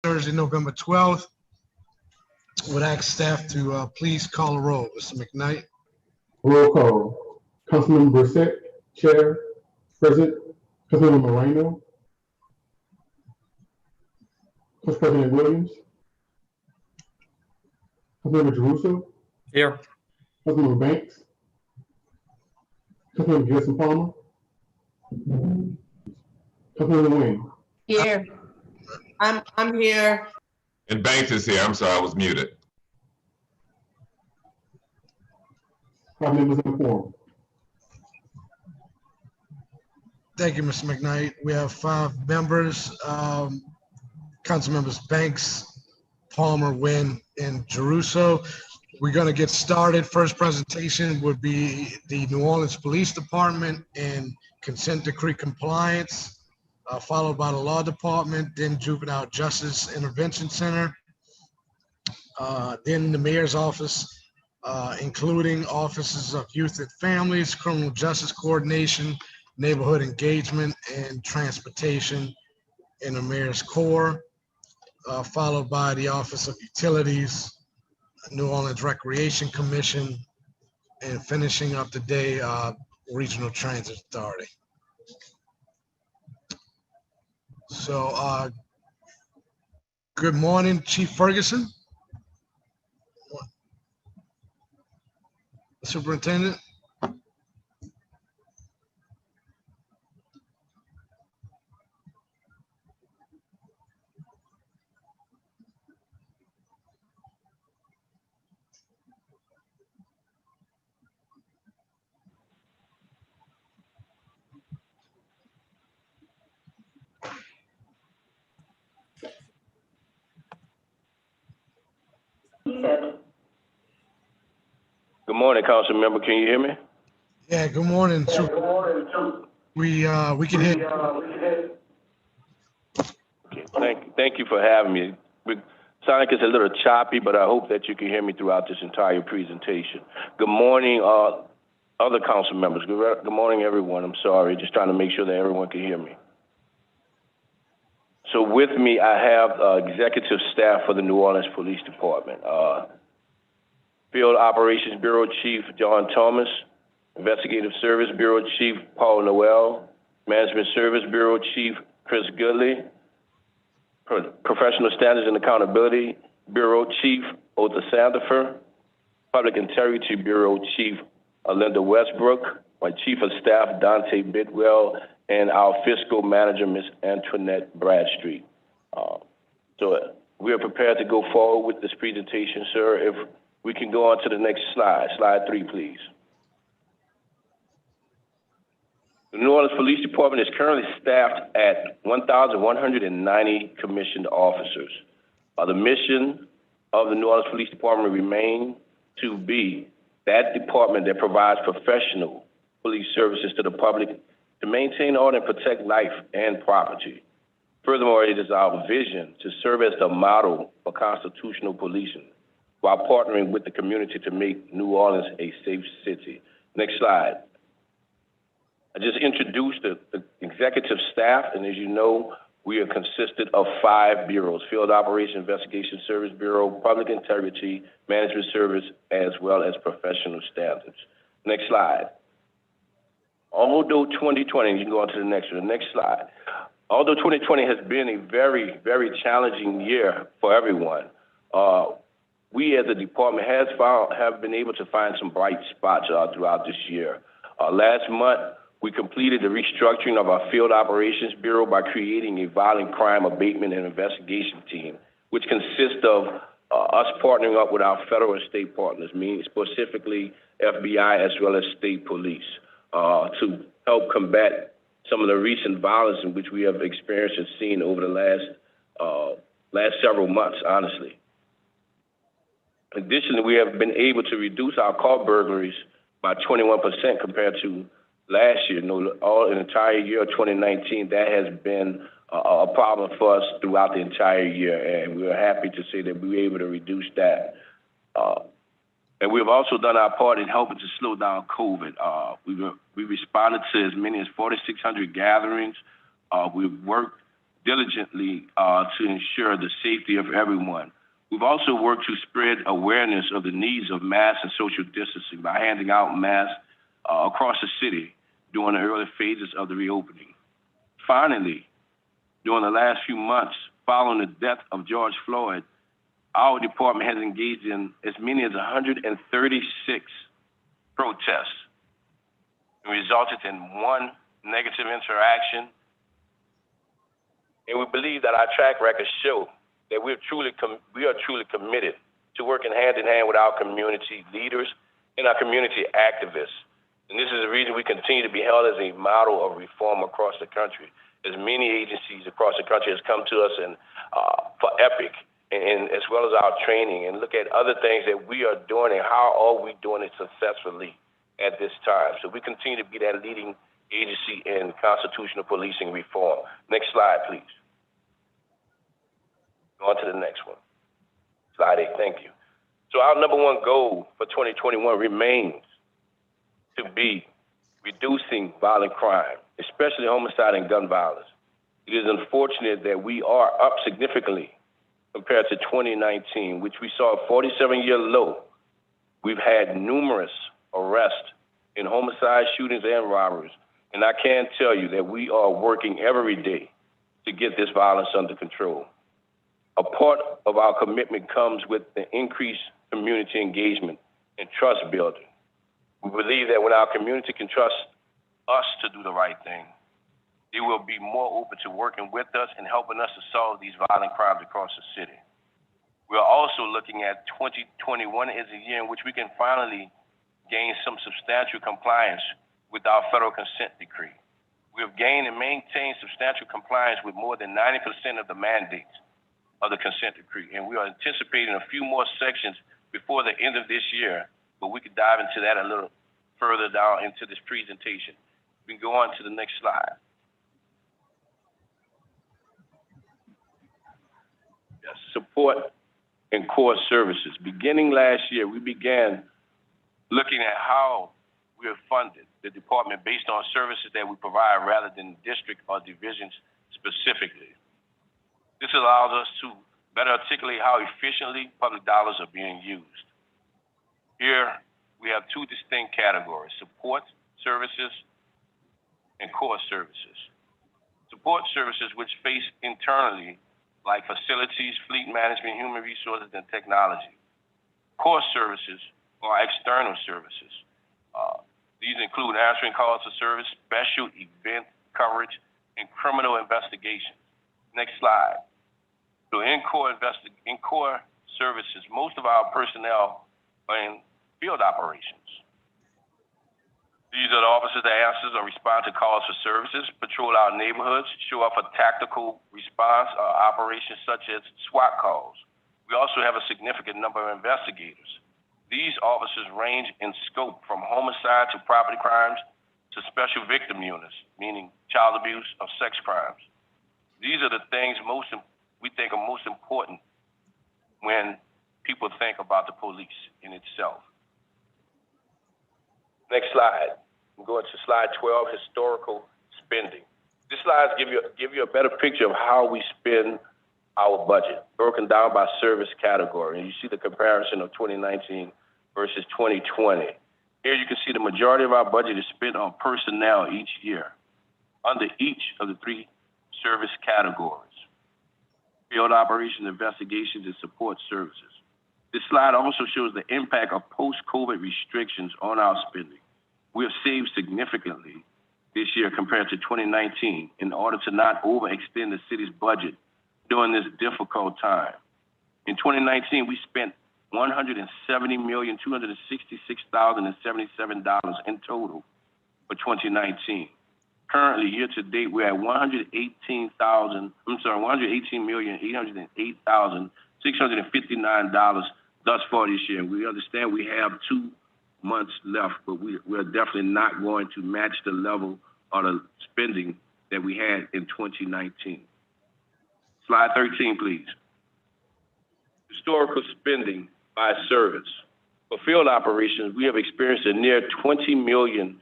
Thursday, November 12th. Would ask staff to please call a roll. Mr. McKnight. Roll call. Councilmember Brissett, Chair. Present. Councilmember Moreno. Council President Williams. Councilmember Jeruso. Here. Councilmember Banks. Councilmember Justin Palmer. Councilmember Wayne. Here. I'm here. And Banks is here. I'm sorry, I was muted. 5 members in the forum. Thank you, Mr. McKnight. We have 5 members, council members Banks, Palmer, Wynn, and Jeruso. We're going to get started. First presentation would be the New Orleans Police Department and consent decree compliance, followed by the Law Department, then Juvenile Justice Intervention Center, then the Mayor's Office, including offices of youth and families, criminal justice coordination, neighborhood engagement, and transportation in the Mayor's Corps, followed by the Office of Utilities, New Orleans Recreation Commission, and finishing up the day, Regional Transit Authority. So, good morning, Chief Ferguson. Superintendent. Good morning, council member. Can you hear me? Yeah, good morning. We can hear you. Okay, thank you for having me. Sound like it's a little choppy, but I hope that you can hear me throughout this entire presentation. Good morning, other council members. Good morning, everyone. I'm sorry, just trying to make sure that everyone can hear me. So with me, I have executive staff for the New Orleans Police Department. Field Operations Bureau Chief John Thomas, Investigative Service Bureau Chief Paul Noel, Management Service Bureau Chief Chris Goodley, Professional Standards and Accountability Bureau Chief Otha Sandifer, Public Integrity Bureau Chief Linda Westbrook, my Chief of Staff Dante Bidwell, and our Fiscal Manager Ms. Antoinette Bradstreet. So we are prepared to go forward with this presentation, sir. If we can go on to the next slide. Slide 3, please. The New Orleans Police Department is currently staffed at 1,190 commissioned officers. The mission of the New Orleans Police Department remains to be that department that provides professional police services to the public to maintain order and protect life and property. Furthermore, it is our vision to serve as the model for constitutional policing, while partnering with the community to make New Orleans a safe city. Next slide. I just introduced the executive staff, and as you know, we are consisted of 5 bureaus: Field Operations Investigation Service Bureau, Public Integrity, Management Service, as well as Professional Standards. Next slide. Although 2020, you can go on to the next one, the next slide. Although 2020 has been a very, very challenging year for everyone, we as a department have been able to find some bright spots throughout this year. Last month, we completed the restructuring of our Field Operations Bureau by creating a violent crime abatement and investigation team, which consists of us partnering up with our federal and state partners, meaning specifically FBI as well as state police, to help combat some of the recent violence in which we have experienced and seen over the last several months, honestly. Additionally, we have been able to reduce our car burglaries by 21% compared to last year. All the entire year of 2019, that has been a problem for us throughout the entire year, and we are happy to say that we were able to reduce that. And we've also done our part in helping to slow down COVID. We responded to as many as 4,600 gatherings. We've worked diligently to ensure the safety of everyone. We've also worked to spread awareness of the needs of masks and social distancing by handing out masks across the city during the early phases of the reopening. Finally, during the last few months following the death of George Floyd, our department has engaged in as many as 136 protests and resulted in one negative interaction. And we believe that our track records show that we are truly committed to working hand in hand with our community leaders and our community activists. And this is the reason we continue to be held as a model of reform across the country, as many agencies across the country has come to us and for EPIC, and as well as our training, and look at other things that we are doing and how are we doing it successfully at this time. So we continue to be that leading agency in constitutional policing reform. Next slide, please. Go on to the next one. Slide 8, thank you. So our number one goal for 2021 remains to be reducing violent crime, especially homicide and gun violence. It is unfortunate that we are up significantly compared to 2019, which we saw a 47-year low. We've had numerous arrests in homicide, shootings, and robberies. And I can tell you that we are working every day to get this violence under control. A part of our commitment comes with the increased community engagement and trust building. We believe that when our community can trust us to do the right thing, they will be more open to working with us and helping us to solve these violent crimes across the city. We are also looking at 2021 as a year in which we can finally gain some substantial compliance with our federal consent decree. We have gained and maintained substantial compliance with more than 90% of the mandates of the consent decree, and we are anticipating a few more sections before the end of this year, but we could dive into that a little further down into this presentation. We can go on to the next slide. Yes, support and core services. Beginning last year, we began looking at how we are funded the department based on services that we provide rather than district or divisions specifically. This allows us to better articulate how efficiently public dollars are being used. Here, we have two distinct categories: support services and core services. Support services, which face internally, like facilities, fleet management, human resources, and technology. Core services are external services. These include answering calls to service, special event coverage, and criminal investigations. Next slide. So in core services, most of our personnel are in field operations. These are the officers that answer or respond to calls for services, patrol our neighborhoods, show up for tactical response operations such as SWAT calls. We also have a significant number of investigators. These officers range in scope from homicide to property crimes to special victim units, meaning child abuse or sex crimes. These are the things we think are most important when people think about the police in itself. Next slide. I'm going to slide 12, historical spending. This slide give you a better picture of how we spend our budget, broken down by service category. And you see the comparison of 2019 versus 2020. Here you can see the majority of our budget is spent on personnel each year under each of the three service categories: field operations, investigations, and support services. This slide also shows the impact of post-COVID restrictions on our spending. We have saved significantly this year compared to 2019 in order to not overextend the city's budget during this difficult time. In 2019, we spent $170,266,077 in total for 2019. Currently, year to date, we're at $118,808,659 thus far this year. We understand we have 2 months left, but we're definitely not going to match the level of the spending that we had in 2019. Slide 13, please. Historical spending by service. For field operations, we have experienced a near $20 million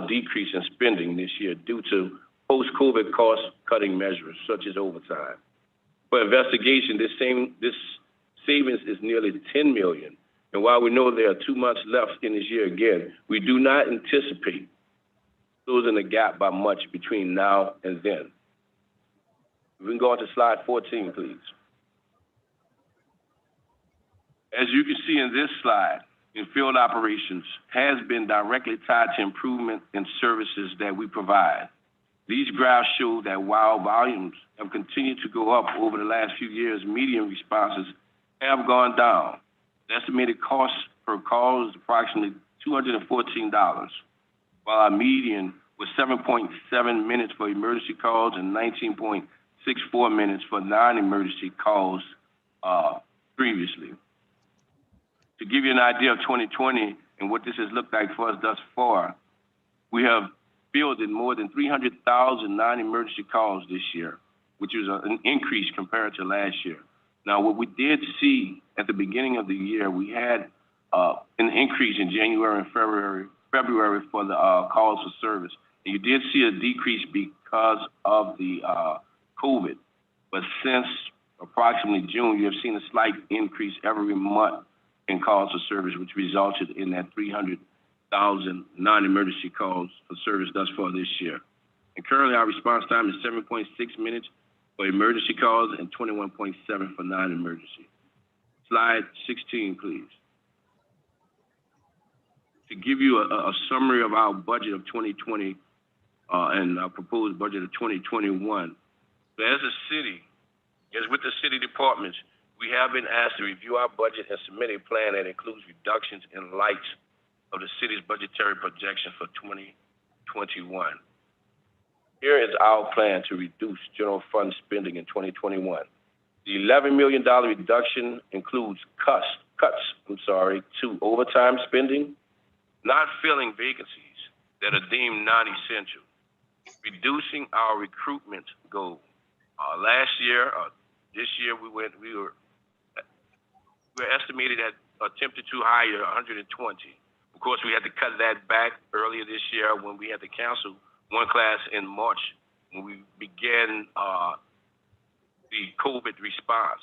decrease in spending this year due to post-COVID cost-cutting measures such as overtime. For investigation, this savings is nearly $10 million. And while we know there are 2 months left in this year again, we do not anticipate closing the gap by much between now and then. We can go on to slide 14, please. As you can see in this slide, in field operations has been directly tied to improvement in services that we provide. These graphs show that while volumes have continued to go up over the last few years, median responses have gone down. The estimated cost per call is approximately $214, while our median was 7.7 minutes for emergency calls and 19.64 minutes for non-emergency calls previously. To give you an idea of 2020 and what this has looked like for us thus far, we have fielded more than 300,000 non-emergency calls this year, which is an increase compared to last year. Now, what we did see at the beginning of the year, we had an increase in January and February for the calls for service. And you did see a decrease because of the COVID. But since approximately June, you have seen a slight increase every month in calls for service, which resulted in that 300,000 non-emergency calls for service thus far this year. And currently our response time is 7.6 minutes for emergency calls and 21.7 for non-emergency. Slide 16, please. To give you a summary of our budget of 2020 and our proposed budget of 2021, so as a city, as with the city departments, we have been asked to review our budget and submit a plan that includes reductions in light of the city's budgetary projection for 2021. Here is our plan to reduce general fund spending in 2021. The $11 million reduction includes cuts to overtime spending, not filling vacancies that are deemed non-essential, reducing our recruitment goal. This year we were estimated at attempted to hire 120. Of course, we had to cut that back earlier this year when we had to cancel one class in March when we began the COVID response.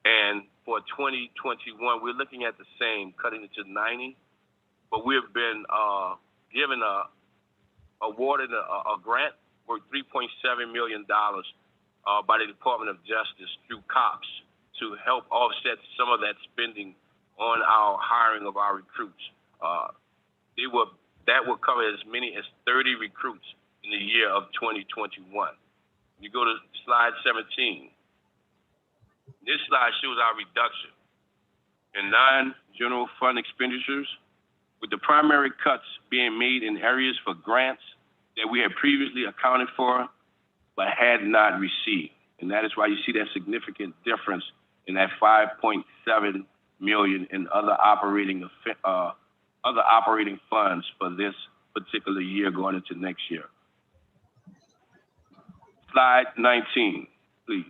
And for 2021, we're looking at the same, cutting it to 90. But we've been awarded a grant worth $3.7 million by the Department of Justice through COPS to help offset some of that spending on our hiring of our recruits. That will cover as many as 30 recruits in the year of 2021. You go to slide 17. This slide shows our reduction in non-general fund expenditures, with the primary cuts being made in areas for grants that we had previously accounted for but had not received. And that is why you see that significant difference in that $5.7 million in other operating funds for this particular year going into next year. Slide 19, please.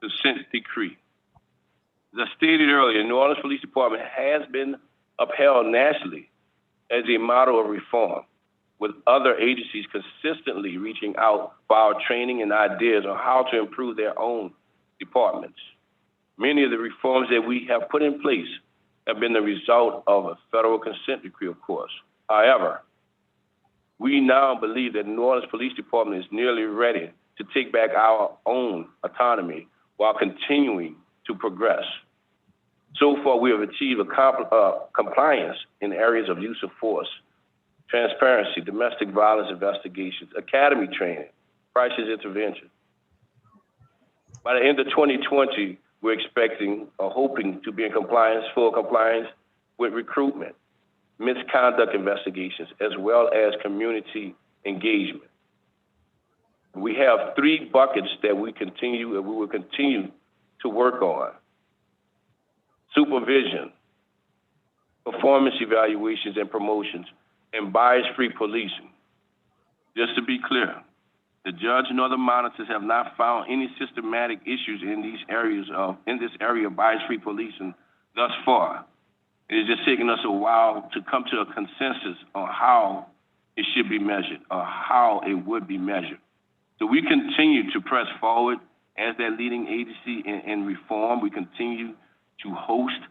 Consent decree. As I stated earlier, New Orleans Police Department has been upheld nationally as a model of reform, with other agencies consistently reaching out for our training and ideas on how to improve their own departments. Many of the reforms that we have put in place have been the result of a federal consent decree, of course. However, we now believe that the New Orleans Police Department is nearly ready to take back our own autonomy while continuing to progress. So far, we have achieved compliance in areas of use of force, transparency, domestic violence investigations, academy training, crisis intervention. By the end of 2020, we're expecting or hoping to be in full compliance with recruitment, misconduct investigations, as well as community engagement. We have 3 buckets that we will continue to work on: supervision, performance evaluations and promotions, and bias-free policing. Just to be clear, the judge nor the monitors have not found any systematic issues in this area of bias-free policing thus far. It has just taken us a while to come to a consensus on how it should be measured or how it would be measured. So we continue to press forward as that leading agency in reform. We continue to host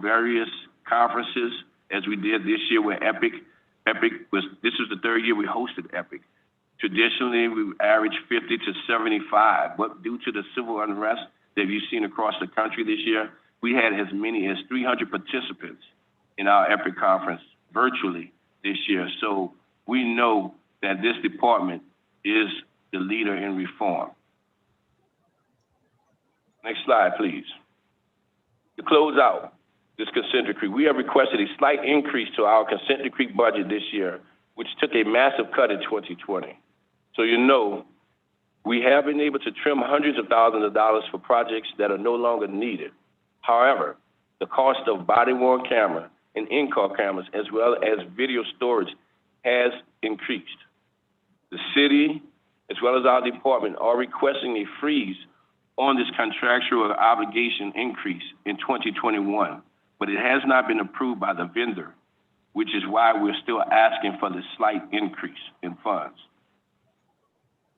various conferences as we did this year with EPIC. This was the third year we hosted EPIC. Traditionally, we averaged 50 to 75, but due to the civil unrest that you've seen across the country this year, we had as many as 300 participants in our EPIC conference virtually this year. So we know that this department is the leader in reform. Next slide, please. To close out this consent decree, we have requested a slight increase to our consent decree budget this year, which took a massive cut in 2020. So you know, we have been able to trim hundreds of thousands of dollars for projects that are no longer needed. However, the cost of body-worn camera and in-car cameras, as well as video storage, has increased. The city, as well as our department, are requesting a freeze on this contractual obligation increase in 2021, but it has not been approved by the vendor, which is why we're still asking for the slight increase in funds.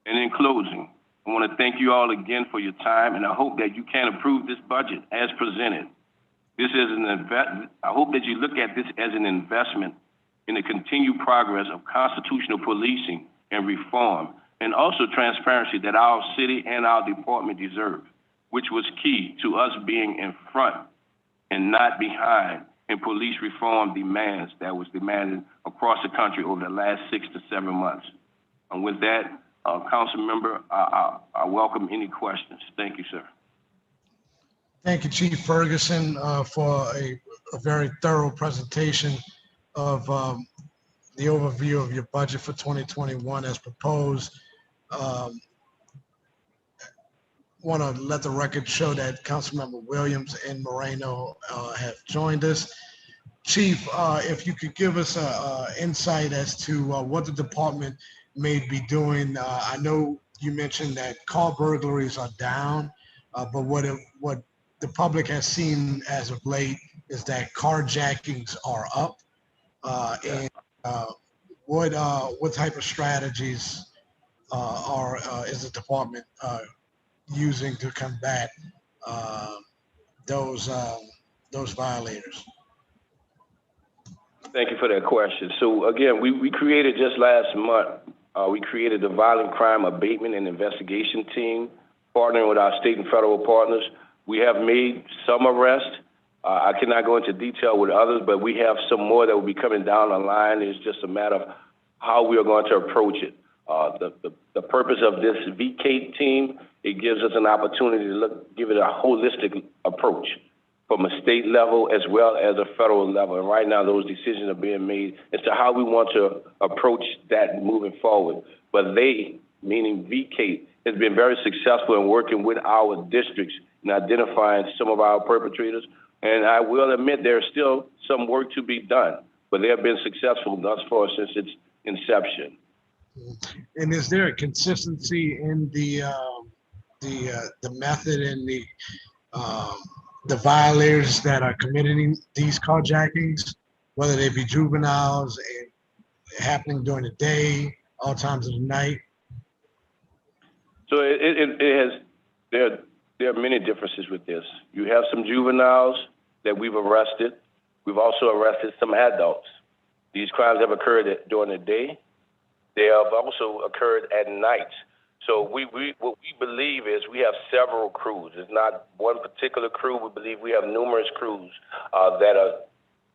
And in closing, I want to thank you all again for your time, and I hope that you can approve this budget as presented. This is I hope that you look at this as an investment in the continued progress of constitutional policing and reform, and also transparency that our city and our department deserve, which was key to us being in front and not behind in police reform demands that was demanded across the country over the last 6 to 7 months. And with that, Council Member, I welcome any questions. Thank you, sir. Thank you, Chief Ferguson, for a very thorough presentation of the overview of your budget for 2021 as proposed. Want to let the record show that Councilmember Williams and Moreno have joined us. Chief, if you could give us an insight as to what the department may be doing. I know you mentioned that car burglaries are down, but what the public has seen as of late is that carjackings are up. And what type of strategies is the department using to combat those violators? Thank you for that question. So again, we created just last month, we created the Violent Crime Abatement and Investigation Team, partnering with our state and federal partners. We have made some arrests. I cannot go into detail with others, but we have some more that will be coming down the line. It's just a matter of how we are going to approach it. The purpose of this VCATE team, it gives us an opportunity to give it a holistic approach from a state level as well as a federal level. And right now, those decisions are being made as to how we want to approach that moving forward. But they, meaning VCATE, has been very successful in working with our districts in identifying some of our perpetrators. And I will admit there's still some work to be done, but they have been successful thus far since its inception. And is there a consistency in the method and the violators that are committing these carjackings, whether they be juveniles and happening during the day, all times of the night? So there are many differences with this. You have some juveniles that we've arrested. We've also arrested some adults. These crimes have occurred during the day. They have also occurred at night. So what we believe is we have several crews. It's not one particular crew. We believe we have numerous crews that are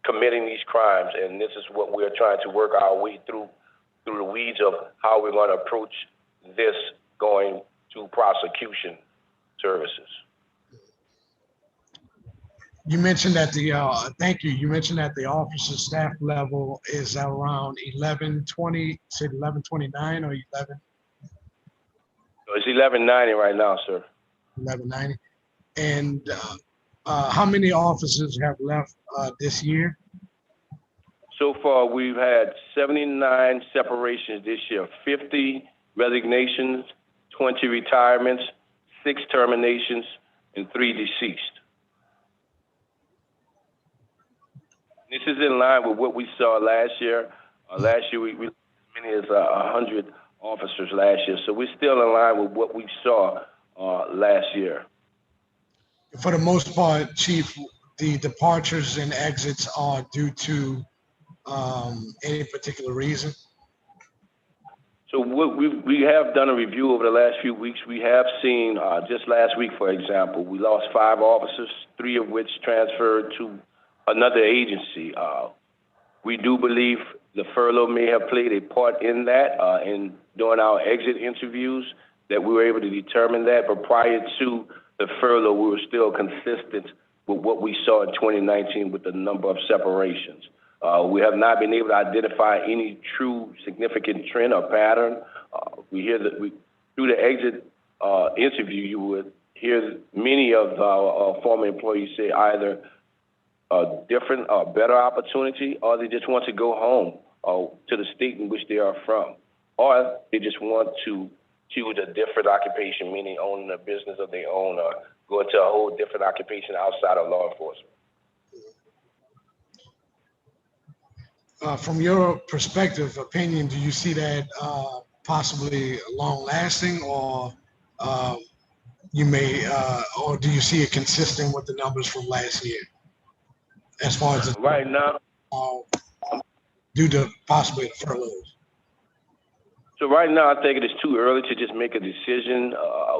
committing these crimes, and this is what we're trying to work our way through the weeds of how we're going to approach this going to prosecution services. You mentioned that thank you. You mentioned that the officer staff level is around 1120, said 1129 or 11? So it's 1190 right now, sir. 1190. And how many officers have left this year? So far, we've had 79 separations this year, 50 resignations, 20 retirements, 6 terminations, and 3 deceased. This is in line with what we saw last year. Last year, we as many as 100 officers last year. So we're still in line with what we saw last year. For the most part, Chief, the departures and exits are due to any particular reason? So we have done a review over the last few weeks. We have seen, just last week, for example, we lost 5 officers, 3 of which transferred to another agency. We do believe the furlough may have played a part in that, in during our exit interviews, that we were able to determine that. But prior to the furlough, we were still consistent with what we saw in 2019 with the number of separations. We have not been able to identify any true significant trend or pattern. We hear that through the exit interview, you would hear many of our former employees say either a different or better opportunity, or they just want to go home to the state in which they are from, or they just want to choose a different occupation, meaning owning a business of their own, or go into a whole different occupation outside of law enforcement. From your perspective, opinion, do you see that possibly long-lasting, or you may, or do you see it consistent with the numbers from last year, as far as Right now, due to possibly the furloughs? So right now, I think it is too early to just make a decision.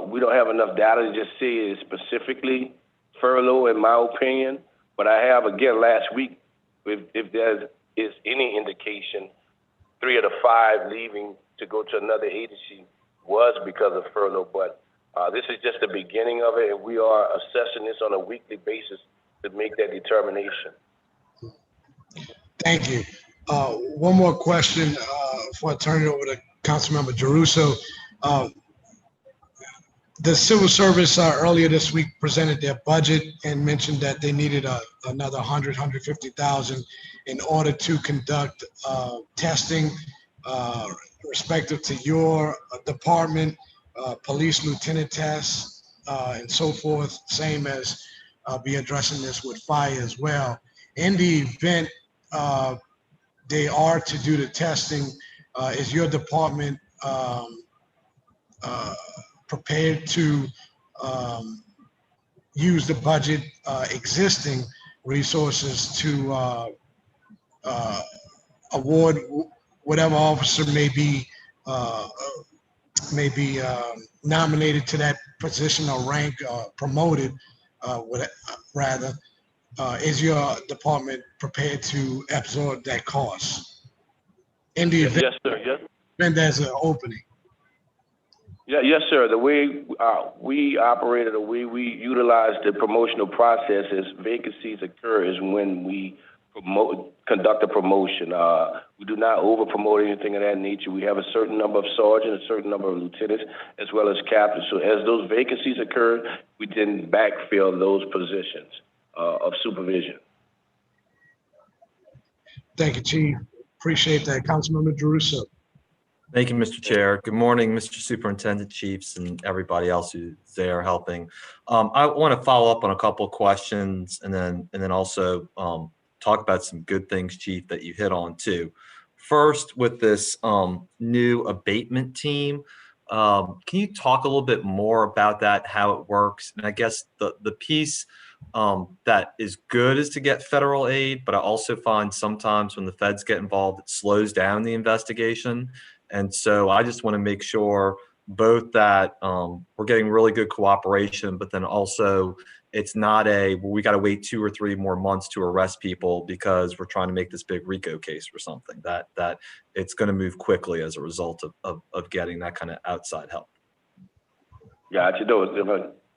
We don't have enough data to just say it specifically furlough, in my opinion. But I have, again, last week, if there is any indication, 3 of the 5 leaving to go to another agency was because of furlough. But this is just the beginning of it, and we are assessing this on a weekly basis to make that determination. Thank you. One more question before I turn it over to Councilmember Giarrusso. The civil service earlier this week presented their budget and mentioned that they needed another 150,000 in order to conduct testing respective to your department, police lieutenant tests, and so forth, same as be addressing this with fire as well. In the event they are to do the testing, is your department prepared to use the budget existing resources to award whatever officer may be nominated to that position or rank, promoted, rather? Is your department prepared to absorb that cost in the event, Yes, sir. Yes. there's an opening? Yeah, yes, sir. The way we operate, the way we utilize the promotional process as vacancies occur is when we conduct a promotion. We do not over-promote anything of that nature. We have a certain number of sergeants, a certain number of lieutenants, as well as captains. So as those vacancies occur, we then backfill those positions of supervision. Thank you, Chief. Appreciate that. Councilmember Giarrusso. Thank you, Mr. Chair. Good morning, Mr. Superintendent, chiefs, and everybody else who's there helping. I want to follow up on a couple of questions and then also talk about some good things, Chief, that you hit on too. First, with this new abatement team, can you talk a little bit more about that, how it works? And I guess the piece that is good is to get federal aid, but I also find sometimes when the feds get involved, it slows down the investigation. And so I just want to make sure both that we're getting really good cooperation, but then also it's not we got to wait 2 or 3 more months to arrest people because we're trying to make this big RICO case or something, that it's going to move quickly as a result of getting that kind of outside help. Gotcha.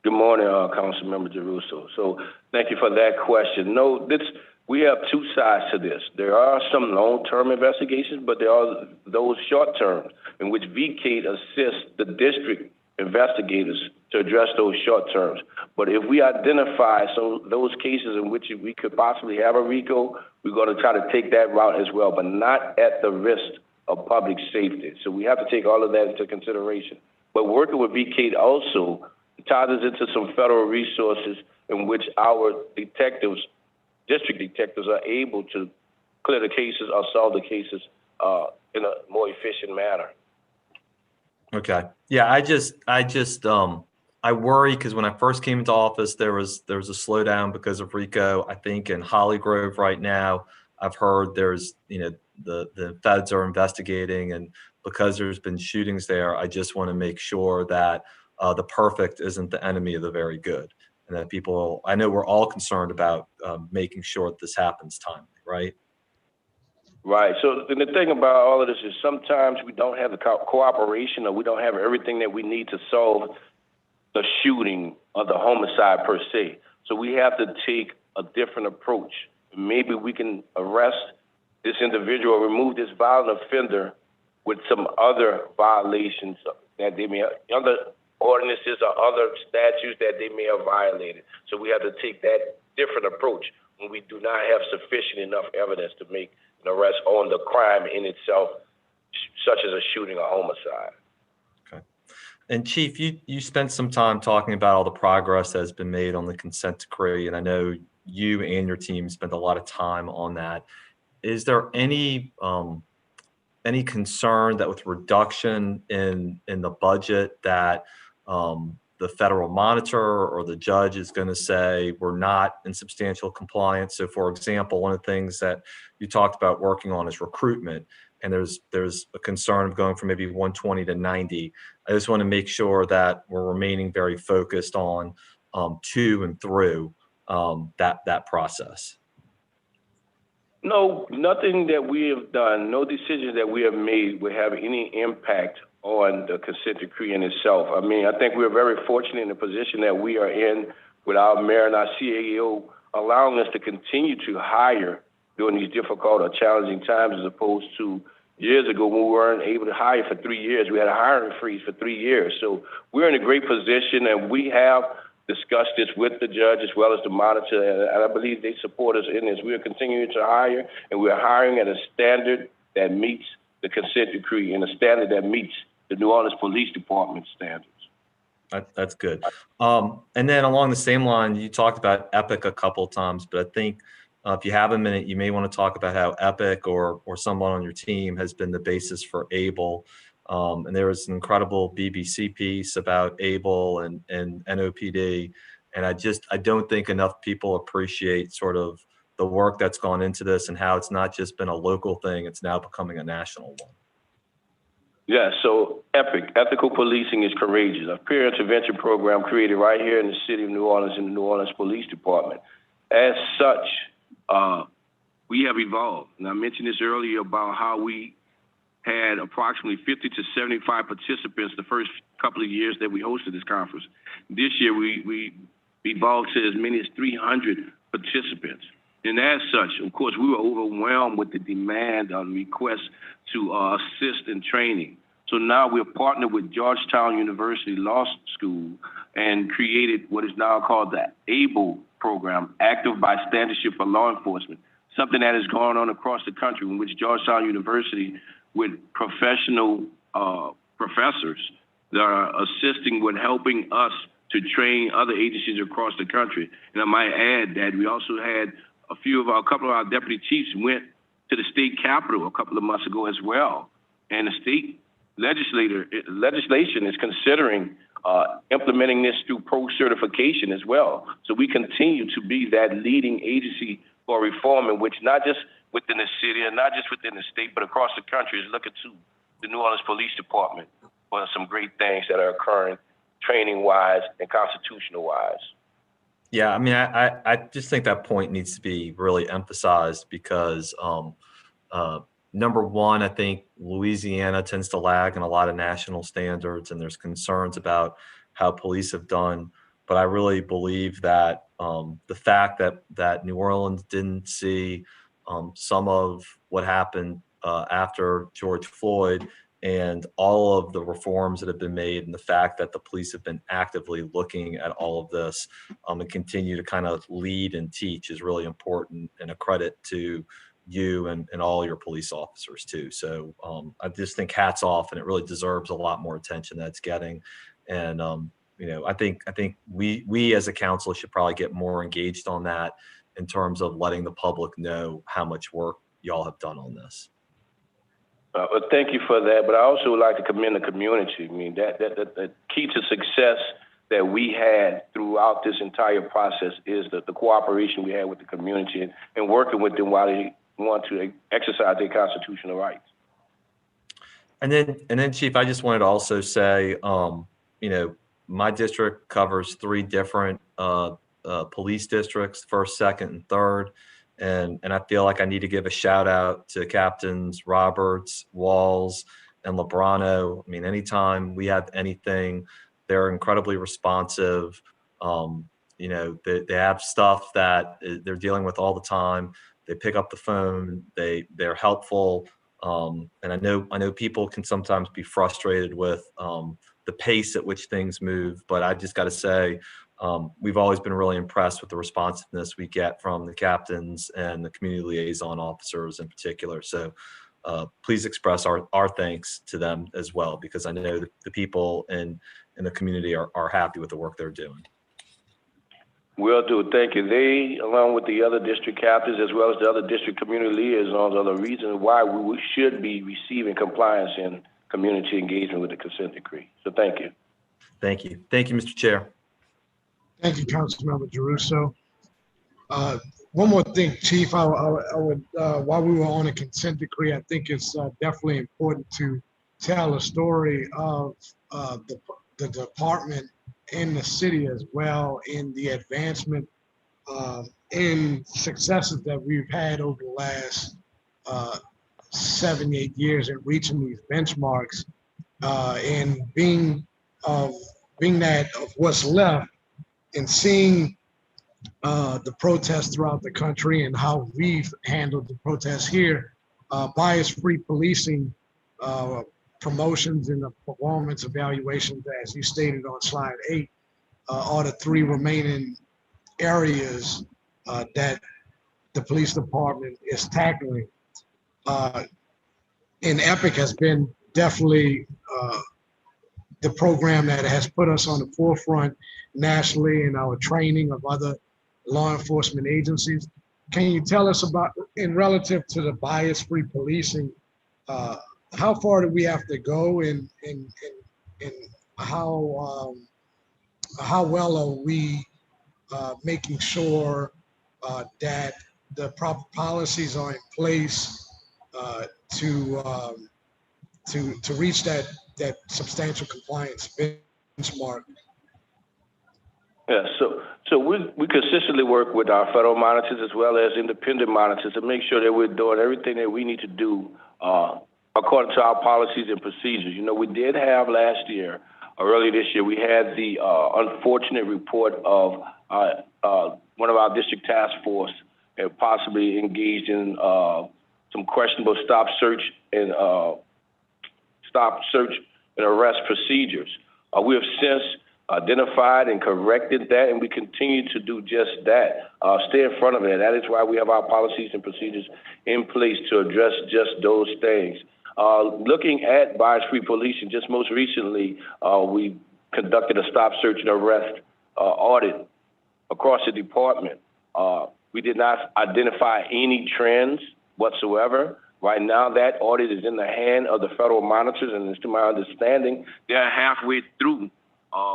Good morning, Councilmember Giarrusso. So thank you for that question. No, we have 2 sides to this. There are some long-term investigations, but there are those short-term in which VCADE assists the district investigators to address those short terms. But if we identify those cases in which we could possibly have a RICO, we're going to try to take that route as well, but not at the risk of public safety. So we have to take all of that into consideration. But working with VCADE also ties us into some federal resources in which our detectives, district detectives, are able to clear the cases or solve the cases in a more efficient manner. Okay. Yeah, I worry because when I first came into office, there was a slowdown because of RICO. I think in Holly Grove right now, I've heard there's, the feds are investigating, and because there's been shootings there, I just want to make sure that the perfect isn't the enemy of the very good, and that people, I know we're all concerned about making sure that this happens timely, right? Right. So the thing about all of this is sometimes we don't have the cooperation, or we don't have everything that we need to solve the shooting or the homicide per se. So we have to take a different approach. Maybe we can arrest this individual, remove this violent offender with some other violations that they may, other ordinances or other statutes that they may have violated. So we have to take that different approach when we do not have sufficient enough evidence to make an arrest on the crime in itself, such as a shooting or homicide. Okay. And Chief, you spent some time talking about all the progress that has been made on the consent decree, and I know you and your team spent a lot of time on that. Is there any concern that with reduction in the budget that the federal monitor or the judge is going to say we're not in substantial compliance? So, for example, one of the things that you talked about working on is recruitment, and there's a concern of going from maybe 120 to 90. I just want to make sure that we're remaining very focused on to and through that process. No, nothing that we have done, no decisions that we have made will have any impact on the consent decree in itself. I mean, I think we're very fortunate in the position that we are in with our mayor and our CAO allowing us to continue to hire during these difficult or challenging times, as opposed to years ago when we weren't able to hire for 3 years. We had a hiring freeze for 3 years. So we're in a great position, and we have discussed this with the judge as well as the monitor, and I believe they support us in this. We are continuing to hire, and we are hiring at a standard that meets the consent decree and a standard that meets the New Orleans Police Department standards. That's good. And then along the same line, you talked about EPIC a couple of times, but I think if you have a minute, you may want to talk about how EPIC or someone on your team has been the basis for ABLE. And there was an incredible BBC piece about ABLE and NOPD. And I don't think enough people appreciate sort of the work that's gone into this and how it's not just been a local thing, it's now becoming a national one. Yeah, so EPIC, Ethical Policing is Courageous, a peer intervention program created right here in the city of New Orleans in the New Orleans Police Department. As such, we have evolved. And I mentioned this earlier about how we had approximately 50 to 75 participants the first couple of years that we hosted this conference. This year, we evolved to as many as 300 participants. And as such, of course, we were overwhelmed with the demand and requests to assist in training. So now we're partnered with Georgetown University Law School and created what is now called the ABLE program, Active Bystandership for Law Enforcement, something that is going on across the country, in which Georgetown University, with professional professors that are assisting with helping us to train other agencies across the country. And I might add that we also had a couple of our deputy chiefs went to the state capitol a couple of months ago as well. And the state legislation is considering implementing this through pro-certification as well. So we continue to be that leading agency for reform, in which not just within the city and not just within the state, but across the country is looking to the New Orleans Police Department for some great things that are occurring training-wise and constitutional-wise. Yeah, I mean, I just think that point needs to be really emphasized because, number one, I think Louisiana tends to lag in a lot of national standards, and there's concerns about how police have done. But I really believe that the fact that New Orleans didn't see some of what happened after George Floyd and all of the reforms that have been made, and the fact that the police have been actively looking at all of this and continue to kind of lead and teach is really important, and a credit to you and all your police officers too. So I just think hats off, and it really deserves a lot more attention that it's getting. And I think we as a council should probably get more engaged on that in terms of letting the public know how much work y'all have done on this. Well, thank you for that, but I also would like to commend the community. I mean, the key to success that we had throughout this entire process is the cooperation we had with the community and working with them while they want to exercise their constitutional rights. And then, Chief, I just wanted to also say, my district covers 3 different police districts, 1st, 2nd, and 3rd. And I feel like I need to give a shout out to Captains Roberts, Walls, and Lebrano. I mean, anytime we have anything, they're incredibly responsive. They have stuff that they're dealing with all the time. They pick up the phone. They're helpful. And I know people can sometimes be frustrated with the pace at which things move, but I just got to say, we've always been really impressed with the responsiveness we get from the captains and the community liaison officers in particular. So please express our thanks to them as well, because I know the people in the community are happy with the work they're doing. Will do. Thank you. They, along with the other district captains, as well as the other district community liaisons, are the reason why we should be receiving compliance and community engagement with the consent decree. So thank you. Thank you. Thank you, Mr. Chair. Thank you, Councilmember Giarrusso. One more thing, Chief, I would, while we were on a consent decree, I think it's definitely important to tell a story of the department and the city as well in the advancement and successes that we've had over the last 7, 8 years in reaching these benchmarks and being that of what's left and seeing the protests throughout the country and how we've handled the protests here, bias-free policing, promotions and the performance evaluations, as you stated on slide 8, are the 3 remaining areas that the police department is tackling. And EPIC has been definitely the program that has put us on the forefront nationally in our training of other law enforcement agencies. Can you tell us about, in relative to the bias-free policing, how far do we have to go and how well are we making sure that the proper policies are in place to reach that substantial compliance benchmark? Yeah, so we consistently work with our federal monitors as well as independent monitors to make sure that we're doing everything that we need to do according to our policies and procedures. You know, we did have last year, or earlier this year, we had the unfortunate report of one of our district task force possibly engaged in some questionable stop, search, and arrest procedures. We have since identified and corrected that, and we continue to do just that. Stay in front of it. That is why we have our policies and procedures in place to address just those things. Looking at bias-free policing, just most recently, we conducted a stop, search, and arrest audit across the department. We did not identify any trends whatsoever. Right now, that audit is in the hand of the federal monitors, and to my understanding, they're halfway through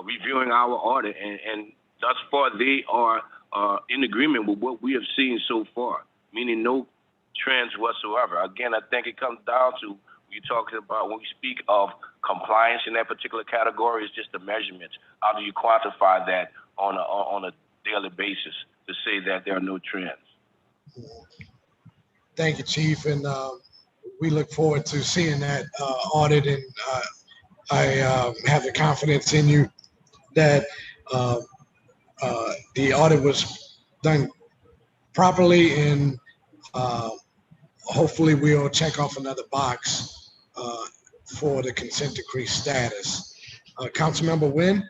reviewing our audit, and thus far, they are in agreement with what we have seen so far, meaning no trends whatsoever. Again, I think it comes down to you're talking about when we speak of compliance in that particular category, is just the measurements. How do you quantify that on a daily basis to say that there are no trends? Thank you, Chief, and we look forward to seeing that audit, and I have the confidence in you that the audit was done properly, and hopefully we'll check off another box for the consent decree status. Councilmember Nguyen?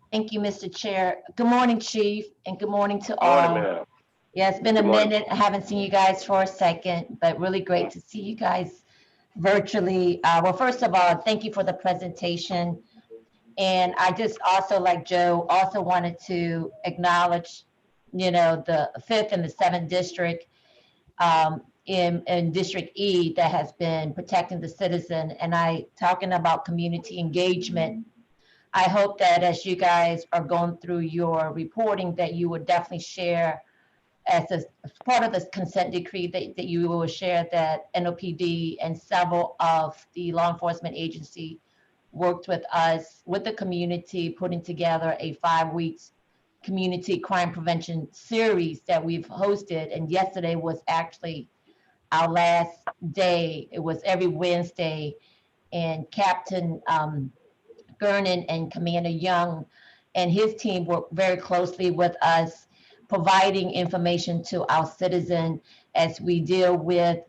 Thank you, Mr. Chair. Good morning, Chief, and good morning to all. Morning, ma'am. Yeah, it's been a minute. I haven't seen you guys for a second, but really great to see you guys virtually. Well, first of all, thank you for the presentation. And I just also, like Joe, also wanted to acknowledge, the 5th and the 7th district. in District E that has been protecting the citizen. And talking about community engagement, I hope that as you guys are going through your reporting, that you would definitely share as part of this consent decree that you will share that NOPD and several of the law enforcement agency worked with us, with the community, putting together a 5 weeks community crime prevention series that we've hosted. And yesterday was actually our last day. It was every Wednesday, and Captain Gernon and Commander Young and his team worked very closely with us, providing information to our citizen as we deal with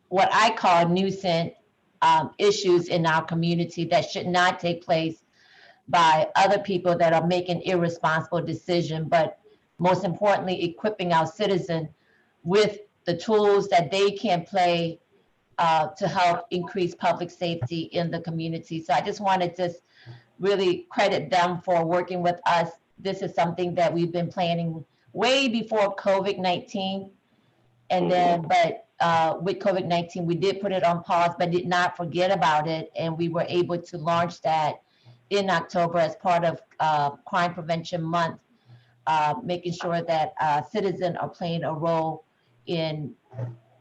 what I call nuisance issues in our community that should not take place by other people that are making irresponsible decisions, but most importantly, equipping our citizen with the tools that they can play to help increase public safety in the community. So I just want to just really credit them for working with us. This is something that we've been planning way before COVID-19. And then, but with COVID-19, we did put it on pause, but did not forget about it. And we were able to launch that in October as part of Crime Prevention Month, making sure that citizens are playing a role in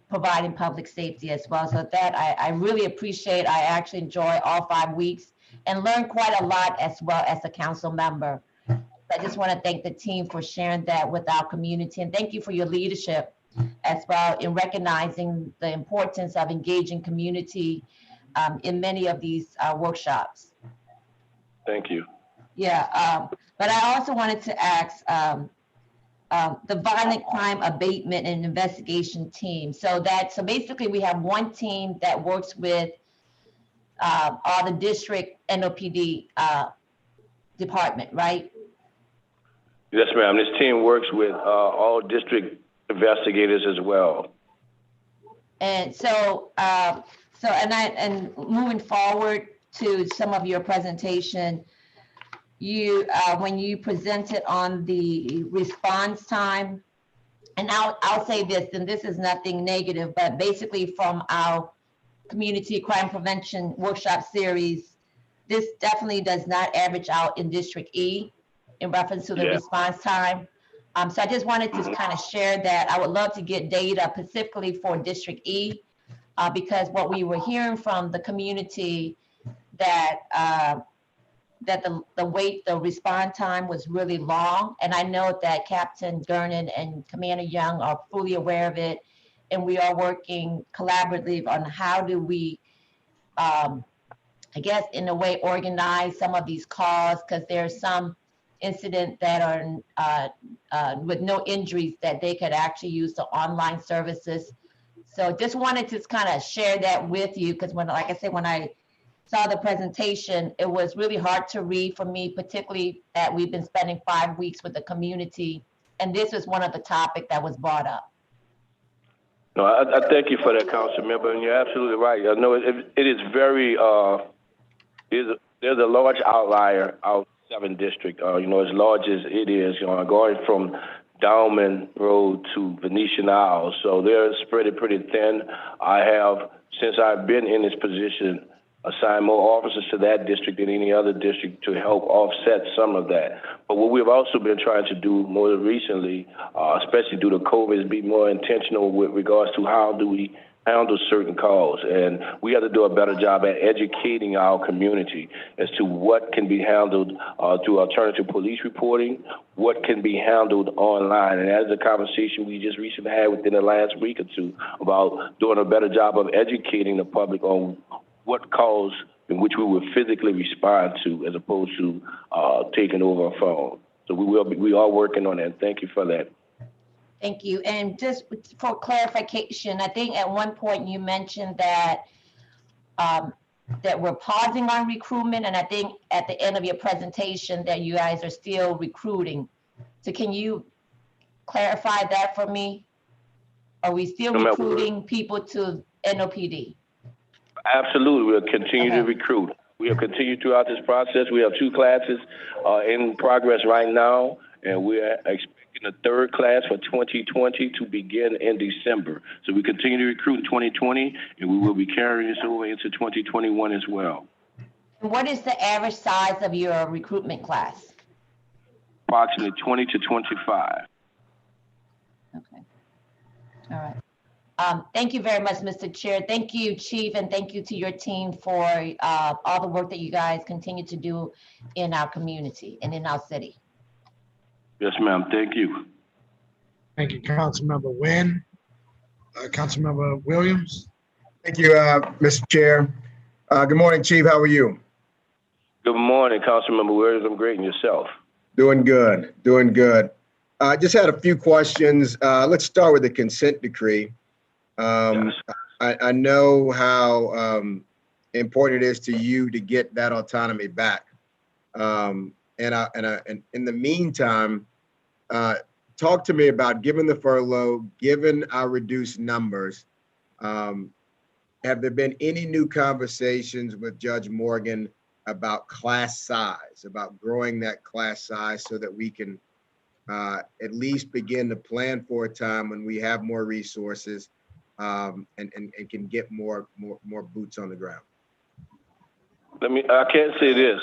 providing public safety as well. So that I really appreciate. I actually enjoy all 5 weeks and learn quite a lot as well as a council member. I just want to thank the team for sharing that with our community, and thank you for your leadership as well in recognizing the importance of engaging community in many of these workshops. Thank you. Yeah, but I also wanted to ask the violent crime abatement and investigation team. So basically we have one team that works with all the district NOPD department, right? Yes, ma'am. This team works with all district investigators as well. And so, and moving forward to some of your presentation, you when you presented on the response time, and I'll say this, and this is nothing negative, but basically from our community crime prevention workshop series, this definitely does not average out in District E in reference to the response time. So I just wanted to kind of share that. I would love to get data specifically for District E, because what we were hearing from the community that the response time was really long. And I know that Captain Gernon and Commander Young are fully aware of it. And we are working collaboratively on how do we, I guess, in a way, organize some of these calls, because there's some incidents that are with no injuries that they could actually use the online services. So just wanted to kind of share that with you, because like I said, when I saw the presentation, it was really hard to read for me, particularly that we've been spending 5 weeks with the community. And this was one of the topics that was brought up. No, I thank you for that, council member, and you're absolutely right. I know it is very, there's a large outlier out 7th District, as large as it is, going from Dowman Road to Venetian Isles. So they're spread pretty thin. I have, since I've been in this position, assigned more officers to that district than any other district to help offset some of that. But what we've also been trying to do more recently, especially due to COVID, is be more intentional with regards to how do we handle certain calls. And we have to do a better job at educating our community as to what can be handled through alternative police reporting, what can be handled online. And that is a conversation we just recently had within the last week or two about doing a better job of educating the public on what calls in which we will physically respond to, as opposed to taking over a phone. So we are working on that. Thank you for that. Thank you. And just for clarification, I think at one point you mentioned that that we're pausing on recruitment, and I think at the end of your presentation that you guys are still recruiting. So can you clarify that for me? Are we still recruiting people to NOPD? Absolutely, we'll continue to recruit. We'll continue throughout this process. We have 2 classes in progress right now, and we are expecting the third class for 2020 to begin in December. So we continue to recruit in 2020, and we will be carrying this over into 2021 as well. And what is the average size of your recruitment class? Approximately 20 to 25. Okay. All right. Thank you very much, Mr. Chair. Thank you, Chief, and thank you to your team for all the work that you guys continue to do in our community and in our city. Yes, ma'am. Thank you. Thank you, Councilmember Wynn. Councilmember Williams. Thank you, Mr. Chair. Good morning, Chief. How are you? Good morning, Councilmember Williams. I'm great, and yourself? Doing good, doing good. Just had a few questions. Let's start with the consent decree. Yes. I know how important it is to you to get that autonomy back. And in the meantime, talk to me about, given the furlough, given our reduced numbers, have there been any new conversations with Judge Morgan about class size, about growing that class size so that we can at least begin to plan for a time when we have more resources and can get more boots on the ground? I can't say this,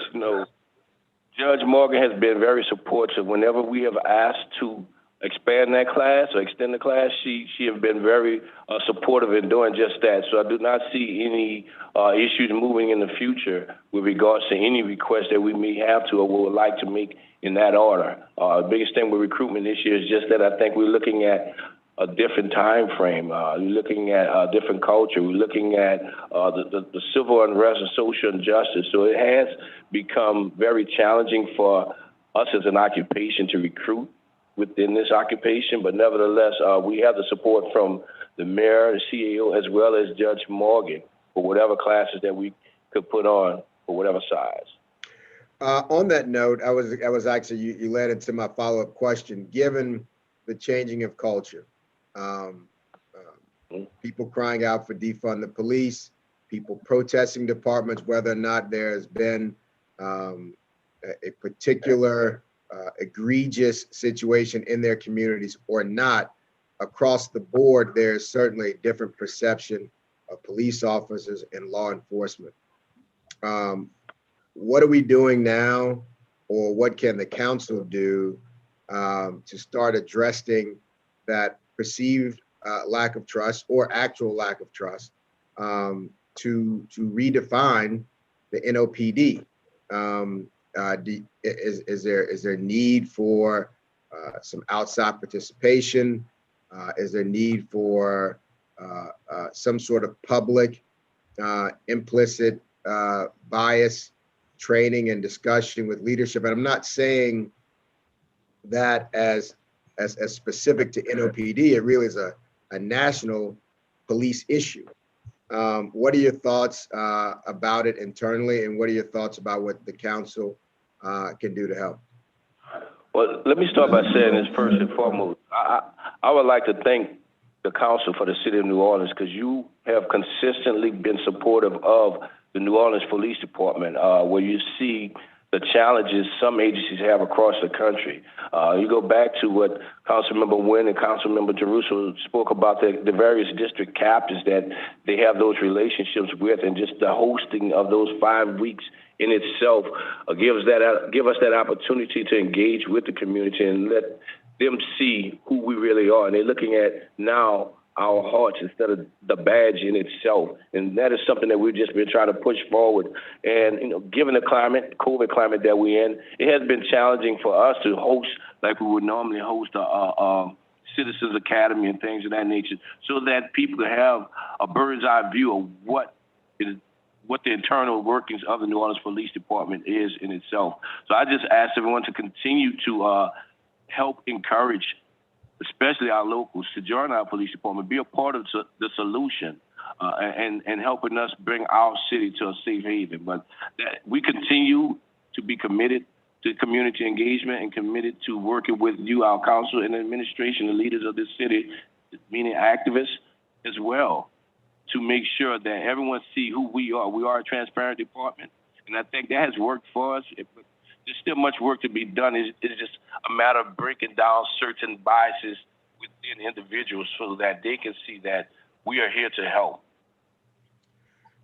Judge Morgan has been very supportive. Whenever we have asked to expand that class or extend the class, she has been very supportive in doing just that. So I do not see any issues moving in the future with regards to any requests that we may have to or would like to make in that order. The biggest thing with recruitment this year is just that I think we're looking at a different time frame. We're looking at a different culture. We're looking at the civil unrest and social injustice. So it has become very challenging for us as an occupation to recruit within this occupation, but nevertheless, we have the support from the mayor, the CAO, as well as Judge Morgan for whatever classes that we could put on for whatever size. On that note, I was actually, you led into my follow-up question. Given the changing of culture, people crying out for defund the police, people protesting departments, whether or not there has been a particular egregious situation in their communities or not, across the board, there's certainly a different perception of police officers and law enforcement. What are we doing now, or what can the council do to start addressing that perceived lack of trust or actual lack of trust to redefine the NOPD? Is there need for some outside participation? Is there need for some sort of public implicit bias training and discussion with leadership? And I'm not saying that as specific to NOPD. It really is a national police issue. What are your thoughts about it internally, and what are your thoughts about what the council can do to help? Well, let me start by saying this first and foremost. I would like to thank the council for the city of New Orleans, because you have consistently been supportive of the New Orleans Police Department, where you see the challenges some agencies have across the country. You go back to what Councilmember Wynn and Councilmember Jerusalem spoke about, the various district captains that they have those relationships with, and just the hosting of those 5 weeks in itself give us that opportunity to engage with the community and let them see who we really are. And they're looking at now our hearts instead of the badge in itself. And that is something that we've just been trying to push forward. And, given the COVID climate that we're in, it has been challenging for us to host like we would normally host a Citizens Academy and things of that nature, so that people can have a bird's eye view of what the internal workings of the New Orleans Police Department is in itself. So I just ask everyone to continue to help encourage, especially our locals, to join our police department, be a part of the solution, and helping us bring our city to a safe haven. But that we continue to be committed to community engagement and committed to working with you, our council and administration, the leaders of this city, meaning activists as well, to make sure that everyone see who we are. We are a transparent department, and I think that has worked for us. there's still much work to be done. It's just a matter of breaking down certain biases within individuals so that they can see that we are here to help.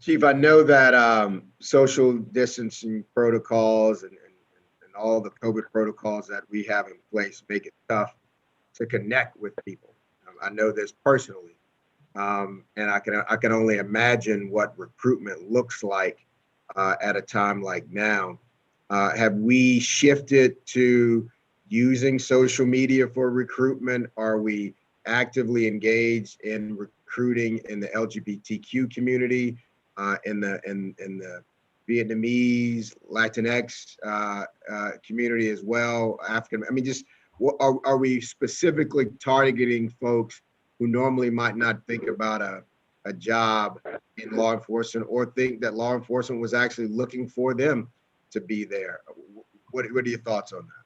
Chief, I know that social distancing protocols and all the COVID protocols that we have in place make it tough to connect with people. I know this personally, and I can only imagine what recruitment looks like at a time like now. Have we shifted to using social media for recruitment? Are we actively engaged in recruiting in the LGBTQ community, in the Vietnamese, Latinx community as well? African, I mean, just are we specifically targeting folks who normally might not think about a job in law enforcement or think that law enforcement was actually looking for them to be there? What are your thoughts on that?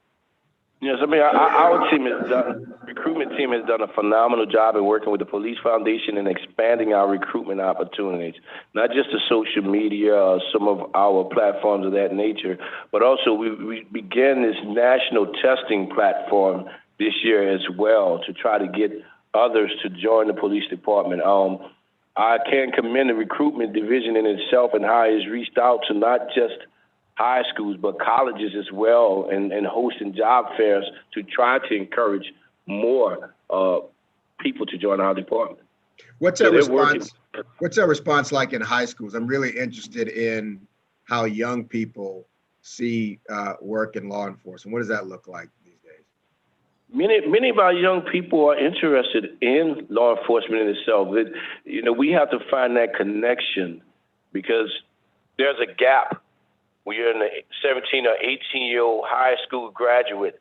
Yes, I mean, our team has done, recruitment team has done a phenomenal job in working with the Police Foundation and expanding our recruitment opportunities, not just the social media, some of our platforms of that nature, but also we began this national testing platform this year as well to try to get others to join the police department. I can commend the recruitment division in itself and how it's reached out to not just high schools, but colleges as well, and hosting job fairs to try to encourage more people to join our department. What's that response? What's that response like in high schools? I'm really interested in how young people see work in law enforcement. What does that look like these days? Many of our young people are interested in law enforcement in itself. We have to find that connection because there's a gap. When you're in a 17 or 18-year-old high school graduate,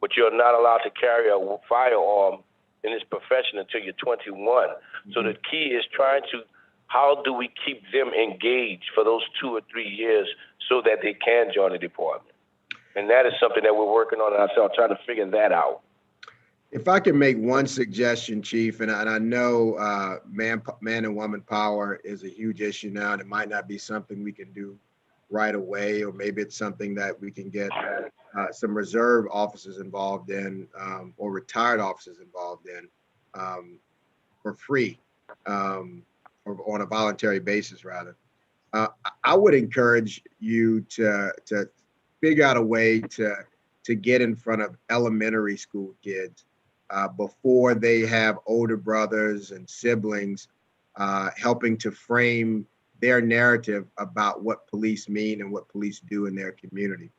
but you're not allowed to carry a firearm in this profession until you're 21. Mm-hmm. So the key is how do we keep them engaged for those 2 or 3 years so that they can join the department? And that is something that we're working on ourselves, trying to figure that out. If I can make one suggestion, Chief, and I know man and woman power is a huge issue now, and it might not be something we can do right away, or maybe it's something that we can get some reserve officers involved in, or retired officers involved in for free, or on a voluntary basis rather. I would encourage you to figure out a way to get in front of elementary school kids before they have older brothers and siblings, helping to frame their narrative about what police mean and what police do in their community.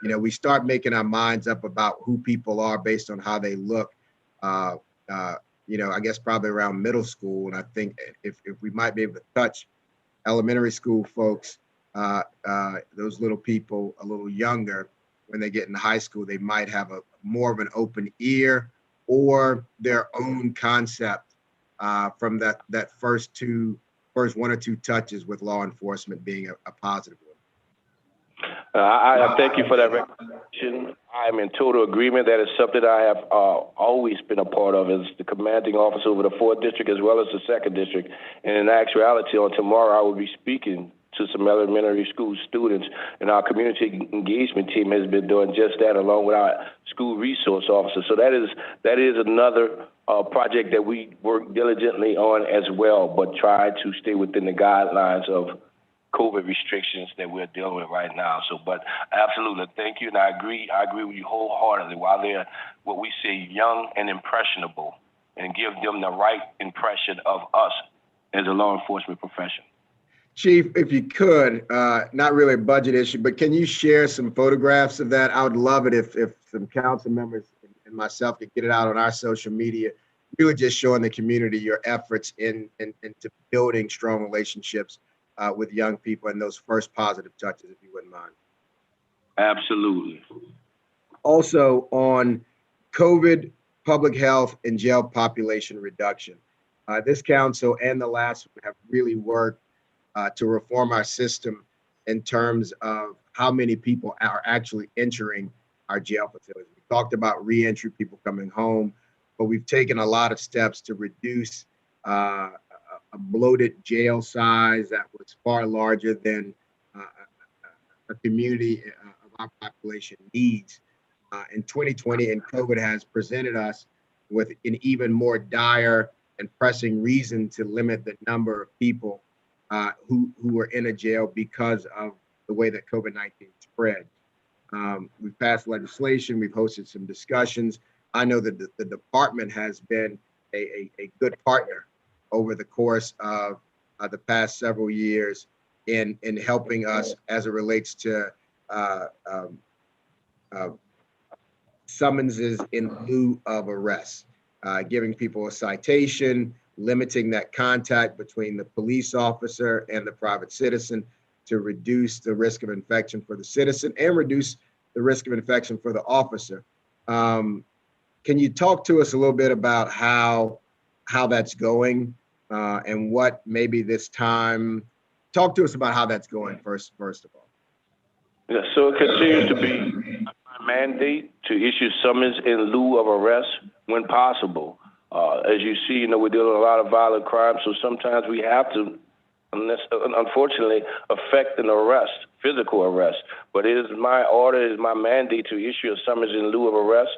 We start making our minds up about who people are based on how they look, I guess probably around middle school. And I think if we might be able to touch elementary school folks, those little people a little younger, when they get into high school, they might have more of an open ear or their own concept from that first 1 or 2 touches with law enforcement being a positive one. I thank you for that recognition. I'm in total agreement. That is something I have always been a part of as the commanding officer over the 4th District as well as the 2nd District. And in actuality, on tomorrow, I will be speaking to some elementary school students, and our community engagement team has been doing just that along with our school resource officers. So that is another project that we work diligently on as well, but try to stay within the guidelines of COVID restrictions that we're dealing with right now. So, but absolutely, thank you, and I agree with you wholeheartedly. While they're what we say young and impressionable, and give them the right impression of us as a law enforcement profession. Chief, if you could, not really a budget issue, but can you share some photographs of that? I would love it if some council members and myself could get it out on our social media, really just showing the community your efforts into building strong relationships with young people and those first positive touches, if you wouldn't mind. Absolutely. Also on COVID, public health, and jail population reduction. This council and the last one have really worked to reform our system in terms of how many people are actually entering our jail facilities. We talked about reentry, people coming home, but we've taken a lot of steps to reduce a bloated jail size that was far larger than a community of our population needs in 2020, and COVID has presented us with an even more dire and pressing reason to limit the number of people who are in a jail because of the way that COVID-19 spread. We've passed legislation, we've hosted some discussions. I know that the department has been a good partner over the course of the past several years in helping us as it relates to summonses in lieu of arrest, giving people a citation, limiting that contact between the police officer and the private citizen to reduce the risk of infection for the citizen and reduce the risk of infection for the officer. Can you talk to us a little bit about how that's going and what maybe this time, talk to us about how that's going first of all. Yeah, so it continues to be a mandate to issue summons in lieu of arrest when possible. As you see, we're dealing with a lot of violent crime, so sometimes we have to, unfortunately, affect an arrest, physical arrest. But it is my order, it is my mandate to issue a summons in lieu of arrest.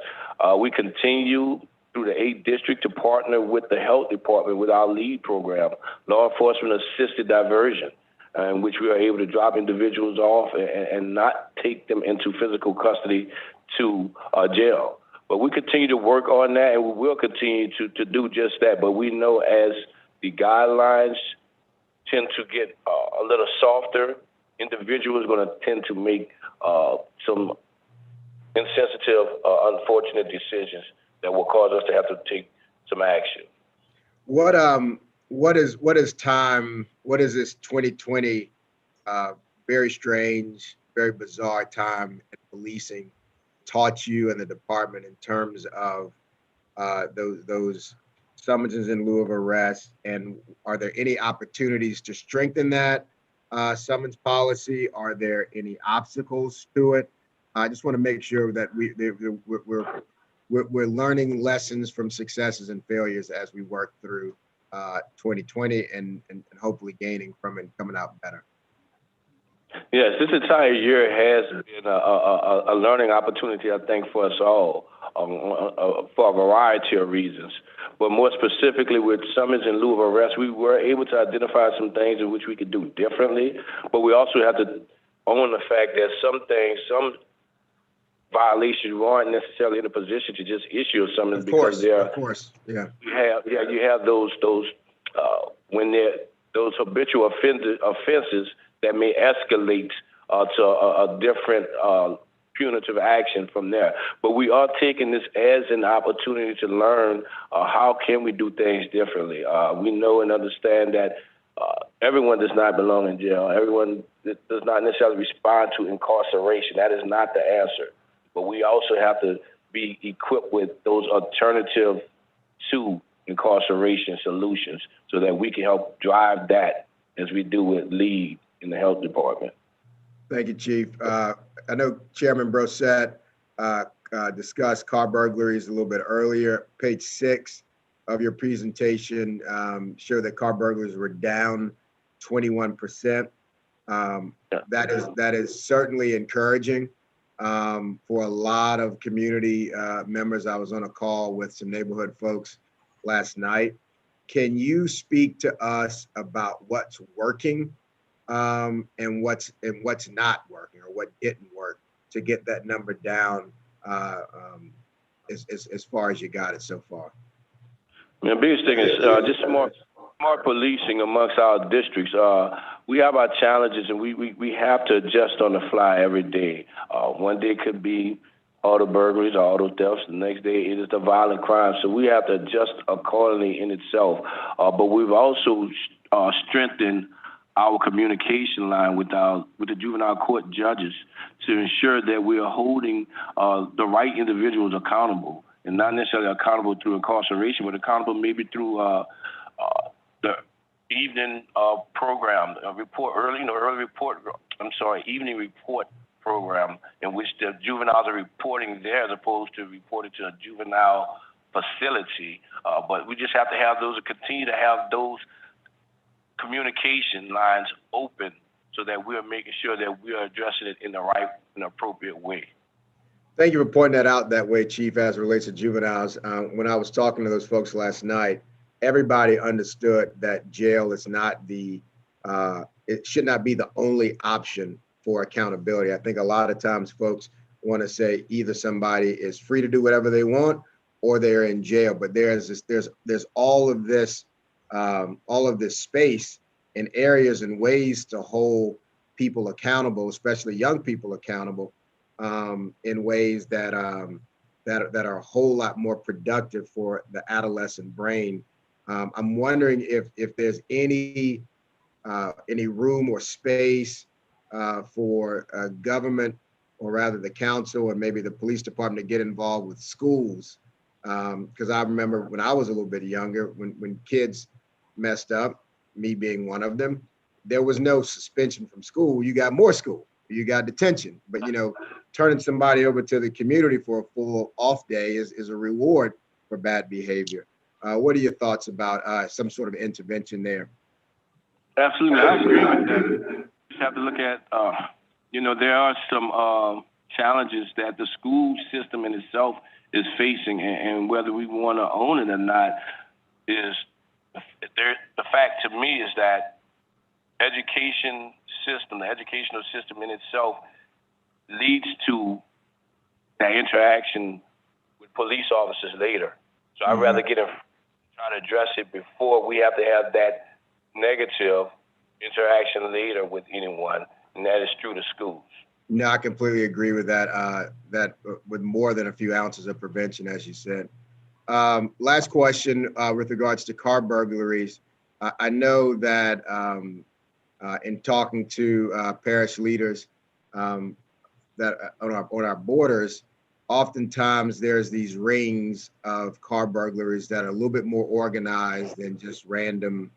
We continue through the 8th district to partner with the health department with our LEAD program, law enforcement assisted diversion, in which we are able to drop individuals off and not take them into physical custody to jail. But we continue to work on that, and we will continue to do just that. But we know as the guidelines tend to get a little softer, individuals are going to tend to make some insensitive, unfortunate decisions that will cause us to have to take some action. What is this 2020 very strange, very bizarre time in policing taught you and the department in terms of those summonses in lieu of arrest? And are there any opportunities to strengthen that summons policy? Are there any obstacles to it? I just want to make sure that we're learning lessons from successes and failures as we work through 2020 and hopefully gaining from it and coming out better. Yes, this entire year has been a learning opportunity, I think, for us all, for a variety of reasons. But more specifically, with summons in lieu of arrest, we were able to identify some things in which we could do differently. But we also have to own the fact that some violations aren't necessarily in a position to just issue a summons because they're, of course, yeah. You have those when they're those habitual offenses that may escalate to a different punitive action from there. But we are taking this as an opportunity to learn how can we do things differently. We know and understand that everyone does not belong in jail. Everyone does not necessarily respond to incarceration. That is not the answer. But we also have to be equipped with those alternative to incarceration solutions so that we can help drive that as we do with LEAD in the health department. Thank you, Chief. I know Chairman Brosette discussed car burglaries a little bit earlier. Page 6 of your presentation showed that car burglaries were down 21%. That is certainly encouraging for a lot of community members. I was on a call with some neighborhood folks last night. Can you speak to us about what's working and what's not working, or what didn't work to get that number down as far as you got it so far? The biggest thing is just smart policing amongst our districts. We have our challenges, and we have to adjust on the fly every day. One day could be auto burglaries or auto thefts. The next day it is the violent crime. So we have to adjust accordingly in itself. But we've also strengthened our communication line with the juvenile court judges to ensure that we are holding the right individuals accountable, and not necessarily accountable through incarceration, but accountable maybe through the evening program, evening report program, in which the juveniles are reporting there as opposed to reporting to a juvenile facility. But we just have to have those, continue to have those communication lines open so that we're making sure that we are addressing it in the right and appropriate way. Thank you for pointing that out that way, Chief, as it relates to juveniles. When I was talking to those folks last night, everybody understood that jail is not it should not be the only option for accountability. I think a lot of times folks want to say either somebody is free to do whatever they want or they're in jail, but there's all of this space and areas and ways to hold people accountable, especially young people accountable, in ways that are a whole lot more productive for the adolescent brain. I'm wondering if there's any room or space for government, or rather the council or maybe the police department, to get involved with schools. Because I remember when I was a little bit younger, when kids messed up, me being one of them, there was no suspension from school. You got more school, you got detention. But turning somebody over to the community for a full off day is a reward for bad behavior. What are your thoughts about some sort of intervention there? Absolutely, I agree with that. Just have to look at, there are some challenges that the school system in itself is facing, and whether we want to own it or not, is the fact to me is that the educational system in itself leads to that interaction with police officers later. So I'd rather try to address it before we have to have that negative interaction later with anyone, and that is through the schools. No, I completely agree with that. That with more than a few ounces of prevention, as you said. Last question with regards to car burglaries. I know that in talking to parish leaders that on our borders, oftentimes there's these rings of car burglaries that are a little bit more organized than just random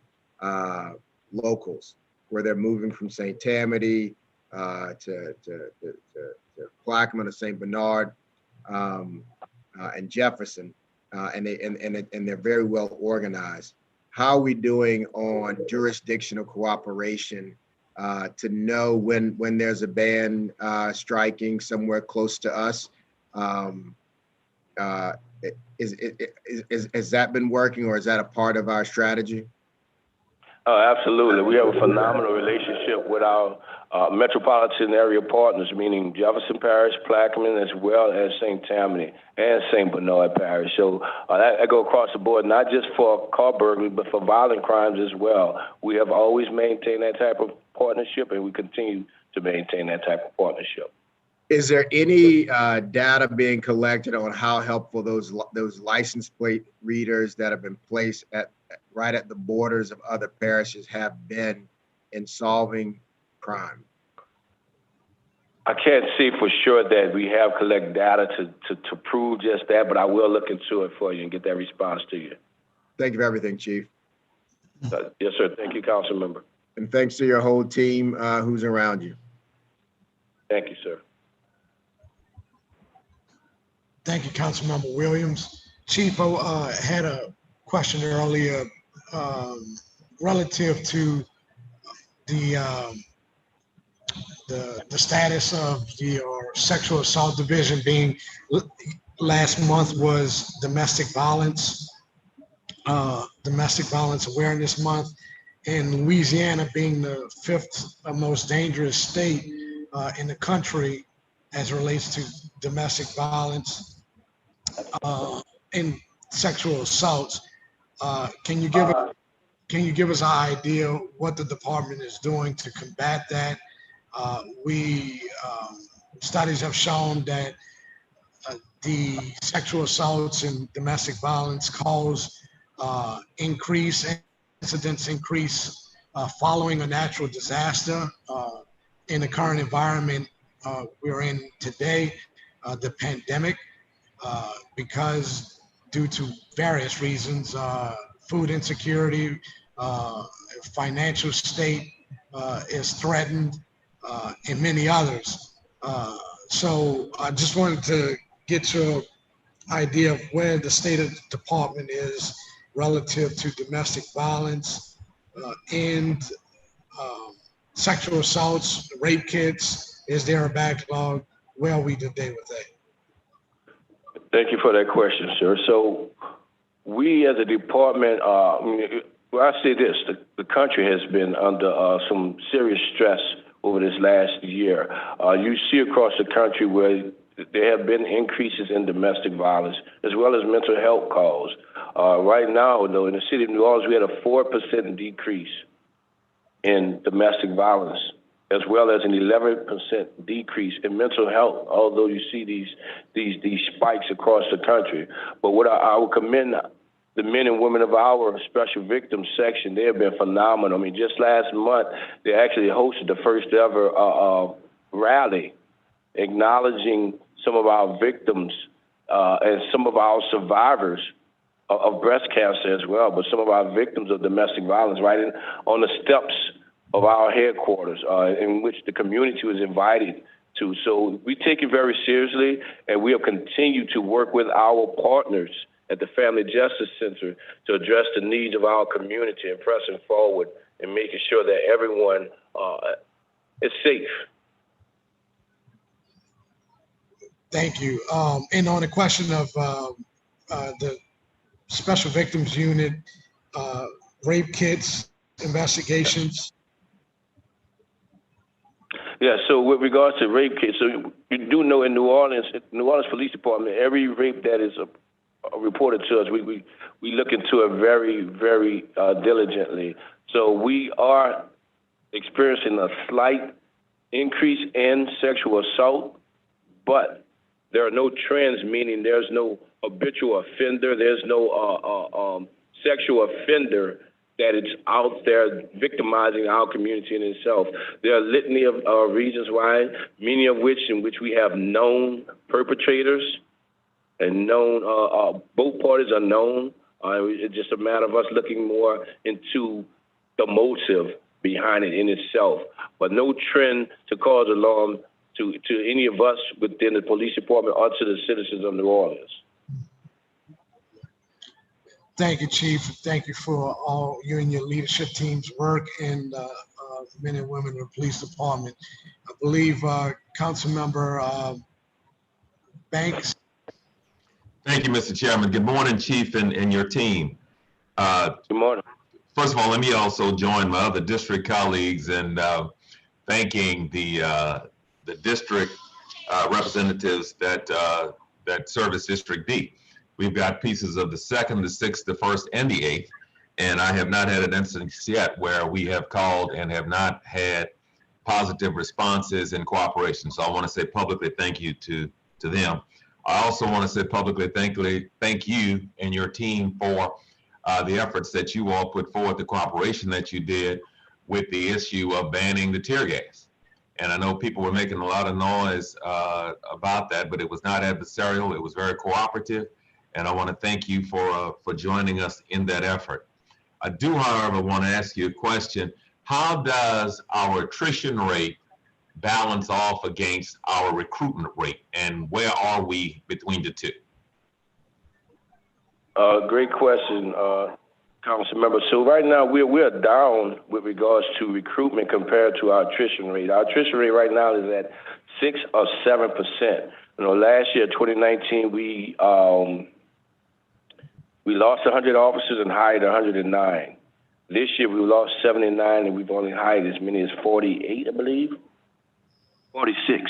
locals, where they're moving from St. Tammany to Plaquemine or St. Bernard and Jefferson, and they're very well organized. How are we doing on jurisdictional cooperation to know when there's a ban striking somewhere close to us? Has that been working, or is that a part of our strategy? Oh, absolutely. We have a phenomenal relationship with our metropolitan area partners, meaning Jefferson Parish, Plaquemine, as well as St. Tammany and St. Bernard Parish. So that go across the board, not just for car burglary, but for violent crimes as well. We have always maintained that type of partnership, and we continue to maintain that type of partnership. Is there any data being collected on how helpful those license plate readers that have been placed right at the borders of other parishes have been in solving crime? I can't say for sure that we have collect data to prove just that, but I will look into it for you and get that response to you. Thank you for everything, Chief. Yes, sir. Thank you, Council Member. And thanks to your whole team who's around you. Thank you, sir. Thank you, Councilmember Williams. Chief, I had a question earlier relative to the status of your sexual assault division being last month was Domestic Violence Awareness Month, and Louisiana being the 5th most dangerous state in the country as it relates to domestic violence and sexual assaults. Can you give us an idea what the department is doing to combat that? Studies have shown that the sexual assaults and domestic violence cause incidents increase following a natural disaster. In the current environment we're in today, the pandemic, because due to various reasons, food insecurity, financial state is threatened, and many others. So I just wanted to get your idea of where the state of the department is relative to domestic violence and sexual assaults, rape kits? Is there a backlog? Where are we today with that? Thank you for that question, sir. So we as a department, well, I say this, the country has been under some serious stress over this last year. You see across the country where there have been increases in domestic violence as well as mental health calls. Right now, though, in the city of New Orleans, we had a 4% decrease in domestic violence, as well as an 11% decrease in mental health, although you see these spikes across the country. But what I would commend the men and women of our special victims section, they have been phenomenal. I mean, just last month, they actually hosted the first ever rally acknowledging some of our victims and some of our survivors of breast cancer as well, but some of our victims of domestic violence right on the steps of our headquarters in which the community was invited to. So we take it very seriously, and we'll continue to work with our partners at the Family Justice Center to address the needs of our community and pressing forward and making sure that everyone is safe. Thank you. And on the question of the Special Victims Unit, rape kits, investigations. Yeah, so with regards to rape kits, so you do know in New Orleans Police Department, every rape that is reported to us, we look into it very, very diligently. So we are experiencing a slight increase in sexual assault, but there are no trends, meaning there's no habitual offender, there's no sexual offender that is out there victimizing our community in itself. There are a litany of reasons why, many of which in which we have known perpetrators and known, both parties are known. It's just a matter of us looking more into the motive behind it in itself, but no trend to cause alarm to any of us within the police department or to the citizens of New Orleans. Thank you, Chief. Thank you for all you and your leadership team's work and men and women in the police department. I believe Councilmember Banks. Thank you, Mr. Chairman. Good morning, Chief and your team. Good morning. First of all, let me also join my other district colleagues in thanking the district representatives that service District D. We've got pieces of the 2nd, the 6th, the 1st, and the 8th, and I have not had an instance yet where we have called and have not had positive responses and cooperation. So I want to say publicly thank you to them. I also want to say publicly thank you and your team for the efforts that you all put forward, the cooperation that you did with the issue of banning the tear gas. And I know people were making a lot of noise about that, but it was not adversarial. It was very cooperative. And I want to thank you for joining us in that effort. I do, however, want to ask you a question. How does our attrition rate balance off against our recruitment rate, and where are we between the two? Great question, Council Member. So right now we're down with regards to recruitment compared to our attrition rate. Our attrition rate right now is at 6 or 7%. You know, last year, 2019, we lost 100 officers and hired 109. This year we lost 79 and we've only hired as many as 48, I believe. 46.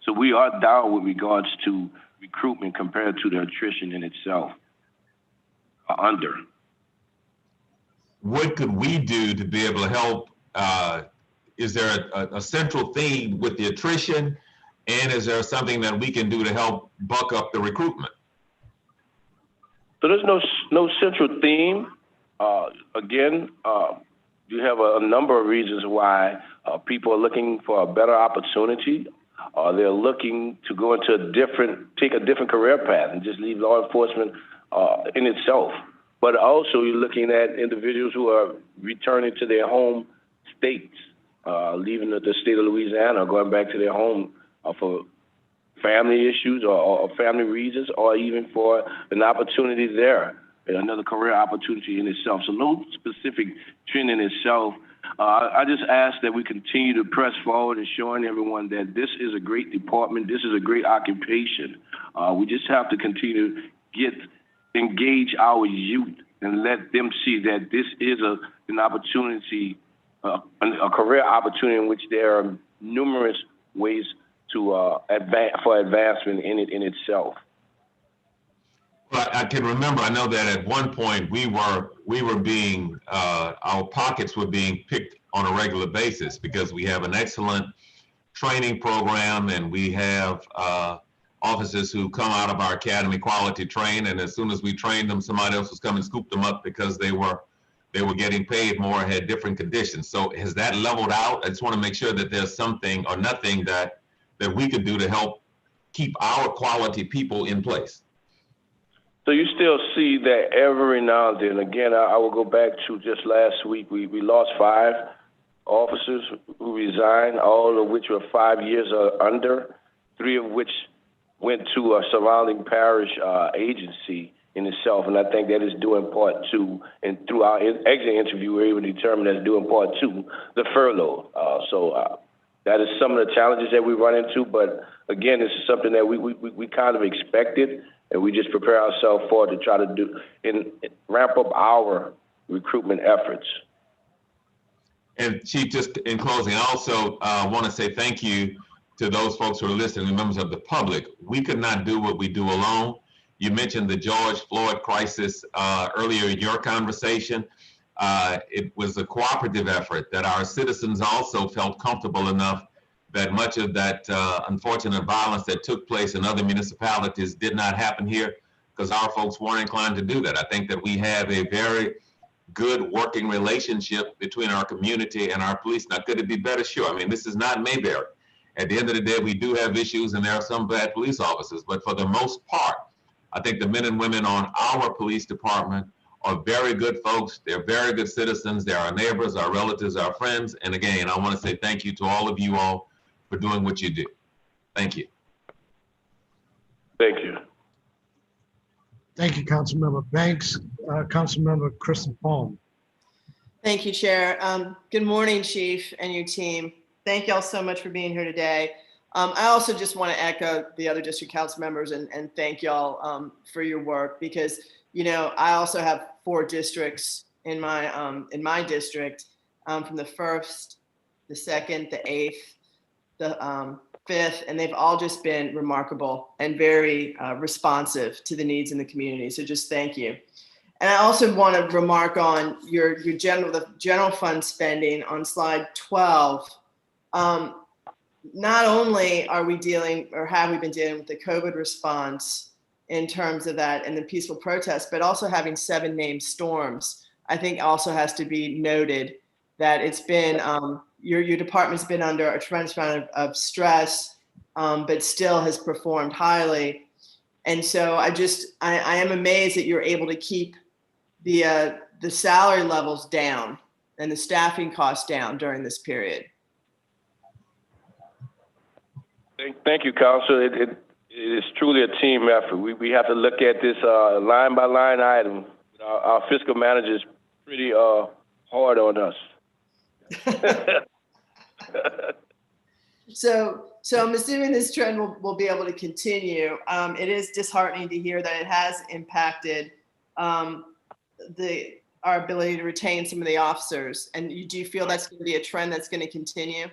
So we are down with regards to recruitment compared to the attrition in itself. Under. What could we do to be able to help? Is there a central theme with the attrition, and is there something that we can do to help buck up the recruitment? So there's no central theme. Again, you have a number of reasons why people are looking for a better opportunity. They're looking to go into take a different career path and just leave law enforcement in itself. But also you're looking at individuals who are returning to their home states, leaving the state of Louisiana, going back to their home for family issues or family reasons, or even for an opportunity there, another career opportunity in itself. So no specific trend in itself. I just ask that we continue to press forward and showing everyone that this is a great department. This is a great occupation. We just have to continue to engage our youth and let them see that this is an opportunity, a career opportunity in which there are numerous ways to for advancement in it in itself. Well, I can remember, I know that at one point we were being, our pockets were being picked on a regular basis because we have an excellent training program and we have officers who come out of our academy quality train, and as soon as we trained them, somebody else was coming and scooped them up because they were getting paid more, had different conditions. So has that leveled out? I just want to make sure that there's something or nothing that we could do to help keep our quality people in place. So you still see that every now and then. Again, I will go back to just last week. We lost 5 officers who resigned, all of which were 5 years or under, 3 of which went to a surrounding parish agency in itself. And I think that is due in part to, and through our exit interview, we were able to determine that's due in part to the furlough. So that is some of the challenges that we run into. But again, this is something that we kind of expected. And we just prepare ourselves for it to try to do and ramp up our recruitment efforts. And Chief, just in closing, I also want to say thank you to those folks who are listening, members of the public. We could not do what we do alone. You mentioned the George Floyd crisis earlier in your conversation. It was a cooperative effort that our citizens also felt comfortable enough that much of that unfortunate violence that took place in other municipalities did not happen here because our folks weren't inclined to do that. I think that we have a very good working relationship between our community and our police. Now, could it be better? Sure. I mean, this is not Mayberry. At the end of the day, we do have issues and there are some bad police officers, but for the most part, I think the men and women on our police department are very good folks. They're very good citizens. They're our neighbors, our relatives, our friends. And again, I want to say thank you to all of you all for doing what you do. Thank you. Thank you. Thank you, Councilmember Banks. Councilmember Kristen Palm. Thank you, Chair. Good morning, Chief and your team. Thank y'all so much for being here today. I also just want to echo the other district council members and thank y'all for your work because, you know, I also have 4 districts in my district from the 1st, the 2nd, the 8th, the 5th, and they've all just been remarkable and very responsive to the needs in the community. So just thank you. And I also want to remark on the general fund spending on slide 12. Not only are we dealing or have we been dealing with the COVID response in terms of that and the peaceful protest, but also having 7 named storms, I think also has to be noted that it's been, your department's been under a tremendous amount of stress, but still has performed highly. And so I am amazed that you're able to keep the salary levels down and the staffing costs down during this period. Thank you, Council. It is truly a team effort. We have to look at this line by line item. Our fiscal manager is pretty hard on us. So I'm assuming this trend will be able to continue. It is disheartening to hear that it has impacted our ability to retain some of the officers. And do you feel that's going to be a trend that's going to continue?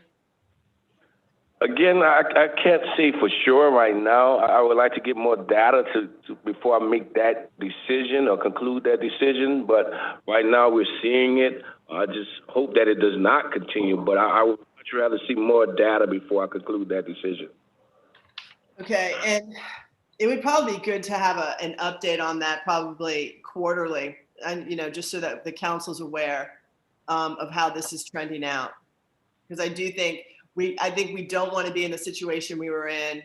Again, I can't say for sure right now. I would like to get more data before I make that decision or conclude that decision. But right now we're seeing it. I just hope that it does not continue. But I would much rather see more data before I conclude that decision. Okay, and it would probably be good to have an update on that, probably quarterly, and just so that the council's aware of how this is trending out. Because I do think we don't want to be in the situation we were in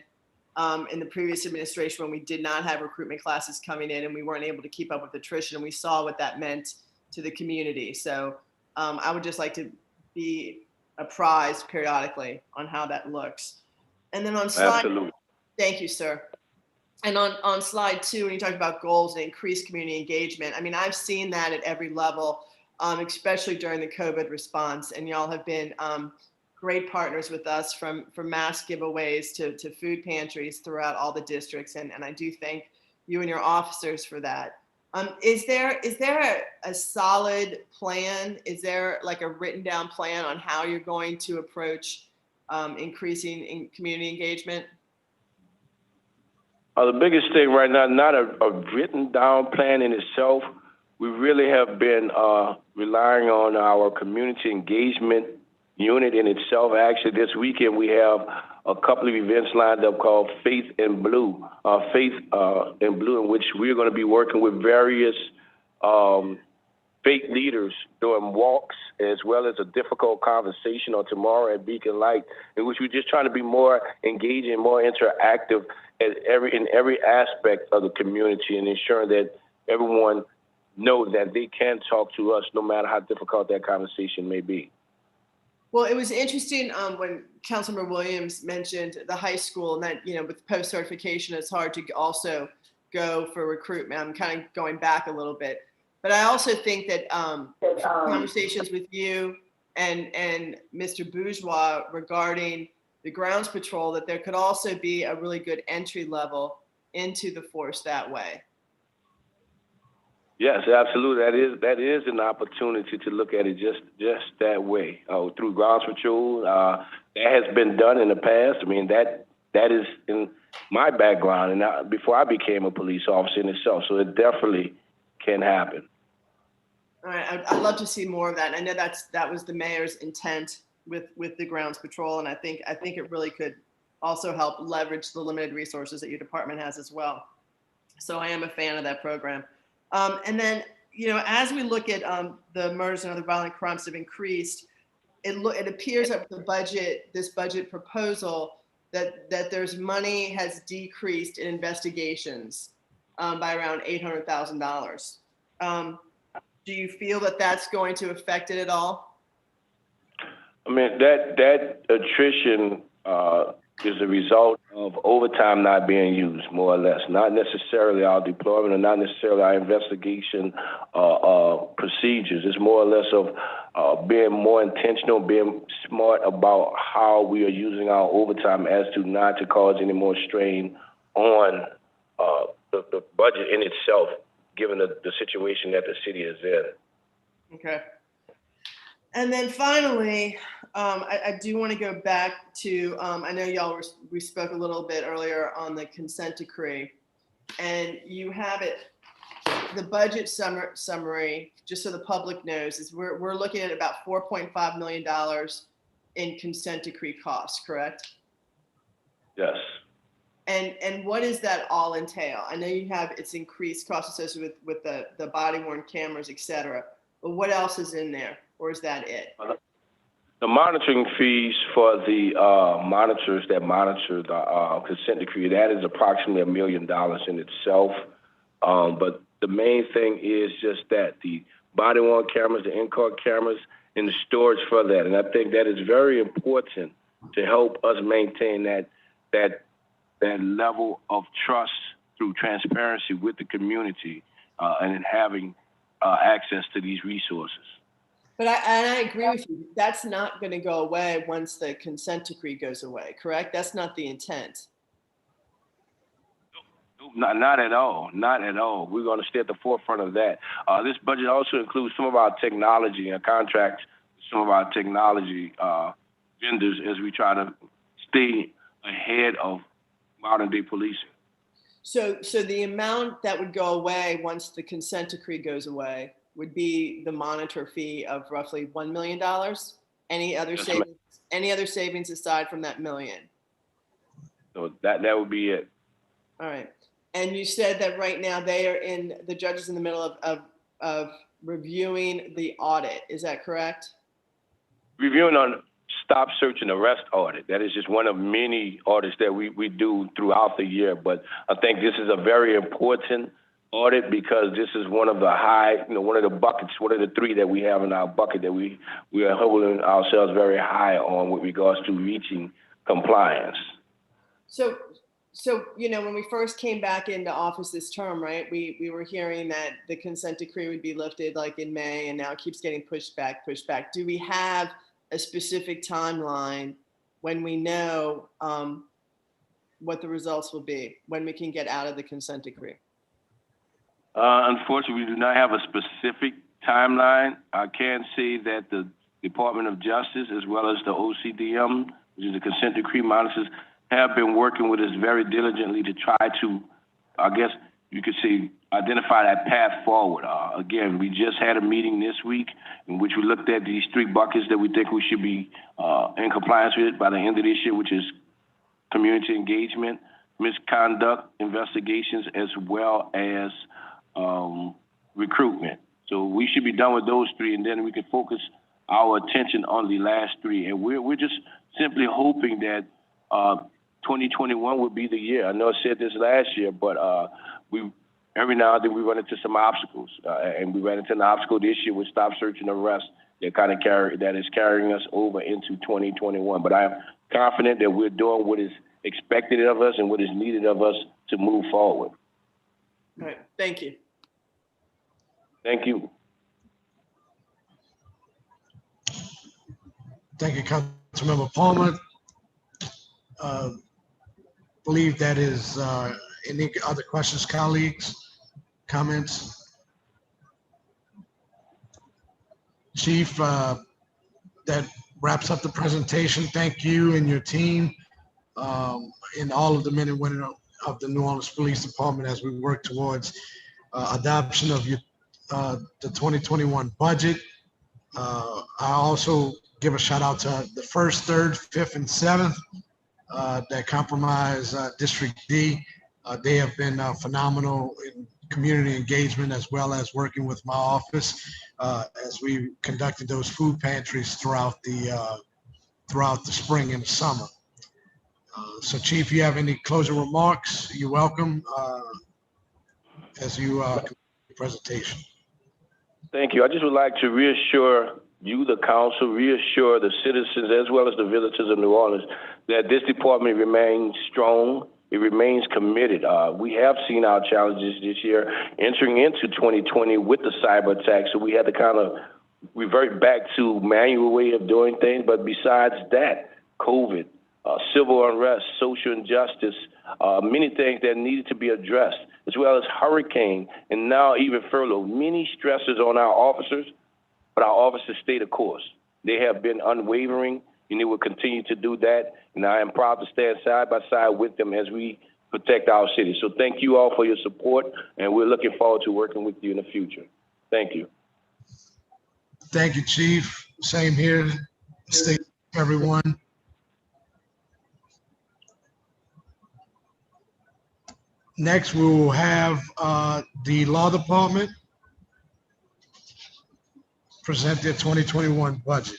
the previous administration when we did not have recruitment classes coming in and we weren't able to keep up with attrition, and we saw what that meant to the community. So I would just like to be apprised periodically on how that looks. And then on slide, absolutely. Thank you, sir. And on slide 2, when you talked about goals and increased community engagement, I mean, I've seen that at every level. especially during the COVID response. And y'all have been great partners with us from mass giveaways to food pantries throughout all the districts. And I do thank you and your officers for that. Is there a solid plan? Is there like a written down plan on how you're going to approach increasing in community engagement? The biggest thing right now, not a written down plan in itself. We really have been relying on our community engagement unit in itself. Actually, this weekend we have a couple of events lined up called Faith in Blue, in which we're going to be working with various faith leaders doing walks, as well as a difficult conversation on tomorrow at Beacon Light, in which we're just trying to be more engaging, more interactive in every aspect of the community, and ensuring that everyone knows that they can talk to us no matter how difficult that conversation may be. Well, it was interesting when Councilmember Williams mentioned the high school, and that, with post-certification, it's hard to also go for recruitment. I'm kind of going back a little bit. But I also think that conversations with you and Mr. Bourgeois regarding the grounds patrol, that there could also be a really good entry level into the force that way. Yes, absolutely. That is an opportunity to look at it just that way, through grounds patrol. That has been done in the past. I mean, that is in my background, and before I became a police officer in itself. So it definitely can happen. All right, I'd love to see more of that. I know that was the mayor's intent with the grounds patrol, and I think it really could also help leverage the limited resources that your department has as well. So I am a fan of that program. And then, as we look at the murders and other violent crimes have increased, it appears that this budget proposal, that there's money has decreased in investigations by around $800,000. Do you feel that that's going to affect it at all? I mean, that attrition is a result of overtime not being used, more or less. Not necessarily our deployment, or not necessarily our investigation procedures. It's more or less of being more intentional, being smart about how we are using our overtime, as to not to cause any more strain on the budget in itself, given the situation that the city is in. Okay. And then finally, I do want to go back to, I know we spoke a little bit earlier on the consent decree, and you have it, the budget summary, just so the public knows, is we're looking at about $4.5 million in consent decree costs, correct? Yes. And what does that all entail? I know you have its increased costs associated with the body worn cameras, et cetera, but what else is in there, or is that it? The monitoring fees for the monitors that monitor the consent decree, that is approximately $1 million in itself. But the main thing is just that the body worn cameras, the in-car cameras, and the storage for that. And I think that is very important to help us maintain that level of trust through transparency with the community and having access to these resources. But I agree with you. That's not going to go away once the consent decree goes away, correct? That's not the intent. Not at all. Not at all. We're going to stay at the forefront of that. This budget also includes some of our technology and contracts, some of our technology vendors, as we try to stay ahead of modern day policing. So the amount that would go away once the consent decree goes away would be the monitor fee of roughly $1 million. Any other savings? Any other savings aside from that $1 million? So that would be it. All right. And you said that right now the judge is in the middle of reviewing the audit. Is that correct? Reviewing on stop, search, and arrest audit. That is just one of many audits that we do throughout the year. But I think this is a very important audit, because this is one of the one of the buckets, one of the three that we have in our bucket that we are holding ourselves very high on with regards to reaching compliance. So So, when we first came back into office this term, right, we were hearing that the consent decree would be lifted like in May, and now it keeps getting pushed back. Do we have a specific timeline when we know what the results will be, when we can get out of the consent decree? Unfortunately, we do not have a specific timeline. I can say that the Department of Justice, as well as the OCDM, which is the consent decree monitors, have been working with us very diligently to try to, I guess you could say, identify that path forward. Again, we just had a meeting this week in which we looked at these 3 buckets that we think we should be in compliance with by the end of this year, which is community engagement, misconduct investigations, as well as recruitment. So we should be done with those 3, and then we can focus our attention on the last 3. And we're just simply hoping that 2021 would be the year. I know I said this last year, but every now and then we run into some obstacles, and we ran into an obstacle this year with stop, search, and arrest that is carrying us over into 2021. But I am confident that we're doing what is expected of us and what is needed of us to move forward. All right, thank you. Thank you. Thank you, Councilmember Palmer. Believe that is any other questions, colleagues, comments? Chief, that wraps up the presentation. Thank you and your team and all of the men and women of the New Orleans Police Department as we work towards adoption of the 2021 budget. I also give a shout out to the 1st, 3rd, 5th, and 7th that comprise District D. They have been phenomenal in community engagement as well as working with my office as we conducted those food pantries throughout the spring and summer. So Chief, you have any closing remarks? You're welcome as you complete the presentation. Thank you. I just would like to reassure you, the council, reassure the citizens as well as the villagers of New Orleans that this department remains strong. It remains committed. We have seen our challenges this year entering into 2020 with the cyber attack. So we had to kind of revert back to manual way of doing things. But besides that, COVID, civil unrest, social injustice, many things that needed to be addressed, as well as hurricane, and now even furlough, many stresses on our officers, but our officers stayed the course. They have been unwavering, and they will continue to do that. And I am proud to stand side by side with them as we protect our city. So thank you all for your support, and we're looking forward to working with you in the future. Thank you. Thank you, Chief. Same here. Stay safe, everyone. Next, we will have the Law Department present their 2021 budget.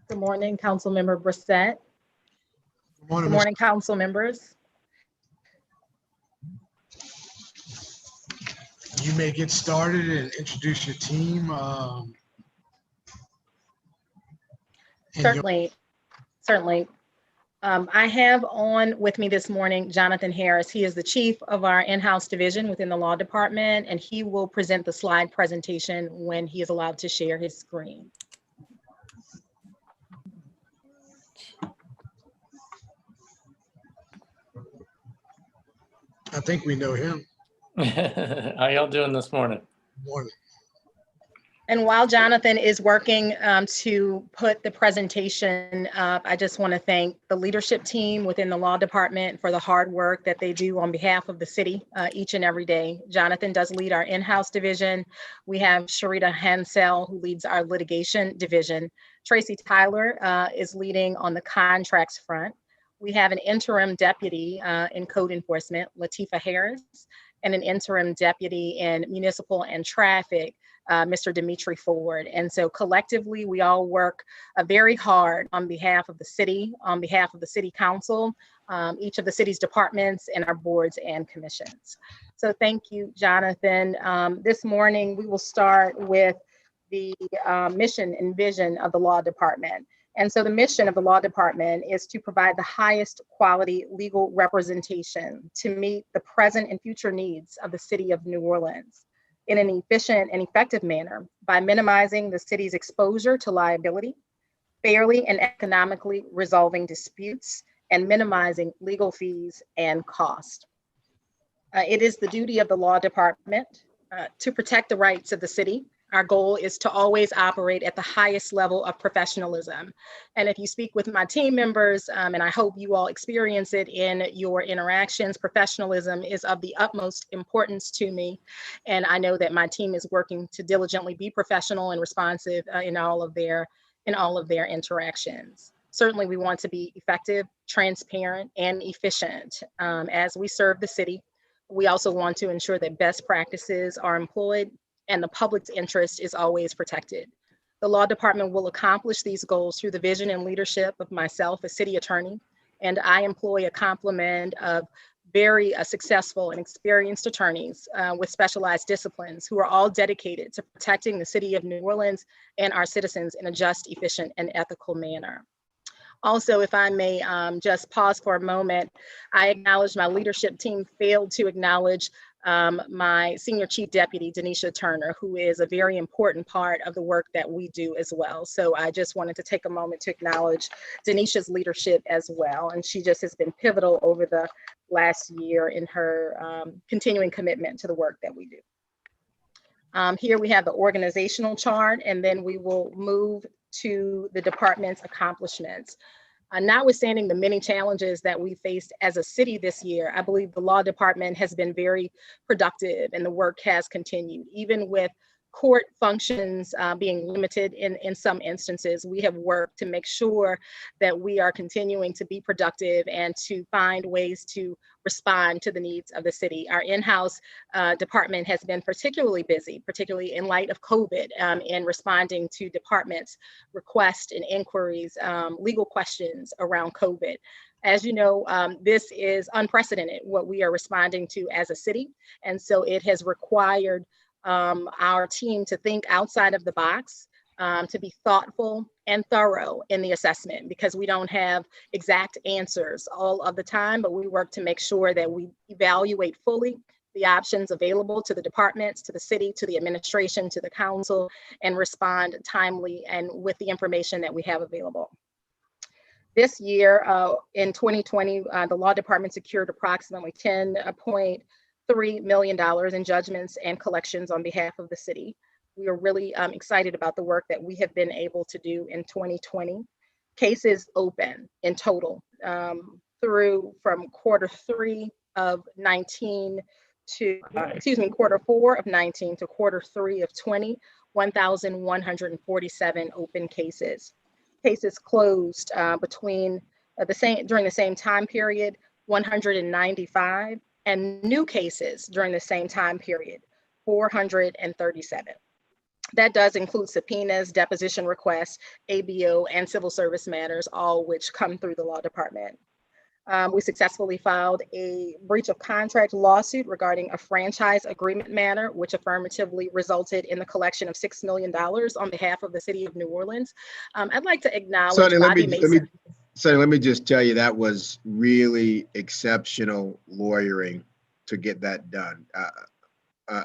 Good morning, Councilmember Brissette. Good morning, council members. You may get started and introduce your team. Certainly. I have on with me this morning Jonathan Harris. He is the chief of our in-house division within the law department, and he will present the slide presentation when he is allowed to share his screen. I think we know him. How y'all doing this morning? Morning. And while Jonathan is working to put the presentation up, I just want to thank the leadership team within the law department for the hard work that they do on behalf of the city each and every day. Jonathan does lead our in-house division. We have Sharita Hansel, who leads our litigation division. Tracy Tyler is leading on the contracts front. We have an interim deputy in code enforcement, Latifa Harris, and an interim deputy in municipal and traffic, Mr. Dimitri Ford. And so collectively, we all work very hard on behalf of the city, on behalf of the city council, each of the city's departments and our boards and commissions. So thank you, Jonathan. This morning, we will start with the mission and vision of the law department. And so the mission of the law department is to provide the highest quality legal representation to meet the present and future needs of the city of New Orleans in an efficient and effective manner by minimizing the city's exposure to liability, fairly and economically resolving disputes, and minimizing legal fees and cost. It is the duty of the law department to protect the rights of the city. Our goal is to always operate at the highest level of professionalism. And if you speak with my team members, and I hope you all experience it in your interactions, professionalism is of the utmost importance to me. And I know that my team is working to diligently be professional and responsive in all of their interactions. Certainly, we want to be effective, transparent, and efficient as we serve the city. We also want to ensure that best practices are employed and the public's interest is always protected. The law department will accomplish these goals through the vision and leadership of myself as city attorney, and I employ a complement of very successful and experienced attorneys with specialized disciplines who are all dedicated to protecting the city of New Orleans and our citizens in a just, efficient, and ethical manner. Also, if I may just pause for a moment, I acknowledge my leadership team failed to acknowledge my senior chief deputy, Denisha Turner, who is a very important part of the work that we do as well. So I just wanted to take a moment to acknowledge Denisha's leadership as well. And she just has been pivotal over the last year in her continuing commitment to the work that we do. Here we have the organizational chart, and then we will move to the department's accomplishments. Notwithstanding the many challenges that we faced as a city this year, I believe the law department has been very productive and the work has continued. Even with court functions being limited in some instances, we have worked to make sure that we are continuing to be productive and to find ways to respond to the needs of the city. Our in-house department has been particularly busy, particularly in light of COVID, in responding to departments' requests and inquiries, legal questions around COVID. As you know, this is unprecedented, what we are responding to as a city. And so it has required our team to think outside of the box, to be thoughtful and thorough in the assessment, because we don't have exact answers all of the time, but we work to make sure that we evaluate fully the options available to the departments, to the city, to the administration, to the council, and respond timely and with the information that we have available. This year, in 2020, the law department secured approximately $10.3 million in judgments and collections on behalf of the city. We are really excited about the work that we have been able to do in 2020. Cases open in total through from quarter 3 of 19 to, quarter 4 of 19 to quarter 3 of 20, 1,147 open cases. Cases closed during the same time period, 195, and new cases during the same time period, 437. That does include subpoenas, deposition requests, ABO, and civil service matters, all which come through the law department. We successfully filed a breach of contract lawsuit regarding a franchise agreement matter, which affirmatively resulted in the collection of $6 million on behalf of the city of New Orleans. I'd like to acknowledge Sonny, let me just tell you, that was really exceptional lawyering to get that done.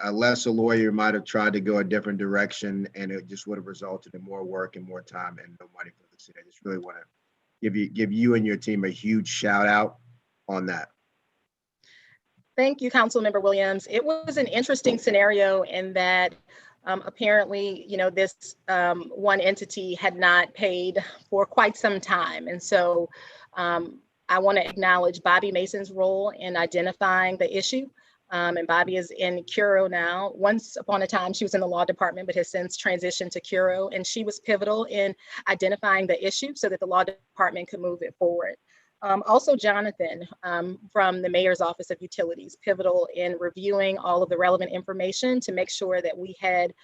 A lesser lawyer might have tried to go a different direction, and it just would have resulted in more work and more time and no money for the city. I just really want to give you and your team a huge shout out on that. Thank you, Councilmember Williams. It was an interesting scenario in that Apparently, this one entity had not paid for quite some time. And so I want to acknowledge Bobby Mason's role in identifying the issue. And Bobby is in Curo now. Once upon a time, she was in the law department, but has since transitioned to Curo. And she was pivotal in identifying the issue so that the law department could move it forward. Also, Jonathan from the Mayor's Office of Utilities, pivotal in reviewing all of the relevant information to make sure that we had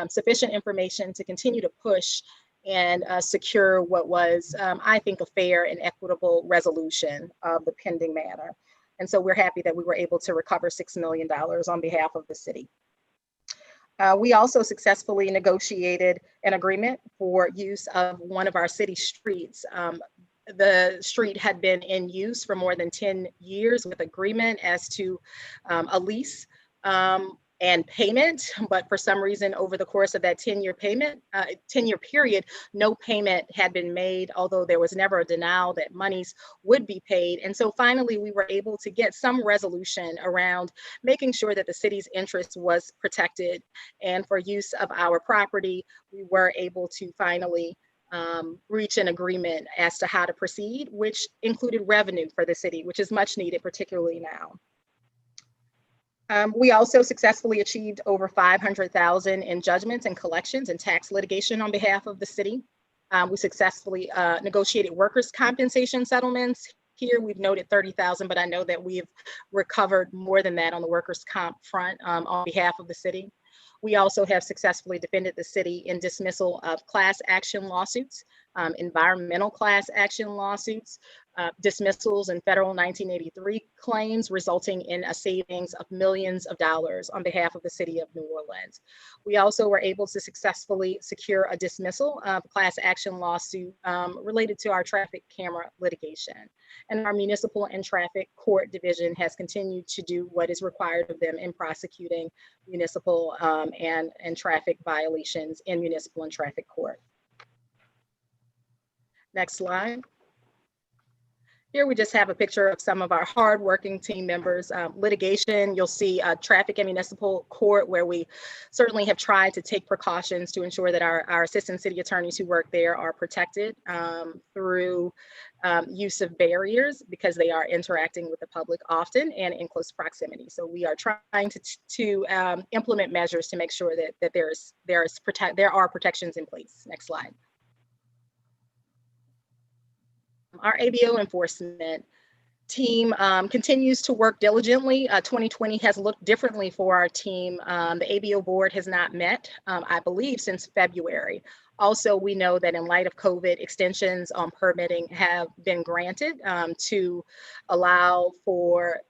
sufficient information to continue to push and secure what was, I think, a fair and equitable resolution of the pending matter. And so we're happy that we were able to recover $6 million on behalf of the city. We also successfully negotiated an agreement for use of one of our city streets. The street had been in use for more than 10 years with agreement as to a lease and payment, but for some reason over the course of that 10-year period, no payment had been made, although there was never a denial that monies would be paid. And so finally, we were able to get some resolution around making sure that the city's interest was protected. And for use of our property, we were able to finally reach an agreement as to how to proceed, which included revenue for the city, which is much needed, particularly now. We also successfully achieved over $500,000 in judgments and collections and tax litigation on behalf of the city. We successfully negotiated workers' compensation settlements. Here we've noted 30,000, but I know that we've recovered more than that on the workers' comp front on behalf of the city. We also have successfully defended the city in dismissal of class action lawsuits, environmental class action lawsuits, dismissals in federal 1983 claims, resulting in a savings of millions of dollars on behalf of the city of New Orleans. We also were able to successfully secure a dismissal of a class action lawsuit related to our traffic camera litigation. And our municipal and traffic court division has continued to do what is required of them in prosecuting municipal and traffic violations in municipal and traffic court. Next slide. Here we just have a picture of some of our hardworking team members. Litigation, you'll see traffic and municipal court, where we certainly have tried to take precautions to ensure that our assistant city attorneys who work there are protected through use of barriers, because they are interacting with the public often and in close proximity. So we are trying to implement measures to make sure that there are protections in place. Next slide. Our ABO enforcement team continues to work diligently. 2020 has looked differently for our team. The ABO board has not met, I believe, since February. Also, we know that in light of COVID, extensions on permitting have been granted to allow for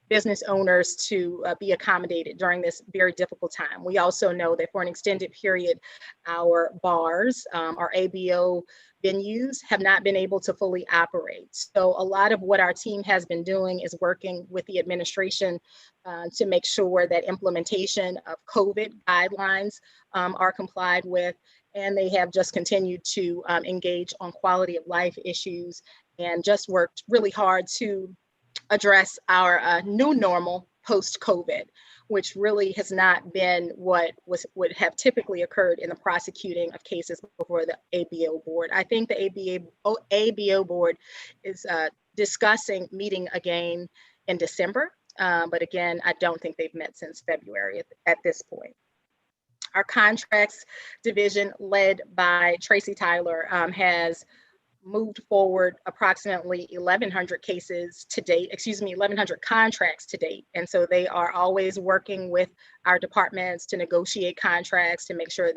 business owners to be accommodated during this very difficult time. We also know that for an extended period, our bars, our ABO venues have not been able to fully operate. So a lot of what our team has been doing is working with the administration to make sure that implementation of COVID guidelines are complied with. And they have just continued to engage on quality of life issues and just worked really hard to address our new normal post-COVID, which really has not been what would have typically occurred in the prosecuting of cases before the ABO board. I think the ABO board is discussing meeting again in December, but again, I don't think they've met since February at this point. Our contracts division, led by Tracy Tyler, has moved forward approximately 1,100 cases to date, 1,100 contracts to date. And so they are always working with our departments to negotiate contracts to make sure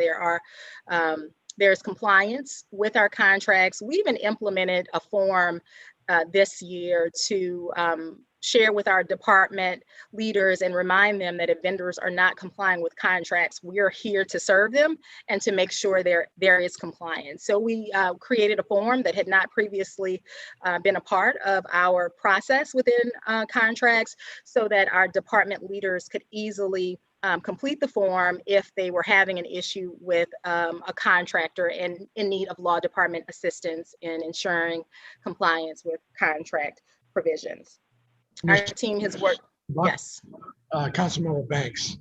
there's compliance with our contracts. We even implemented a form this year to share with our department leaders and remind them that if vendors are not complying with contracts, we are here to serve them and to make sure there is compliance. So we created a form that had not previously been a part of our process within contracts, so that our department leaders could easily complete the form if they were having an issue with a contractor and in need of law department assistance in ensuring compliance with contract provisions. Our team has worked, yes. Councilmember Banks.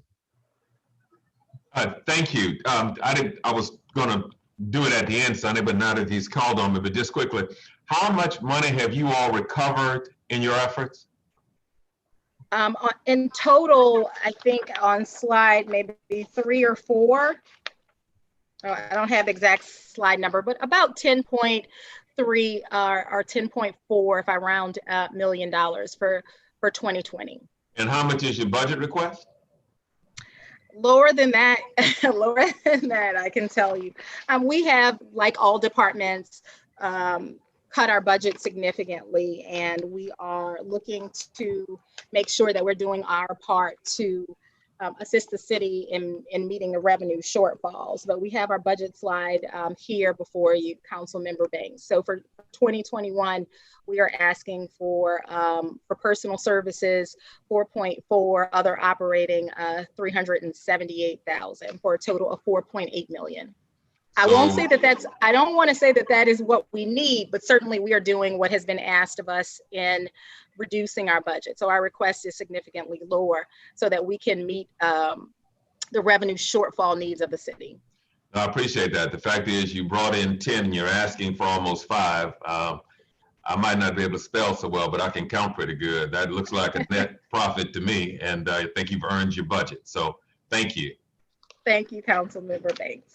Thank you. I was going to do it at the end, Sonny, but now that he's called on me, but just quickly, how much money have you all recovered in your efforts? In total, I think on slide maybe 3 or 4. I don't have the exact slide number, but about 10.3 or 10.4, if I round $1 million for 2020. And how much is your budget request? Lower than that, lower than that, I can tell you. We have, like all departments, cut our budget significantly, and we are looking to make sure that we're doing our part to assist the city in meeting the revenue shortfalls. But we have our budget slide here before you, Councilmember Banks. So for 2021, we are asking for personal services, 4.4, other operating 378,000 for a total of 4.8 million. I won't say that I don't want to say that that is what we need, but certainly we are doing what has been asked of us in reducing our budget. So our request is significantly lower so that we can meet the revenue shortfall needs of the city. I appreciate that. The fact is you brought in 10 and you're asking for almost 5. I might not be able to spell so well, but I can count pretty good. That looks like a net profit to me, and I think you've earned your budget. So thank you. Thank you, Councilmember Banks.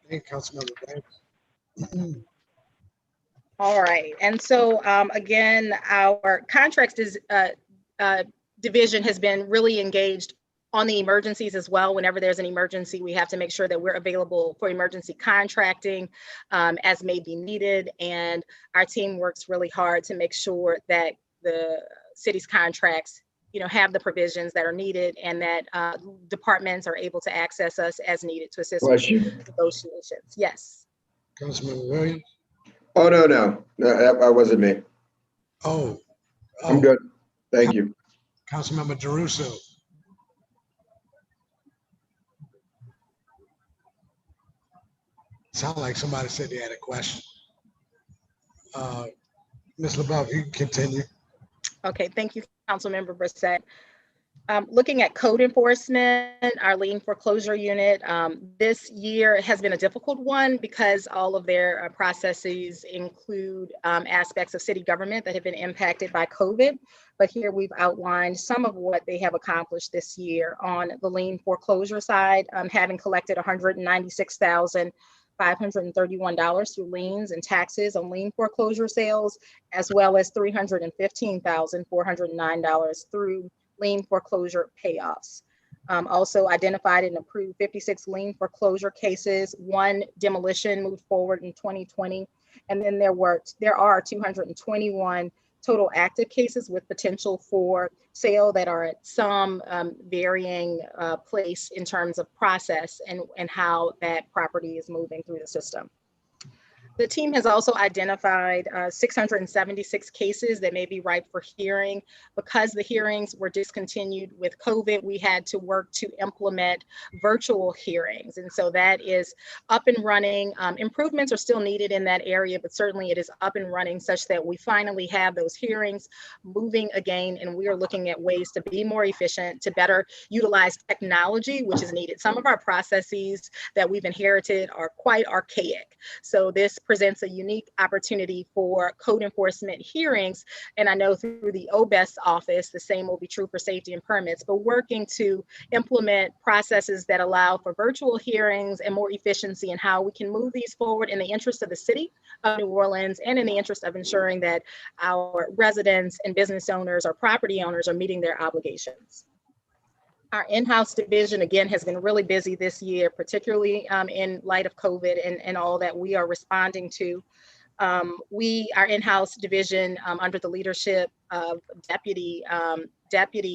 Thank you, Councilmember Banks. All right, and so again, our contracts division has been really engaged on the emergencies as well. Whenever there's an emergency, we have to make sure that we're available for emergency contracting as may be needed. And our team works really hard to make sure that the city's contracts, have the provisions that are needed, and that departments are able to access us as needed to assist with negotiations. Yes. Councilmember Williams? Oh, no, that wasn't me. Oh. I'm good. Thank you. Councilmember Jeruso. Sound like somebody said they had a question. Ms. LaBeouf, you can continue. Okay, thank you, Councilmember Brissett. Looking at code enforcement, our lien foreclosure unit, this year has been a difficult one because all of their processes include aspects of city government that have been impacted by COVID. But here we've outlined some of what they have accomplished this year on the lien foreclosure side, having collected $196,531 through liens and taxes on lien foreclosure sales, as well as $315,409 through lien foreclosure payoffs. Also identified and approved 56 lien foreclosure cases. 1 demolition moved forward in 2020. And then there are 221 total active cases with potential for sale that are at some varying place in terms of process and how that property is moving through the system. The team has also identified 676 cases that may be ripe for hearing. Because the hearings were discontinued with COVID, we had to work to implement virtual hearings. And so that is up and running. Improvements are still needed in that area, but certainly it is up and running such that we finally have those hearings moving again. And we are looking at ways to be more efficient, to better utilize technology, which is needed. Some of our processes that we've inherited are quite archaic. So this presents a unique opportunity for code enforcement hearings. And I know through the OBES office, the same will be true for safety and permits, but working to implement processes that allow for virtual hearings and more efficiency in how we can move these forward in the interest of the city of New Orleans and in the interest of ensuring that our residents and business owners or property owners are meeting their obligations. Our in-house division, again, has been really busy this year, particularly in light of COVID and all that we are responding to. Our in-house division, under the leadership of Deputy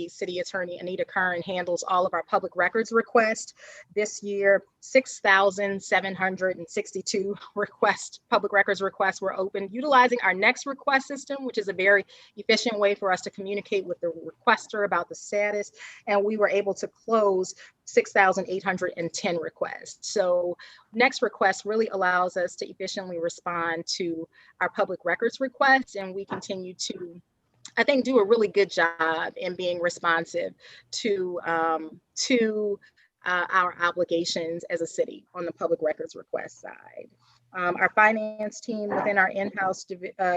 City Attorney Anita Kern, handles all of our public records requests. This year, 6,762 public records requests were opened utilizing our next request system, which is a very efficient way for us to communicate with the requester about the status. And we were able to close 6,810 requests. So next request really allows us to efficiently respond to our public records requests, and we continue to, I think, do a really good job in being responsive to our obligations as a city on the public records request side. Our finance team within our in-house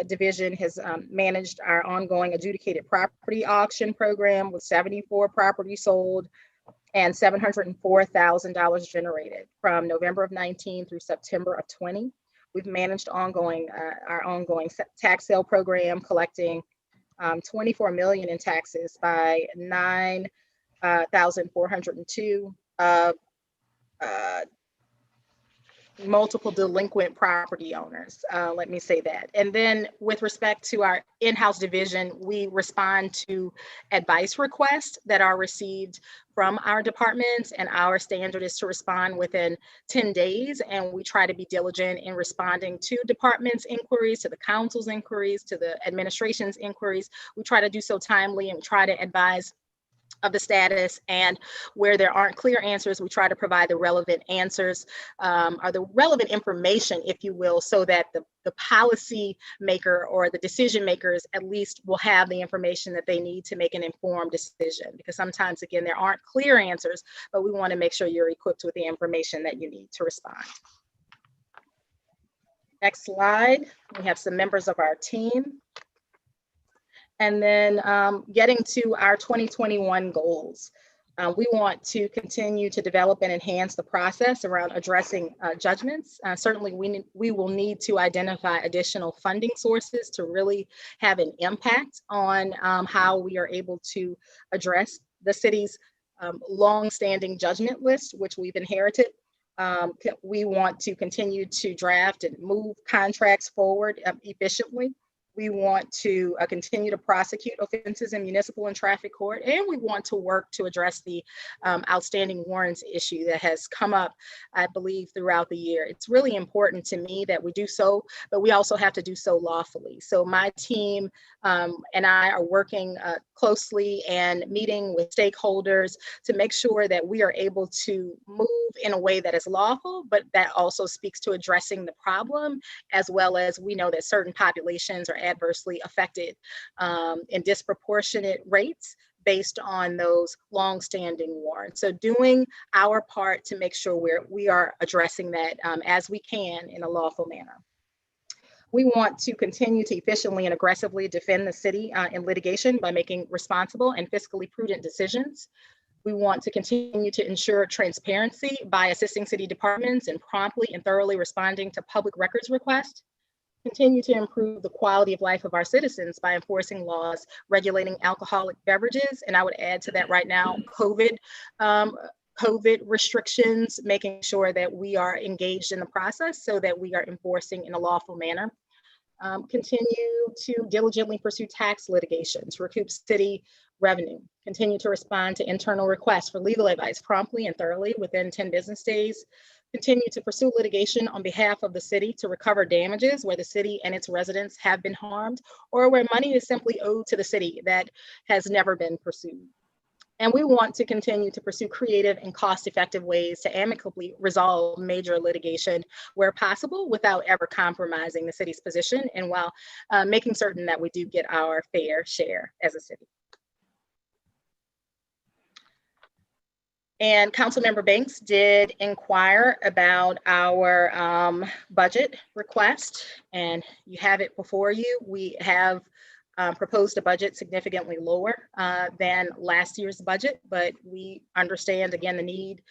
division has managed our ongoing adjudicated property auction program with 74 properties sold and $704,000 generated from November of 19 through September of 20. We've managed our ongoing tax sale program, collecting $24 million in taxes by 9,402 multiple delinquent property owners. Let me say that. And then with respect to our in-house division, we respond to advice requests that are received from our departments, and our standard is to respond within 10 days. And we try to be diligent in responding to departments' inquiries, to the council's inquiries, to the administration's inquiries. We try to do so timely and try to advise of the status, and where there aren't clear answers, we try to provide the relevant answers or the relevant information, if you will, so that the policy maker or the decision makers at least will have the information that they need to make an informed decision. Because sometimes, again, there aren't clear answers, but we want to make sure you're equipped with the information that you need to respond. Next slide, we have some members of our team. And then getting to our 2021 goals. We want to continue to develop and enhance the process around addressing judgments. Certainly, we will need to identify additional funding sources to really have an impact on how we are able to address the city's long-standing judgment list, which we've inherited. We want to continue to draft and move contracts forward efficiently. We want to continue to prosecute offenses in municipal and traffic court, and we want to work to address the outstanding warrants issue that has come up, I believe, throughout the year. It's really important to me that we do so, but we also have to do so lawfully. So my team and I are working closely and meeting with stakeholders to make sure that we are able to move in a way that is lawful, but that also speaks to addressing the problem, as well as we know that certain populations are adversely affected in disproportionate rates based on those long-standing warrants. So doing our part to make sure we are addressing that as we can in a lawful manner. We want to continue to efficiently and aggressively defend the city in litigation by making responsible and fiscally prudent decisions. We want to continue to ensure transparency by assisting city departments in promptly and thoroughly responding to public records requests. Continue to improve the quality of life of our citizens by enforcing laws regulating alcoholic beverages. And I would add to that right now, COVID restrictions, making sure that we are engaged in the process so that we are enforcing in a lawful manner. Continue to diligently pursue tax litigation to recoup city revenue. Continue to respond to internal requests for legal advice promptly and thoroughly within 10 business days. Continue to pursue litigation on behalf of the city to recover damages where the city and its residents have been harmed, or where money is simply owed to the city that has never been pursued. And we want to continue to pursue creative and cost-effective ways to amicably resolve major litigation where possible without ever compromising the city's position, and while making certain that we do get our fair share as a city. And Councilmember Banks did inquire about our budget request, and you have it before you. We have proposed a budget significantly lower than last year's budget, but we understand, again, the need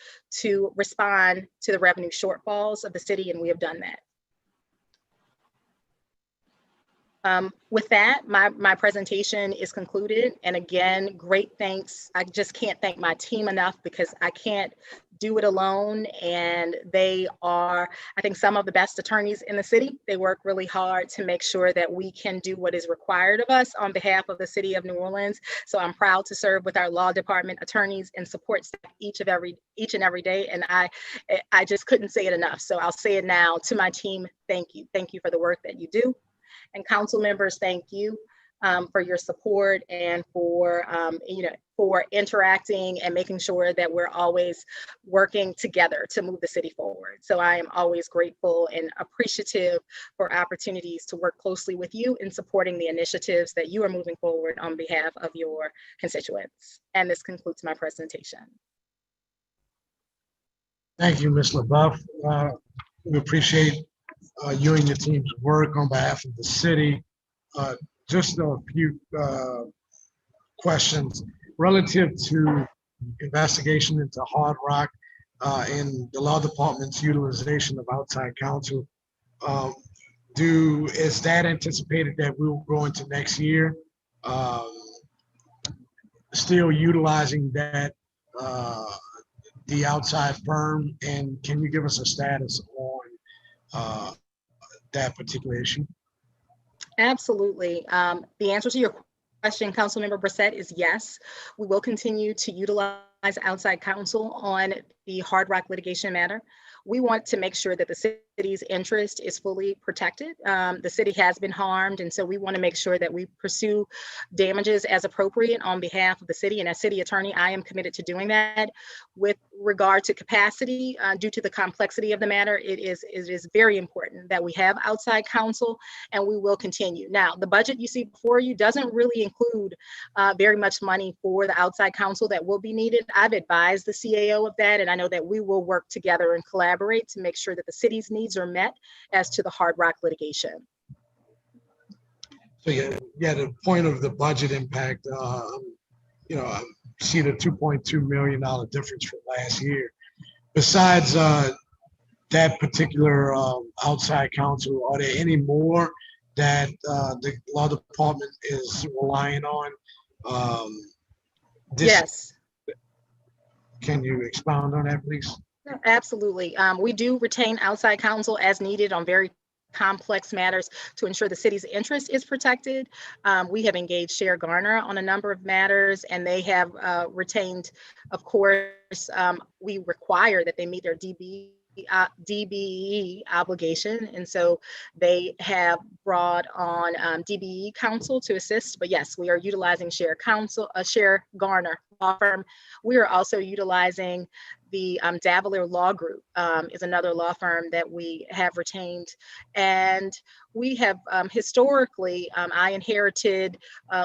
to respond to the revenue shortfalls of the city, and we have done that. With that, my presentation is concluded. And again, great thanks. I just can't thank my team enough because I can't do it alone. And they are, I think, some of the best attorneys in the city. They work really hard to make sure that we can do what is required of us on behalf of the city of New Orleans. So I'm proud to serve with our law department attorneys and support staff each and every day. And I just couldn't say it enough. So I'll say it now to my team. Thank you. Thank you for the work that you do. And council members, thank you for your support and for interacting and making sure that we're always working together to move the city forward. So I am always grateful and appreciative for opportunities to work closely with you in supporting the initiatives that you are moving forward on behalf of your constituents. And this concludes my presentation. Thank you, Ms. LaBeouf. We appreciate you and your team's work on behalf of the city. Just a few questions relative to investigation into Hard Rock and the law department's utilization of outside counsel. Is that anticipated that we will go into next year still utilizing that the outside firm, and can you give us a status on that particular issue? Absolutely. The answer to your question, Councilmember Brissett, is yes. We will continue to utilize outside counsel on the Hard Rock litigation matter. We want to make sure that the city's interest is fully protected. The city has been harmed, and so we want to make sure that we pursue damages as appropriate on behalf of the city. And as city attorney, I am committed to doing that. With regard to capacity, due to the complexity of the matter, it is very important that we have outside counsel, and we will continue. Now, the budget you see before you doesn't really include very much money for the outside counsel that will be needed. I've advised the CAO of that, and I know that we will work together and collaborate to make sure that the city's needs are met as to the Hard Rock litigation. So yeah, the point of the budget impact, I see the $2.2 million difference from last year. Besides that particular outside counsel, are there any more that the law department is relying on? Yes. Can you expound on that, please? Absolutely. We do retain outside counsel as needed on very complex matters to ensure the city's interest is protected. We have engaged Share Garner on a number of matters, and they have retained, of course, we require that they meet their DBE obligation, and so they have brought on DBE counsel to assist. But yes, we are utilizing Share Garner law firm. We are also utilizing the Davila Law Group is another law firm that we have retained. And we have historically, I inherited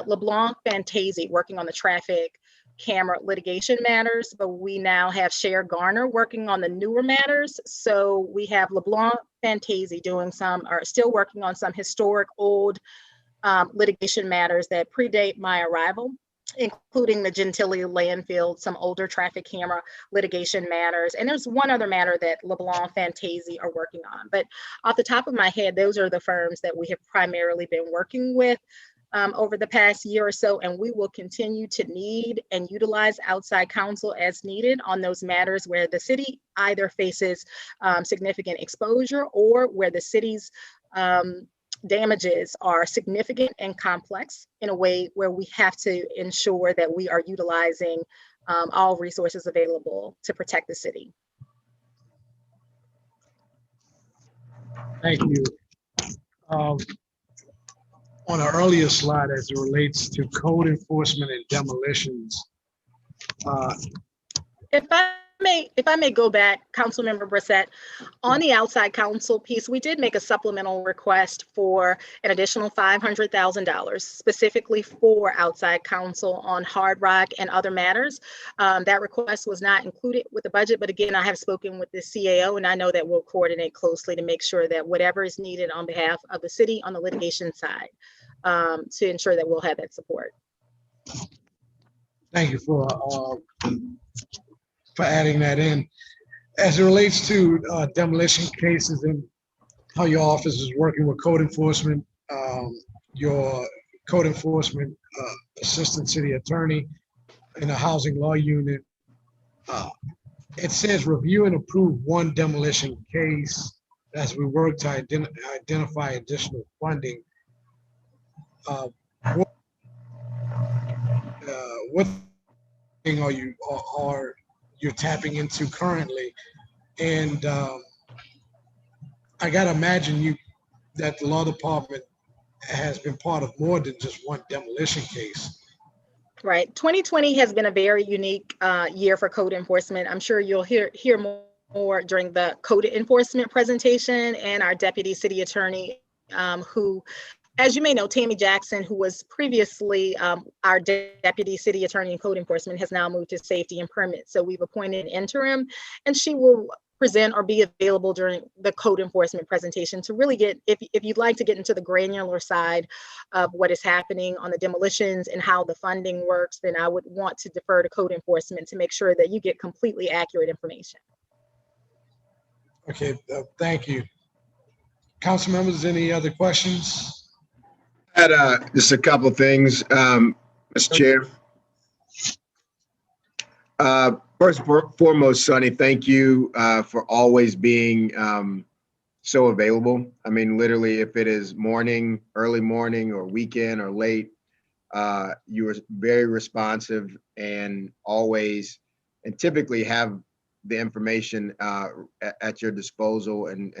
LeBlanc Fantasi working on the traffic camera litigation matters, but we now have Share Garner working on the newer matters. So we have LeBlanc Fantasi still working on some historic old litigation matters that predate my arrival, including the Gentilly landfill, some older traffic camera litigation matters. And there's one other matter that LeBlanc Fantasi are working on. But off the top of my head, those are the firms that we have primarily been working with over the past year or so, and we will continue to need and utilize outside counsel as needed on those matters where the city either faces significant exposure or where the city's damages are significant and complex in a way where we have to ensure that we are utilizing all resources available to protect the city. Thank you. On an earlier slide, as it relates to code enforcement and demolitions. If I may go back, Councilmember Brissett, on the outside counsel piece, we did make a supplemental request for an additional $500,000 specifically for outside counsel on Hard Rock and other matters. That request was not included with the budget, but again, I have spoken with the CAO, and I know that we'll coordinate closely to make sure that whatever is needed on behalf of the city on the litigation side to ensure that we'll have that support. Thank you for adding that in. As it relates to demolition cases and how your office is working with code enforcement, your code enforcement assistant city attorney in the housing law unit, it says review and approve one demolition case as we work to identify additional funding. What thing are you're tapping into currently? And I gotta imagine that the law department has been part of more than just one demolition case. Right. 2020 has been a very unique year for code enforcement. I'm sure you'll hear more during the code enforcement presentation, and our deputy city attorney who as you may know, Tammy Jackson, who was previously our deputy city attorney and code enforcement, has now moved to safety and permit. So we've appointed an interim, and she will present or be available during the code enforcement presentation to really get, if you'd like to get into the granular side of what is happening on the demolitions and how the funding works, then I would want to defer to code enforcement to make sure that you get completely accurate information. Okay, thank you. Council members, any other questions? I had just a couple of things, Mr. Chair. First and foremost, Sonny, thank you for always being so available. I mean, literally, if it is morning, early morning, or weekend, or late, you are very responsive and always, and typically have the information at your disposal, and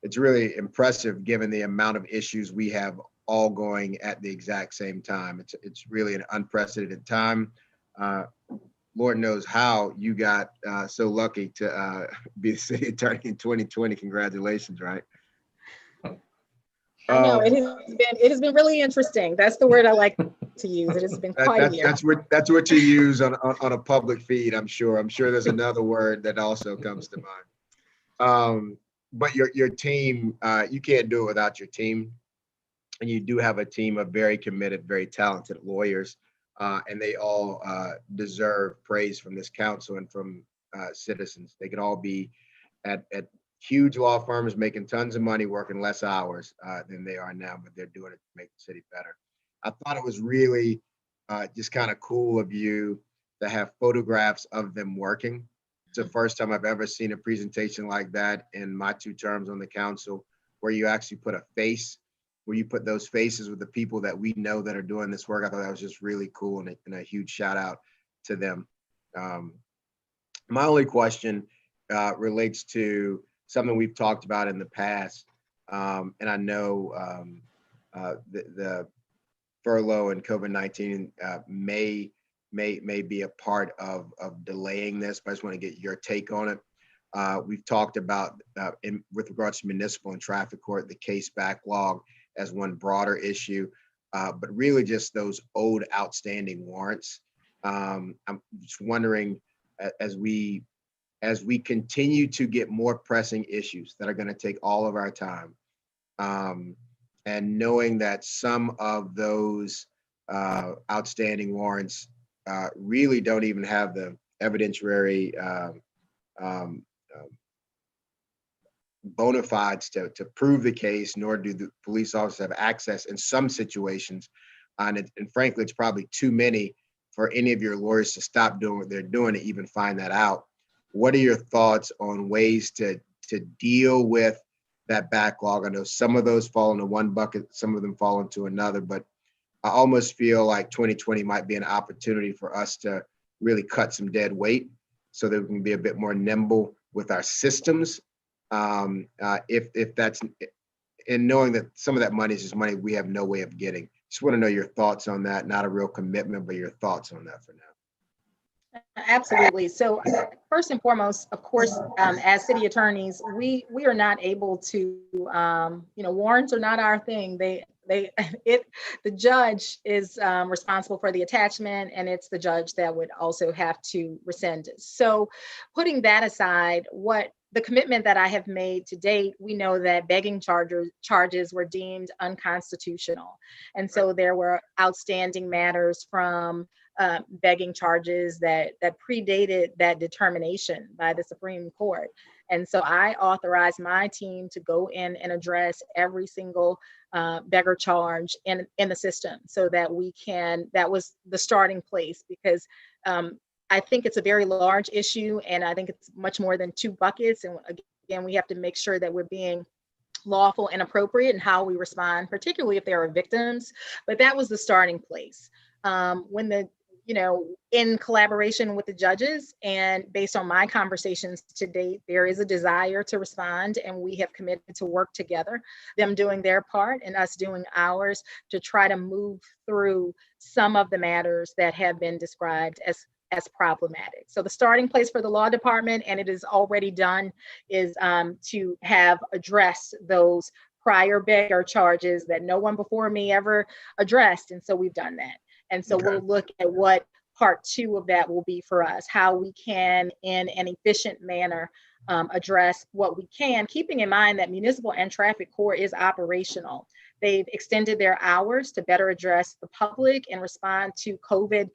it's really impressive given the amount of issues we have all going at the exact same time. It's really an unprecedented time. Lord knows how you got so lucky to be the city attorney in 2020. Congratulations, right? I know it has been really interesting. That's the word I like to use. It has been quite a year. That's what you use on a public feed. I'm sure there's another word that also comes to mind. But your team, you can't do it without your team, and you do have a team of very committed, very talented lawyers. And they all deserve praise from this council and from citizens. They could all be at huge law firms making tons of money, working less hours than they are now, but they're doing it to make the city better. I thought it was really just kind of cool of you to have photographs of them working. It's the first time I've ever seen a presentation like that in my 2 terms on the council, where you actually put a face, where you put those faces with the people that we know that are doing this work. I thought that was just really cool, and a huge shout out to them. My only question relates to something we've talked about in the past. And I know the furlough and COVID-19 may be a part of delaying this, but I just want to get your take on it. We've talked about, with regards to municipal and traffic court, the case backlog as one broader issue, but really just those old outstanding warrants. I'm just wondering, as we continue to get more pressing issues that are going to take all of our time, and knowing that some of those outstanding warrants really don't even have the evidentiary bona fides to prove the case, nor do the police officers have access in some situations. And frankly, it's probably too many for any of your lawyers to stop doing what they're doing to even find that out. What are your thoughts on ways to deal with that backlog? I know some of those fall into one bucket, some of them fall into another, but I almost feel like 2020 might be an opportunity for us to really cut some dead weight so that we can be a bit more nimble with our systems. If that's, and knowing that some of that money is just money we have no way of getting. Just want to know your thoughts on that. Not a real commitment, but your thoughts on that for now. Absolutely. So first and foremost, of course, as city attorneys, we are not able to, warrants are not our thing. The judge is responsible for the attachment, and it's the judge that would also have to rescind it. So putting that aside, what the commitment that I have made to date, we know that begging charges were deemed unconstitutional. And so there were outstanding matters from begging charges that predated that determination by the Supreme Court. And so I authorized my team to go in and address every single beggar charge in the system, so that that was the starting place, because I think it's a very large issue, and I think it's much more than 2 buckets. And again, we have to make sure that we're being lawful and appropriate in how we respond, particularly if there are victims. But that was the starting place. In collaboration with the judges and based on my conversations to date, there is a desire to respond, and we have committed to work together, them doing their part and us doing ours, to try to move through some of the matters that have been described as problematic. So the starting place for the law department, and it is already done, is to have addressed those prior beggar charges that no one before me ever addressed. And so we've done that. And so we'll look at what part 2 of that will be for us, how we can, in an efficient manner, address what we can, keeping in mind that municipal and traffic court is operational. They've extended their hours to better address the public and respond to COVID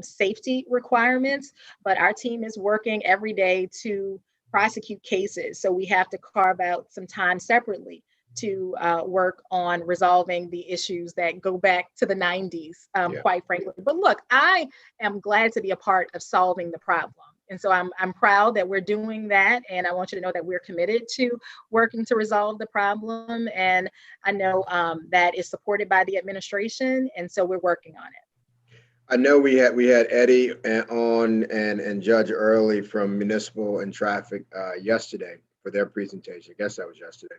safety requirements, but our team is working every day to prosecute cases. So we have to carve out some time separately to work on resolving the issues that go back to the 90s, quite frankly. But look, I am glad to be a part of solving the problem. And so I'm proud that we're doing that. And I want you to know that we're committed to working to resolve the problem. And I know that is supported by the administration. And so we're working on it. I know we had Eddie on and Judge Early from Municipal and Traffic yesterday for their presentation. I guess that was yesterday.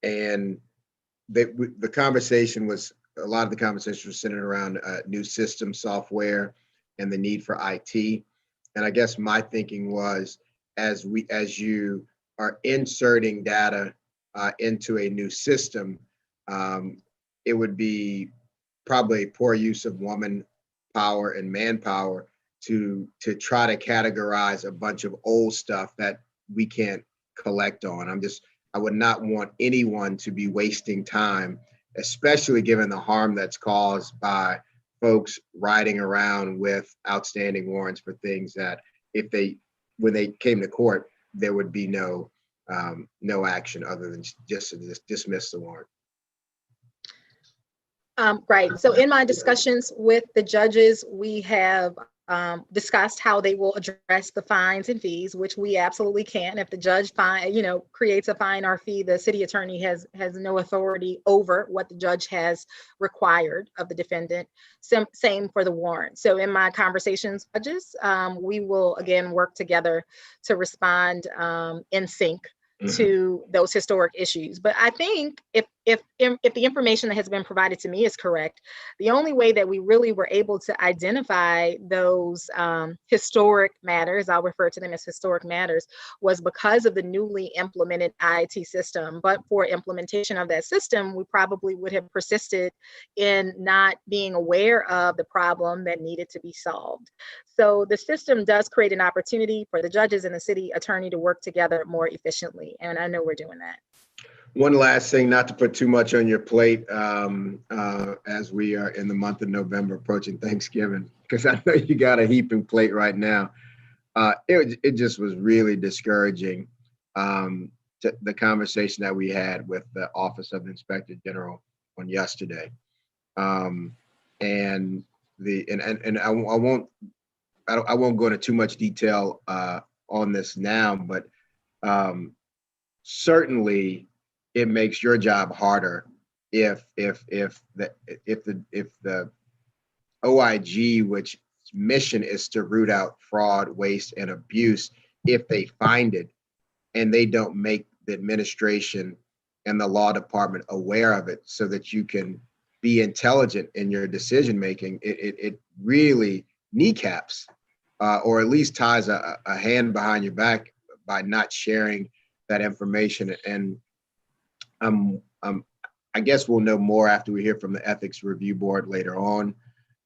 And the conversation was, a lot of the conversation was centered around new system software and the need for IT. And I guess my thinking was, as you are inserting data into a new system, it would be probably poor use of woman power and manpower to try to categorize a bunch of old stuff that we can't collect on. I would not want anyone to be wasting time, especially given the harm that's caused by folks riding around with outstanding warrants for things that when they came to court, there would be no action other than just to dismiss the warrant. Right. So in my discussions with the judges, we have discussed how they will address the fines and fees, which we absolutely can. If the judge creates a fine or fee, the city attorney has no authority over what the judge has required of the defendant. Same for the warrant. So in my conversations with judges, we will again work together to respond in sync to those historic issues. But I think if the information that has been provided to me is correct, the only way that we really were able to identify those historic matters, I'll refer to them as historic matters, was because of the newly implemented IT system. But for implementation of that system, we probably would have persisted in not being aware of the problem that needed to be solved. So the system does create an opportunity for the judges and the city attorney to work together more efficiently. And I know we're doing that. One last thing, not to put too much on your plate as we are in the month of November approaching Thanksgiving, because I know you got a heaping plate right now. It just was really discouraging, the conversation that we had with the Office of the Inspector General on yesterday. And I won't go into too much detail on this now, but certainly it makes your job harder if the OIG, which mission is to root out fraud, waste, and abuse, if they find it and they don't make the administration and the law department aware of it so that you can be intelligent in your decision making, it really kneecaps or at least ties a hand behind your back by not sharing that information. And I guess we'll know more after we hear from the Ethics Review Board later on.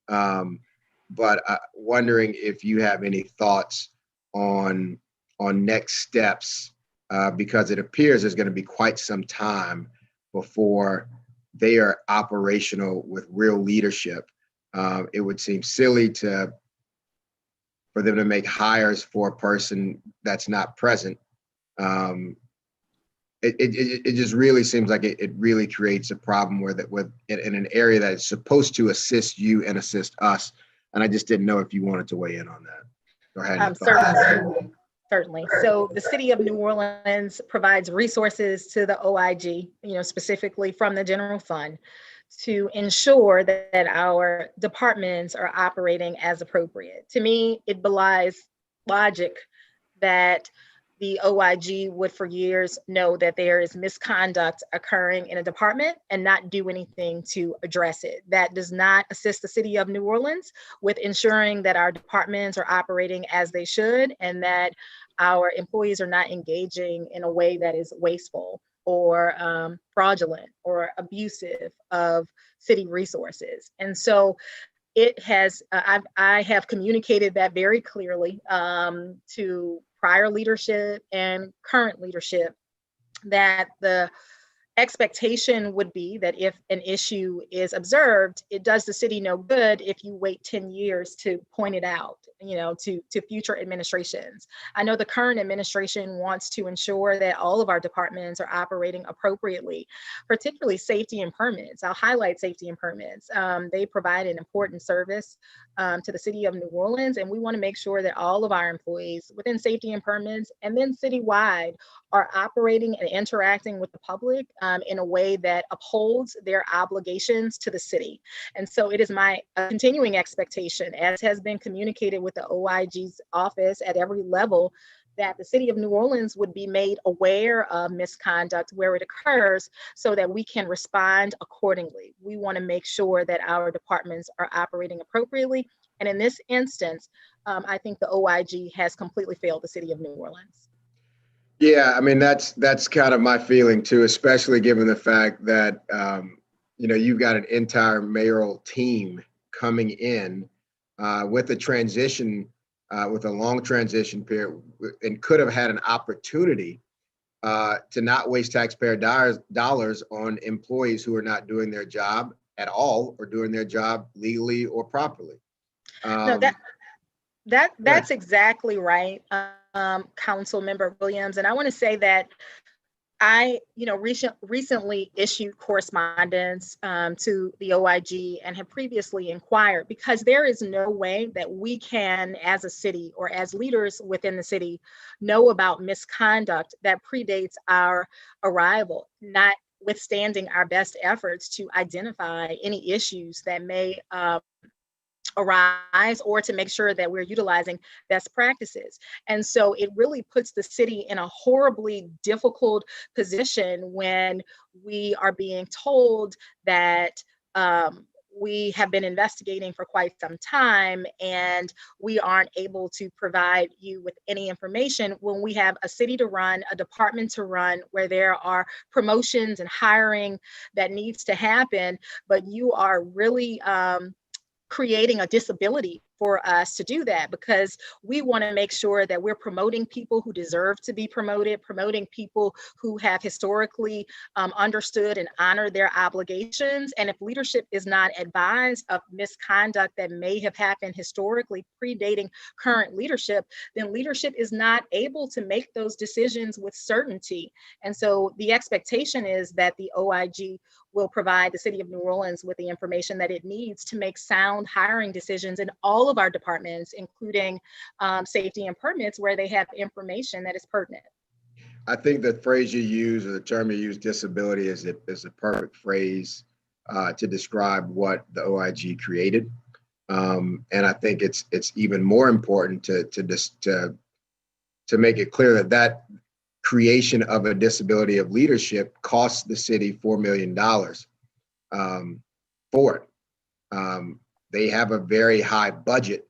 But wondering if you have any thoughts on next steps, because it appears there's going to be quite some time before they are operational with real leadership. It would seem silly for them to make hires for a person that's not present. It just really seems like it really creates a problem in an area that is supposed to assist you and assist us. And I just didn't know if you wanted to weigh in on that. Go ahead. Certainly. So the city of New Orleans provides resources to the OIG, specifically from the general fund, to ensure that our departments are operating as appropriate. To me, it belies logic that the OIG would for years know that there is misconduct occurring in a department and not do anything to address it. That does not assist the city of New Orleans with ensuring that our departments are operating as they should and that our employees are not engaging in a way that is wasteful or fraudulent or abusive of city resources. And so it has, I have communicated that very clearly to prior leadership and current leadership, that the expectation would be that if an issue is observed, it does the city no good if you wait 10 years to point it out, to future administrations. I know the current administration wants to ensure that all of our departments are operating appropriately, particularly safety and permits. I'll highlight safety and permits. They provide an important service to the city of New Orleans, and we want to make sure that all of our employees within safety and permits and then citywide are operating and interacting with the public in a way that upholds their obligations to the city. And so it is my continuing expectation, as has been communicated with the OIG's office at every level, that the city of New Orleans would be made aware of misconduct where it occurs so that we can respond accordingly. We want to make sure that our departments are operating appropriately. And in this instance, I think the OIG has completely failed the city of New Orleans. Yeah, I mean, that's kind of my feeling too, especially given the fact that, you've got an entire mayoral team coming in with a transition, with a long transition period, and could have had an opportunity to not waste taxpayer dollars on employees who are not doing their job at all or doing their job legally or properly. No, that's exactly right, Council Member Williams. And I want to say that I, recently issued correspondence to the OIG and have previously inquired, because there is no way that we can, as a city or as leaders within the city, know about misconduct that predates our arrival, notwithstanding our best efforts to identify any issues that may arise, or to make sure that we're utilizing best practices. And so it really puts the city in a horribly difficult position when we are being told that we have been investigating for quite some time and we aren't able to provide you with any information, when we have a city to run, a department to run, where there are promotions and hiring that needs to happen, but you are really creating a disability for us to do that, because we want to make sure that we're promoting people who deserve to be promoted, promoting people who have historically understood and honored their obligations. And if leadership is not advised of misconduct that may have happened historically predating current leadership, then leadership is not able to make those decisions with certainty. And so the expectation is that the OIG will provide the city of New Orleans with the information that it needs to make sound hiring decisions in all of our departments, including safety and permits, where they have information that is pertinent. I think the phrase you use, or the term you use, disability, is a perfect phrase to describe what the OIG created. And I think it's even more important to make it clear that creation of a disability of leadership costs the city $4 million for it. They have a very high budget,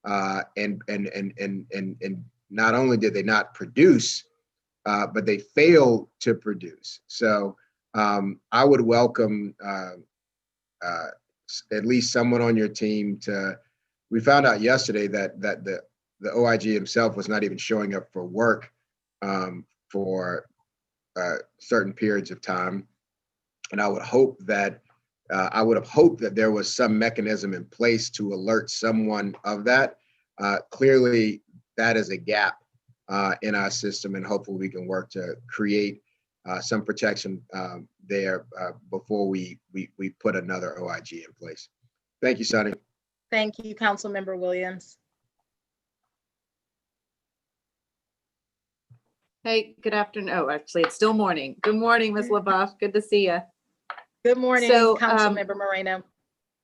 and not only did they not produce, but they failed to produce. So I would welcome at least someone on your team to. We found out yesterday that the OIG himself was not even showing up for work for certain periods of time, and I would hope that. I would have hoped that there was some mechanism in place to alert someone of that. Clearly, that is a gap in our system, and hopefully we can work to create some protection there before we put another OIG in place. Thank you, Sonny. Thank you, Councilmember Williams. Hey, good afternoon. Oh, actually, it's still morning. Good morning, Ms. LaBeouf. Good to see you. Good morning, Councilmember Moreno.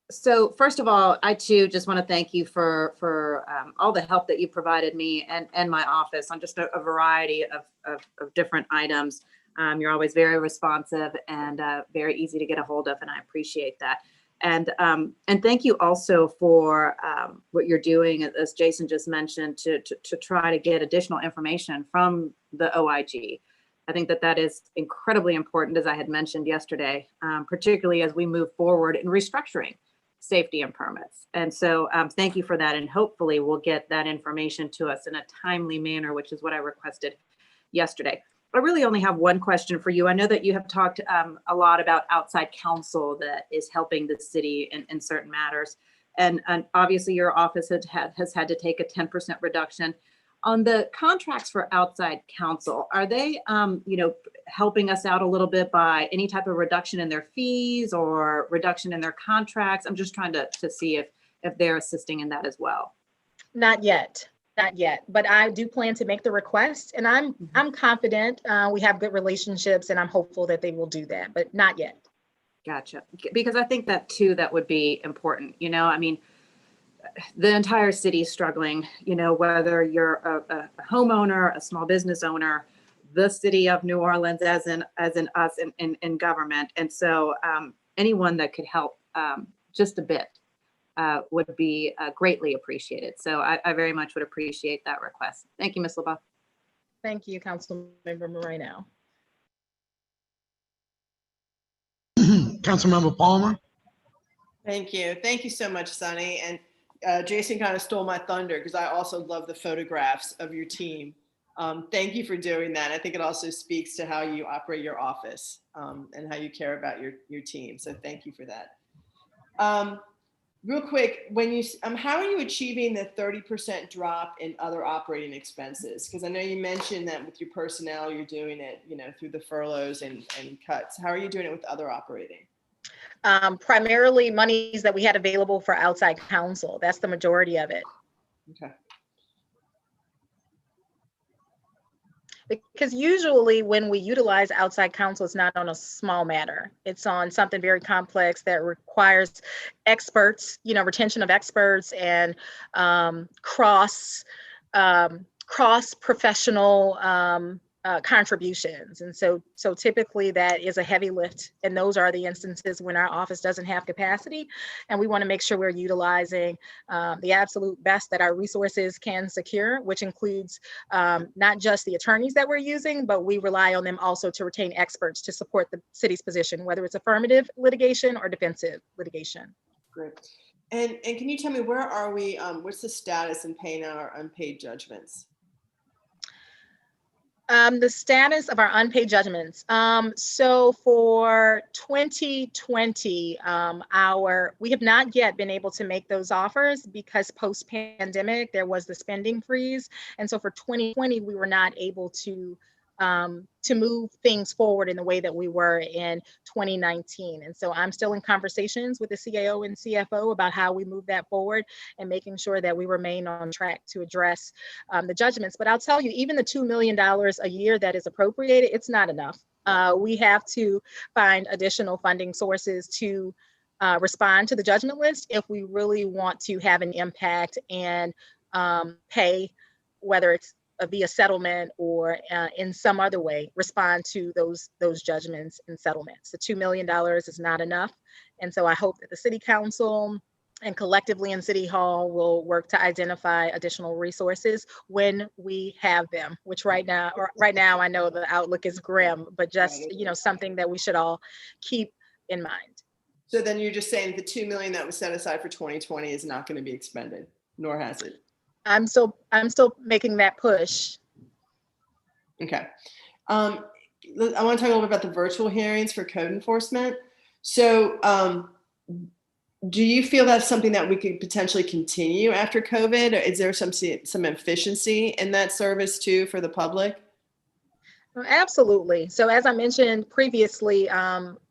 So first of all, I too just want to thank you for all the help that you provided me and my office on just a variety of different items. You're always very responsive and very easy to get a hold of, and I appreciate that. And thank you also for what you're doing, as Jason just mentioned, to try to get additional information from the OIG. I think that that is incredibly important, as I had mentioned yesterday, particularly as we move forward in restructuring safety and permits. And so thank you for that. And hopefully we'll get that information to us in a timely manner, which is what I requested yesterday. I really only have one question for you. I know that you have talked a lot about outside counsel that is helping the city in certain matters. And obviously your office has had to take a 10% reduction. On the contracts for outside counsel, are they helping us out a little bit by any type of reduction in their fees or reduction in their contracts? I'm just trying to see if they're assisting in that as well. Not yet. Not yet, but I do plan to make the request, and I'm confident we have good relationships, and I'm hopeful that they will do that, but not yet. Gotcha. Because I think that too, that would be important. I mean, the entire city is struggling, whether you're a homeowner, a small business owner, the city of New Orleans, as in us in government. And so anyone that could help just a bit would be greatly appreciated. So I very much would appreciate that request. Thank you, Ms. LeBeau. Thank you, Councilmember Moreno. Councilmember Palmer. Thank you. Thank you so much, Sonny. And Jason kind of stole my thunder because I also love the photographs of your team. Thank you for doing that. I think it also speaks to how you operate your office and how you care about your team. So thank you for that. Real quick, how are you achieving the 30% drop in other operating expenses? Because I know you mentioned that with your personnel, you're doing it, through the furloughs and cuts. How are you doing it with other operating? Primarily monies that we had available for outside counsel. That's the majority of it. Okay. Because usually when we utilize outside counsel, it's not on a small matter. It's on something very complex that requires experts, retention of experts and cross-professional contributions. And so typically that is a heavy lift. And those are the instances when our office doesn't have capacity. And we want to make sure we're utilizing the absolute best that our resources can secure, which includes not just the attorneys that we're using, but we rely on them also to retain experts to support the city's position, whether it's affirmative litigation or defensive litigation. Great. And can you tell me, where are we? What's the status in paying our unpaid judgments? The status of our unpaid judgments. So for 2020, we have not yet been able to make those offers because post-pandemic, there was the spending freeze. And so for 2020, we were not able to move things forward in the way that we were in 2019. And so I'm still in conversations with the CAO and CFO about how we move that forward and making sure that we remain on track to address the judgments. But I'll tell you, even the $2 million a year that is appropriated, it's not enough. We have to find additional funding sources to respond to the judgment list if we really want to have an impact and pay, whether it's via settlement or in some other way, respond to those judgments and settlements. The $2 million is not enough. And so I hope that the City Council and collectively in City Hall will work to identify additional resources when we have them, which right now I know the outlook is grim, but just, something that we should all keep in mind. So then you're just saying the $2 million that was set aside for 2020 is not going to be expended, nor has it. I'm still making that push. Okay. I want to talk a little bit about the virtual hearings for code enforcement. So do you feel that's something that we could potentially continue after COVID? Or is there some efficiency in that service too for the public? Absolutely. So as I mentioned previously,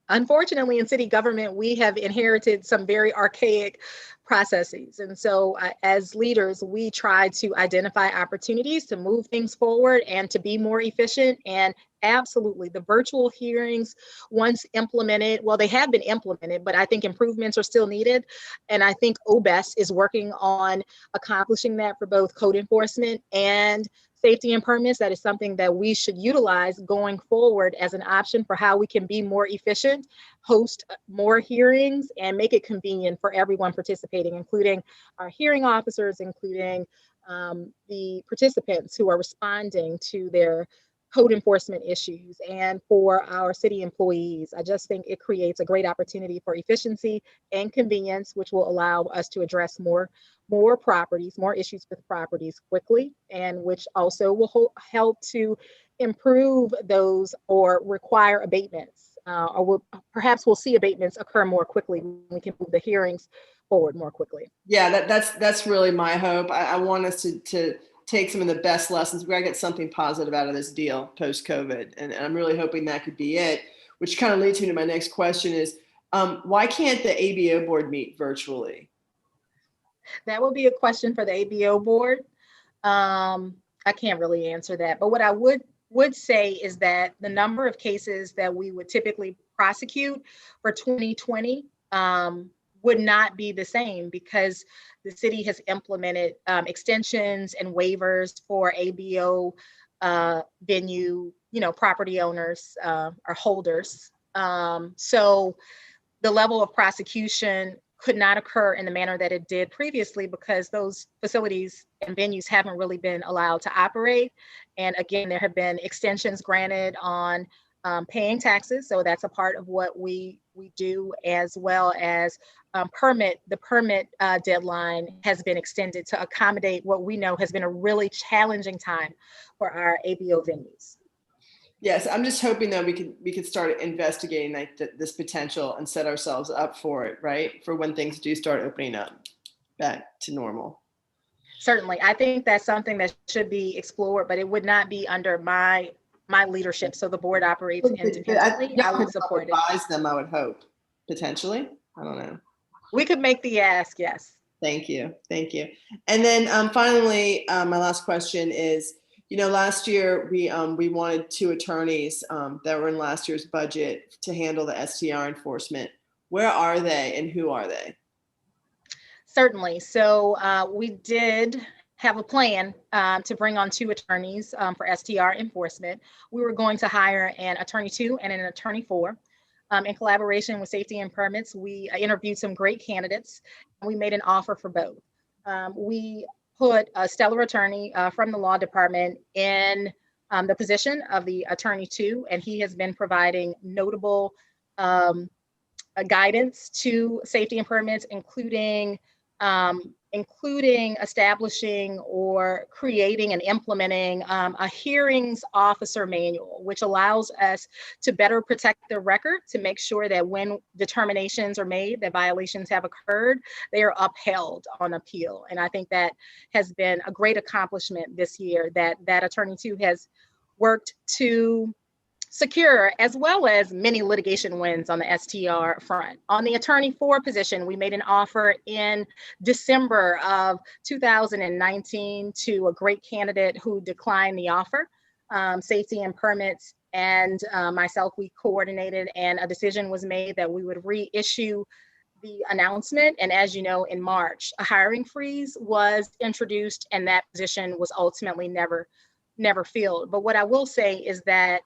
unfortunately in city government, we have inherited some very archaic processes. And so as leaders, we try to identify opportunities to move things forward and to be more efficient. And absolutely, the virtual hearings, once implemented, well, they have been implemented, but I think improvements are still needed. And I think OBES is working on accomplishing that for both code enforcement and safety and permits. That is something that we should utilize going forward as an option for how we can be more efficient, host more hearings, and make it convenient for everyone participating, including our hearing officers, including the participants who are responding to their code enforcement issues. And for our city employees, I just think it creates a great opportunity for efficiency and convenience, which will allow us to address more properties, more issues with properties quickly, and which also will help to improve those or require abatements, perhaps we'll see abatements occur more quickly when we can move the hearings forward more quickly. Yeah, that's really my hope. I want us to take some of the best lessons. We gotta get something positive out of this deal post-COVID. And I'm really hoping that could be it, which kind of leads me to my next question is, why can't the ABO board meet virtually? That will be a question for the ABO board. I can't really answer that, but what I would say is that the number of cases that we would typically prosecute for 2020 would not be the same because the city has implemented extensions and waivers for ABO venue, property owners or holders. So the level of prosecution could not occur in the manner that it did previously because those facilities and venues haven't really been allowed to operate. And again, there have been extensions granted on paying taxes. So that's a part of what we do, as well as the permit deadline has been extended to accommodate what we know has been a really challenging time for our ABO venues. Yes, I'm just hoping that we could start investigating this potential and set ourselves up for it, right? For when things do start opening up back to normal. Certainly, I think that's something that should be explored, but it would not be under my leadership. So the board operates independently. I would support it. Advise them, I would hope, potentially. I don't know. We could make the ask, yes. Thank you. And then finally, my last question is, last year we wanted 2 attorneys that were in last year's budget to handle the STR enforcement. Where are they and who are they? Certainly. So we did have a plan to bring on 2 attorneys for STR enforcement. We were going to hire an attorney 2 and an attorney 4. In collaboration with Safety and Permits, we interviewed some great candidates. We made an offer for both. We put a stellar attorney from the law department in the position of the attorney 2, and he has been providing notable guidance to Safety and Permits, including establishing or creating and implementing a hearings officer manual, which allows us to better protect the record, to make sure that when determinations are made that violations have occurred, they are upheld on appeal. And I think that has been a great accomplishment this year that attorney 2 has worked to secure, as well as many litigation wins on the STR front. On the attorney 4 position, we made an offer in December of 2019 to a great candidate who declined the offer. Safety and Permits and myself, we coordinated, and a decision was made that we would reissue the announcement. And as you know, in March, a hiring freeze was introduced, and that position was ultimately never filled. But what I will say is that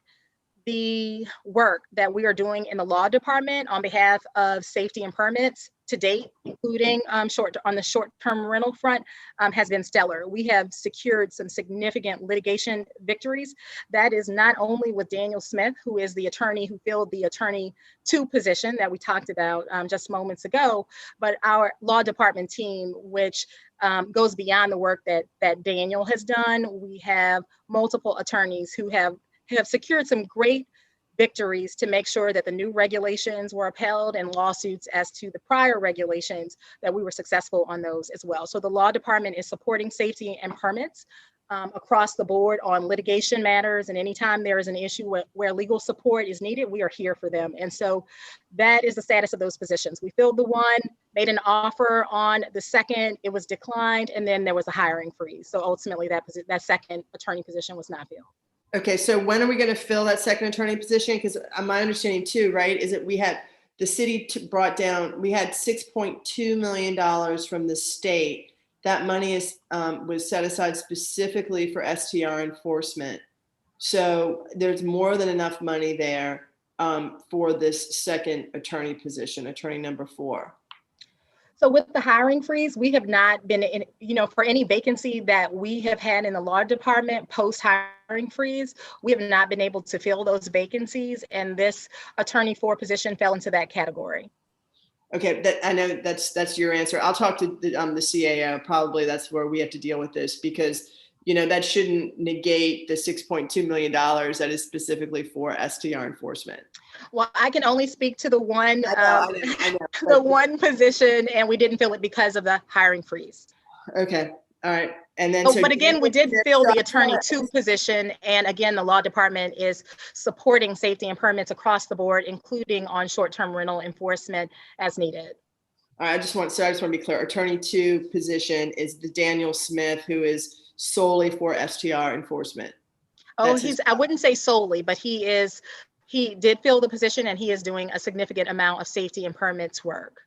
the work that we are doing in the law department on behalf of Safety and Permits to date, including on the short-term rental front, has been stellar. We have secured some significant litigation victories. That is not only with Daniel Smith, who is the attorney who filled the attorney 2 position that we talked about just moments ago, but our law department team, which goes beyond the work that Daniel has done. We have multiple attorneys who have secured some great victories to make sure that the new regulations were upheld, and lawsuits as to the prior regulations, that we were successful on those as well. So the law department is supporting Safety and Permits across the board on litigation matters, and anytime there is an issue where legal support is needed, we are here for them. And so that is the status of those positions. We filled the 1, made an offer on the 2nd, it was declined, and then there was a hiring freeze. So ultimately that 2nd attorney position was not filled. Okay, so when are we going to fill that 2nd attorney position? Because my understanding too, right, is that the city brought down, we had $6.2 million from the state. That money was set aside specifically for STR enforcement. So there's more than enough money there for this 2nd attorney position, attorney number 4. So with the hiring freeze, we have not been in, for any vacancy that we have had in the law department post hiring freeze, we have not been able to fill those vacancies. And this attorney 4 position fell into that category. Okay, I know that's your answer. I'll talk to the CAO. Probably that's where we have to deal with this, because that shouldn't negate the $6.2 million that is specifically for STR enforcement. Well, I can only speak to the one, I know, the one position, and we didn't fill it because of the hiring freeze. Okay, all right. And then, But again, we did fill the attorney 2 position. And again, the law department is supporting safety and permits across the board, including on short-term rental enforcement as needed. All right, I just want to be clear. Attorney 2 position is the Daniel Smith, who is solely for STR enforcement. Oh, I wouldn't say solely, but he did fill the position, and he is doing a significant amount of safety and permits work.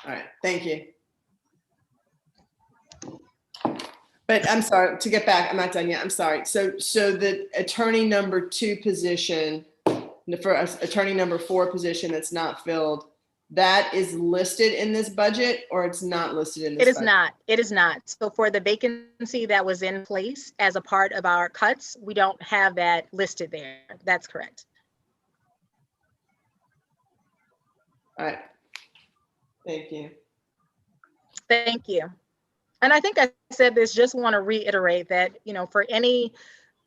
All right, thank you. But I'm sorry, to get back, I'm not done yet. I'm sorry. So the attorney number 2 position, for attorney number 4 position that's not filled, that is listed in this budget, or it's not listed in this budget? It is not. It is not. So for the vacancy that was in place as a part of our cuts, we don't have that listed there. That's correct. All right. Thank you. Thank you. And I think I said this, just want to reiterate that,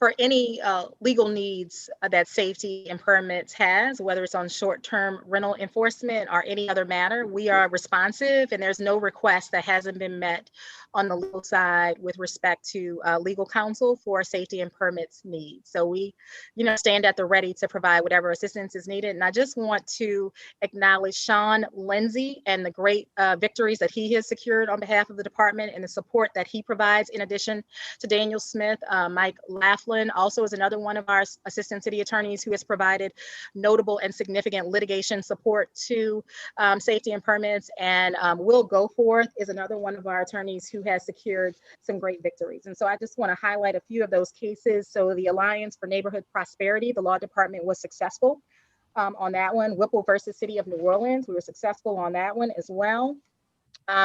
for any legal needs that safety and permits has, whether it's on short-term rental enforcement or any other matter, we are responsive, and there's no request that hasn't been met on the legal side with respect to legal counsel for safety and permits needs. So we, stand at the ready to provide whatever assistance is needed. And I just want to acknowledge Sean Lindsay and the great victories that he has secured on behalf of the department and the support that he provides, in addition to Daniel Smith. Mike Laughlin also is another one of our assistant city attorneys who has provided notable and significant litigation support to safety and permits. And Will Goforth is another one of our attorneys who has secured some great victories. And so I just want to highlight a few of those cases. So the Alliance for Neighborhood Prosperity, the law department was successful on that one. Whipple versus City of New Orleans, we were successful on that one as well.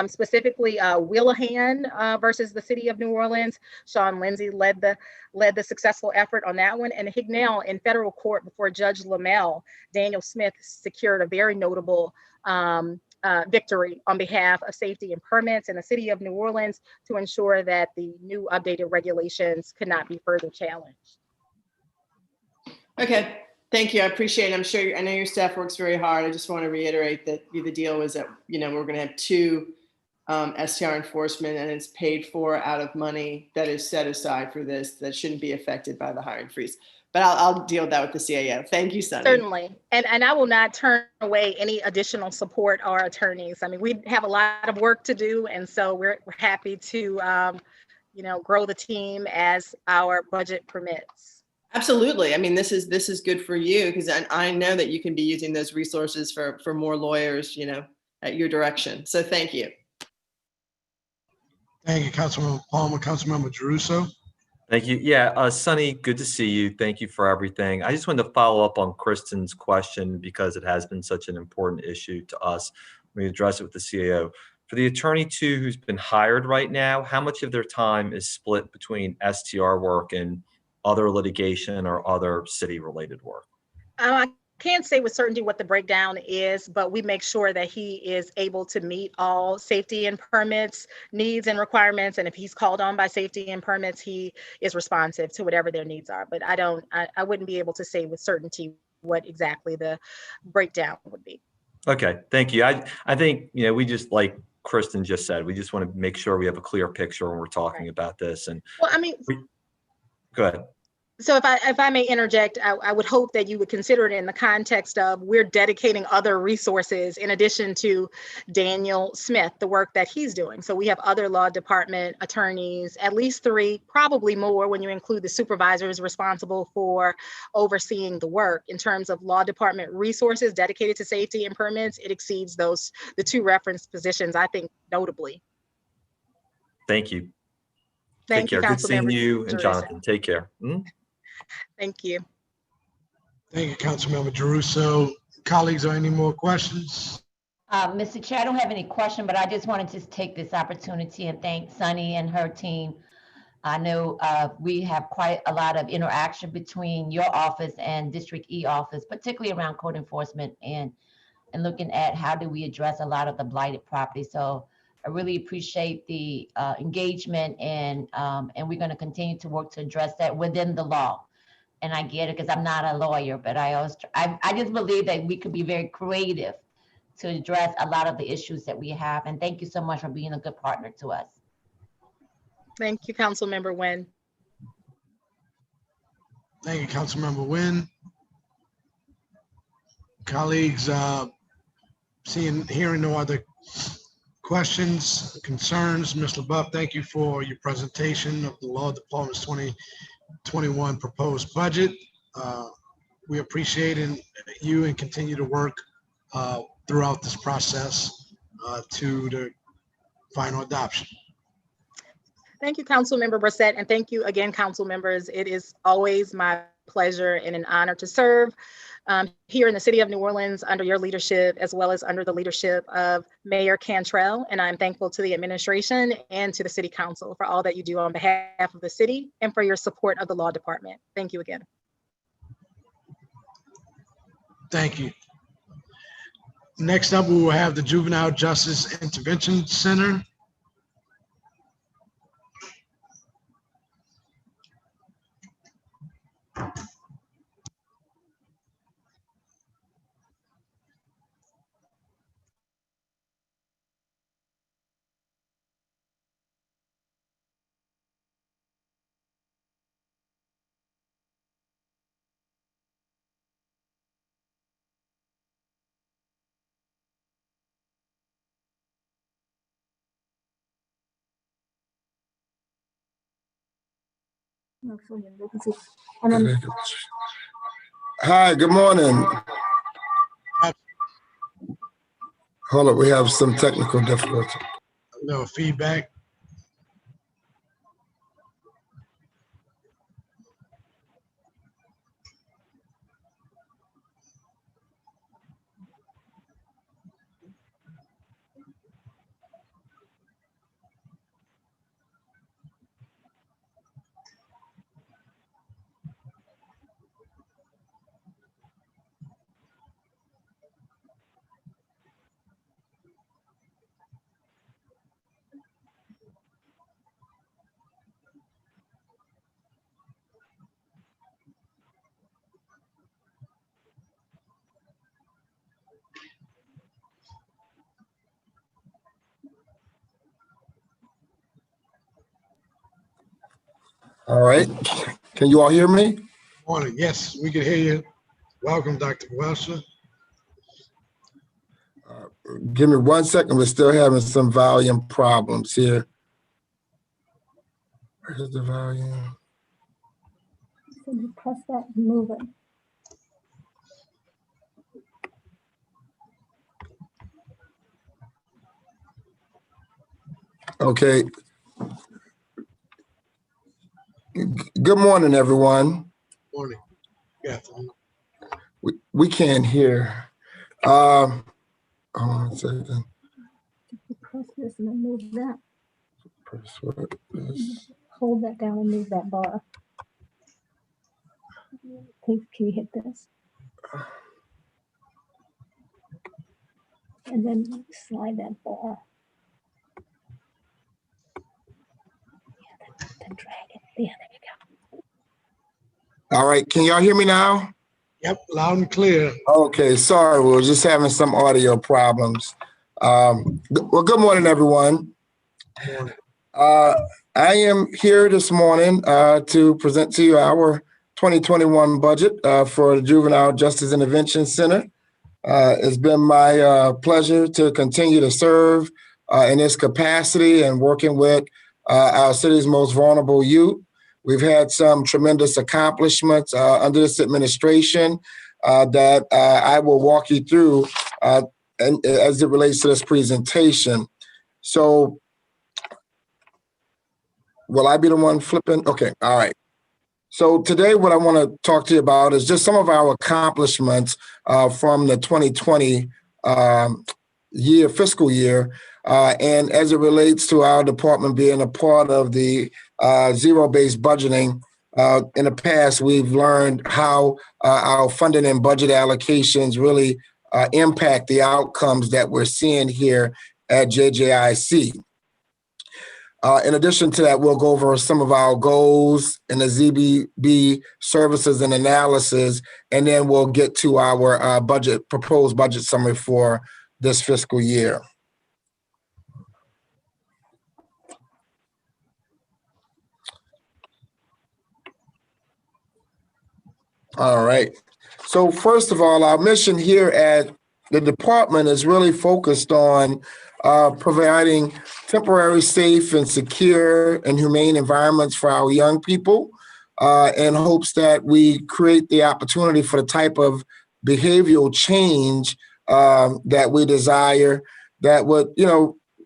Specifically Wheelahan versus the City of New Orleans, Sean Lindsay led the successful effort on that one. And Hignell in federal court before Judge Lamel, Daniel Smith secured a very notable victory on behalf of safety and permits in the City of New Orleans to ensure that the new updated regulations could not be further challenged. Okay, thank you. I appreciate it. I know your staff works very hard. I just want to reiterate that the deal was that, we're going to have 2 STR enforcement, and it's paid for out of money that is set aside for this, that shouldn't be affected by the hiring freeze. But I'll deal with that with the CAO. Thank you, Sunny. Certainly. And I will not turn away any additional support or attorneys. I mean, we have a lot of work to do. And so we're happy to, grow the team as our budget permits. Absolutely. I mean, this is good for you, because I know that you can be using those resources for more lawyers, at your direction. So thank you. Thank you, Councilmember Palmer. Councilmember Jeruso. Thank you. Yeah, Sonny, good to see you. Thank you for everything. I just wanted to follow up on Kristen's question, because it has been such an important issue to us. We address it with the CAO. For the attorney 2 who's been hired right now, how much of their time is split between STR work and other litigation or other city-related work? I can't say with certainty what the breakdown is, but we make sure that he is able to meet all safety and permits needs and requirements. And if he's called on by safety and permits, he is responsive to whatever their needs are. But I wouldn't be able to say with certainty what exactly the breakdown would be. Okay, thank you. I think, we just, like Kristen just said, we just want to make sure we have a clear picture when we're talking about this. And well, I mean, go ahead. So if I may interject, I would hope that you would consider it in the context of we're dedicating other resources in addition to Daniel Smith, the work that he's doing. So we have other law department attorneys, at least 3, probably more when you include the supervisors responsible for overseeing the work. In terms of law department resources dedicated to safety and permits, it exceeds the 2 reference positions, I think, notably. Thank you. Thank you, Take care. Good seeing you and Jonathan. Take care. Thank you. Thank you, Councilmember Jeruso. Colleagues, are any more questions? Mr. Chair, I don't have any question, but I just wanted to take this opportunity and thank Sunny and her team. I know we have quite a lot of interaction between your office and District E office, particularly around code enforcement and looking at how do we address a lot of the blighted property. So I really appreciate the engagement, and we're going to continue to work to address that within the law. And I get it because I'm not a lawyer, but I just believe that we could be very creative to address a lot of the issues that we have. And thank you so much for being a good partner to us. Thank you, Councilmember Nguyen. Thank you, Councilmember Nguyen. Colleagues, hearing no other questions, concerns, Ms. LaBeouf, thank you for your presentation of the Law Department's 2021 proposed budget. We appreciate you and continue to work throughout this process to the final adoption. Thank you, Councilmember Brissett, and thank you again, council members. It is always my pleasure and an honor to serve here in the city of New Orleans under your leadership, as well as under the leadership of Mayor Cantrell. And I'm thankful to the administration and to the city council for all that you do on behalf of the city and for your support of the law department. Thank you again. Thank you. Next up, we will have the Juvenile Justice Intervention Center. Hi, good morning. Hold up, we have some technical difficulty. No feedback. All right, can you all hear me? Morning. Yes, we can hear you. Welcome, Dr. Welser. Give me 1 second, we're still having some volume problems here. Where's the volume? So you press that and move it. Okay. Good morning, everyone. Morning. Yeah. We can't hear. Hold on a second. Press this and then move that. Press what? This. Hold that down and move that bar. Can you hit this? And then slide that bar. Yeah, then drag it. Yeah, there you go. All right, can y'all hear me now? Yep, loud and clear. Okay, sorry, we were just having some audio problems. Well, good morning, everyone. Good morning. I am here this morning to present to you our 2021 budget for the Juvenile Justice Intervention Center. It's been my pleasure to continue to serve in this capacity and working with our city's most vulnerable youth. We've had some tremendous accomplishments under this administration that I will walk you through and as it relates to this presentation. So, will I be the one flipping? Okay, all right. So today what I want to talk to you about is just some of our accomplishments from the 2020 fiscal year. And as it relates to our department being a part of the zero-based budgeting, in the past, we've learned how our funding and budget allocations really impact the outcomes that we're seeing here at JJIC. In addition to that, we'll go over some of our goals in the ZBB services and analysis, and then we'll get to our proposed budget summary for this fiscal year. All right. So first of all, our mission here at the department is really focused on providing temporary, safe, and secure and humane environments for our young people, in hopes that we create the opportunity for the type of behavioral change that we desire that would,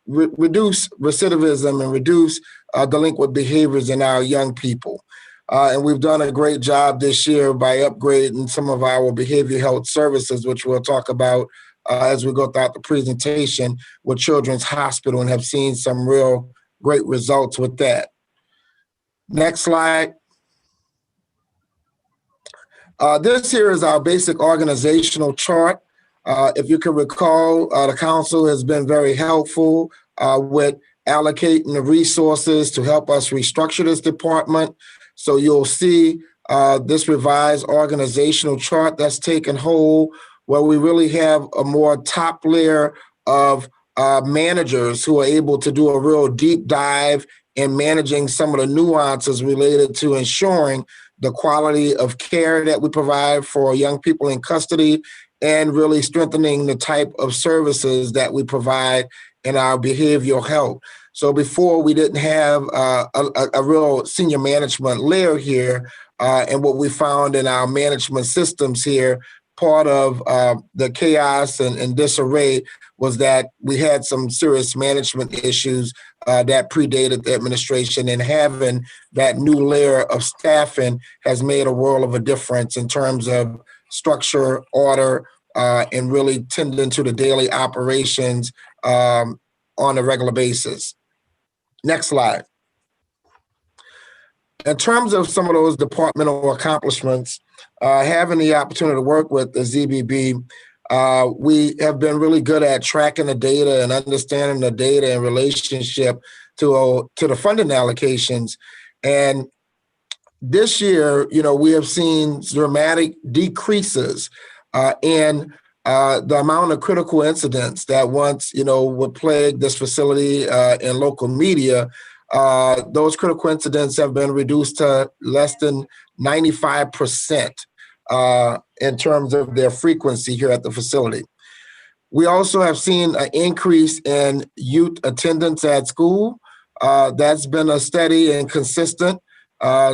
reduce recidivism and reduce delinquent behaviors in our young people. And we've done a great job this year by upgrading some of our behavioral health services, which we'll talk about as we go throughout the presentation with Children's Hospital, and have seen some real great results with that. Next slide. This here is our basic organizational chart. If you can recall, the council has been very helpful with allocating the resources to help us restructure this department. So you'll see this revised organizational chart that's taken hold, where we really have a more top layer of managers who are able to do a real deep dive in managing some of the nuances related to ensuring the quality of care that we provide for young people in custody, and really strengthening the type of services that we provide in our behavioral health. So before, we didn't have a real senior management layer here, and what we found in our management systems here, part of the chaos and disarray, was that we had some serious management issues that predated the administration, and having that new layer of staffing has made a world of a difference in terms of structure, order, and really tending to the daily operations on a regular basis. Next slide. In terms of some of those departmental accomplishments, having the opportunity to work with the ZBB, we have been really good at tracking the data and understanding the data in relationship to the funding allocations. And this year, we have seen dramatic decreases in the amount of critical incidents that once, would plague this facility in local media. Those critical incidents have been reduced to less than 95% in terms of their frequency here at the facility. We also have seen an increase in youth attendance at school. That's been a steady and consistent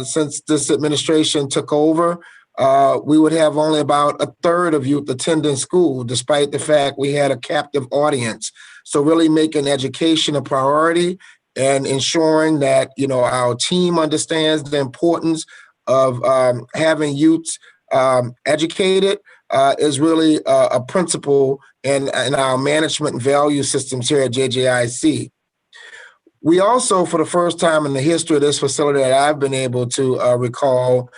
since this administration took over. We would have only about a third of youth attending school, despite the fact we had a captive audience. So really making education a priority and ensuring that, our team understands the importance of having youths educated is really a principle in our management value systems here at JJIC. We also, for the first time in the history of this facility that I've been able to recall,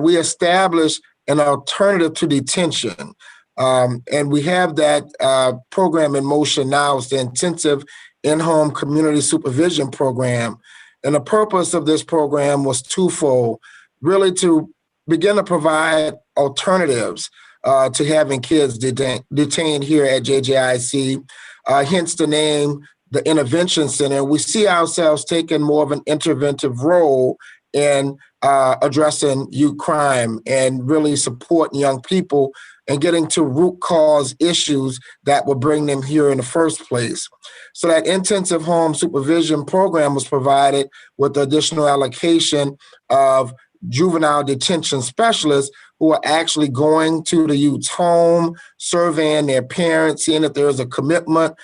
we established an alternative to detention. And we have that program in motion now. It's the Intensive In-Home Community Supervision Program. And the purpose of this program was twofold, really to begin to provide alternatives to having kids detained here at JJIC, hence the name, the Intervention Center. We see ourselves taking more of an interventive role in addressing youth crime and really supporting young people and getting to root cause issues that will bring them here in the first place. So that intensive home supervision program was provided with additional allocation of juvenile detention specialists who are actually going to the youth's home, surveying their parents, seeing if there's a commitment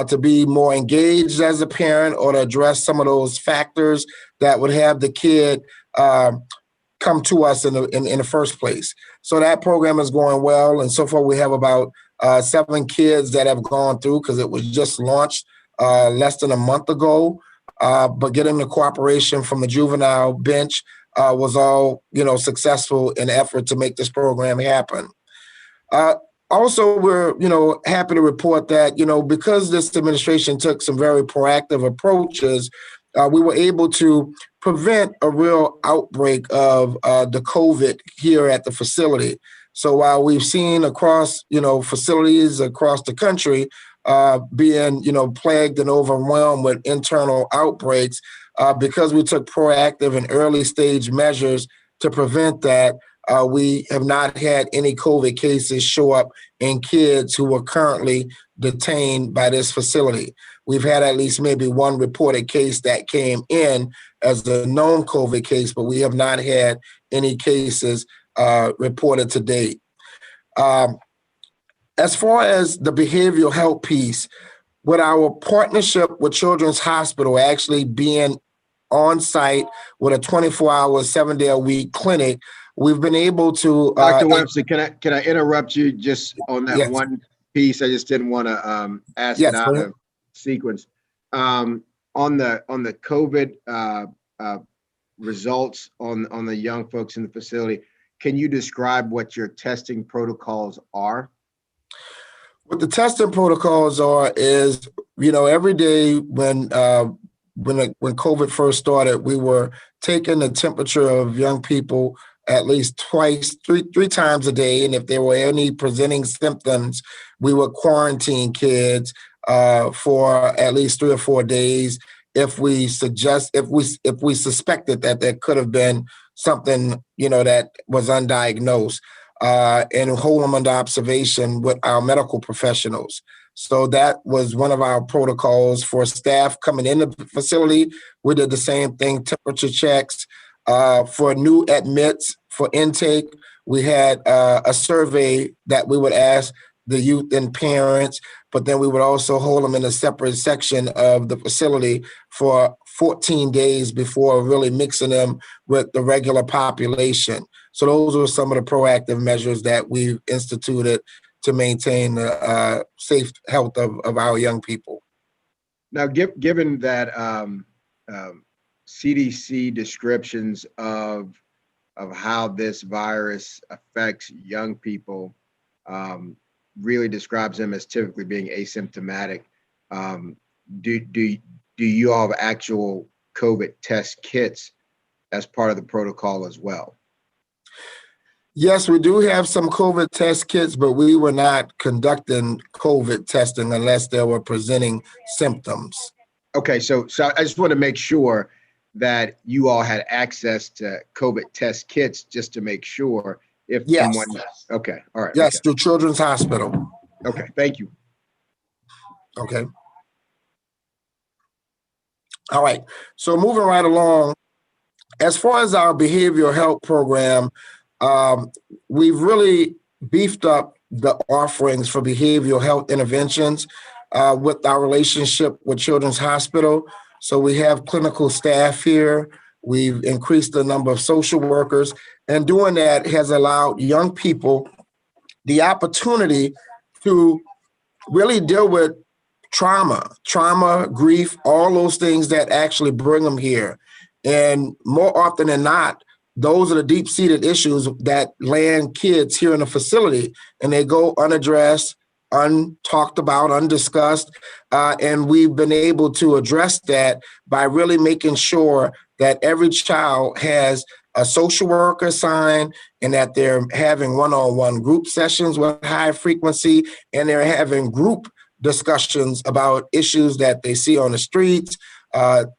to be more engaged as a parent or to address some of those factors that would have the kid come to us in the first place. So that program is going well. And so far we have about 7 kids that have gone through because it was just launched less than a month ago. But getting the cooperation from the juvenile bench was all, successful in the effort to make this program happen. Also, we're, happy to report that, because this administration took some very proactive approaches, we were able to prevent a real outbreak of the COVID here at the facility. So while we've seen across, facilities across the country being, plagued and overwhelmed with internal outbreaks, because we took proactive and early stage measures to prevent that, we have not had any COVID cases show up in kids who are currently detained by this facility. We've had at least maybe one reported case that came in as a known COVID case, but we have not had any cases reported to date. As far as the behavioral health piece, with our partnership with Children's Hospital actually being on site with a 24-hour, 7-day-a-week clinic, we've been able to. Dr. Webster, can I interrupt you just on that Yes. one piece? I just didn't want to ask Yes, it out go ahead. of sequence. On the COVID results on the young folks in the facility, can you describe what your testing protocols are? What the testing protocols are is, every day when COVID first started, we were taking the temperature of young people at least three times a day. And if there were any presenting symptoms, we would quarantine kids for at least 3 or 4 days. If we suspected that there could have been something, that was undiagnosed, and hold them under observation with our medical professionals. So that was one of our protocols for staff coming in the facility. We did the same thing, temperature checks. For new admits, for intake, we had a survey that we would ask the youth and parents, but then we would also hold them in a separate section of the facility for 14 days before really mixing them with the regular population. So those were some of the proactive measures that we've instituted to maintain the safe health of our young people. Now, given that CDC descriptions of how this virus affects young people really describes them as typically being asymptomatic, do you all have actual COVID test kits as part of the protocol as well? Yes, we do have some COVID test kits, but we were not conducting COVID testing unless they were presenting symptoms. Okay, so I just want to make sure that you all had access to COVID test kits just to make sure if Yes. someone. Okay, all right. Yes, Okay. through Children's Hospital. Okay, thank you. Okay. All right. So moving right along, as far as our behavioral health program, we've really beefed up the offerings for behavioral health interventions with our relationship with Children's Hospital. So we have clinical staff here. We've increased the number of social workers, and doing that has allowed young people the opportunity to really deal with trauma, grief, all those things that actually bring them here. And more often than not, those are the deep-seated issues that land kids here in the facility, and they go unaddressed, untalked about, undiscussed, and we've been able to address that by really making sure that every child has a social worker assigned, and that they're having one-on-one group sessions with high frequency, and they're having group discussions about issues that they see on the streets,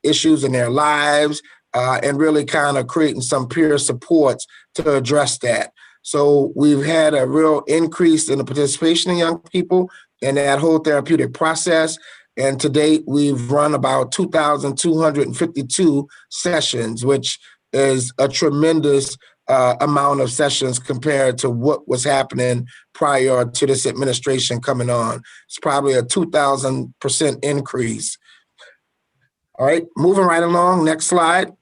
issues in their lives, and really kind of creating some peer supports to address that. So we've had a real increase in the participation of young people in that whole therapeutic process. And to date, we've run about 2,252 sessions, which is a tremendous amount of sessions compared to what was happening prior to this administration coming on. It's probably a 2,000% increase. All right, moving right along, next slide.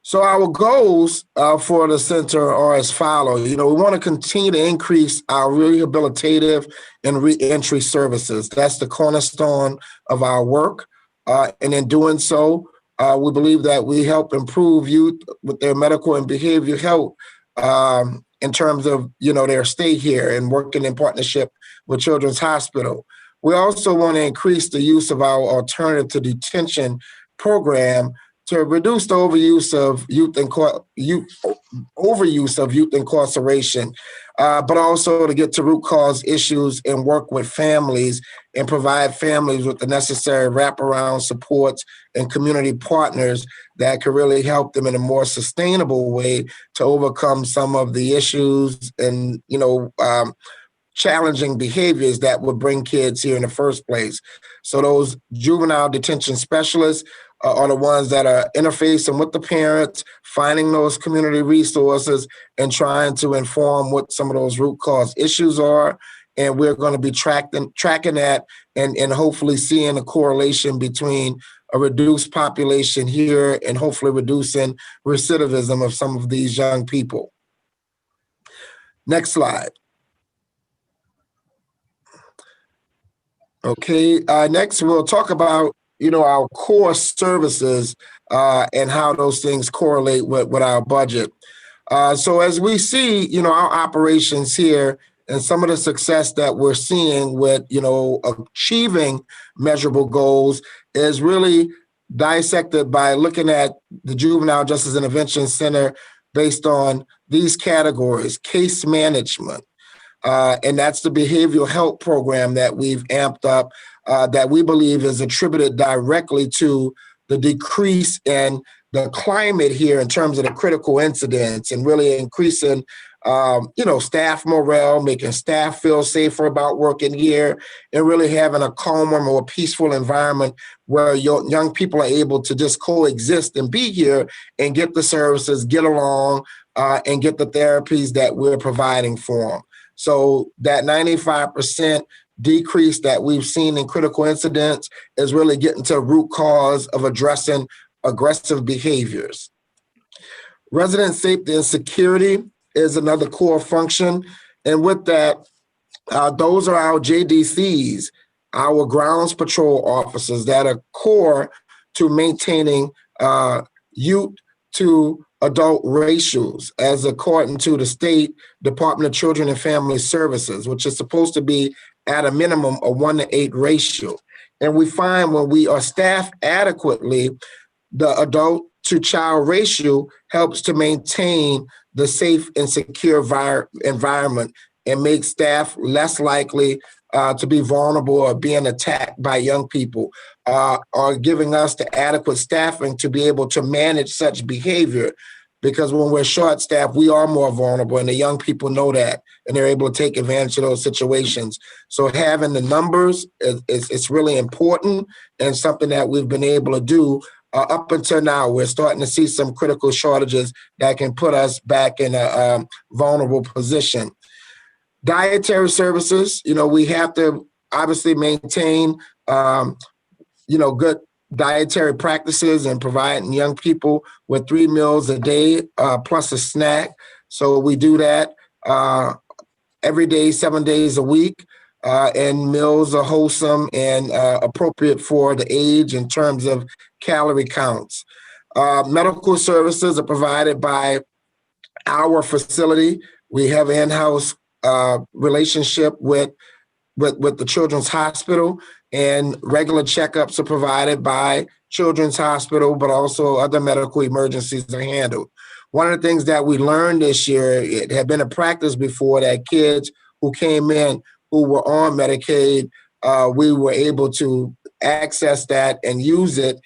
So our goals for the center are as follows. We want to continue to increase our rehabilitative and reentry services. That's the cornerstone of our work. And in doing so, we believe that we help improve youth with their medical and behavioral health in terms of, their stay here and working in partnership with Children's Hospital. We also want to increase the use of our alternative to detention program to reduce the overuse of youth incarceration, but also to get to root cause issues and work with families and provide families with the necessary wraparound supports and community partners that could really help them in a more sustainable way to overcome some of the issues and, challenging behaviors that would bring kids here in the first place. So those juvenile detention specialists are the ones that are interfacing with the parents, finding those community resources, and trying to inform what some of those root cause issues are. And we're going to be tracking that and hopefully seeing a correlation between a reduced population here and hopefully reducing recidivism of some of these young people. Next slide. Okay, next we'll talk about, our core services and how those things correlate with our budget. So as we see, our operations here and some of the success that we're seeing with, achieving measurable goals is really dissected by looking at the Juvenile Justice Intervention Center based on these categories: case management, and that's the behavioral health program that we've amped up that we believe is attributed directly to the decrease in the climate here in terms of the critical incidents and really increasing, staff morale, making staff feel safer about working here, and really having a calmer, more peaceful environment where young people are able to just coexist and be here and get the services, get along, and get the therapies that we're providing for them. So that 95% decrease that we've seen in critical incidents is really getting to the root cause of addressing aggressive behaviors. Resident safety and security is another core function. And with that, those are our JDCs, our grounds patrol officers that are core to maintaining youth to adult ratios as according to the State Department of Children and Family Services, which is supposed to be at a minimum a 1-to-8 ratio. And we find when we are staffed adequately, the adult to child ratio helps to maintain the safe and secure environment and makes staff less likely to be vulnerable or being attacked by young people, or giving us the adequate staffing to be able to manage such behavior. Because when we're short-staffed, we are more vulnerable, and the young people know that, and they're able to take advantage of those situations. So having the numbers is really important and something that we've been able to do up until now. We're starting to see some critical shortages that can put us back in a vulnerable position. Dietary services, we have to obviously maintain, good dietary practices and providing young people with 3 meals a day plus a snack. So we do that every day, 7 days a week, and meals are wholesome and appropriate for the age in terms of calorie counts. Medical services are provided by our facility. We have an in-house relationship with the Children's Hospital, and regular checkups are provided by Children's Hospital, but also other medical emergencies are handled. One of the things that we learned this year, it had been a practice before that kids who came in who were on Medicaid, we were able to access that and use it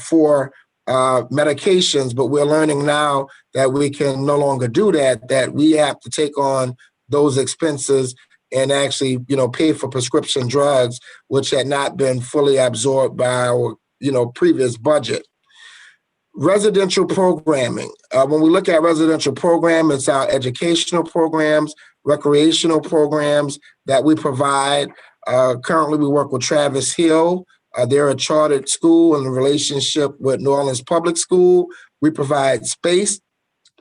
for medications, but we're learning now that we can no longer do that we have to take on those expenses and actually, pay for prescription drugs, which had not been fully absorbed by our, previous budget. Residential programming. When we look at residential program, it's our educational programs, recreational programs that we provide. Currently, we work with Travis Hill. They're a chartered school in relationship with New Orleans Public School, We provide space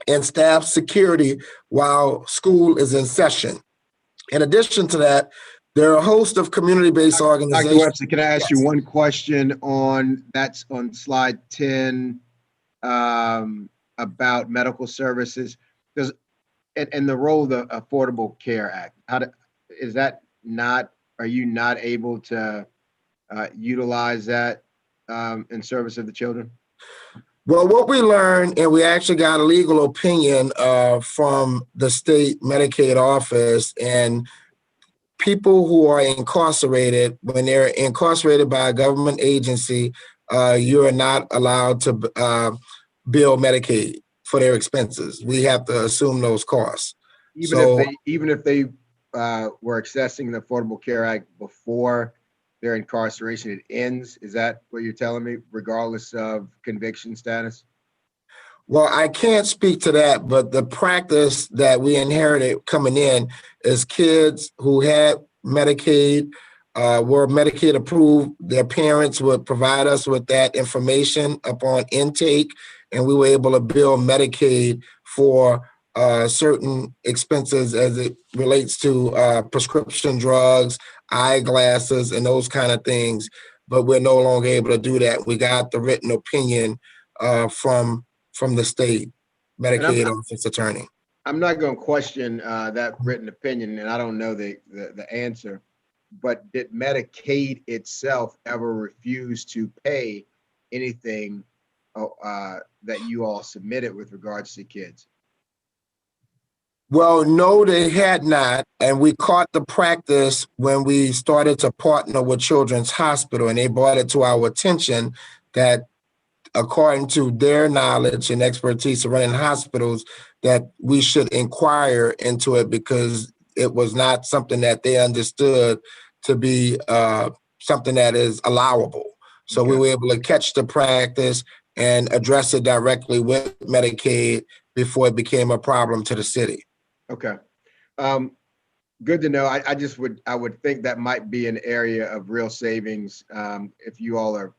and staff security while school is in session. In addition to that, there are a host of community-based organizations. Dr. Webster, can I ask you one question that's on slide 10 about medical services? And the role of the Affordable Care Act, are you not able to utilize that in service of the children? Well, what we learned, and we actually got a legal opinion from the state Medicaid office, and people who are incarcerated, when they're incarcerated by a government agency, you are not allowed to bill Medicaid for their expenses. We have to assume those costs. Even if they were accessing the Affordable Care Act before their incarceration, it ends. Is that what you're telling me, regardless of conviction status? Well, I can't speak to that, but the practice that we inherited coming in is kids who had Medicaid, were Medicaid approved, their parents would provide us with that information upon intake, and we were able to bill Medicaid for certain expenses as it relates to prescription drugs, eyeglasses, and those kind of things. But we're no longer able to do that. We got the written opinion from the state Medicaid office attorney. I'm not going to question that written opinion, and I don't know the answer, but did Medicaid itself ever refuse to pay anything that you all submitted with regards to kids? Well, no, they had not. And we caught the practice when we started to partner with Children's Hospital, and they brought it to our attention that according to their knowledge and expertise of running hospitals, that we should inquire into it because it was not something that they understood to be something that is allowable. So okay. We were able to catch the practice and address it directly with Medicaid before it became a problem to the city. Okay. Good to know. I would think that might be an area of real savings if you all are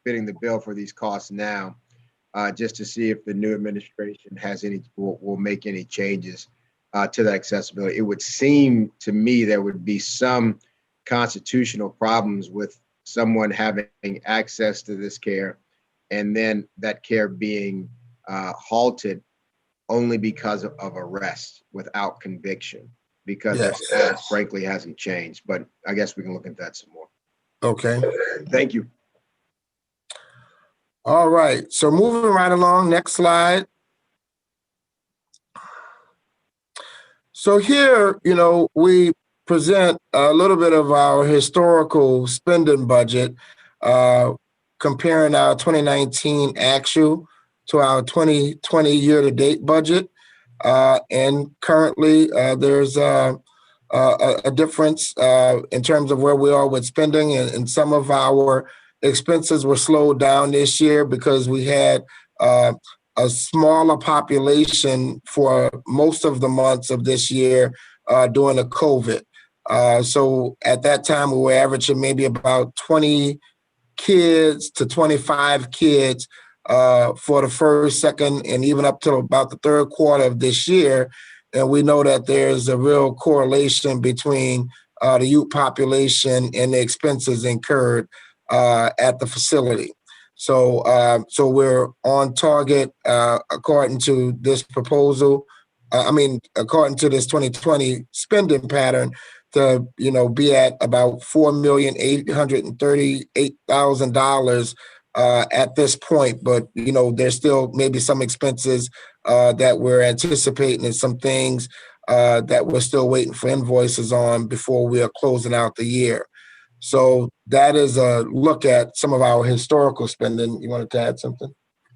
fitting the bill for these costs now, just to see if the new administration will make any changes to that accessibility. It would seem to me there would be some constitutional problems with someone having access to this care and then that care being halted only because of arrest without conviction, because their status frankly hasn't changed. But I guess we can look at that some more. Okay. Thank you. All right, so moving right along, next slide. So here, we present a little bit of our historical spending budget, comparing our 2019 actual to our 2020 year-to-date budget. And currently, there's a difference in terms of where we are with spending, and some of our expenses were slowed down this year because we had a smaller population for most of the months of this year during the COVID. So at that time, we were averaging maybe about 20 kids to 25 kids for the first, second, and even up to about the third quarter of this year. And we know that there's a real correlation between the youth population and the expenses incurred at the facility. So we're on target according to this proposal. According to this 2020 spending pattern, to be at about $4,838,000 at this point. But there's still maybe some expenses that we're anticipating, and some things that we're still waiting for invoices on before we are closing out the year. So that is a look at some of our historical spending. You wanted to add something?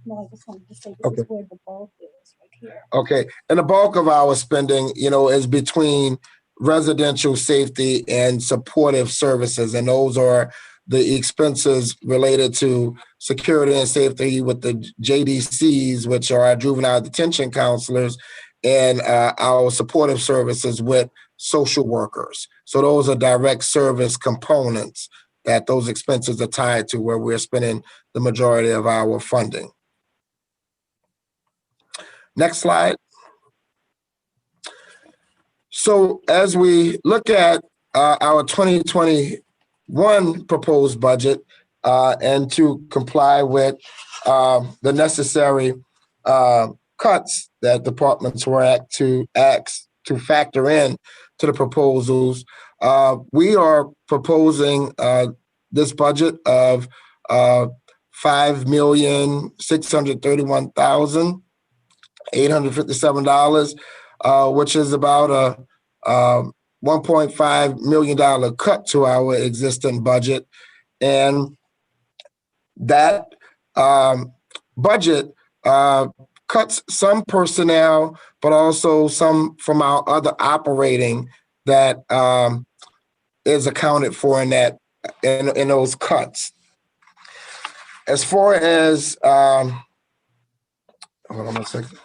No, I just wanted to say this is where the bulk is, right here. Okay, and the bulk of our spending, is between residential safety and supportive services, and those are the expenses related to security and safety with the JDCs, which are our juvenile detention counselors, and our supportive services with social workers. So those are direct service components that those expenses are tied to, where we're spending the majority of our funding. Next slide. So as we look at our 2021 proposed budget and to comply with the necessary cuts that departments were asked to factor in to the proposals, we are proposing this budget of $5,631,857, which is about a $1.5 million cut to our existing budget. And that budget cuts some personnel, but also some from our other operating that is accounted for in that in those cuts. As far as hold on one second.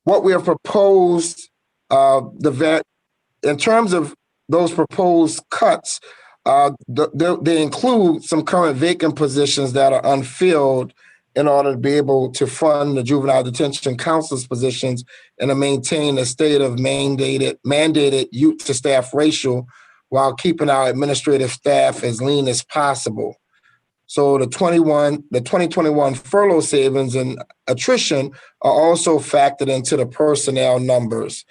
What we have proposed, in terms of those proposed cuts, they include some current vacant positions that are unfilled in order to be able to fund the juvenile detention counselors positions and to maintain a state of mandated youth to staff ratio while keeping our administrative staff as lean as possible. So the 2021 furlough savings and attrition are also factored into the personnel numbers.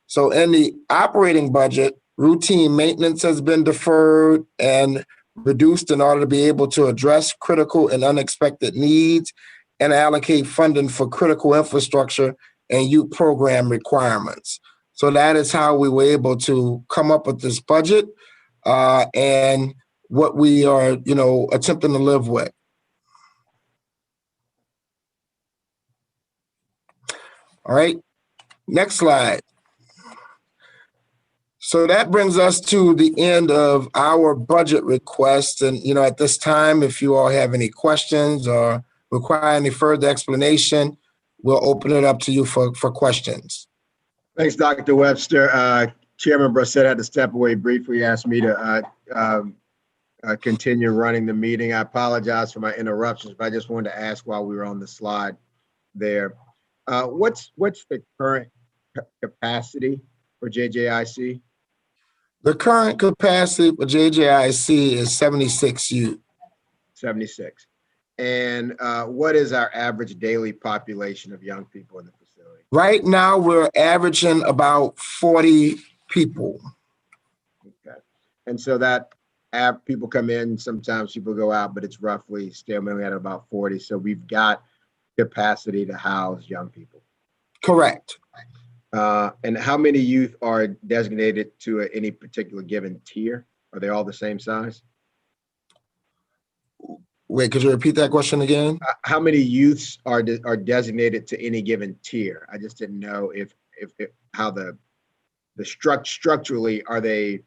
So in the operating budget, routine maintenance has been deferred and reduced in order to be able to address critical and unexpected needs and allocate funding for critical infrastructure and youth program requirements. So that is how we were able to come up with this budget and what we are, attempting to live with. All right, next slide. So that brings us to the end of our budget request. And, at this time, if you all have any questions or require any further explanation, we'll open it up to you for questions. Thanks, Dr. Webster. Chairman Brissett had to step away briefly, asked me to continue running the meeting. I apologize for my interruptions, but I just wanted to ask while we were on the slide there, what's the current capacity for JJIC? The current capacity for JJIC is 76 youth. 76. And what is our average daily population of young people in the facility? Right now, we're averaging about 40 people. Okay. And so that people come in, sometimes people go out, but it's roughly still mainly at about 40. So we've got capacity to house young people. Correct. And how many youth are designated to any particular given tier? Are they all the same size? Wait, could you repeat that question again? How many youths are designated to any given tier? I just didn't know if how the structurally are they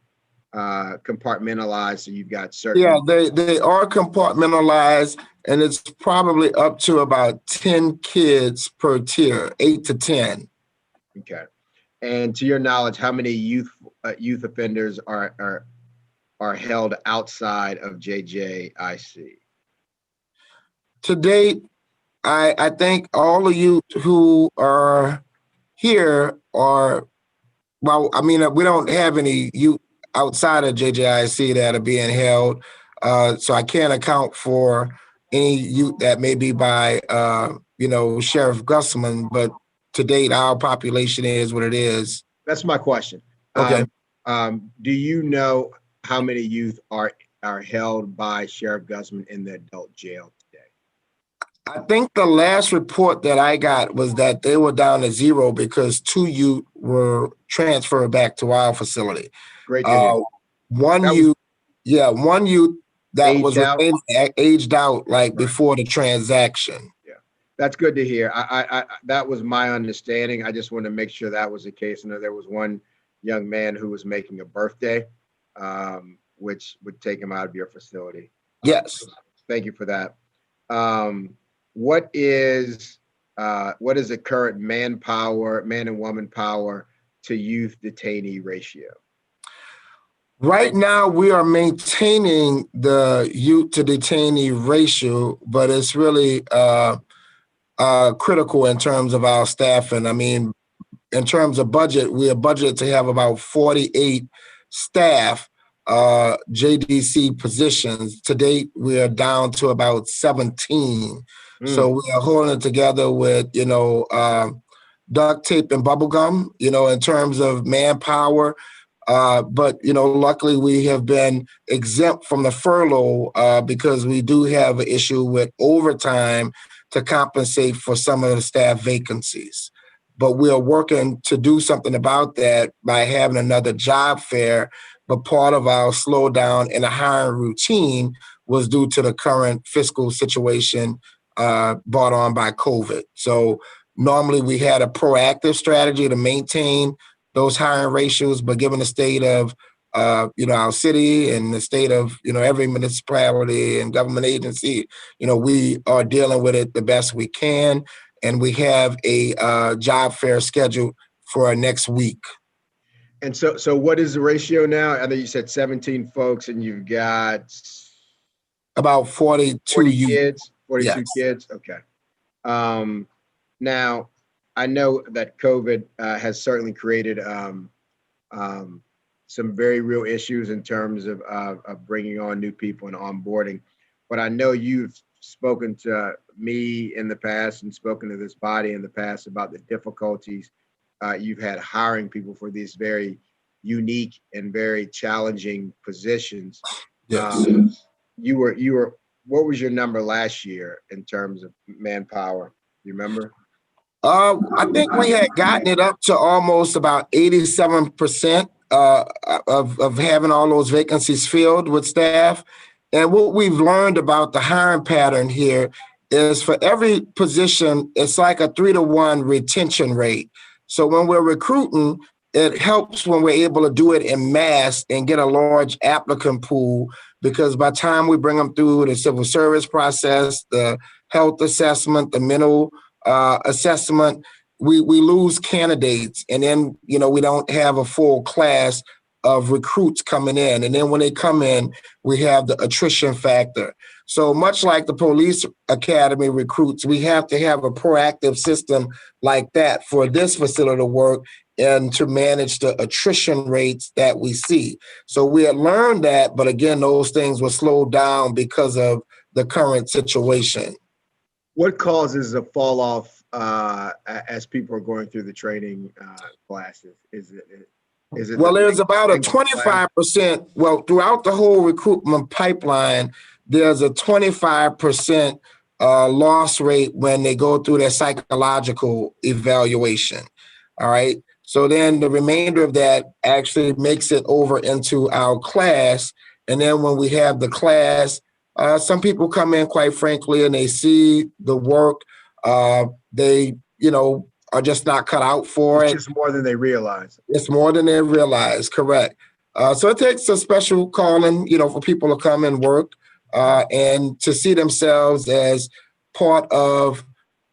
compartmentalized, so you've got certain. Yeah, they are compartmentalized, and it's probably up to about 10 kids per tier, 8 to 10. Okay. And to your knowledge, how many youth offenders are held outside of JJIC? To date, I think all the youth who are here are, well, I mean, we don't have any youth outside of JJIC that are being held. So I can't account for any youth that may be by, Sheriff Gusman, but to date, our population is what it is. That's my question. Okay. Do you know how many youth are held by Sheriff Gusman in the adult jail today? I think the last report that I got was that they were down to 0 because 2 youth were transferred back to our facility. Great to hear. One youth that was aged out like before the transaction. Yeah, that's good to hear. I that was my understanding. I just wanted to make sure that was the case. I know there was one young man who was making a birthday, which would take him out of your facility. Yes. Thank you for that. What is the current man and woman power to youth detainee ratio? Right now, we are maintaining the youth to detainee ratio, but it's really critical in terms of our staffing. I mean, in terms of budget, we are budgeted to have about 48 staff JDC positions. To date, we are down to about 17. So we are holding it together with, duct tape and bubble gum, in terms of manpower. But, luckily we have been exempt from the furlough because we do have an issue with overtime to compensate for some of the staff vacancies. But we are working to do something about that by having another job fair. But part of our slowdown in the hiring routine was due to the current fiscal situation brought on by COVID. So normally we had a proactive strategy to maintain those hiring ratios, but given the state of our city and the state of every municipality and government agency, we are dealing with it the best we can. And we have a job fair scheduled for next week. And so what is the ratio now? I know you said 17 folks and you've got about 42 kids, 42 yes. kids. Okay. Now, I know that COVID has certainly created some very real issues in terms of bringing on new people and onboarding. But I know you've spoken to me in the past and spoken to this body in the past about the difficulties you've had hiring people for these very unique and very challenging positions. Yes. You were. What was your number last year in terms of manpower? You remember? I think we had gotten it up to almost about 87% of having all those vacancies filled with staff. And what we've learned about the hiring pattern here is for every position, it's like a 3-to-1 retention rate. So when we're recruiting, it helps when we're able to do it in mass and get a large applicant pool, because by the time we bring them through the civil service process, the health assessment, the mental assessment, we lose candidates. And then, we don't have a full class of recruits coming in. And then when they come in, we have the attrition factor. So much like the police academy recruits, we have to have a proactive system like that for this facility to work and to manage the attrition rates that we see. So we had learned that, but again, those things were slowed down because of the current situation. What causes a fall off as people are going through the training classes? Is it well, there's about a 25%, well, throughout the whole recruitment pipeline, there's a 25% loss rate when they go through their psychological evaluation. All right. So then the remainder of that actually makes it over into our class. And then when we have the class, some people come in, quite frankly, and they see the work. They, are just not cut out for it. It's just more than they realize. It's more than they realize, correct. So it takes a special calling, for people to come and work and to see themselves as part of,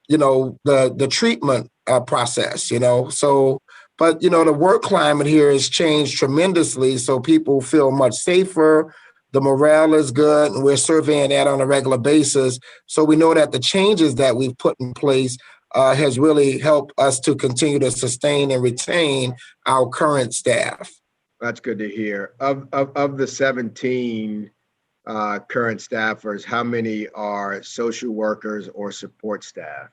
the treatment process, So, but, the work climate here has changed tremendously. So people feel much safer. The morale is good, and we're surveying that on a regular basis. So we know that the changes that we've put in place has really helped us to continue to sustain and retain our current staff. That's good to hear. Of the 17 current staffers, how many are social workers or support staff?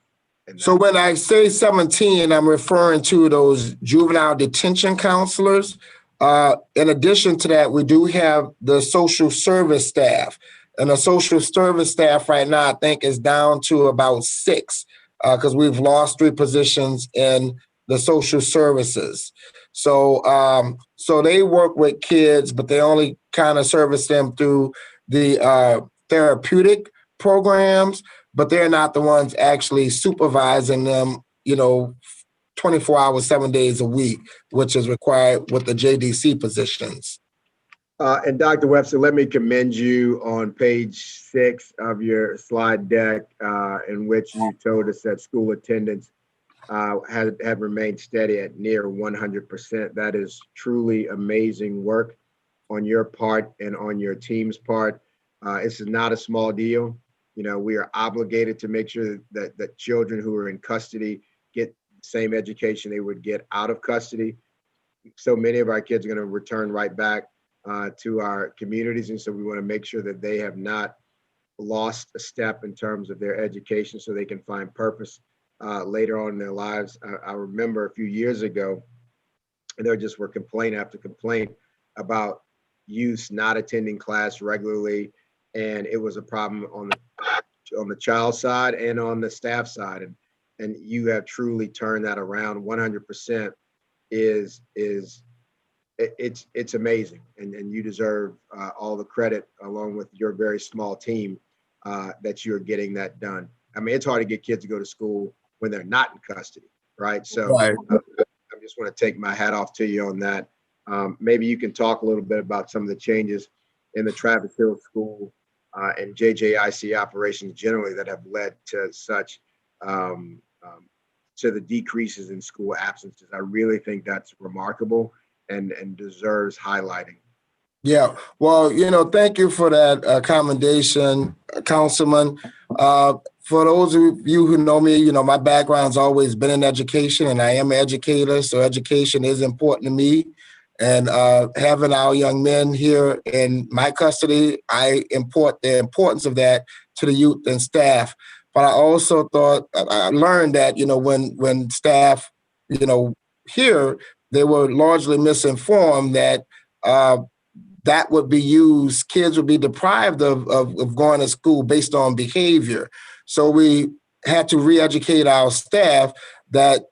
So when I say 17, I'm referring to those juvenile detention counselors. In addition to that, we do have the social service staff. And the social service staff right now, I think, is down to about 6 because we've lost 3 positions in the social services. So so they work with kids, but they only kind of service them through the therapeutic programs, but they're not the ones actually supervising them, 24 hours, 7 days a week, which is required with the JDC positions. And Dr. Webster, let me commend you on page 6 of your slide deck, in which you told us that school attendance had remained steady at near 100%. That is truly amazing work on your part and on your team's part. This is not a small deal. we are obligated to make sure that children who are in custody get the same education they would get out of custody. So many of our kids are going to return right back to our communities. And so we want to make sure that they have not lost a step in terms of their education so they can find purpose later on in their lives. I remember a few years ago, there just were complaint after complaint about youth not attending class regularly. And it was a problem on the child side and on the staff side. And you have truly turned that around. 100% it's amazing. And you deserve all the credit along with your very small team that you're getting that done. I mean, it's hard to get kids to go to school when they're not in custody, right? So Right. I just want to take my hat off to you on that. Maybe you can talk a little bit about some of the changes in the Travis Hill School and JJIC operations generally that have led to such to the decreases in school absences. I really think that's remarkable and deserves highlighting. Yeah, well, thank you for that commendation, Councilman. For those of you who know me, my background's always been in education, and I am an educator, so education is important to me. And having our young men here in my custody, I import the importance of that to the youth and staff. But I also I learned that, when staff, here, they were largely misinformed that that would be used, kids would be deprived of going to school based on behavior. So we had to re-educate our staff that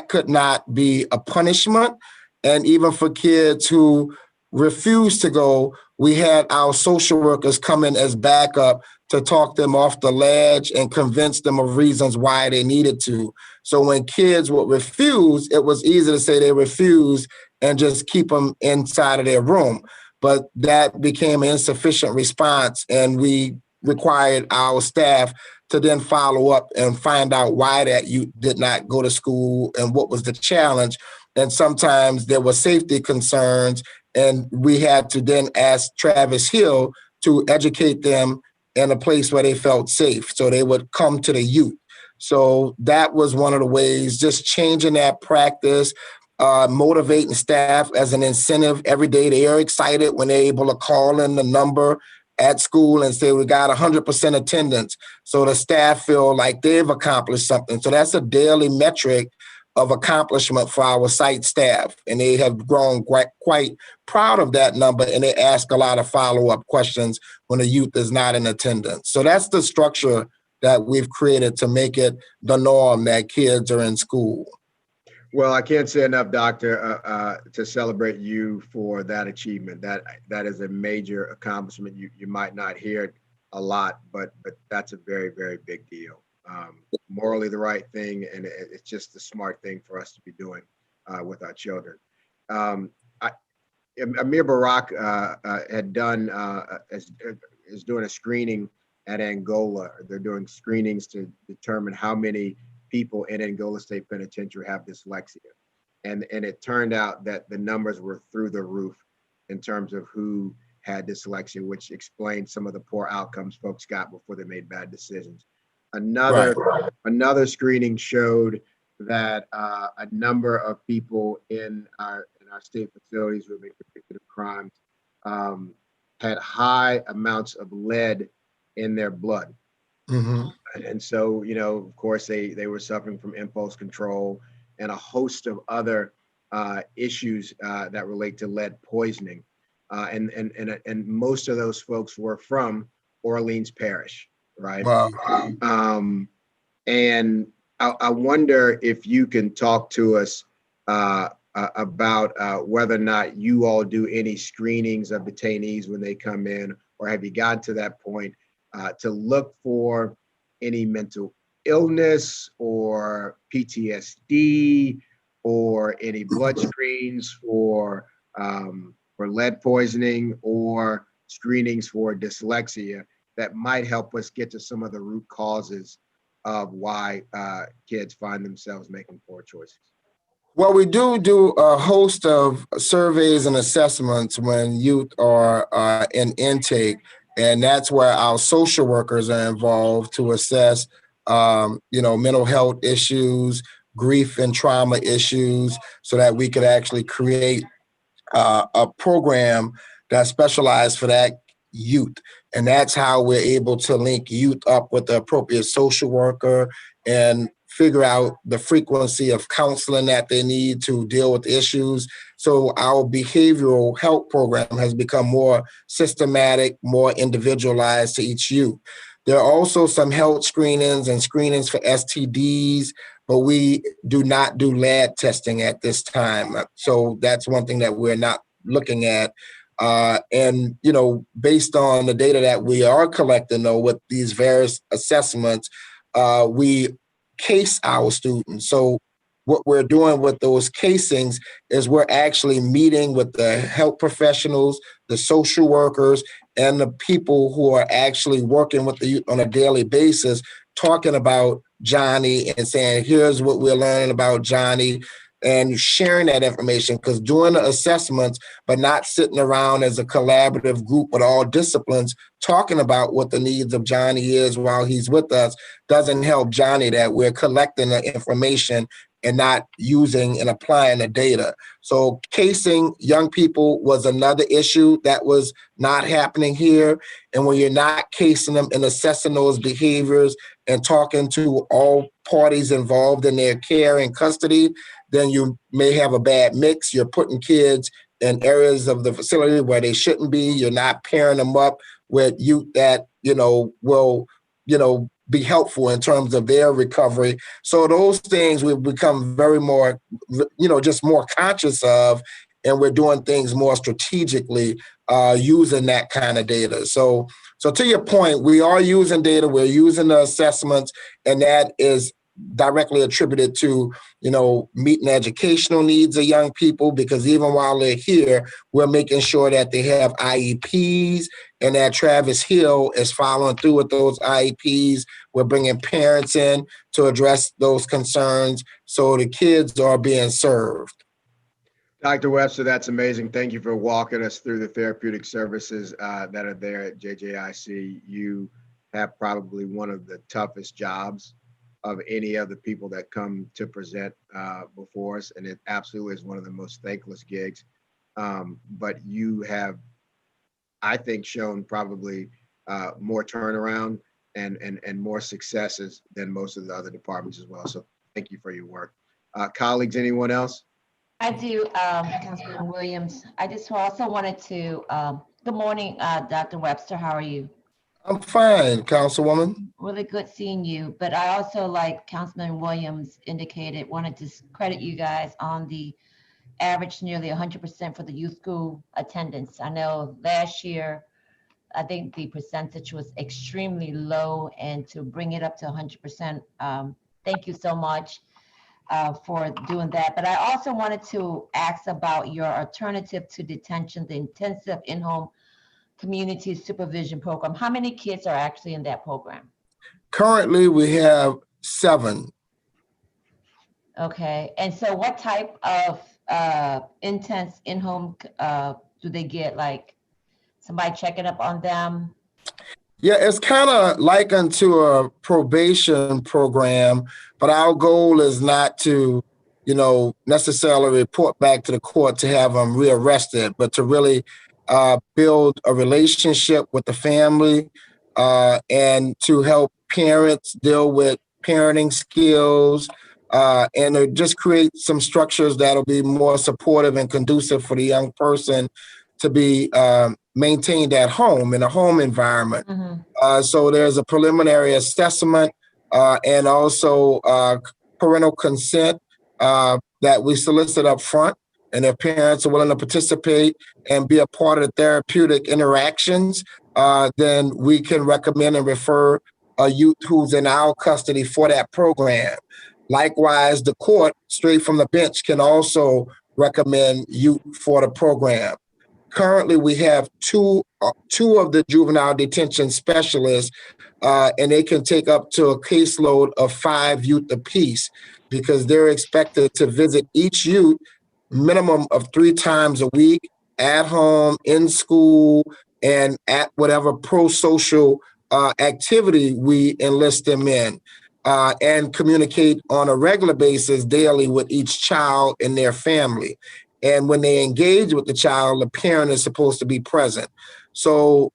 could not be a punishment. And even for kids who refused to go, we had our social workers come in as backup to talk them off the ledge and convince them of reasons why they needed to. So when kids would refuse, it was easy to say they refused and just keep them inside of their room. But that became an insufficient response, and we required our staff to then follow up and find out why that youth did not go to school and what was the challenge. And sometimes there were safety concerns, and we had to then ask Travis Hill to educate them in a place where they felt safe, so they would come to the youth. So that was one of the ways, just changing that practice, motivating staff as an incentive. Every day they are excited when they're able to call in the number at school and say, we got 100% attendance. So the staff feel like they've accomplished something. So that's a daily metric of accomplishment for our site staff. And they have grown quite proud of that number. And they ask a lot of follow-up questions when the youth is not in attendance. So that's the structure that we've created to make it the norm that kids are in school. Well, I can't say enough, Doctor, to celebrate you for that achievement. That is a major accomplishment. You might not hear it a lot, but that's a very, very big deal. Morally the right thing, and it's just the smart thing for us to be doing with our children. Amir Barak had done is doing a screening at Angola. They're doing screenings to determine how many people in Angola State Penitentiary have dyslexia. And it turned out that the numbers were through the roof in terms of who had dyslexia, which explained some of the poor outcomes folks got before they made bad decisions. Another screening showed that a number of people in our state facilities who have been convicted of crimes had high amounts of lead in their blood. Mm-hmm. And so, of course, they were suffering from impulse control and a host of other issues that relate to lead poisoning. And most of those folks were from Orleans Parish, right? Wow. And I wonder if you can talk to us about whether or not you all do any screenings of detainees when they come in, or have you gotten to that point to look for any mental illness or PTSD or any blood screens for lead poisoning or screenings for dyslexia that might help us get to some of the root causes of why kids find themselves making poor choices? Well, we do a host of surveys and assessments when youth are in intake. And that's where our social workers are involved to assess, mental health issues, grief and trauma issues, so that we could actually create a program that's specialized for that youth. And that's how we're able to link youth up with the appropriate social worker and figure out the frequency of counseling that they need to deal with issues. So our behavioral health program has become more systematic, more individualized to each youth. There are also some health screenings and screenings for STDs, but we do not do lab testing at this time. So that's one thing that we're not looking at. And based on the data that we are collecting, though, with these various assessments, we case our students. So what we're doing with those casings is we're actually meeting with the health professionals, the social workers, and the people who are actually working with the youth on a daily basis, talking about Johnny and saying, here's what we're learning about Johnny, and sharing that information, because doing the assessments, but not sitting around as a collaborative group with all disciplines, talking about what the needs of Johnny is while he's with us, doesn't help Johnny. That we're collecting the information and not using and applying the data. So casing young people was another issue that was not happening here. And when you're not casing them and assessing those behaviors and talking to all parties involved in their care and custody, then you may have a bad mix. You're putting kids in areas of the facility where they shouldn't be. You're not pairing them up with youth that, will, be helpful in terms of their recovery. So those things we've become very more, just more conscious of, and we're doing things more strategically using that kind of data. So to your point, we are using data, we're using the assessments, and that is directly attributed to, meeting educational needs of young people, because even while they're here, we're making sure that they have IEPs and that Travis Hill is following through with those IEPs. We're bringing parents in to address those concerns, so the kids are being served. Dr. Webster, that's amazing. Thank you for walking us through the therapeutic services that are there at JJIC. You have probably one of the toughest jobs of any of the people that come to present before us, and it absolutely is one of the most thankless gigs. But you have, I think, shown probably more turnaround and more successes than most of the other departments as well. So thank you for your work. Colleagues, anyone else? I do, Councilman Williams. I just also wanted to, good morning, Dr. Webster, how are you? I'm fine, Councilwoman. Really good seeing you, but I also, like Councilman Williams indicated, wanted to credit you guys on the average nearly 100% for the youth school attendance. I know last year, I think the percentage was extremely low, and to bring it up to 100%, thank you so much for doing that. But I also wanted to ask about your alternative to detention, the intensive in-home community supervision program. How many kids are actually in that program? Currently, we have 7. Okay, and so what type of intense in-home do they get? Like somebody checking up on them? Yeah, it's kind of likened to a probation program, but our goal is not to, necessarily report back to the court to have them rearrested, but to really build a relationship with the family and to help parents deal with parenting skills and to just create some structures that'll be more supportive and conducive for the young person to be maintained at home, in a home environment. Mm-hmm. So there's a preliminary assessment and also parental consent that we solicit up front. And if parents are willing to participate and be a part of the therapeutic interactions, then we can recommend and refer a youth who's in our custody for that program. Likewise, the court, straight from the bench, can also recommend youth for the program. Currently, we have two of the juvenile detention specialists, and they can take up to a caseload of 5 youth apiece, because they're expected to visit each youth minimum of 3 times a week, at home, in school, and at whatever pro-social activity we enlist them in, and communicate on a regular basis daily with each child and their family. And when they engage with the child, the parent is supposed to be present. So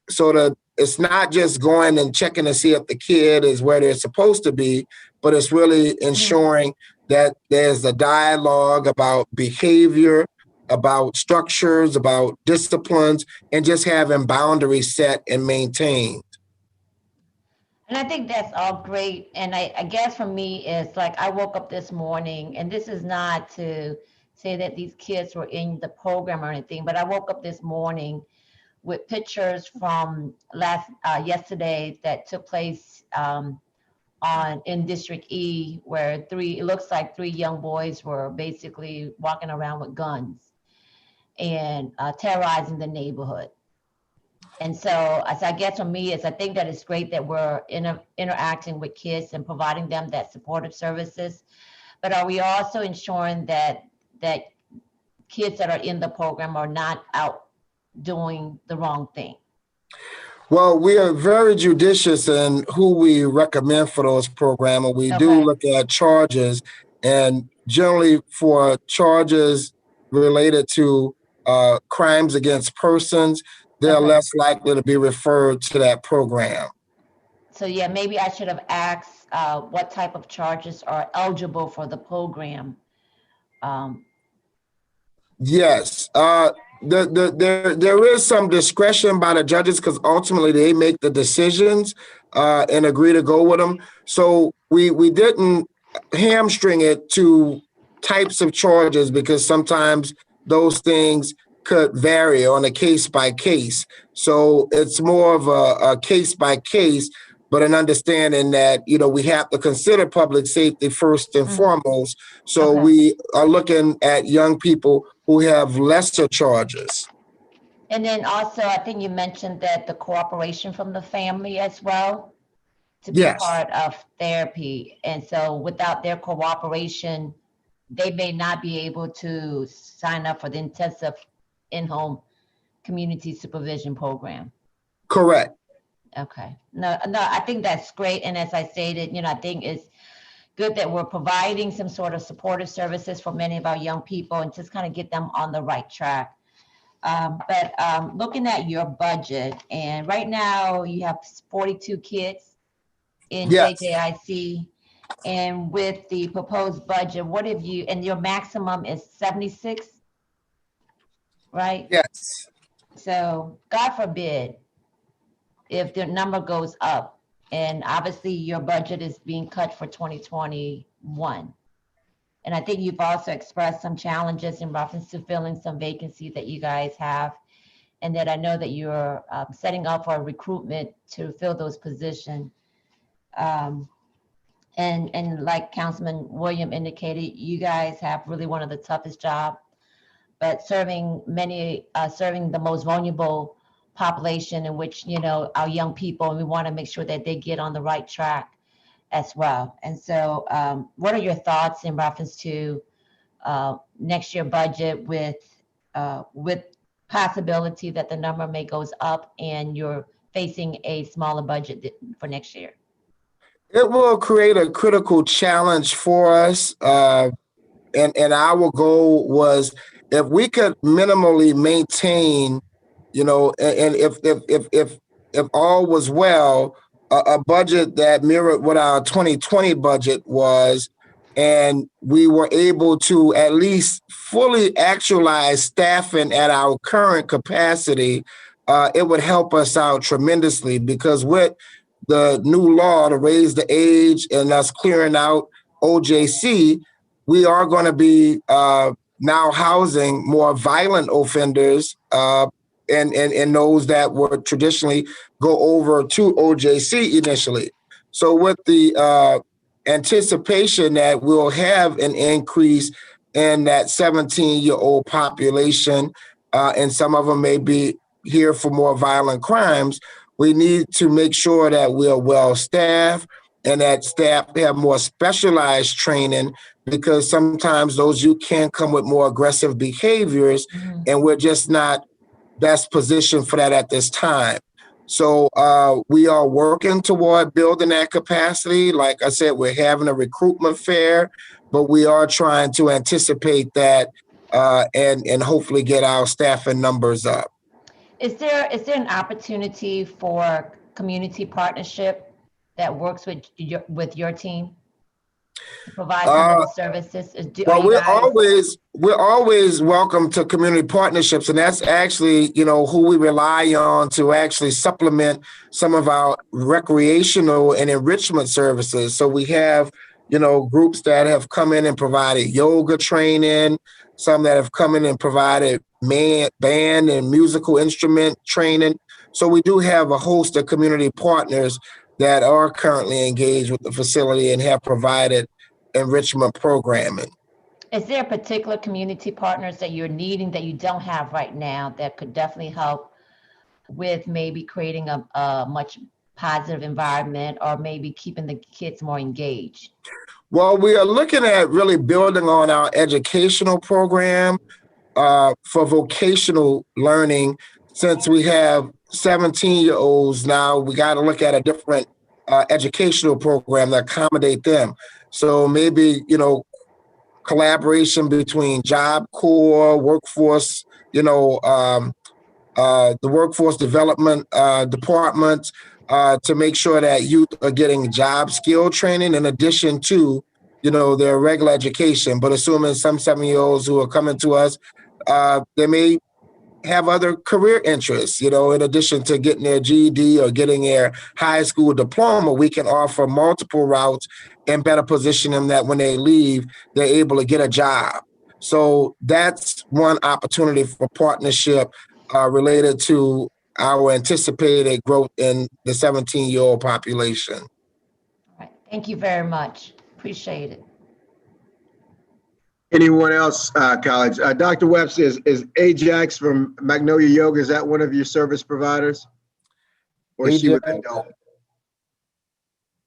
it's not just going and checking to see if the kid is where they're supposed to be, but it's really ensuring that there's a dialogue about behavior, about structures, about disciplines, and just having boundaries set and maintained. And I think that's all great. And I guess for me, it's like I woke up this morning, and this is not to say that these kids were in the program or anything, but I woke up this morning with pictures from yesterday that took place in District E, where it looks like three young boys were basically walking around with guns and terrorizing the neighborhood. And so I guess for me, I think that it's great that we're interacting with kids and providing them that supportive services. But are we also ensuring that kids that are in the program are not out doing the wrong thing? Well, we are very judicious in who we recommend for those programs. We do look at charges, and generally for charges related to crimes against persons, they're less likely to be referred to that program. So yeah, maybe I should have asked what type of charges are eligible for the program. Yes, there is some discretion by the judges because ultimately they make the decisions and agree to go with them. So we didn't hamstring it to types of charges because sometimes those things could vary on a case by case. So it's more of a case by case, but an understanding that, we have to consider public safety first and foremost. So we are looking at young people who have lesser charges. And then also, I think you mentioned that the cooperation from the family as well to be part of therapy. And so without their cooperation, they may not be able to sign up for the intensive in-home community supervision program. Correct. Okay. No, I think that's great. And as I stated, I think it's good that we're providing some sort of supportive services for many of our young people and just kind of get them on the right track. But looking at your budget, and right now you have 42 kids in JJIC, and with the proposed budget, what have you, and your maximum is 76, right? Yes. So God forbid if the number goes up, and obviously your budget is being cut for 2021. And I think you've also expressed some challenges in reference to filling some vacancies that you guys have. And that I know that you're setting up for a recruitment to fill those positions. And like Councilman William indicated, you guys have really one of the toughest jobs, but serving the most vulnerable population, in which, our young people, and we want to make sure that they get on the right track as well. And so what are your thoughts in reference to next year budget with possibility that the number may goes up and you're facing a smaller budget for next year? It will create a critical challenge for us. And our goal was if we could minimally maintain, and if all was well, a budget that mirrored what our 2020 budget was, and we were able to at least fully actualize staffing at our current capacity, it would help us out tremendously, because with the new law to raise the age and us clearing out OJC, we are going to be now housing more violent offenders and those that would traditionally go over to OJC initially. So with the anticipation that we'll have an increase in that 17-year-old population, and some of them may be here for more violent crimes, we need to make sure that we're well-staffed and that staff have more specialized training, because sometimes those youth can come with more aggressive behaviors, and we're just not best positioned for that at this time. So we are working toward building that capacity. Like I said, we're having a recruitment fair, but we are trying to anticipate that and hopefully get our staffing numbers up. Is there an opportunity for community partnership that works with your team to provide some of the services? Well, we're always welcome to community partnerships, and that's actually, who we rely on to actually supplement some of our recreational and enrichment services. So we have, groups that have come in and provided yoga training, some that have come in and provided band and musical instrument training. So we do have a host of community partners that are currently engaged with the facility and have provided enrichment programming. Is there particular community partners that you're needing that you don't have right now that could definitely help with maybe creating a much positive environment or maybe keeping the kids more engaged? Well, we are looking at really building on our educational program for vocational learning. Since we have 17-year-olds now, we got to look at a different educational program that accommodate them. So maybe, collaboration between Job Corps, workforce, the workforce development departments to make sure that youth are getting job skill training in addition to, their regular education. But assuming some 7-year-olds who are coming to us, they may have other career interests, in addition to getting their GED or getting their high school diploma, we can offer multiple routes and better position them that when they leave, they're able to get a job. So that's one opportunity for partnership related to our anticipated growth in the 17-year-old population. All right. Thank you very much. Appreciate it. Anyone else, college? Dr. Webster, is Ajax from Magnolia Yoga, is that one of your service providers? Or is she with adult?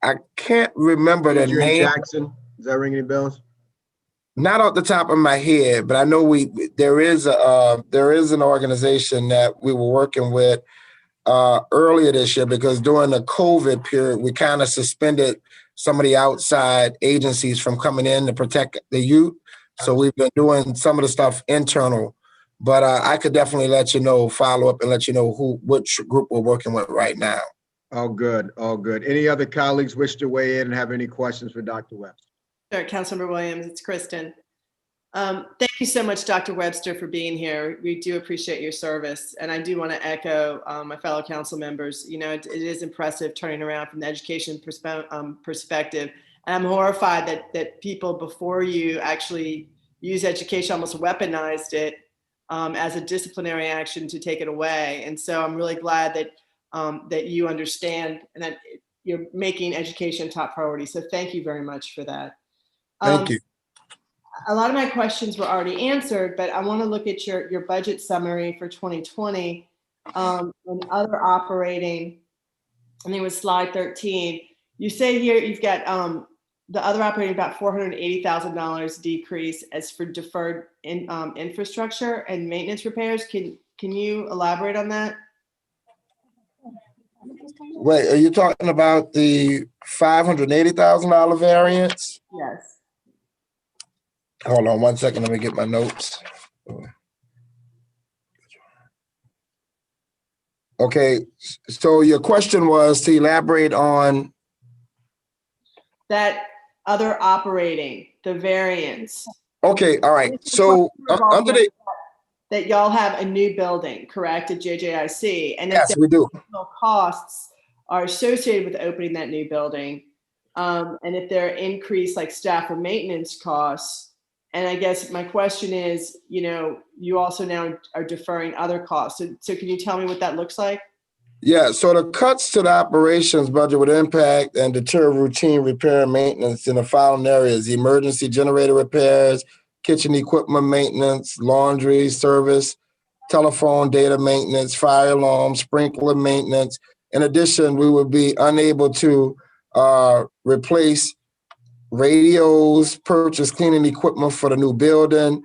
I can't remember the name. Jackson, does that ring any bells? Not off the top of my head, but I know there is an organization that we were working with earlier this year, because during the COVID period, we kind of suspended some of the outside agencies from coming in to protect the youth. So we've been doing some of the stuff internal, but I could definitely follow up and let you know which group we're working with right now. All good, all good. Any other colleagues wish to weigh in and have any questions for Dr. Webster? Sure, Councilmember Williams, it's Kristen. Thank you so much, Dr. Webster, for being here. We do appreciate your service. And I do want to echo my fellow council members. It is impressive turning around from the education perspective. And I'm horrified that people before you actually use education, almost weaponized it as a disciplinary action to take it away. And so I'm really glad that you understand and that you're making education top priority. So thank you very much for that. Thank you. A lot of my questions were already answered, but I want to look at your budget summary for 2020 and other operating. I think it was slide 13. You say here you've got the other operating about $480,000 decrease as for deferred infrastructure and maintenance repairs. Can you elaborate on that? Wait, are you talking about the $580,000 variance? Yes. Hold on 1 second. Let me get my notes. Okay, so your question was to elaborate on that other operating, the variance. Okay, all right. So under the that y'all have a new building, correct, at JJIC, and yes, we do. Costs are associated with opening that new building, and if there are increased like staff or maintenance costs. And I guess my question is, you also now are deferring other costs. So can you tell me what that looks like? Yeah, so the cuts to the operations budget would impact and deter routine repair and maintenance in the following areas: emergency generator repairs, kitchen equipment maintenance, laundry service, telephone data maintenance, fire alarm, sprinkler maintenance. In addition, we would be unable to replace radios, purchase cleaning equipment for the new building,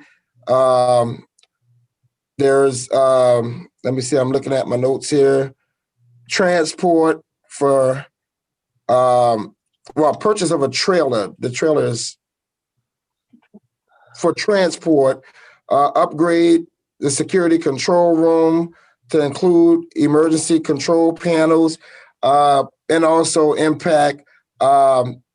there's, let me see, I'm looking at my notes here. Transport for, purchase of a trailer. The trailer is for transport, upgrade the security control room to include emergency control panels, and also impact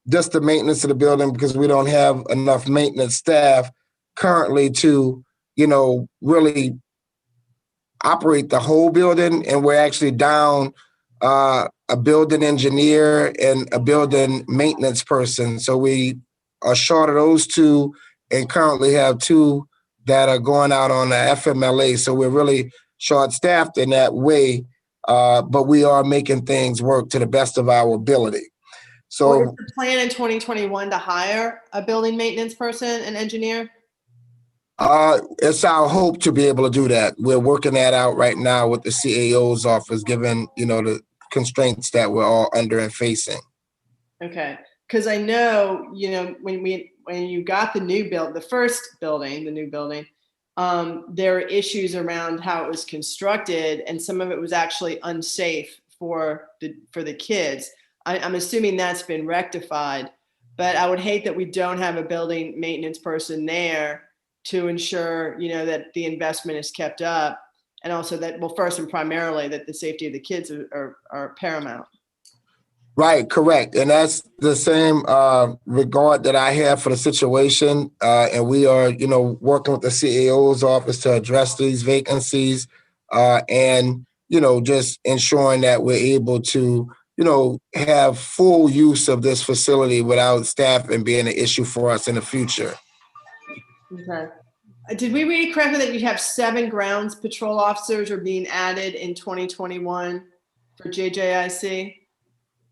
just the maintenance of the building because we don't have enough maintenance staff currently to, really operate the whole building. And we're actually down a building engineer and a building maintenance person. So we are short of those two and currently have two that are going out on the FMLA. So we're really short-staffed in that way, but we are making things work to the best of our ability. So What is the plan in 2021 to hire a building maintenance person and engineer? it's our hope to be able to do that. We're working that out right now with the CAO's office, given, the constraints that we're all under and facing. Okay, because I know, when you got the new build, the first building, the new building, there were issues around how it was constructed, and some of it was actually unsafe for the kids. I'm assuming that's been rectified, but I would hate that we don't have a building maintenance person there to ensure, that the investment is kept up, and also that, well, first and primarily, that the safety of the kids are paramount. Right, correct. And that's the same regard that I have for the situation. And we are, working with the CAO's office to address these vacancies and, just ensuring that we're able to, have full use of this facility without staffing being an issue for us in the future. Okay. Did we read correctly that you have 7 grounds patrol officers are being added in 2021 for JJIC?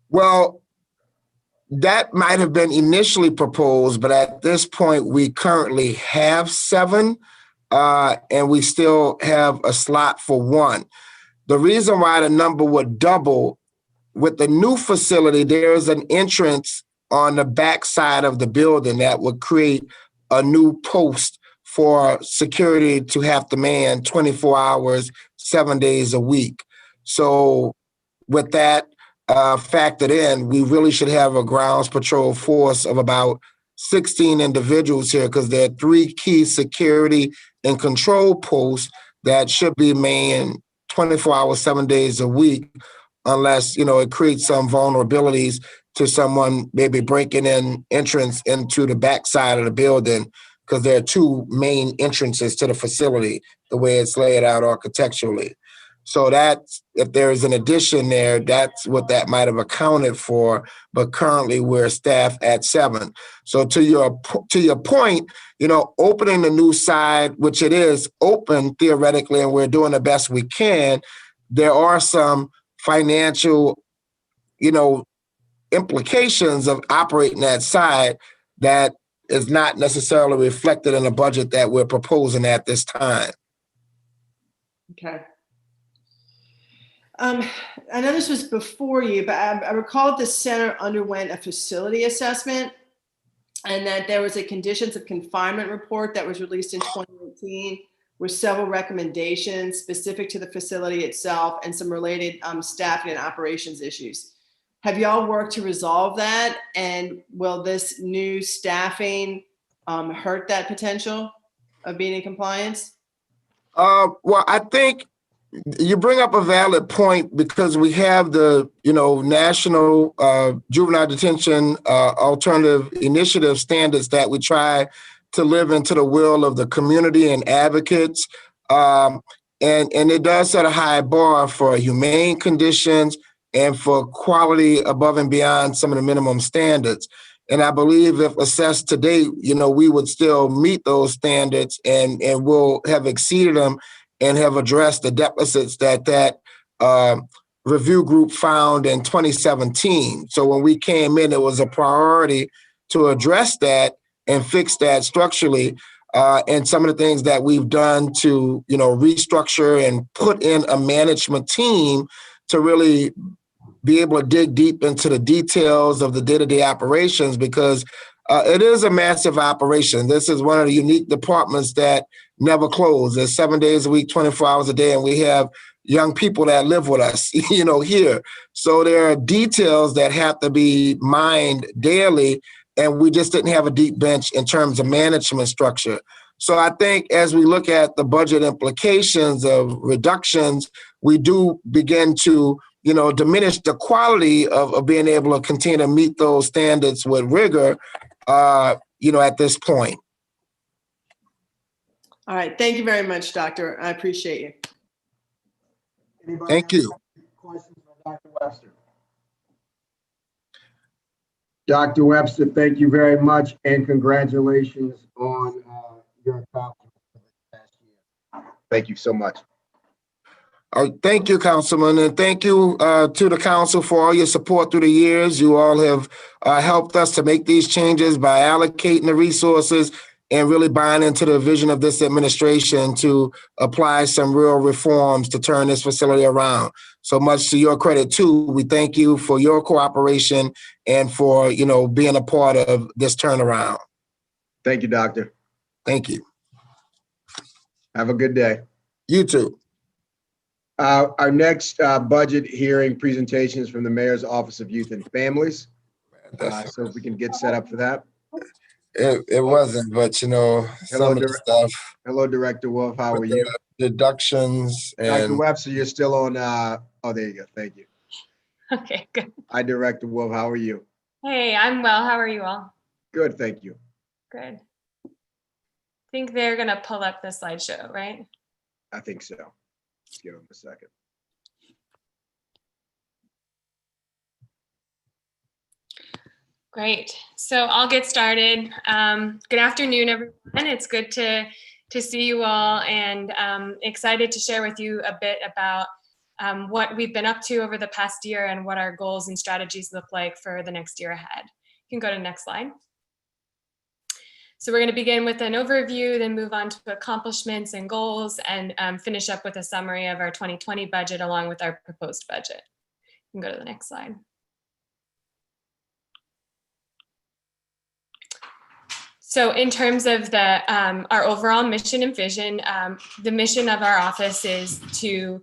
Well, that might have been initially proposed, but at this point, we currently have 7, and we still have a slot for 1. The reason why the number would double, with the new facility, there's an entrance on the back side of the building that would create a new post for security to have to man 24 hours, 7 days a week. So with that factored in, we really should have a grounds patrol force of about 16 individuals here, because there are 3 key security and control posts that should be manned 24 hours, 7 days a week, unless, it creates some vulnerabilities to someone maybe breaking in entrance into the backside of the building, because there are 2 main entrances to the facility, the way it's laid out architecturally. So that's, if there's an addition there, that's what that might have accounted for. But currently we're staffed at 7. So to your point, opening the new side, which it is open theoretically, and we're doing the best we can, there are some financial, implications of operating that side that is not necessarily reflected in the budget that we're proposing at this time. Okay. I know this was before you, but I recall the center underwent a facility assessment, and that there was a conditions of confinement report that was released in 2018 with several recommendations specific to the facility itself and some related staffing and operations issues. Have y'all worked to resolve that? And will this new staffing hurt that potential of being in compliance? Well, I think you bring up a valid point, because we have the, national juvenile detention alternative initiative standards that we try to live into the will of the community and advocates. And it does set a high bar for humane conditions and for quality above and beyond some of the minimum standards. And I believe if assessed to date, we would still meet those standards and will have exceeded them and have addressed the deficits that review group found in 2017. So when we came in, it was a priority to address that and fix that structurally. And some of the things that we've done to, restructure and put in a management team to really be able to dig deep into the details of the day-to-day operations, because it is a massive operation. This is one of the unique departments that never close. There's 7 days a week, 24 hours a day, and we have young people that live with us, here. So there are details that have to be mined daily, and we just didn't have a deep bench in terms of management structure. So I think as we look at the budget implications of reductions, we do begin to, diminish the quality of being able to continue to meet those standards with rigor, at this point. All right. Thank you very much, Doctor. I appreciate you. Anybody Thank you. Questions for Dr. Webster? Dr. Webster, thank you very much, and congratulations on your accomplishment for the past year. Thank you so much. Thank you, Councilman, and thank you to the council for all your support through the years. You all have helped us to make these changes by allocating the resources and really buying into the vision of this administration to apply some real reforms to turn this facility around. So much to your credit, too. We thank you for your cooperation and for, being a part of this turnaround. Thank you, Doctor. Thank you. Have a good day. You too. Our next budget hearing presentation is from the Mayor's Office of Youth and Families. So if we can get set up for that. It wasn't, but some of the stuff. Hello, Director Wolf. How are you? Deductions and Dr. Webster, you're still on. Oh, there you go. Thank you. Okay, good. Hi, Director Wolf. How are you? Hey, I'm well. How are you all? Good, thank you. Good. I think they're going to pull up the slideshow, right? I think so. Let's give them a second. Great. So I'll get started. Good afternoon, everyone. It's good to see you all, and excited to share with you a bit about what we've been up to over the past year and what our goals and strategies look like for the next year ahead. You can go to the next slide. So we're going to begin with an overview, then move on to accomplishments and goals, and finish up with a summary of our 2020 budget along with our proposed budget. You can go to the next slide. So in terms of our overall mission and vision, the mission of our office is to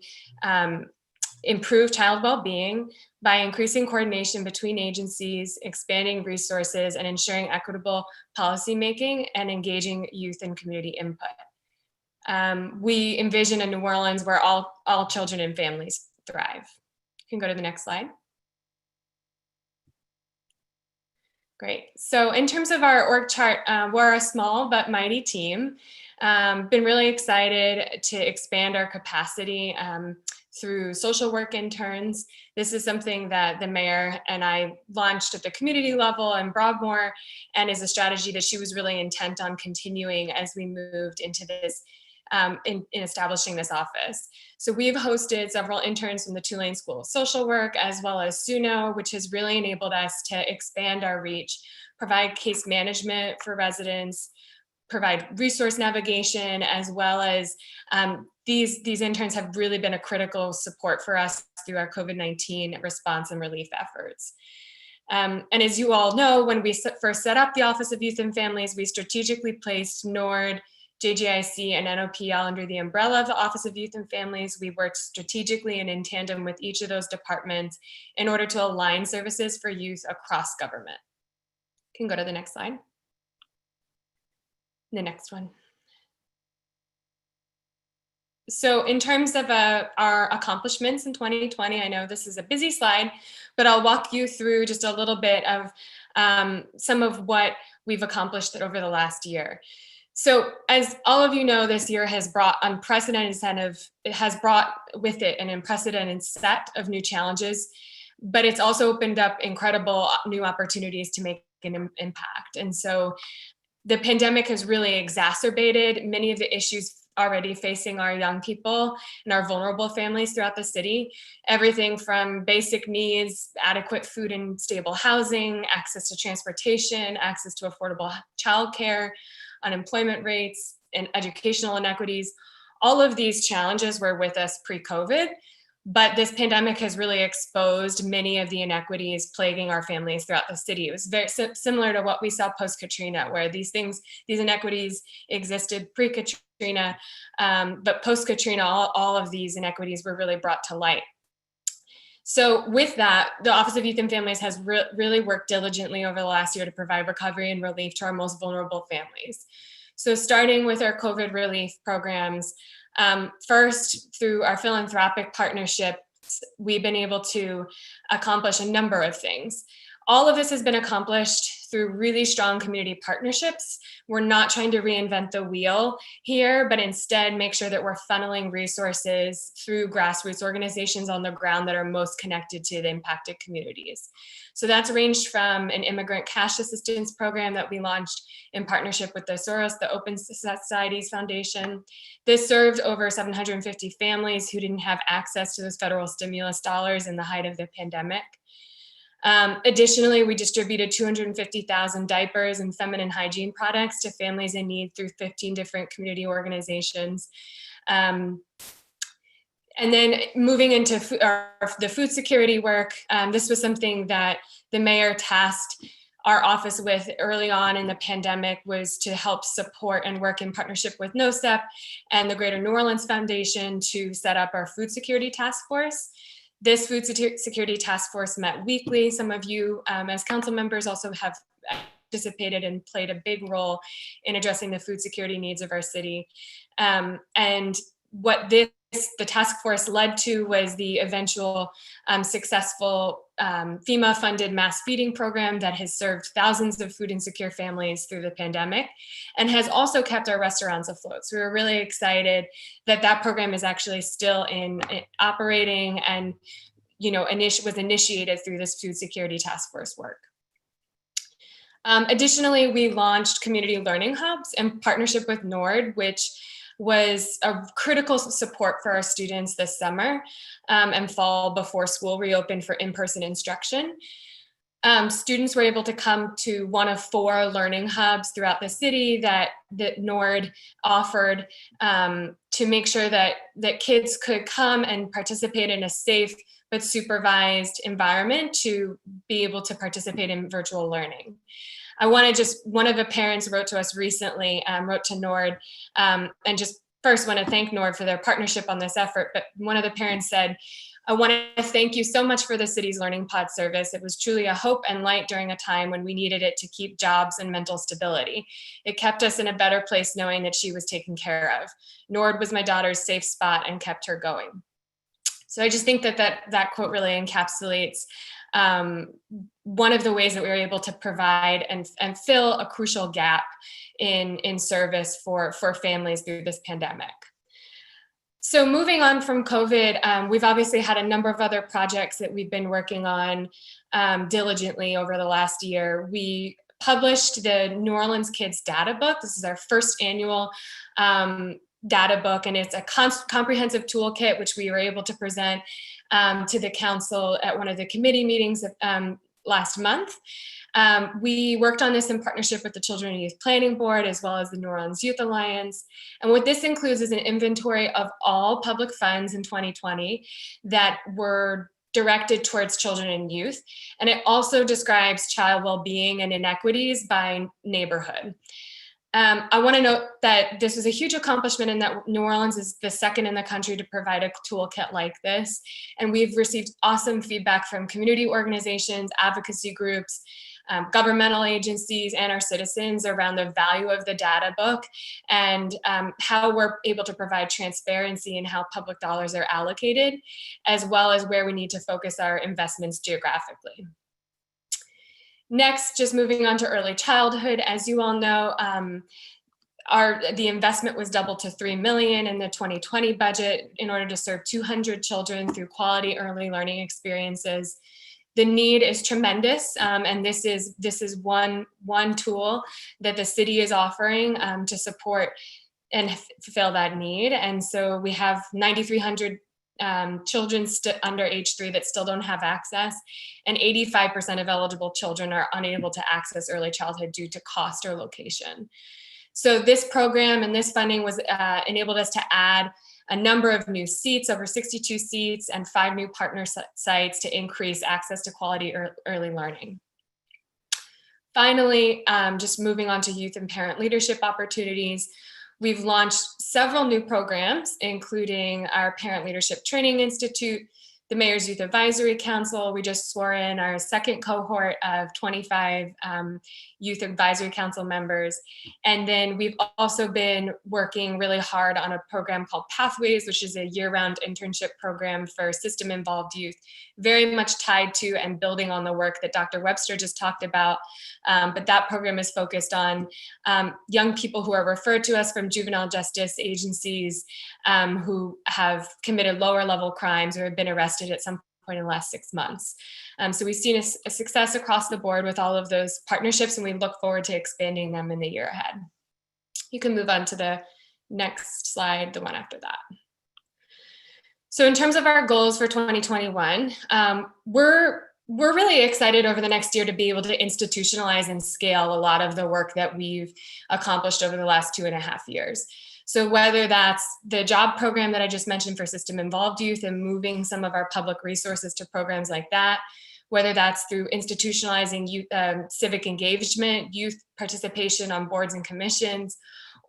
improve child well-being by increasing coordination between agencies, expanding resources, and ensuring equitable policymaking and engaging youth and community input. We envision a New Orleans where all children and families thrive. You can go to the next slide. Great. So in terms of our org chart, we're a small but mighty team. Been really excited to expand our capacity through social work interns. This is something that the mayor and I launched at the community level in Broadmoor, and is a strategy that she was really intent on continuing as we moved into this, in establishing this office. So we've hosted several interns from the Tulane School of Social Work, as well as SUNO, which has really enabled us to expand our reach, provide case management for residents, provide resource navigation, as well as these interns have really been a critical support for us through our COVID-19 response and relief efforts. And as you all know, when we first set up the Office of Youth and Families, we strategically placed NORD, JGIC, and NOPL under the umbrella of the Office of Youth and Families. We worked strategically and in tandem with each of those departments in order to align services for youth across government. You can go to the next slide. The next one. So in terms of our accomplishments in 2020, I know this is a busy slide, but I'll walk you through just a little bit of some of what we've accomplished over the last year. So as all of you know, this year has brought it has brought with it an unprecedented set of new challenges, but it's also opened up incredible new opportunities to make an impact. And so the pandemic has really exacerbated many of the issues already facing our young people and our vulnerable families throughout the city. Everything from basic needs, adequate food and stable housing, access to transportation, access to affordable childcare, unemployment rates, and educational inequities. All of these challenges were with us pre-COVID, But this pandemic has really exposed many of the inequities plaguing our families throughout the city. It was very similar to what we saw post-Katrina, where these inequities existed pre-Katrina, but post-Katrina, all of these inequities were really brought to light. So with that, the Office of Youth and Families has really worked diligently over the last year to provide recovery and relief to our most vulnerable families. So starting with our COVID relief programs, first, through our philanthropic partnerships, we've been able to accomplish a number of things. All of this has been accomplished through really strong community partnerships. We're not trying to reinvent the wheel here, but instead make sure that we're funneling resources through grassroots organizations on the ground that are most connected to the impacted communities. So that's ranged from an immigrant cash assistance program that we launched in partnership with the Soros, the Open Societies Foundation. This served over 750 families who didn't have access to those federal stimulus dollars in the height of the pandemic. Additionally, we distributed 250,000 diapers and feminine hygiene products to families in need through 15 different community organizations. And then moving into the food security work, this was something that the mayor tasked our office with early on in the pandemic, was to help support and work in partnership with NOSEP and the Greater New Orleans Foundation to set up our food security task force. This food security task force met weekly. Some of you as council members also have participated and played a big role in addressing the food security needs of our city. And what the task force led to was the eventual successful FEMA-funded mass feeding program that has served thousands of food insecure families through the pandemic and has also kept our restaurants afloat. So we're really excited that that program is actually still operating and was initiated through this food security task force work. Additionally, we launched community learning hubs in partnership with NORD, which was a critical support for our students this summer and fall before school reopened for in-person instruction. Students were able to come to one of 4 learning hubs throughout the city that NORD offered to make sure that kids could come and participate in a safe but supervised environment to be able to participate in virtual learning. one of the parents wrote to us recently, wrote to NORD, and just first want to thank NORD for their partnership on this effort. But one of the parents said, I want to thank you so much for the city's Learning Pod service. It was truly a hope and light during a time when we needed it to keep jobs and mental stability. It kept us in a better place knowing that she was taken care of. NORD was my daughter's safe spot and kept her going. So I just think that quote really encapsulates one of the ways that we were able to provide and fill a crucial gap in service for families through this pandemic. So moving on from COVID, we've obviously had a number of other projects that we've been working on diligently over the last year. We published the New Orleans Kids Data Book. This is our first annual data book, and it's a comprehensive toolkit which we were able to present to the council at one of the committee meetings last month. We worked on this in partnership with the Children and Youth Planning Board, as well as the New Orleans Youth Alliance. And what this includes is an inventory of all public funds in 2020 that were directed towards children and youth. And it also describes child well-being and inequities by neighborhood. I want to note that this was a huge accomplishment and that New Orleans is the second in the country to provide a toolkit like this. And we've received awesome feedback from community organizations, advocacy groups, governmental agencies, and our citizens around the value of the data book and how we're able to provide transparency in how public dollars are allocated, as well as where we need to focus our investments geographically. Next, just moving on to early childhood. As you all know, the investment was doubled to $3 million in the 2020 budget in order to serve 200 children through quality early learning experiences. The need is tremendous, and this is one tool that the city is offering to support and fulfill that need. And so we have 9,300 children under age 3 that still don't have access, and 85% of eligible children are unable to access early childhood due to cost or location. So this program and this funding was enabled us to add a number of new seats, over 62 seats, and 5 new partner sites to increase access to quality early learning. Finally, just moving on to youth and parent leadership opportunities, we've launched several new programs, including our Parent Leadership Training Institute, the Mayor's Youth Advisory Council. We just swore in our second cohort of 25 Youth Advisory Council members. And then we've also been working really hard on a program called Pathways, which is a year-round internship program for system-involved youth, very much tied to and building on the work that Dr. Webster just talked about. But that program is focused on young people who are referred to us from juvenile justice agencies who have committed lower level crimes or have been arrested at some point in the last 6 months. So we've seen a success across the board with all of those partnerships, and we look forward to expanding them in the year ahead. You can move on to the next slide, the one after that. So in terms of our goals for 2021, we're really excited over the next year to be able to institutionalize and scale a lot of the work that we've accomplished over the last 2.5 years. So whether that's the job program that I just mentioned for system-involved youth and moving some of our public resources to programs like that, whether that's through institutionalizing youth, civic engagement, youth participation on boards and commissions,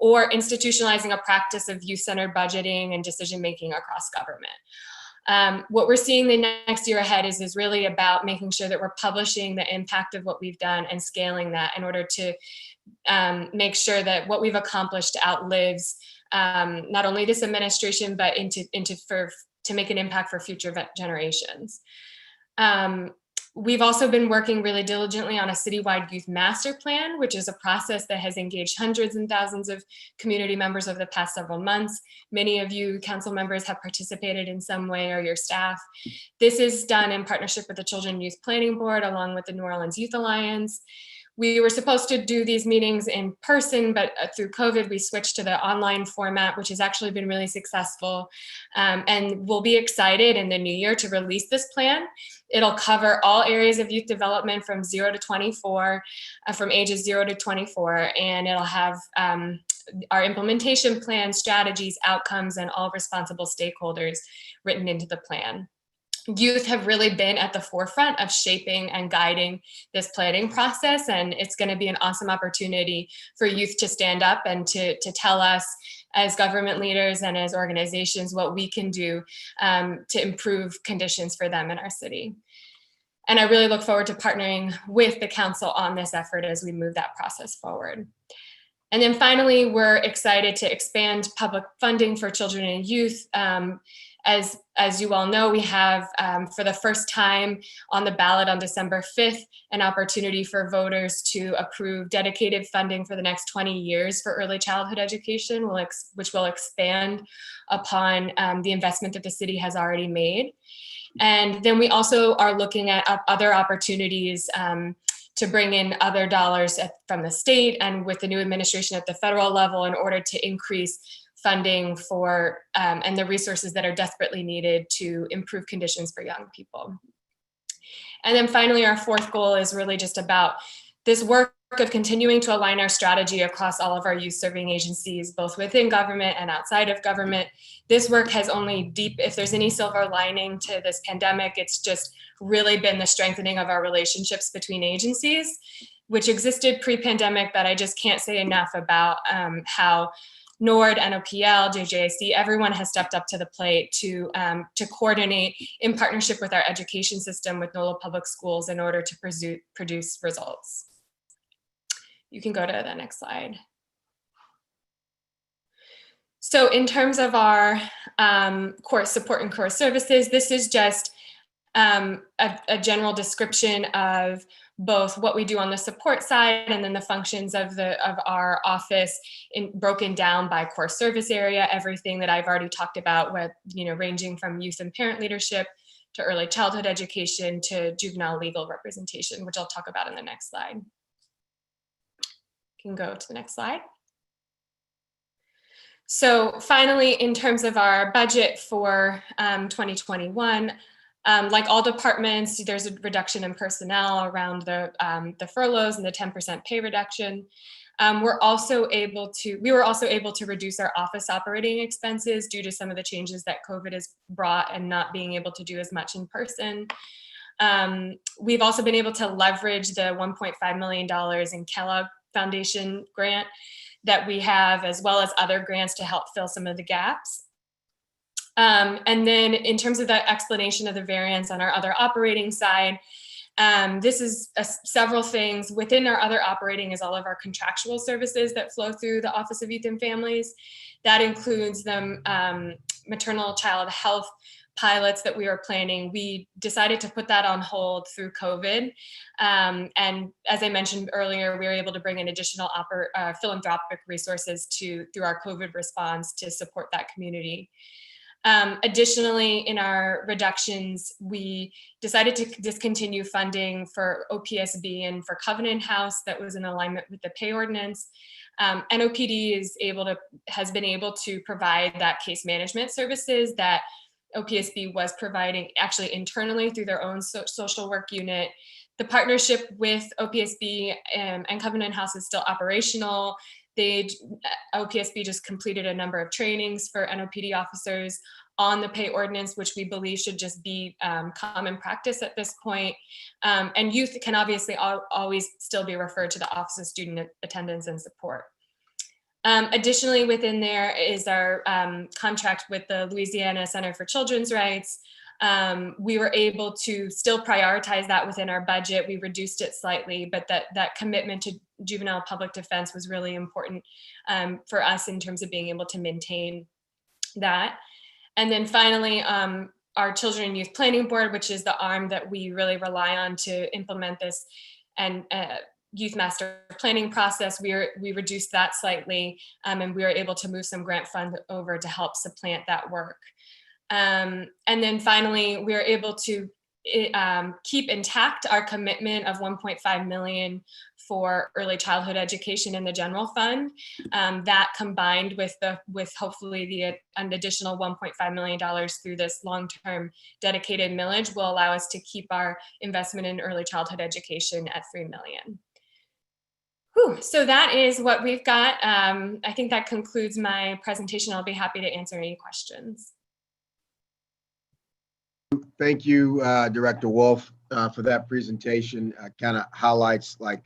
or institutionalizing a practice of youth-centered budgeting and decision-making across government. What we're seeing the next year ahead is really about making sure that we're publishing the impact of what we've done and scaling that in order to make sure that what we've accomplished outlives not only this administration, but to make an impact for future generations. We've also been working really diligently on a citywide youth master plan, which is a process that has engaged hundreds and thousands of community members over the past several months. Many of you council members have participated in some way, or your staff. This is done in partnership with the Children and Youth Planning Board, along with the New Orleans Youth Alliance. We were supposed to do these meetings in person, but through COVID, we switched to the online format, which has actually been really successful. And we'll be excited in the new year to release this plan. It'll cover all areas of youth development from 0 to 24, from ages 0 to 24, and it'll have our implementation plan, strategies, outcomes, and all responsible stakeholders written into the plan. Youth have really been at the forefront of shaping and guiding this planning process, and it's going to be an awesome opportunity for youth to stand up and to tell us as government leaders and as organizations what we can do to improve conditions for them in our city. And I really look forward to partnering with the council on this effort as we move that process forward. And then finally, we're excited to expand public funding for children and youth. As you all know, we have, for the first time on the ballot on December 5th, an opportunity for voters to approve dedicated funding for the next 20 years for early childhood education, which will expand upon the investment that the city has already made. And then we also are looking at other opportunities to bring in other dollars from the state and with the new administration at the federal level in order to increase funding for and the resources that are desperately needed to improve conditions for young people. And then finally, our fourth goal is really just about this work of continuing to align our strategy across all of our youth serving agencies, both within government and outside of government. This work has only if there's any silver lining to this pandemic, it's just really been the strengthening of our relationships between agencies, which existed pre-pandemic, but I just can't say enough about how NORD, NOPL, JJIC, everyone has stepped up to the plate to coordinate in partnership with our education system with NOLA Public Schools in order to produce results. You can go to the next slide. So in terms of our core support and core services, this is just a general description of both what we do on the support side and then the functions of our office broken down by core service area, everything that I've already talked about, with ranging from youth and parent leadership to early childhood education to juvenile legal representation, which I'll talk about in the next slide. You can go to the next slide. So finally, in terms of our budget for 2021, like all departments, there's a reduction in personnel around the furloughs and the 10% pay reduction. We were also able to reduce our office operating expenses due to some of the changes that COVID has brought and not being able to do as much in person. We've also been able to leverage the $1.5 million in Kellogg Foundation grant that we have, as well as other grants to help fill some of the gaps. And then in terms of the explanation of the variance on our other operating side, this is several things. Within our other operating is all of our contractual services that flow through the Office of Youth and Families. That includes the maternal child health pilots that we were planning. We decided to put that on hold through COVID. And as I mentioned earlier, we were able to bring in additional philanthropic resources through our COVID response to support that community. Additionally, in our reductions, we decided to discontinue funding for OPSB and for Covenant House that was in alignment with the pay ordinance. NOPD has been able to provide that case management services that OPSB was providing actually internally through their own social work unit. The partnership with OPSB and Covenant House is still operational. OPSB just completed a number of trainings for NOPD officers on the pay ordinance, which we believe should just be common practice at this point. And youth can obviously always still be referred to the Office of Student Attendance and Support. Additionally, within there is our contract with the Louisiana Center for Children's Rights. We were able to still prioritize that within our budget. We reduced it slightly, but that commitment to juvenile public defense was really important for us in terms of being able to maintain that. And then finally, our Children and Youth Planning Board, which is the arm that we really rely on to implement this and youth master planning process, we reduced that slightly, and we were able to move some grant funds over to help supplant that work. And then finally, we were able to keep intact our commitment of $1.5 million for early childhood education in the general fund. That combined with hopefully an additional $1.5 million through this long-term dedicated millage will allow us to keep our investment in early childhood education at $3 million. Whew, so that is what we've got. I think that concludes my presentation. I'll be happy to answer any questions. Thank you, Director Wolf, for that presentation. Kind of highlights, like,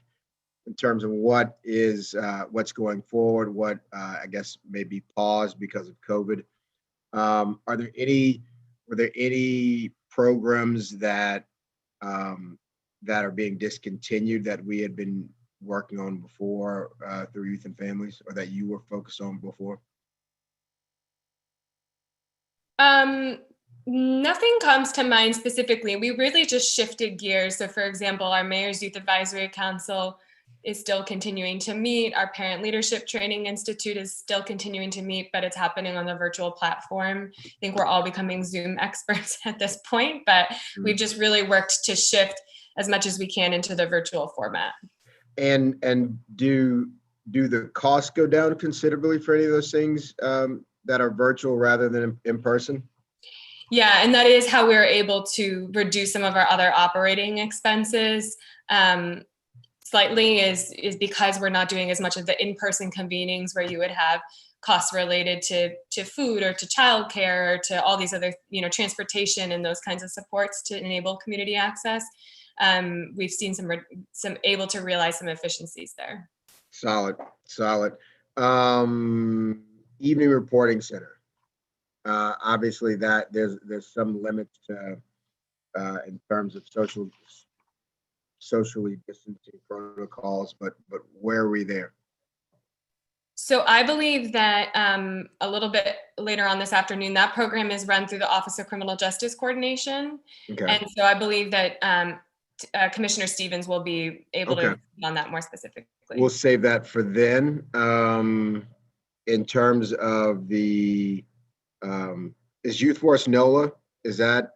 in terms of what's going forward, what I guess maybe paused because of COVID. Were there any programs that are being discontinued that we had been working on before through Youth and Families, or that you were focused on before? Nothing comes to mind specifically. We really just shifted gears. So for example, our Mayor's Youth Advisory Council is still continuing to meet. Our Parent Leadership Training Institute is still continuing to meet, but it's happening on the virtual platform. I think we're all becoming Zoom experts at this point, but we've just really worked to shift as much as we can into the virtual format. And do the costs go down considerably for any of those things that are virtual rather than in person? Yeah, and that is how we're able to reduce some of our other operating expenses slightly is because we're not doing as much of the in-person convenings where you would have costs related to food or to childcare or to all these other, transportation and those kinds of supports to enable community access. We've seen some able to realize some efficiencies there. Solid. Evening reporting center. Obviously that there's some limits to in terms of socially distancing protocols, but where are we there? So I believe that a little bit later on this afternoon, that program is run through the Office of Criminal Justice Coordination. Okay. And so I believe that Commissioner Stevens will be able to on that more specifically. We'll save that for then. In terms of the is Youth Force NOLA, is that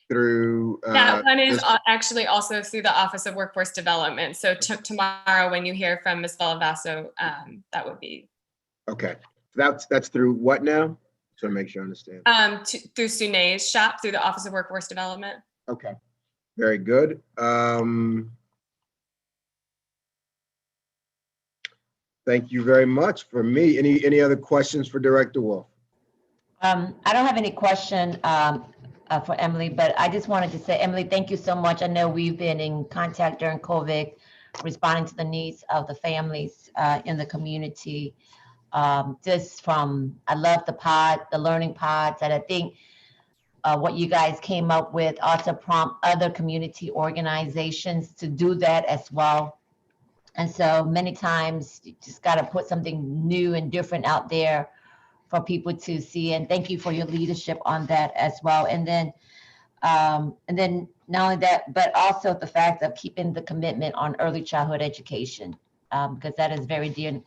through that one is actually also through the Office of Workforce Development. So tomorrow when you hear from Ms. Valavasso, that would be okay. That's through what now? So make sure I understand. Through Sune's shop, through the Office of Workforce Development. Okay, very good. Thank you very much. For me, any other questions for Director Wolf? I don't have any question for Emily, but I just wanted to say, Emily, thank you so much. I know we've been in contact during COVID, responding to the needs of the families in the community. Just from, I love the learning pods, and I think what you guys came up with also prompt other community organizations to do that as well. And so many times you just got to put something new and different out there for people to see. And thank you for your leadership on that as well. And then not only that, but also the fact of keeping the commitment on early childhood education, because that is very dear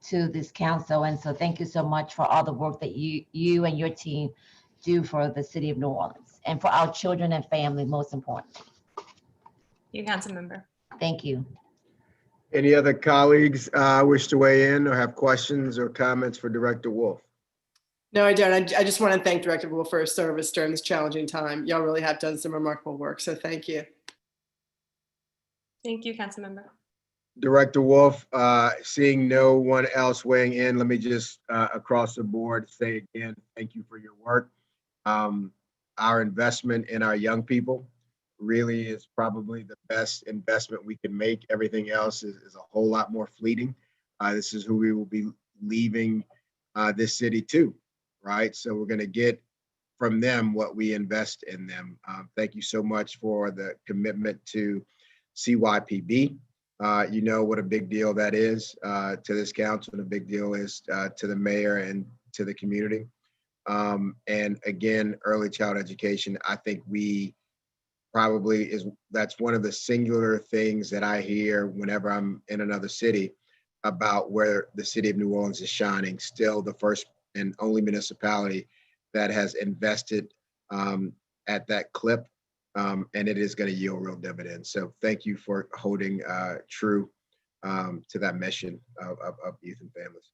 to this council. And so thank you so much for all the work that you and your team do for the city of New Orleans and for our children and family, most important. You, council member. Thank you. Any other colleagues wish to weigh in or have questions or comments for Director Wolf? No, I don't. I just want to thank Director Wolf for his service during this challenging time. Y'all really have done some remarkable work, so thank you. Thank you, council member. Director Wolf, seeing no one else weighing in, let me just across the board say again, thank you for your work. Our investment in our young people really is probably the best investment we can make. Everything else is a whole lot more fleeting. This is who we will be leaving this city to, right? So we're going to get from them what we invest in them. Thank you so much for the commitment to CYPB. You know what a big deal that is to this council, and a big deal is to the mayor and to the community. And again, early child education, I think that's one of the singular things that I hear whenever I'm in another city about where the city of New Orleans is shining. Still the first and only municipality that has invested at that clip, and it is going to yield real dividends. So thank you for holding true to that mission of youth and families.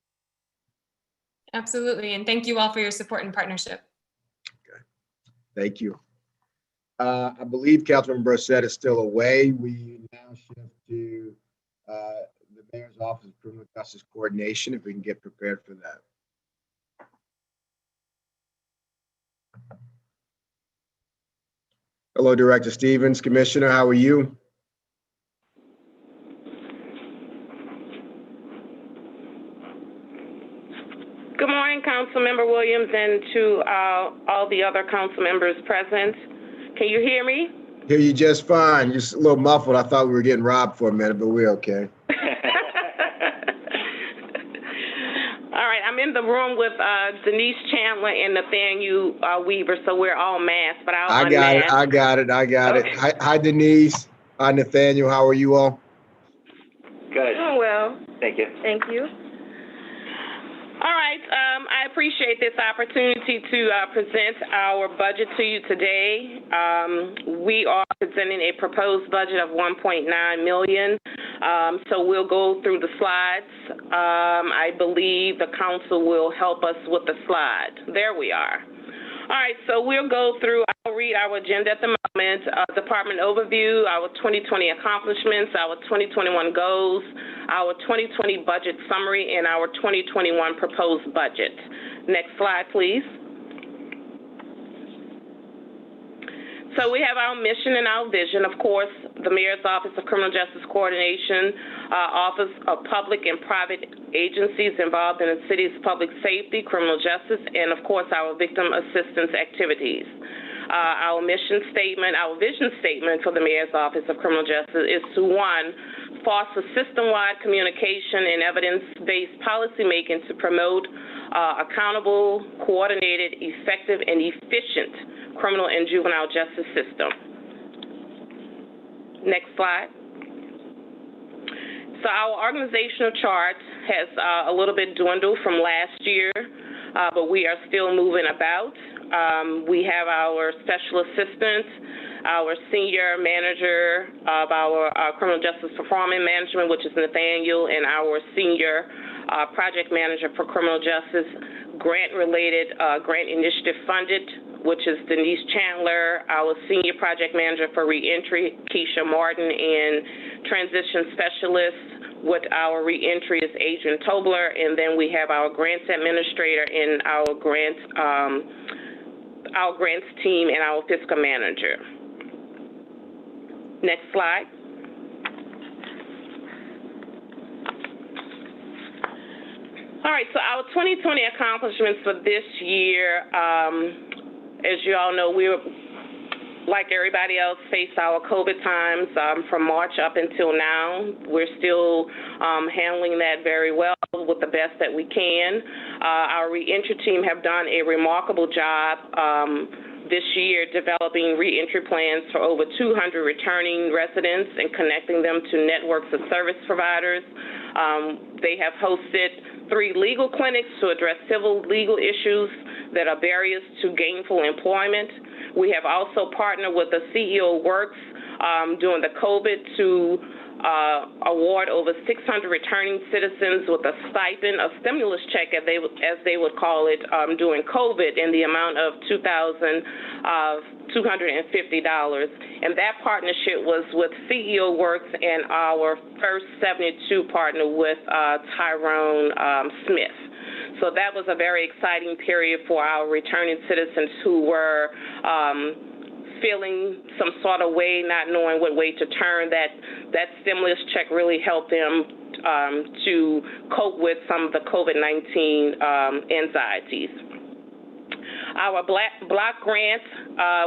Absolutely, and thank you all for your support and partnership. Okay, thank you. I believe Councilman Brissett is still away. We now shift to the Mayor's Office of Criminal Justice Coordination, if we can get prepared for that. Hello, Director Stevens. Commissioner, how are you? Good morning, Councilmember Williams, and to all the other council members present. Can you hear me? Hear you just fine. Just a little muffled. I thought we were getting robbed for a minute, but we're okay. All right, I'm in the room with Denise Chandler and Nathaniel Weaver, so we're all masked, but I got it. Okay. Hi, Denise. Hi, Nathaniel. How are you all? Good. Doing well. Thank you. Thank you. All right, I appreciate this opportunity to present our budget to you today. We are presenting a proposed budget of $1.9 million. So we'll go through the slides. I believe the council will help us with the slide. There we are. All right, so we'll go through, I'll read our agenda at the moment, department overview, our 2020 accomplishments, our 2021 goals, our 2020 budget summary, and our 2021 proposed budget. Next slide, please. So we have our mission and our vision. Of course, the Mayor's Office of Criminal Justice Coordination, Office of Public and Private Agencies involved in the city's public safety, criminal justice, and of course, our victim assistance activities. Our mission statement, our vision statement for the Mayor's Office of Criminal Justice is to, one, foster system-wide communication and evidence-based policymaking to promote accountable, coordinated, effective, and efficient criminal and juvenile justice system. Next slide. So our organizational chart has a little bit dwindled from last year, but we are still moving about. We have our special assistant, our senior manager of our criminal justice performance management, which is Nathaniel, and our senior project manager for criminal justice, grant-related, grant initiative funded, which is Denise Chandler, our senior project manager for reentry, Keisha Martin, and transition specialist, with our reentry is Adrian Tobler, and then we have our grants administrator and our grants team and our fiscal manager. Next slide. All right, so our 2020 accomplishments for this year, as you all know, we were, like everybody else, faced our COVID times from March up until now. We're still handling that very well with the best that we can. Our reentry team have done a remarkable job this year developing reentry plans for over 200 returning residents and connecting them to networks of service providers. They have hosted 3 legal clinics to address civil legal issues that are barriers to gainful employment. We have also partnered with the CEO Works during the COVID to award over 600 returning citizens with a stipend, a stimulus check, as they would call it, during COVID, in the amount of $2,250. And that partnership was with CEO Works and our first 72 partner with Tyrone Smith. So that was a very exciting period for our returning citizens who were feeling some sort of way, not knowing what way to turn. That stimulus check really helped them to cope with some of the COVID-19 anxieties. Our block grants,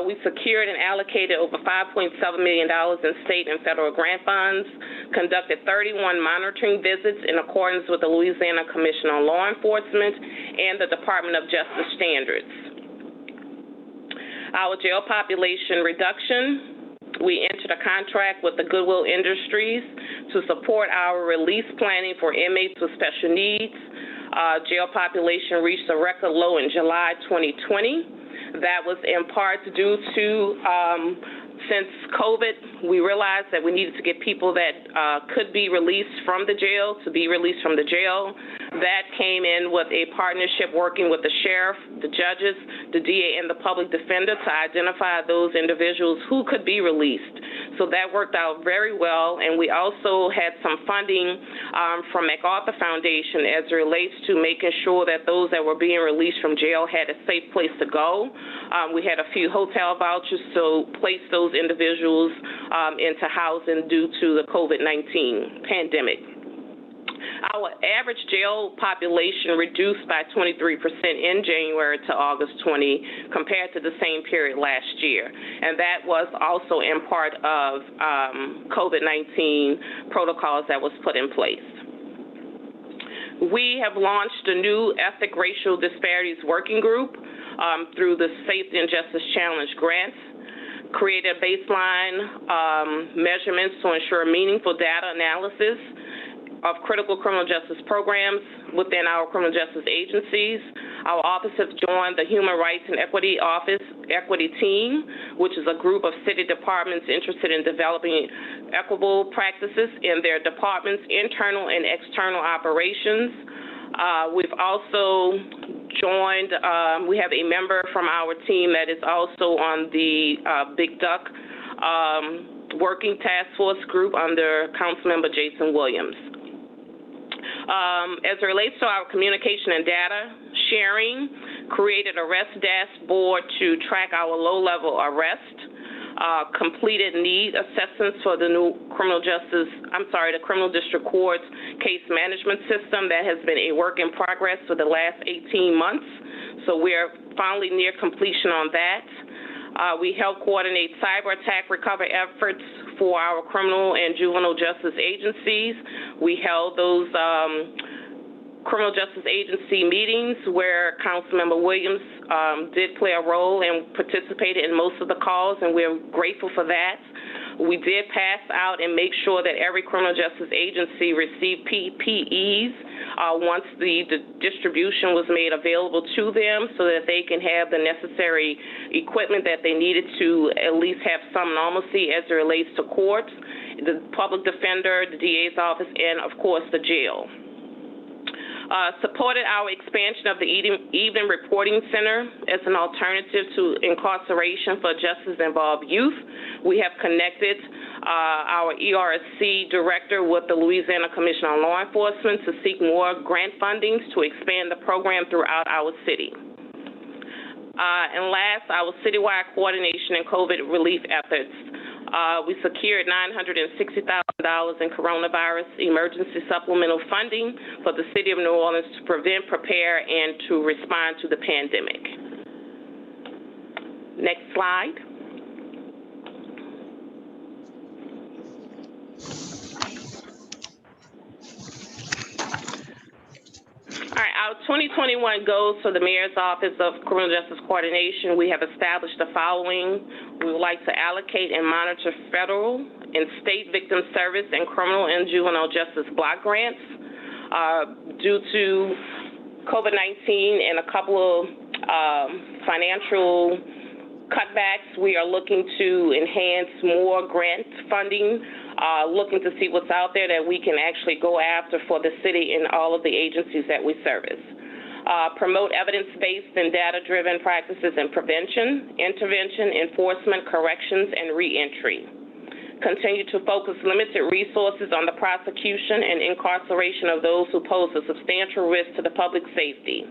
we secured and allocated over $5.7 million in state and federal grant funds, conducted 31 monitoring visits in accordance with the Louisiana Commission on Law Enforcement and the Department of Justice standards. Our jail population reduction, we entered a contract with the Goodwill Industries to support our release planning for inmates with special needs. Jail population reached a record low in July 2020. That was in part due to, since COVID, we realized that we needed to get people that could be released from the jail to be released from the jail. That came in with a partnership working with the sheriff, the judges, the DA, and the public defender to identify those individuals who could be released. So that worked out very well, and we also had some funding from MacArthur Foundation as it relates to making sure that those that were being released from jail had a safe place to go. We had a few hotel vouchers to place those individuals into housing due to the COVID-19 pandemic. Our average jail population reduced by 23% in January to August 20 compared to the same period last year. And that was also in part of COVID-19 protocols that was put in place. We have launched a new Ethnic Racial Disparities Working Group through the Safety and Justice Challenge grants, created baseline measurements to ensure meaningful data analysis of critical criminal justice programs within our criminal justice agencies. Our office has joined the Human Rights and Equity Team, which is a group of city departments interested in developing equitable practices in their departments' internal and external operations. We've also joined, we have a member from our team that is also on the Big Duck Working Task Force group under Councilmember Jason Williams. As it relates to our communication and data sharing, created arrest dashboard to track our low-level arrest, completed need assessments for the new the criminal district court's case management system that has been a work in progress for the last 18 months. So we're finally near completion on that. We help coordinate cyber attack recovery efforts for our criminal and juvenile justice agencies. We held those criminal justice agency meetings where Councilmember Williams did play a role and participated in most of the calls, and we're grateful for that. We did pass out and make sure that every criminal justice agency received PPEs once the distribution was made available to them so that they can have the necessary equipment that they needed to at least have some normalcy as it relates to courts, the public defender, the DA's office, and of course the jail. supported our expansion of the Evening Reporting Center as an alternative to incarceration for justice-involved youth. We have connected our ERC director with the Louisiana Commission on Law Enforcement to seek more grant fundings to expand the program throughout our city. And last, our citywide coordination and COVID relief efforts. We secured $960,000 in coronavirus emergency supplemental funding for the city of New Orleans to prevent, prepare, and to respond to the pandemic. Next slide. All right, our 2021 goals for the Mayor's Office of Criminal Justice Coordination, we have established the following. We would like to allocate and monitor federal and state victim service and criminal and juvenile justice block grants. Due to COVID-19 and a couple of financial cutbacks, we are looking to enhance more grant funding, looking to see what's out there that we can actually go after for the city and all of the agencies that we service. Promote evidence-based and data-driven practices in prevention, intervention, enforcement, corrections, and reentry. Continue to focus limited resources on the prosecution and incarceration of those who pose a substantial risk to the public safety.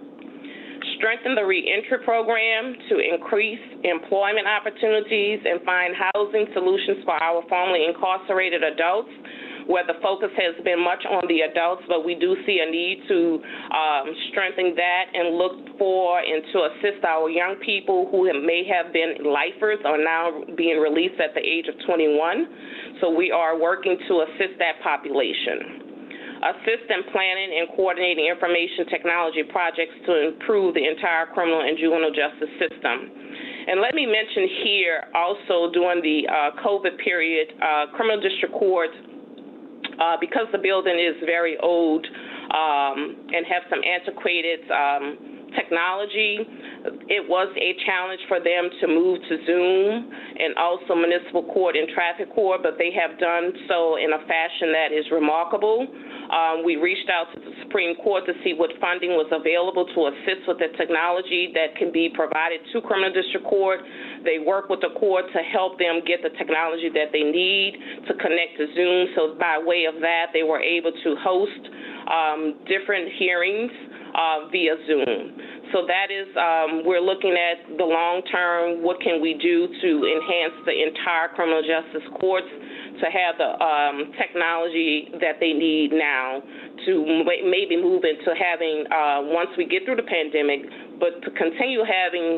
Strengthen the reentry program to increase employment opportunities and find housing solutions for our formerly incarcerated adults, where the focus has been much on the adults, but we do see a need to strengthen that and look for and to assist our young people who may have been lifers or now being released at the age of 21. So we are working to assist that population. Assist in planning and coordinating information technology projects to improve the entire criminal and juvenile justice system. And let me mention here also during the COVID period, criminal district courts, because the building is very old and have some antiquated technology, it was a challenge for them to move to Zoom and also municipal court and traffic court, but they have done so in a fashion that is remarkable. We reached out to the Supreme Court to see what funding was available to assist with the technology that can be provided to criminal district court. They work with the court to help them get the technology that they need to connect to Zoom. So by way of that, they were able to host different hearings via Zoom. So that is, we're looking at the long term, what can we do to enhance the entire criminal justice courts to have the technology that they need now to maybe move into having, once we get through the pandemic, but to continue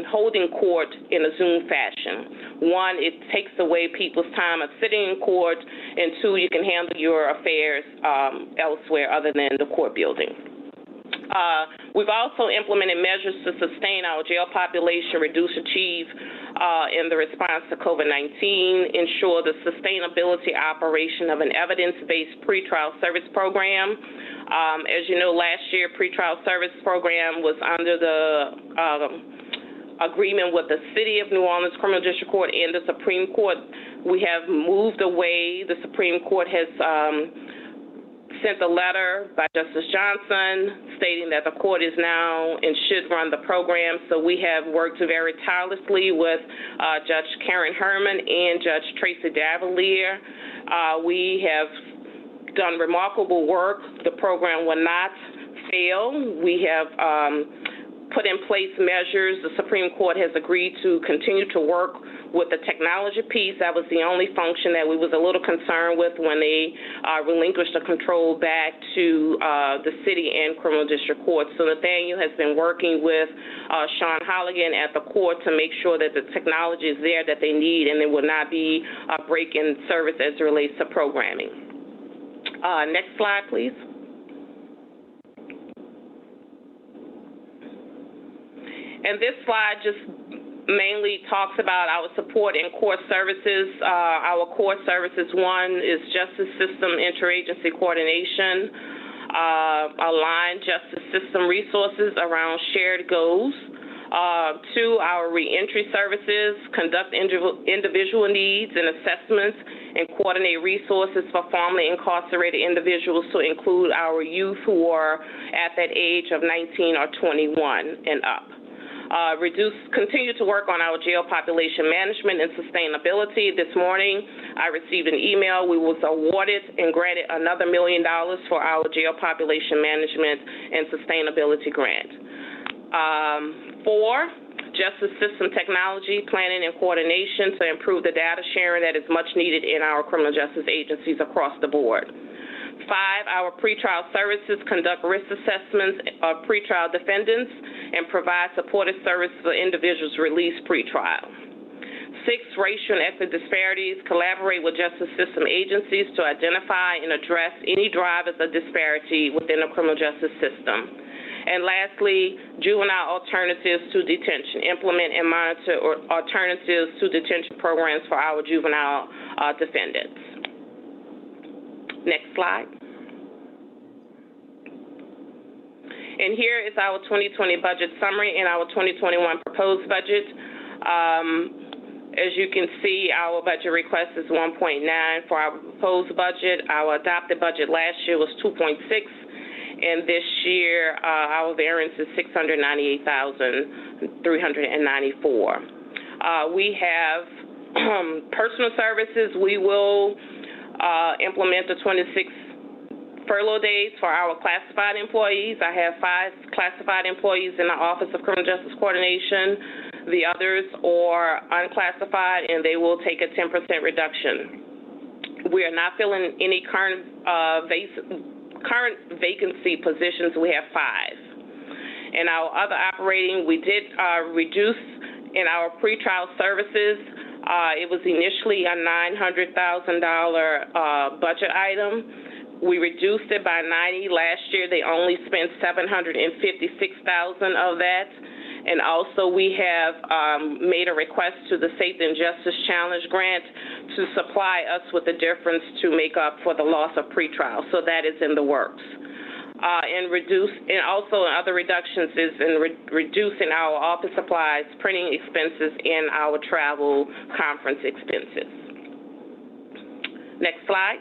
holding court in a Zoom fashion. One, it takes away people's time of sitting in court, and two, you can handle your affairs elsewhere other than the court building. We've also implemented measures to sustain our jail population, achieve in the response to COVID-19, ensure the sustainability operation of an evidence-based pretrial service program. As you know, last year, pretrial service program was under the agreement with the City of New Orleans Criminal District Court and the Supreme Court. We have moved away. The Supreme Court has sent a letter by Justice Johnson stating that the court is now and should run the program. So we have worked very tirelessly with Judge Karen Herman and Judge Tracy Davalier. We have done remarkable work. The program will not fail. We have put in place measures. The Supreme Court has agreed to continue to work with the technology piece. That was the only function that we was a little concerned with when they relinquished the control back to the city and criminal district courts. So Nathaniel has been working with Sean Holligan at the court to make sure that the technology is there that they need and there will not be a break in service as it relates to programming. Next slide, please. And this slide just mainly talks about our support in core services. Our core services, one is justice system interagency coordination, align justice system resources around shared goals. Two, our reentry services, conduct individual needs and assessments and coordinate resources for formerly incarcerated individuals to include our youth who are at that age of 19 or 21 and up. Continue to work on our jail population management and sustainability. This morning, I received an email. We was awarded and granted another $1 million for our jail population management and sustainability grant. 4, justice system technology, planning, and coordination to improve the data sharing that is much needed in our criminal justice agencies across the board. 5, our pretrial services conduct risk assessments of pretrial defendants and provide supportive services for individuals released pretrial. 6, racial and ethnic disparities, collaborate with justice system agencies to identify and address any drivers of disparity within the criminal justice system. And lastly, juvenile alternatives to detention, implement and monitor alternatives to detention programs for our juvenile defendants. Next slide. And here is our 2020 budget summary and our 2021 proposed budget. As you can see, our budget request is 1.9 for our proposed budget. Our adopted budget last year was 2.6, and this year our variance is 698,394. We have personal services. We will implement the 26 furlough days for our classified employees. I have 5 classified employees in the Office of Criminal Justice Coordination. The others are unclassified, and they will take a 10% reduction. We are not filling any current vacancy positions. We have 5. In our other operating, we did reduce in our pretrial services. It was initially a $900,000 budget item. We reduced it by 90. Last year, they only spent $756,000 of that. And also, we have made a request to the Safety and Justice Challenge Grant to supply us with the difference to make up for the loss of pretrial. So that is in the works. And also other reductions is in reducing our office supplies, printing expenses, and our travel conference expenses. Next slide.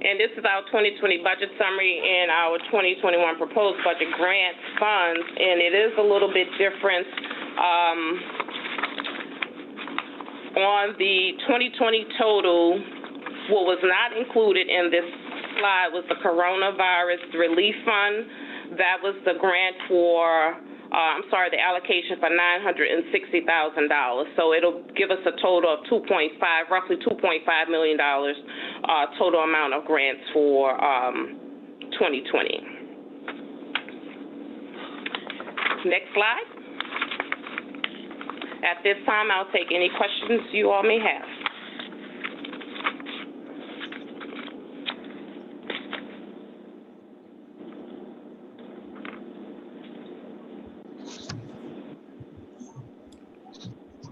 And this is our 2020 budget summary and our 2021 proposed budget grant funds, and it is a little bit different. On the 2020 total, what was not included in this slide was the coronavirus relief fund. That was the grant for, the allocation for $960,000. So it'll give us a total of roughly $2.5 million total amount of grants for 2020. Next slide. At this time, I'll take any questions you all may have.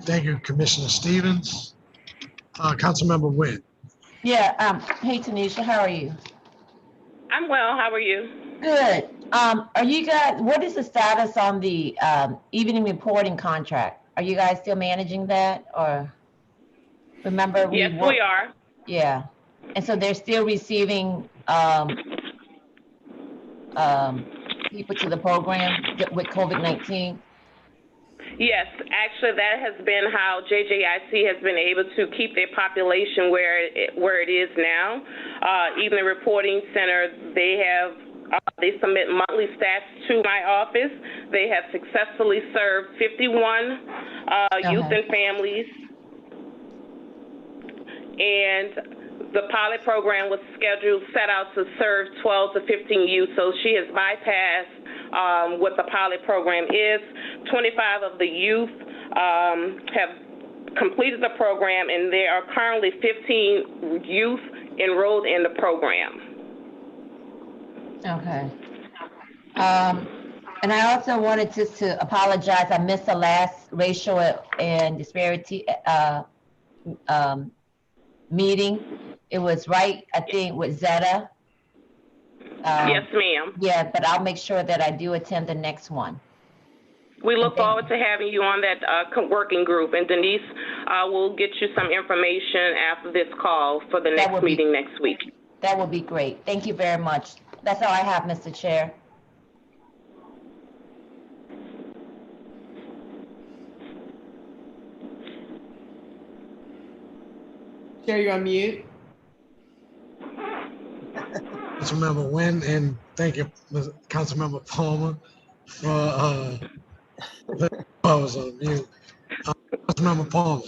Thank you, Commissioner Stevens. Councilmember Wynn. Yeah, hey Tanisha, how are you? I'm well, how are you? Good. Are you guys, what is the status on the evening reporting contract? Are you guys still managing that, or remember? Yes, we are. Yeah, and so they're still receiving people to the program with COVID-19? Yes, actually, that has been how JJIC has been able to keep their population where it is now. Even the reporting center, they submit monthly stats to my office. They have successfully served 51 youth and families, and the pilot program was set out to serve 12 to 15 youth. So she has bypassed what the pilot program is. 25 of the youth have completed the program, and there are currently 15 youth enrolled in the program. Okay. And I also wanted to apologize. I missed the last racial and disparity meeting. It was right, I think, with Zeta. Yes, ma'am. Yeah, but I'll make sure that I do attend the next one. We look forward to having you on that working group. And Denise will get you some information after this call for the next meeting next week. That would be great. Thank you very much. That's all I have, Mr. Chair. Chair, you're on mute. Councilmember Nguyen, and thank you, Councilmember Palmer, for I was on mute. Councilmember Palmer.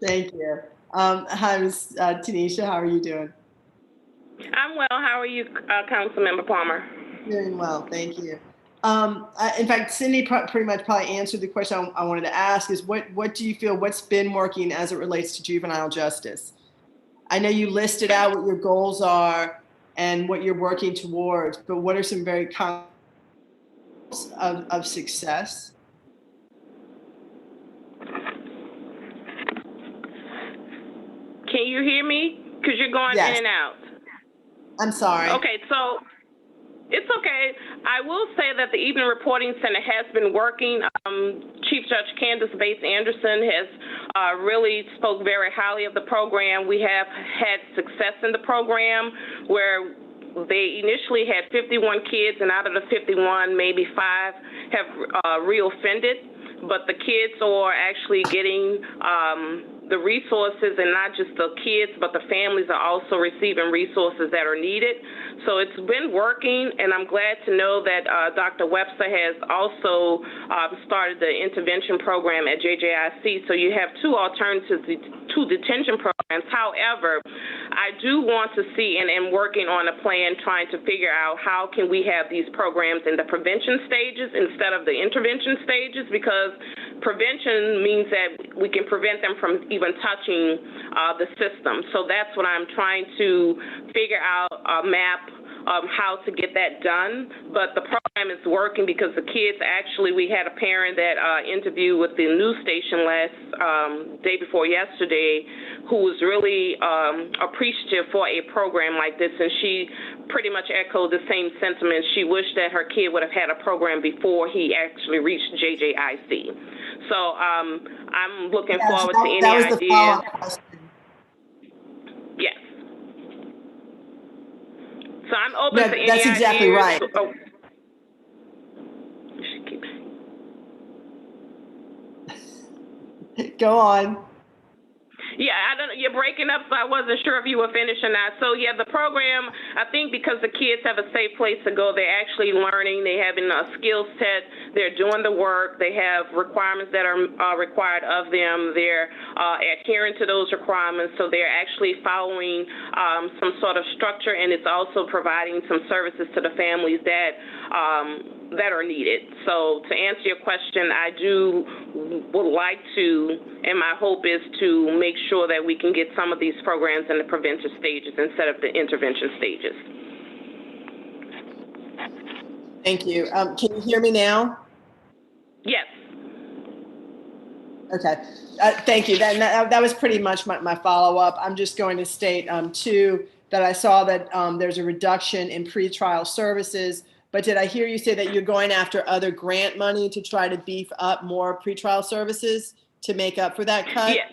Thank you. Hi, Ms. Tanisha. How are you doing? I'm well. How are you, Councilmember Palmer? Doing well, thank you. In fact, Cindy pretty much probably answered the question I wanted to ask is what do you feel, what's been working as it relates to juvenile justice? I know you listed out what your goals are and what you're working towards, but what are some very concrete of success? Can you hear me? Because you're going in and out. I'm sorry. Okay, so it's okay. I will say that the Evening Reporting Center has been working. Chief Judge Candace Bates Anderson has really spoke very highly of the program. We have had success in the program where they initially had 51 kids, and out of the 51, maybe 5 have reoffended. But the kids are actually getting the resources, and not just the kids, but the families are also receiving resources that are needed. So it's been working, and I'm glad to know that Dr. Webster has also started the intervention program at JJIC. So you have 2 alternatives to detention programs. However, I do want to see, and am working on a plan trying to figure out how can we have these programs in the prevention stages instead of the intervention stages, because prevention means that we can prevent them from even touching the system. So that's what I'm trying to figure out, a map of how to get that done. But the program is working because the kids actually, we had a parent that interviewed with the news station day before yesterday, who was really appreciative for a program like this, and she pretty much echoed the same sentiment. She wished that her kid would have had a program before he actually reached JJIC. So I'm looking forward to any ideas. Yes. So I'm open to any that's exactly ideas. right. Go on. Yeah, I don't. You're breaking up, so I wasn't sure if you were finished or not. So yeah, the program, I think because the kids have a safe place to go, they're actually learning. They have a skill set. They're doing the work. They have requirements that are required of them. They're adhering to those requirements. So they're actually following some sort of structure, and it's also providing some services to the families that are needed. So to answer your question, I would like to, and my hope is to make sure that we can get some of these programs in the prevention stages instead of the intervention stages. Thank you. Can you hear me now? Yes. Okay. Thank you. That was pretty much my follow-up. I'm just going to state, too, that I saw that there's a reduction in pretrial services. But did I hear you say that you're going after other grant money to try to beef up more pretrial services to make up for that cut? Yeah.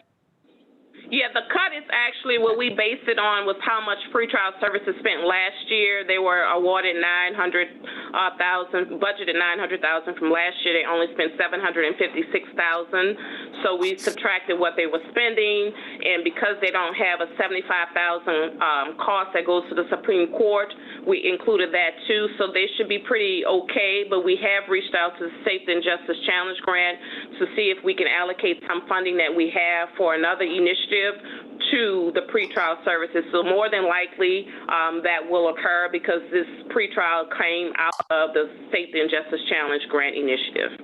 Yeah, the cut is actually what we based it on was how much pretrial services spent last year. They were awarded $900,000, budgeted $900,000 from last year. They only spent $756,000. So we subtracted what they were spending, and because they don't have a $75,000 cost that goes to the Supreme Court, we included that too. So they should be pretty okay. But we have reached out to the Safety and Justice Challenge Grant to see if we can allocate some funding that we have for another initiative to the pretrial services. So more than likely that will occur because this pretrial came out of the Safety and Justice Challenge Grant Initiative.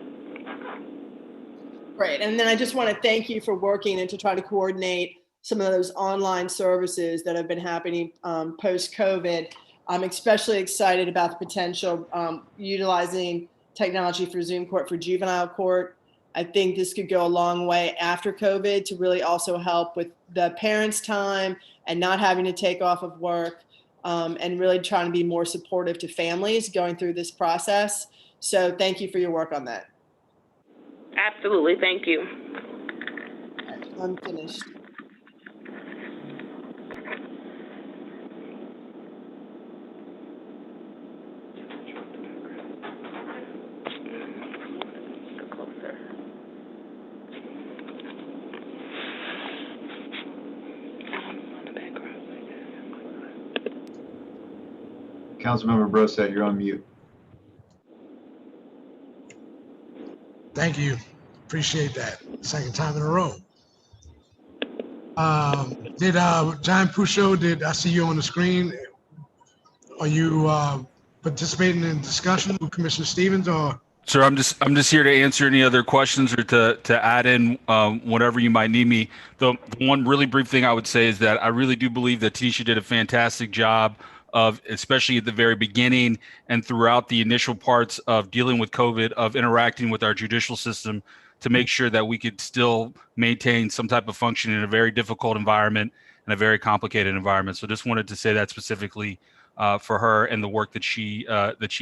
Great. And then I just want to thank you for working and to try to coordinate some of those online services that have been happening post-COVID. I'm especially excited about the potential utilizing technology for Zoom Court for juvenile court. I think this could go a long way after COVID to really also help with the parents' time and not having to take off of work and really trying to be more supportive to families going through this process. So thank you for your work on that. Absolutely, thank you. I'm finished. Councilmember Brissett, you're on mute. Thank you. Appreciate that. Second time in a row. Did John Pusho, did I see you on the screen? Are you participating in discussion with Commissioner Stevens or? Sir, I'm just here to answer any other questions or to add in whatever you might need me. The one really brief thing I would say is that I really do believe that Tanisha did a fantastic job of, especially at the very beginning and throughout the initial parts of dealing with COVID, of interacting with our judicial system to make sure that we could still maintain some type of function in a very difficult environment and a very complicated environment. So just wanted to say that specifically for her and the work that she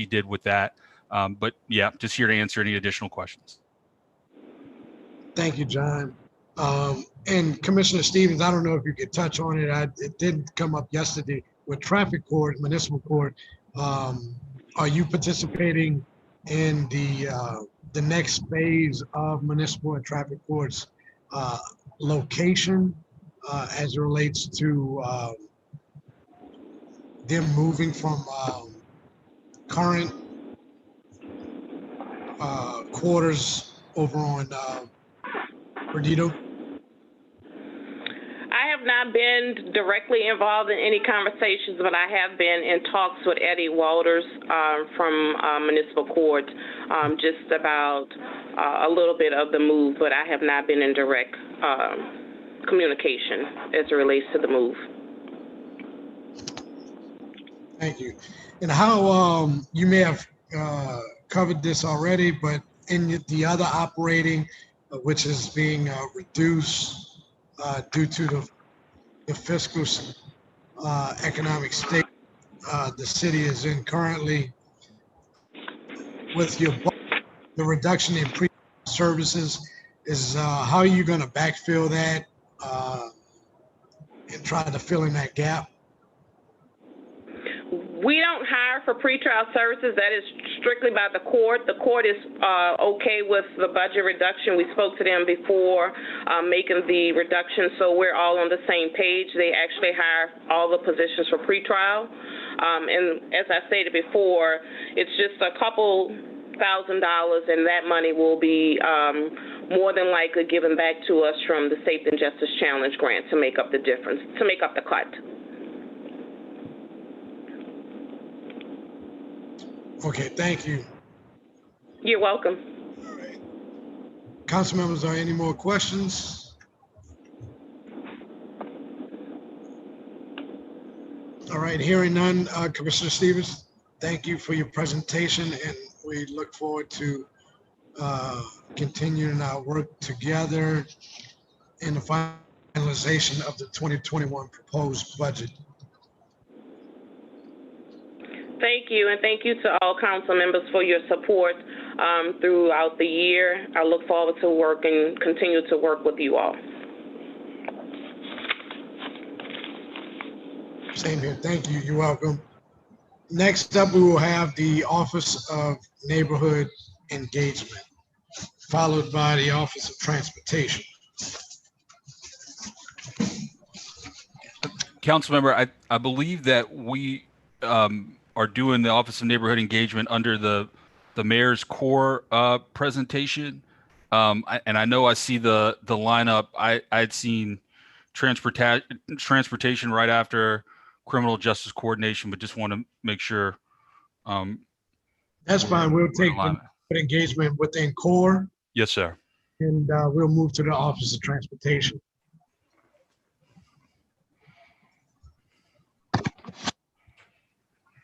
did with that. But yeah, just here to answer any additional questions. Thank you, John. And Commissioner Stevens, I don't know if you could touch on it. It did come up yesterday with traffic court, municipal court. Are you participating in the next phase of municipal and traffic courts location as it relates to them moving from current quarters over on Bude? I have not been directly involved in any conversations, but I have been in talks with Eddie Walters from Municipal Court just about a little bit of the move, but I have not been in direct communication as it relates to the move. Thank you. And how, you may have covered this already, but in the other operating, which is being reduced due to the fiscal economic state the city is in currently, with the reduction in services, is how are you going to backfill that and try to fill in that gap? We don't hire for pretrial services. That is strictly by the court. The court is okay with the budget reduction. We spoke to them before making the reduction, so we're all on the same page. They actually hire all the positions for pretrial. And as I stated before, it's just a couple $1,000, and that money will be more than likely given back to us from the Safety and Justice Challenge grant to make up the difference, to make up the cut. Okay, thank you. You're welcome. All right. Council members, are any more questions? All right, hearing none, Commissioner Stevens, thank you for your presentation, and we look forward to continuing our work together in the finalization of the 2021 proposed budget. Thank you, and thank you to all council members for your support throughout the year. I look forward to continue to work with you all. Same here. Thank you. You're welcome. Next up, we will have the Office of Neighborhood Engagement, followed by the Office of Transportation. Councilmember, I believe that we are doing the Office of Neighborhood Engagement under the mayor's core presentation. And I know I see the lineup. I'd seen transportation right after criminal justice coordination, but just want to make sure. That's fine. We'll take the engagement within core. Yes, sir. And we'll move to the Office of Transportation.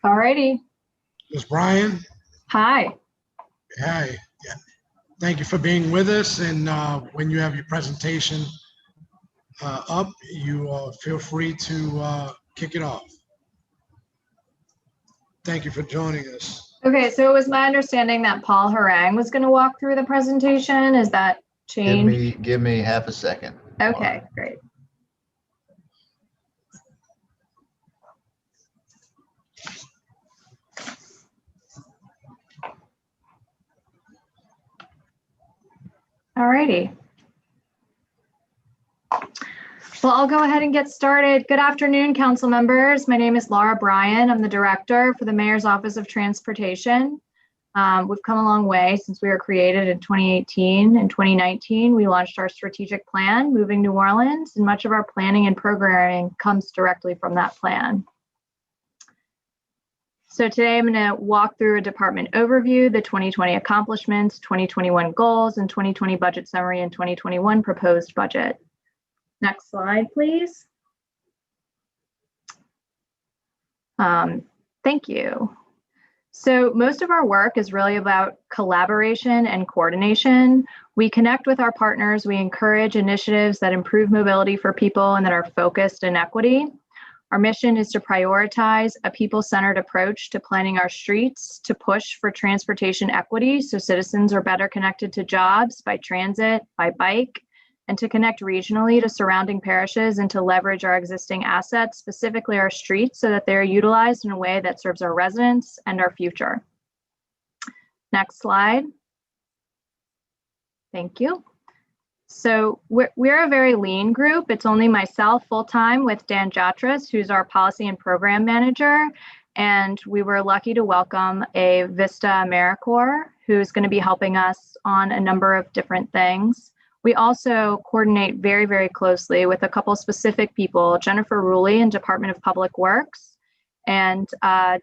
All righty. Ms. Bryan. Hi. Hi. Yeah. Thank you for being with us. And when you have your presentation up, you feel free to kick it off. Thank you for joining us. Okay, so it was my understanding that Paul Harang was going to walk through the presentation. Is that changed? Give me half a second. Okay, great. All righty. Well, I'll go ahead and get started. Good afternoon, council members. My name is Laura Bryan. I'm the director for the Mayor's Office of Transportation. We've come a long way since we were created in 2018. In 2019, we launched our strategic plan, Moving New Orleans, and much of our planning and programming comes directly from that plan. So today I'm going to walk through a department overview, the 2020 accomplishments, 2021 goals, and 2020 budget summary and 2021 proposed budget. Next slide, please. Thank you. So most of our work is really about collaboration and coordination. We connect with our partners. We encourage initiatives that improve mobility for people and that are focused in equity. Our mission is to prioritize a people-centered approach to planning our streets, to push for transportation equity so citizens are better connected to jobs by transit, by bike, and to connect regionally to surrounding parishes and to leverage our existing assets, specifically our streets, so that they're utilized in a way that serves our residents and our future. Next slide. Thank you. So we're a very lean group. It's only myself full-time with Dan Jatras, who's our policy and program manager. And we were lucky to welcome a Vista AmeriCorps who's going to be helping us on a number of different things. We also coordinate very, very closely with a couple specific people, Jennifer Ruley in Department of Public Works and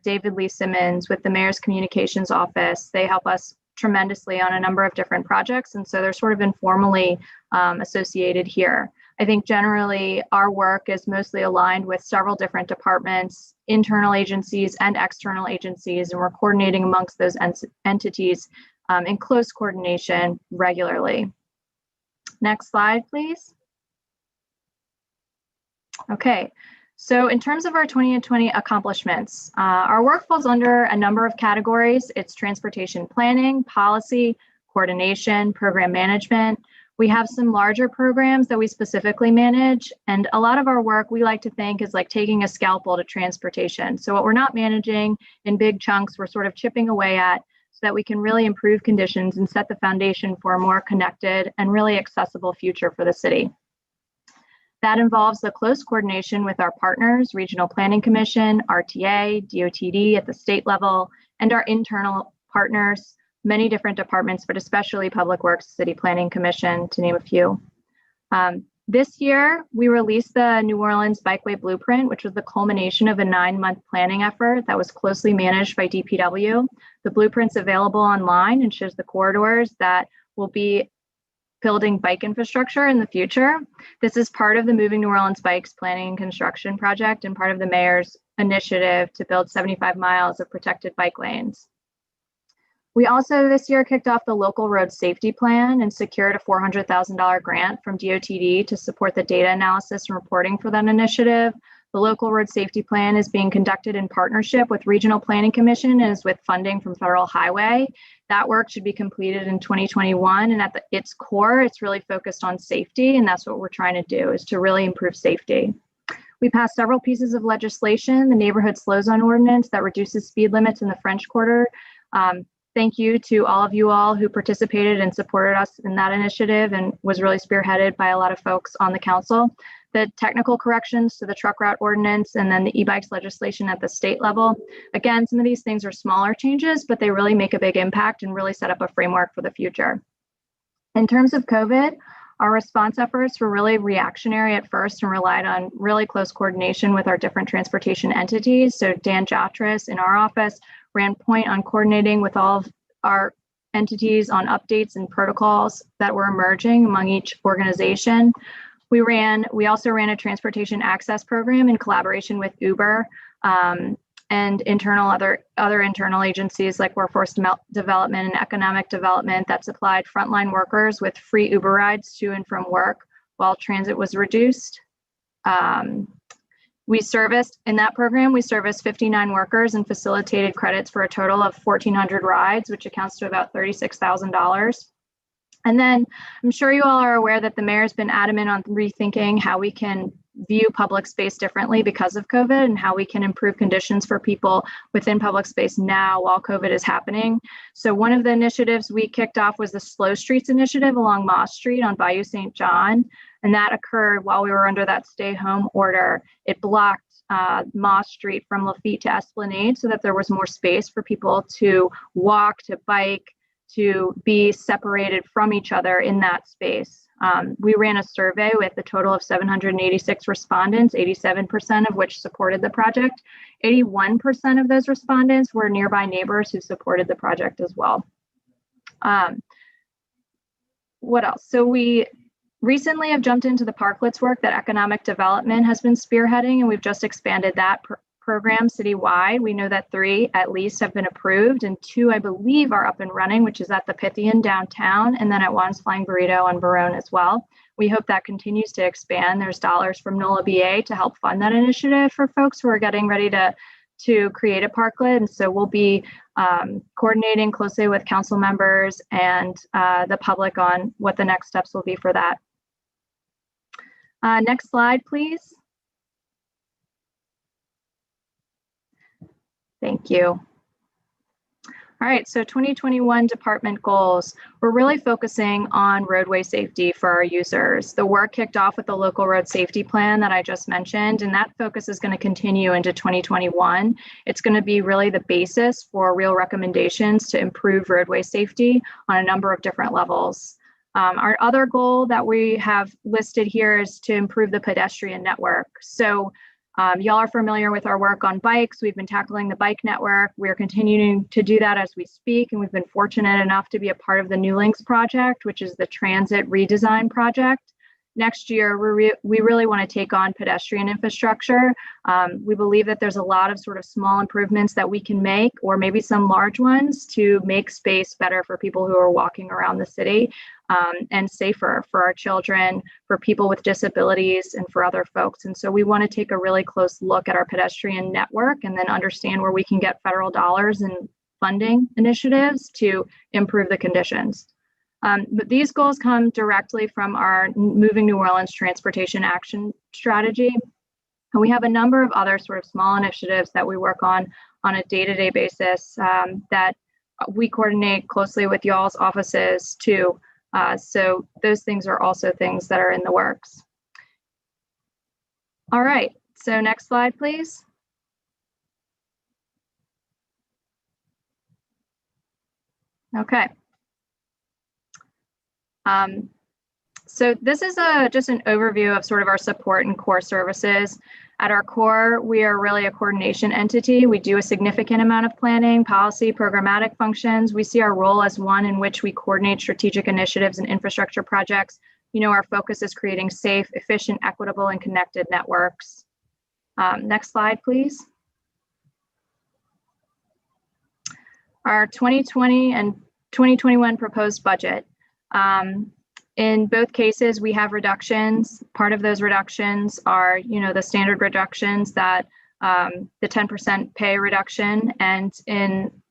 David Lee Simmons with the Mayor's Communications Office. They help us tremendously on a number of different projects, and so they're sort of informally associated here. I think generally our work is mostly aligned with several different departments, internal agencies and external agencies, and we're coordinating amongst those entities in close coordination regularly. Next slide, please. Okay, so in terms of our 2020 accomplishments, our work falls under a number of categories. It's transportation planning, policy, coordination, program management. We have some larger programs that we specifically manage, and a lot of our work we like to think is like taking a scalpel to transportation. So what we're not managing in big chunks, we're sort of chipping away at so that we can really improve conditions and set the foundation for a more connected and really accessible future for the city. That involves the close coordination with our partners, Regional Planning Commission, RTA, DOTD at the state level, and our internal partners, many different departments, but especially Public Works, City Planning Commission, to name a few. This year, we released the New Orleans Bikeway Blueprint, which was the culmination of a 9-month planning effort that was closely managed by DPW. The blueprint's available online and shows the corridors that will be building bike infrastructure in the future. This is part of the Moving New Orleans Bikes Planning and Construction Project and part of the mayor's initiative to build 75 miles of protected bike lanes. We also this year kicked off the local road safety plan and secured a $400,000 grant from DOTD to support the data analysis and reporting for that initiative. The local road safety plan is being conducted in partnership with Regional Planning Commission and is with funding from Federal Highway. That work should be completed in 2021, and at its core, it's really focused on safety, and that's what we're trying to do, is to really improve safety. We passed several pieces of legislation, the neighborhood slow zone ordinance that reduces speed limits in the French Quarter. Thank you to all of you all who participated and supported us in that initiative and was really spearheaded by a lot of folks on the council. The technical corrections to the truck route ordinance and then the e-bikes legislation at the state level. Again, some of these things are smaller changes, but they really make a big impact and really set up a framework for the future. In terms of COVID, our response efforts were really reactionary at first and relied on really close coordination with our different transportation entities. So Dan Jatras in our office ran point on coordinating with all of our entities on updates and protocols that were emerging among each organization. We also ran a transportation access program in collaboration with Uber and other internal agencies like Workforce Development and Economic Development that supplied frontline workers with free Uber rides to and from work while transit was reduced. In that program, we serviced 59 workers and facilitated credits for a total of 1,400 rides, which accounts to about $36,000. And then I'm sure you all are aware that the mayor's been adamant on rethinking how we can view public space differently because of COVID and how we can improve conditions for people within public space now while COVID is happening. So one of the initiatives we kicked off was the Slow Streets initiative along Moss Street on Bayou St. John. And that occurred while we were under that stay-home order. It blocked Moss Street from Lafitte to Esplanade so that there was more space for people to walk, to bike, to be separated from each other in that space. We ran a survey with a total of 786 respondents, 87% of which supported the project. 81% of those respondents were nearby neighbors who supported the project as well. What else? So we recently have jumped into the parklets work that economic development has been spearheading, and we've just expanded that program citywide. We know that 3 at least have been approved, and 2, I believe, are up and running, which is at the Pythian downtown and then at Juan's Flying Burrito on Barone as well. We hope that continues to expand. There's dollars from NOLA BA to help fund that initiative for folks who are getting ready to create a parklet. And so we'll be coordinating closely with council members and the public on what the next steps will be for that. Next slide, please. Thank you. All right, so 2021 department goals. We're really focusing on roadway safety for our users. The work kicked off with the local road safety plan that I just mentioned, and that focus is going to continue into 2021. It's going to be really the basis for real recommendations to improve roadway safety on a number of different levels. Our other goal that we have listed here is to improve the pedestrian network. So y'all are familiar with our work on bikes. We've been tackling the bike network. We're continuing to do that as we speak, and we've been fortunate enough to be a part of the New Links project, which is the transit redesign project. Next year, we really want to take on pedestrian infrastructure. We believe that there's a lot of sort of small improvements that we can make, or maybe some large ones, to make space better for people who are walking around the city, and safer for our children, for people with disabilities, and for other folks. And so we want to take a really close look at our pedestrian network and then understand where we can get federal dollars and funding initiatives to improve the conditions. But these goals come directly from our Moving New Orleans Transportation Action Strategy. And we have a number of other sort of small initiatives that we work on a day-to-day basis that we coordinate closely with y'all's offices too. So those things are also things that are in the works. All right, so next slide, please. Okay. So this is just an overview of sort of our support and core services. At our core, we are really a coordination entity. We do a significant amount of planning, policy, programmatic functions. We see our role as one in which we coordinate strategic initiatives and infrastructure projects. You know, our focus is creating safe, efficient, equitable, and connected networks. Next slide, please. Our 2020 and 2021 proposed budget. In both cases, we have reductions. Part of those reductions are, you know, the standard reductions that the 10% pay reduction. And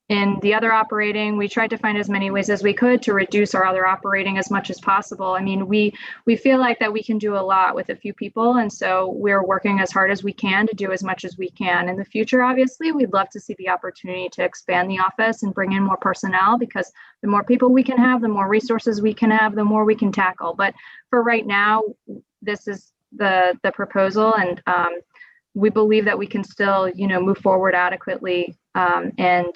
in the other operating, we tried to find as many ways as we could to reduce our other operating as much as possible. I mean, we feel like that we can do a lot with a few people. And so we're working as hard as we can to do as much as we can. In the future, obviously, we'd love to see the opportunity to expand the office and bring in more personnel, because the more people we can have, the more resources we can have, the more we can tackle. But for right now, this is the proposal, and we believe that we can still, you know, move forward adequately and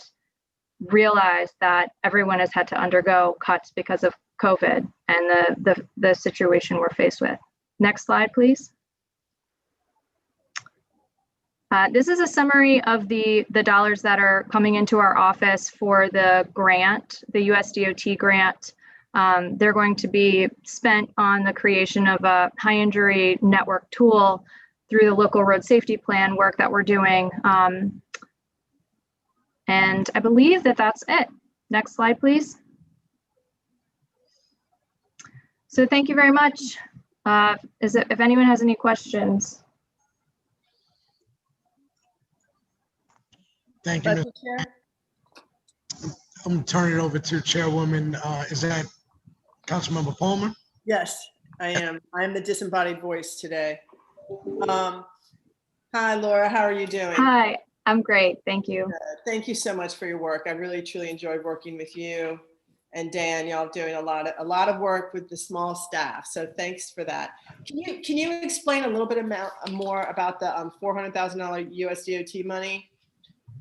realize that everyone has had to undergo cuts because of COVID and the situation we're faced with. Next slide, please. This is a summary of the dollars that are coming into our office for the grant, the USDOT grant. They're going to be spent on the creation of a high injury network tool through the local road safety plan work that we're doing. And I believe that that's it. Next slide, please. So thank you very much. If anyone has any questions. Thank you, Ms. Budget Chair? I'm gonna turn it over to Chairwoman, is that Councilmember Palmer? Yes, I am. I'm the disembodied voice today. Hi, Laura. How are you doing? Hi, I'm great. Thank you. Thank you so much for your work. I really, truly enjoyed working with you and Dan. Y'all doing a lot of work with the small staff. So thanks for that. Can you explain a little bit more about the $400,000 USDOT money?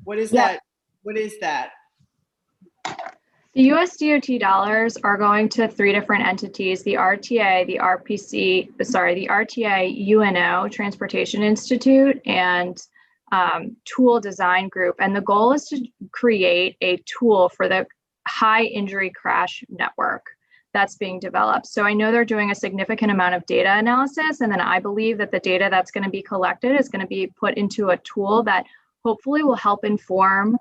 What is that? What is that? The USDOT dollars are going to 3 different entities: the RTA, the RTA UNO Transportation Institute, and Tool Design Group. And the goal is to create a tool for the high injury crash network that's being developed. So I know they're doing a significant amount of data analysis, and then I believe that the data that's going to be collected is going to be put into a tool that hopefully will help inform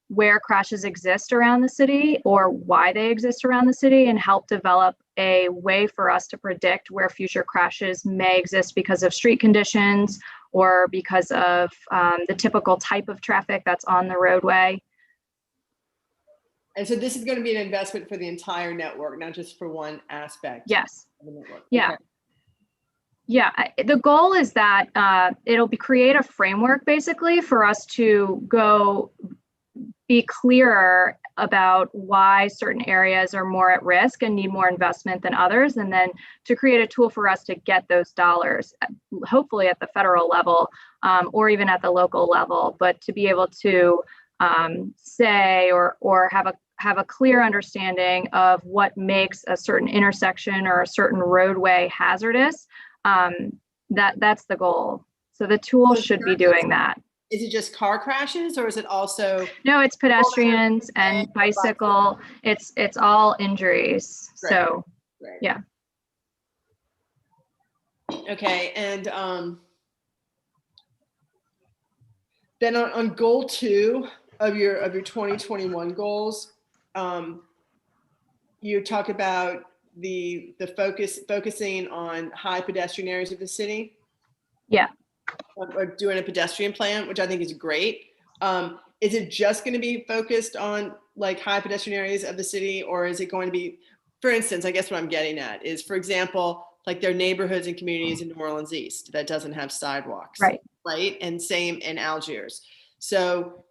where crashes exist around the city or why they exist around the city, and help develop a way for us to predict where future crashes may exist because of street conditions or because of the typical type of traffic that's on the roadway. And so this is going to be an investment for the entire network, not just for one aspect. Yes. Of the network. Yeah. Okay. Yeah, the goal is that it'll create a framework basically for us to go be clearer about why certain areas are more at risk and need more investment than others, and then to create a tool for us to get those dollars, hopefully at the federal level or even at the local level, but to be able to say or have a clear understanding of what makes a certain intersection or a certain roadway hazardous. That's the goal. So the tool should be doing that. Is it just car crashes, or is it also? No, it's pedestrians and bicycle. It's all injuries. Great. So, Great. yeah. Okay, and then on goal 2 of your 2021 goals, you talk about the focusing on high pedestrian areas of the city. Yeah. Or doing a pedestrian plan, which I think is great. Is it just going to be focused on like high pedestrian areas of the city, or is it going to be, for instance, I guess what I'm getting at is, for example, like there are neighborhoods and communities in New Orleans East that doesn't have sidewalks, right? And same in Algiers. So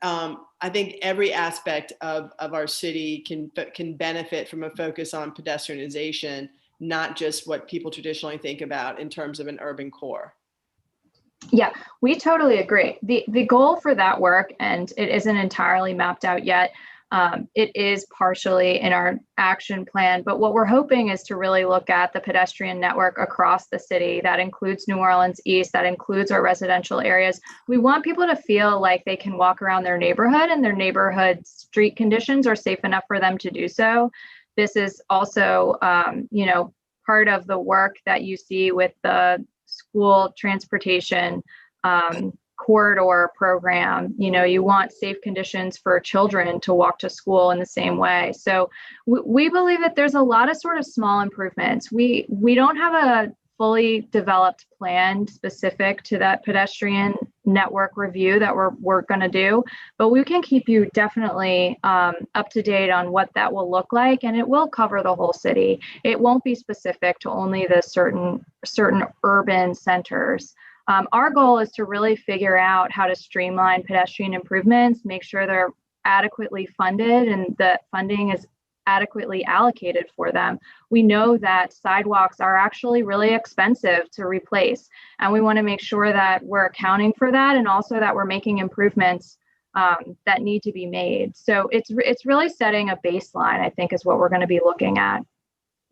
I think every aspect of our city can benefit from a focus on pedestrianization, not just what people traditionally think about in terms of an urban core. Yeah, we totally agree. The goal for that work, and it isn't entirely mapped out yet, it is partially in our action plan, but what we're hoping is to really look at the pedestrian network across the city. That includes New Orleans East, that includes our residential areas. We want people to feel like they can walk around their neighborhood and their neighborhood street conditions are safe enough for them to do so. This is also, part of the work that you see with the school transportation corridor program. You want safe conditions for children to walk to school in the same way. So we believe that there's a lot of sort of small improvements. We don't have a fully developed plan specific to that pedestrian network review that we're going to do, but we can keep you definitely up to date on what that will look like, and it will cover the whole city. It won't be specific to only the certain urban centers. Our goal is to really figure out how to streamline pedestrian improvements, make sure they're adequately funded and that funding is adequately allocated for them. We know that sidewalks are actually really expensive to replace, and we want to make sure that we're accounting for that, and also that we're making improvements that need to be made. So it's really setting a baseline, I think, is what we're going to be looking at.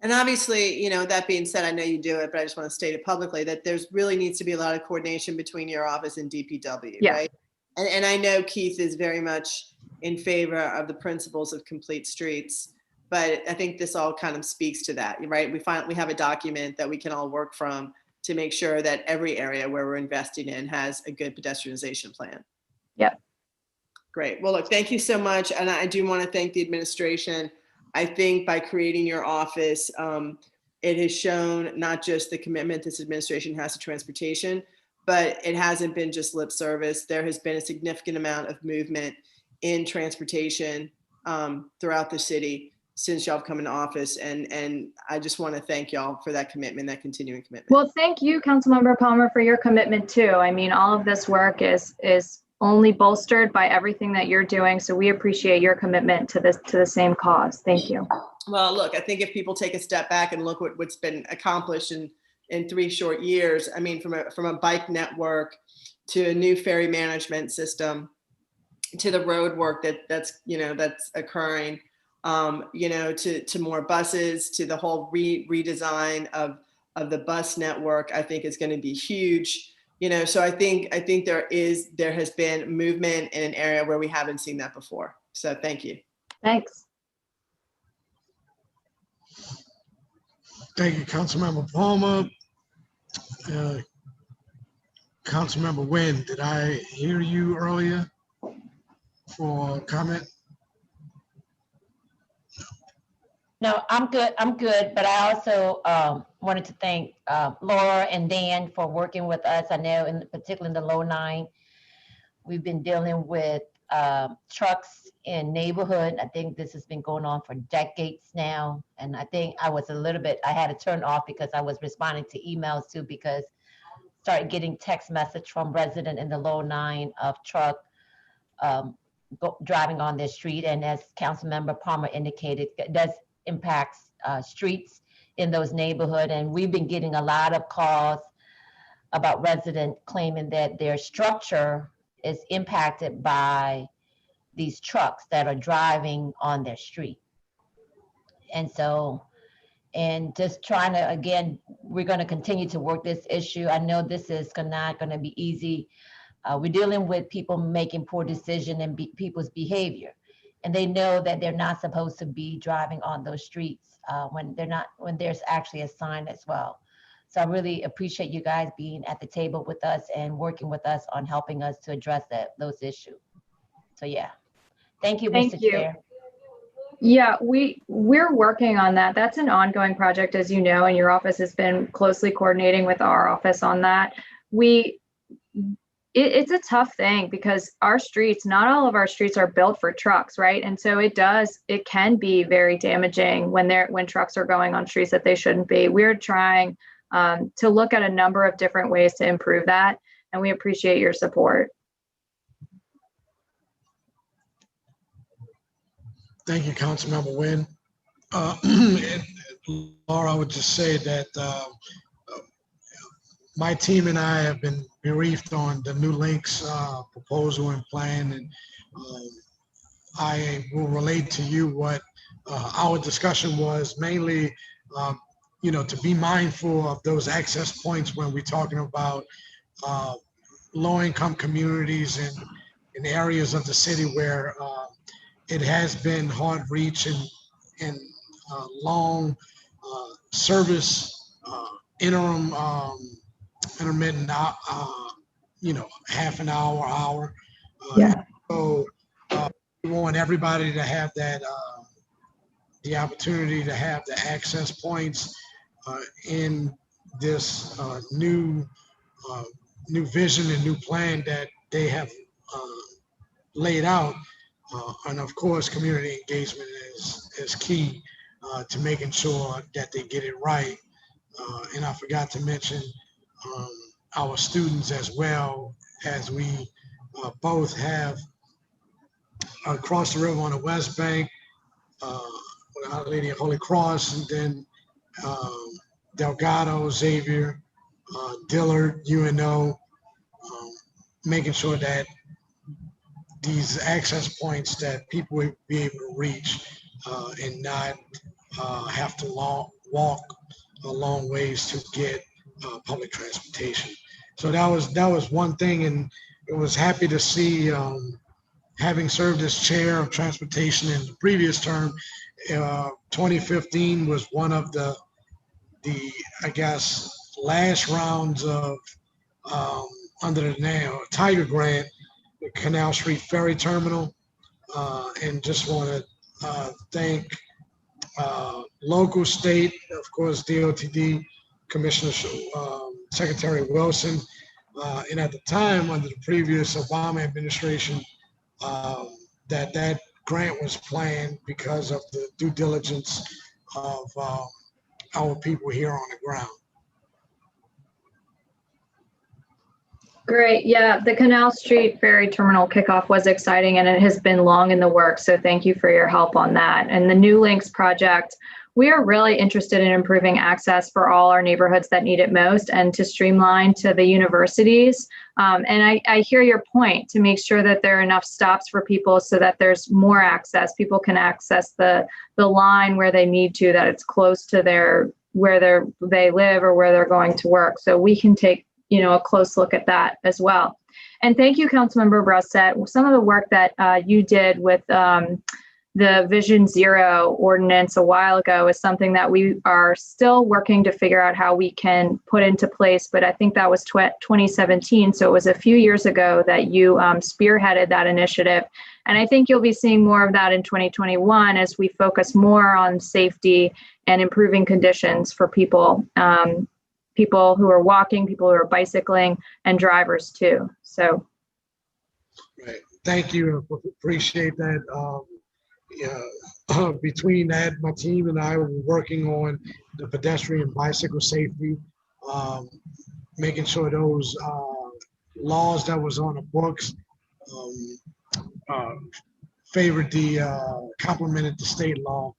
And obviously, that being said, I know you do it, but I just want to state it publicly that there's really needs to be a lot of coordination between your office and DPW, yeah. Right? And I know Keith is very much in favor of the principles of complete streets, but I think this all kind of speaks to that, right? We have a document that we can all work from to make sure that every area where we're investing in has a good pedestrianization plan. Yep. Great. Well, look, thank you so much. And I do want to thank the administration. I think by creating your office, it has shown not just the commitment this administration has to transportation, but it hasn't been just lip service. There has been a significant amount of movement in transportation throughout the city since y'all have come into office. And I just want to thank y'all for that commitment, that continuing commitment. Well, thank you, Councilmember Palmer, for your commitment too. I mean, all of this work is only bolstered by everything that you're doing. So we appreciate your commitment to the same cause. Thank you. Well, look, I think if people take a step back and look what's been accomplished in 3 short years, I mean, from a bike network to a new ferry management system, to the road work that's occurring, to more buses, to the whole redesign of the bus network, I think is going to be huge. So I think there has been movement in an area where we haven't seen that before. So thank you. Thanks. Thank you, Councilmember Palmer. Councilmember Nguyen, did I hear you earlier for comment? No, I'm good. But I also wanted to thank Laura and Dan for working with us. I know, particularly in the low 9, we've been dealing with trucks in neighborhood. I think this has been going on for decades now. And I think I had to turn off because I was responding to emails too, because started getting text message from resident in the low 9 of truck driving on their street. And as Councilmember Palmer indicated, it does impacts streets in those neighborhoods. And we've been getting a lot of calls about residents claiming that their structure is impacted by these trucks that are driving on their street. And just trying to, again, we're going to continue to work this issue. I know this is not going to be easy. We're dealing with people making poor decisions and people's behavior. And they know that they're not supposed to be driving on those streets when there's actually a sign as well. So I really appreciate you guys being at the table with us and working with us on helping us to address those issues. So yeah, thank you, Mr. Chair. Yeah, we're working on that. That's an ongoing project, as you know, and your office has been closely coordinating with our office on that. It's a tough thing because not all of our streets are built for trucks, right? And so it can be very damaging when trucks are going on streets that they shouldn't be. We're trying to look at a number of different ways to improve that, and we appreciate your support. Thank you, Councilmember Nguyen. Laura, I would just say that my team and I have been briefed on the new links proposal and plan, and I will relate to you what our discussion was, mainly to be mindful of those access points when we're talking about low-income communities and in areas of the city where it has been hard reach and long service intermittent, half an hour. Yeah. So we want everybody to have that, the opportunity to have the access points in this new vision and new plan that they have laid out. And of course, community engagement is key to making sure that they get it right. And I forgot to mention our students as well, as we both have across the river on the West Bank, Our Lady of Holy Cross, and then Delgado, Xavier, Dillard, UNO, making sure that these access points that people will be able to reach and not have to walk a long ways to get public transportation. So that was one thing, and it was happy to see, having served as chair of transportation in the previous term, 2015 was one of the I guess last rounds of under the now Tiger Grant, the Canal Street Ferry Terminal, and just want to thank local, state, of course, DOTD Commissioner Secretary Wilson, And at the time, under the previous Obama administration, that grant was planned because of the due diligence of our people here on the ground. Great. Yeah, the Canal Street Ferry Terminal kickoff was exciting and it has been long in the works. So thank you for your help on that. And the New Links project, we are really interested in improving access for all our neighborhoods that need it most and to streamline to the universities. And I hear your point to make sure that there are enough stops for people so that there's more access. People can access the line where they need to, that it's close to where they live or where they're going to work. So we can take a close look at that as well. And thank you, Councilmember Brosset. Some of the work that you did with the Vision Zero ordinance a while ago is something that we are still working to figure out how we can put into place. But I think that was 2017. So it was a few years ago that you spearheaded that initiative. And I think you'll be seeing more of that in 2021 as we focus more on safety and improving conditions for people. People who are walking, people who are bicycling, and drivers too. So, right. Thank you. Appreciate that. Between that, my team and I were working on the pedestrian bicycle safety, making sure those laws that was on the books complemented the state law,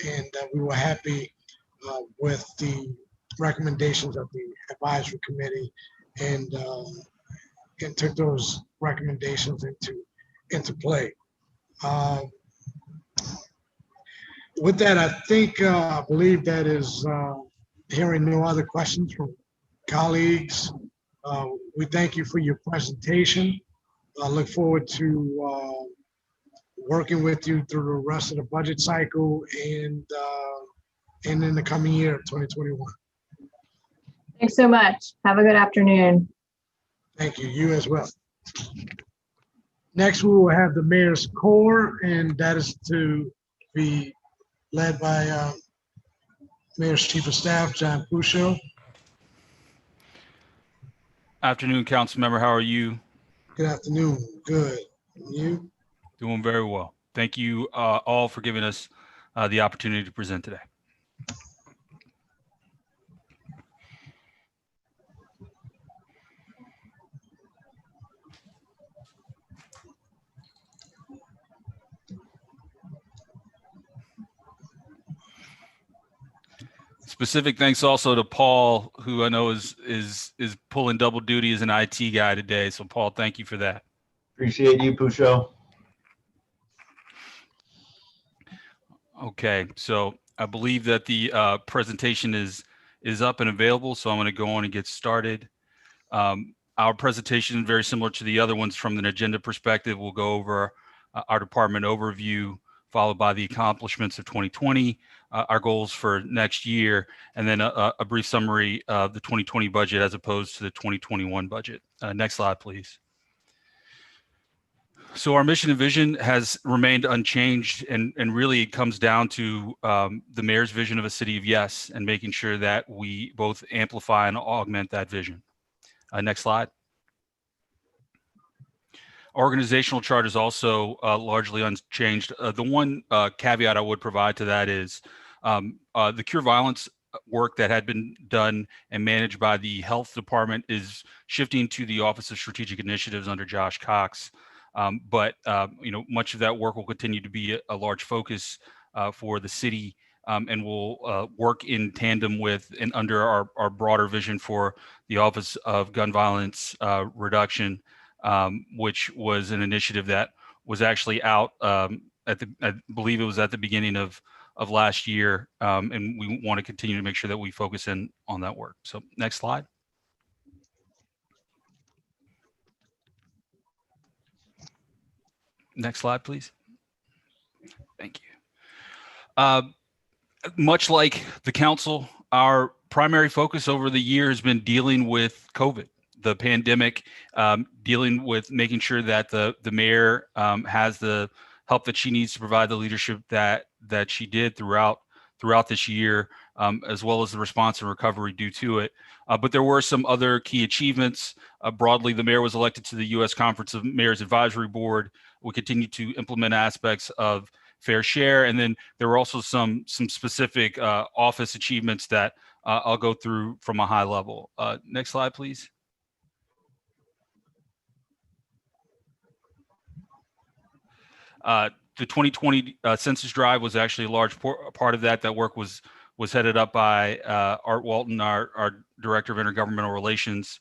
and we were happy with the recommendations of the advisory committee, and took those recommendations into play. With that, I believe that is hearing no other questions from colleagues. We thank you for your presentation. I look forward to working with you through the rest of the budget cycle and in the coming year of 2021. thanks so much. Have a good afternoon. Thank you. You as well. Next, we will have the mayor's core, and that is to be led by Mayor's Chief of Staff, John Pusho. Afternoon, council member. How are you? Good afternoon. Good. And you? Doing very well. Thank you all for giving us the opportunity to present today. Specific thanks also to Paul, who I know is pulling double duty as an IT guy today. So Paul, thank you for that. Appreciate you, Pusho. Okay, so I believe that the presentation is up and available. So I'm going to go on and get started. Our presentation is very similar to the other ones from an agenda perspective. We'll go over our department overview, followed by the accomplishments of 2020, our goals for next year, and then a brief summary of the 2020 budget as opposed to the 2021 budget. Next slide, please. So our mission and vision has remained unchanged, and really it comes down to the mayor's vision of a city of yes, and making sure that we both amplify and augment that vision. Next slide. Organizational chart is also largely unchanged. The one caveat I would provide to that is the cure violence work that had been done and managed by the health department is shifting to the Office of Strategic Initiatives under Josh Cox. But much of that work will continue to be a large focus for the city, and will work in tandem with and under our broader vision for the Office of Gun Violence Reduction, which was an initiative that was actually out I believe it was at the beginning of last year, and we want to continue to make sure that we focus in on that work. So next slide. Next slide, please. Thank you. Much like the council, our primary focus over the year has been dealing with COVID, the pandemic, dealing with making sure that the mayor has the help that she needs to provide the leadership that she did throughout throughout this year, as well as the response and recovery due to it. But there were some other key achievements. Broadly, the mayor was elected to the U.S. Conference of Mayors Advisory Board. We continue to implement aspects of fair share. And then there were also some specific office achievements that I'll go through from a high level. Next slide, please. The 2020 census drive was actually a large part of that. That work was headed up by Art Walton, our Director of Intergovernmental Relations.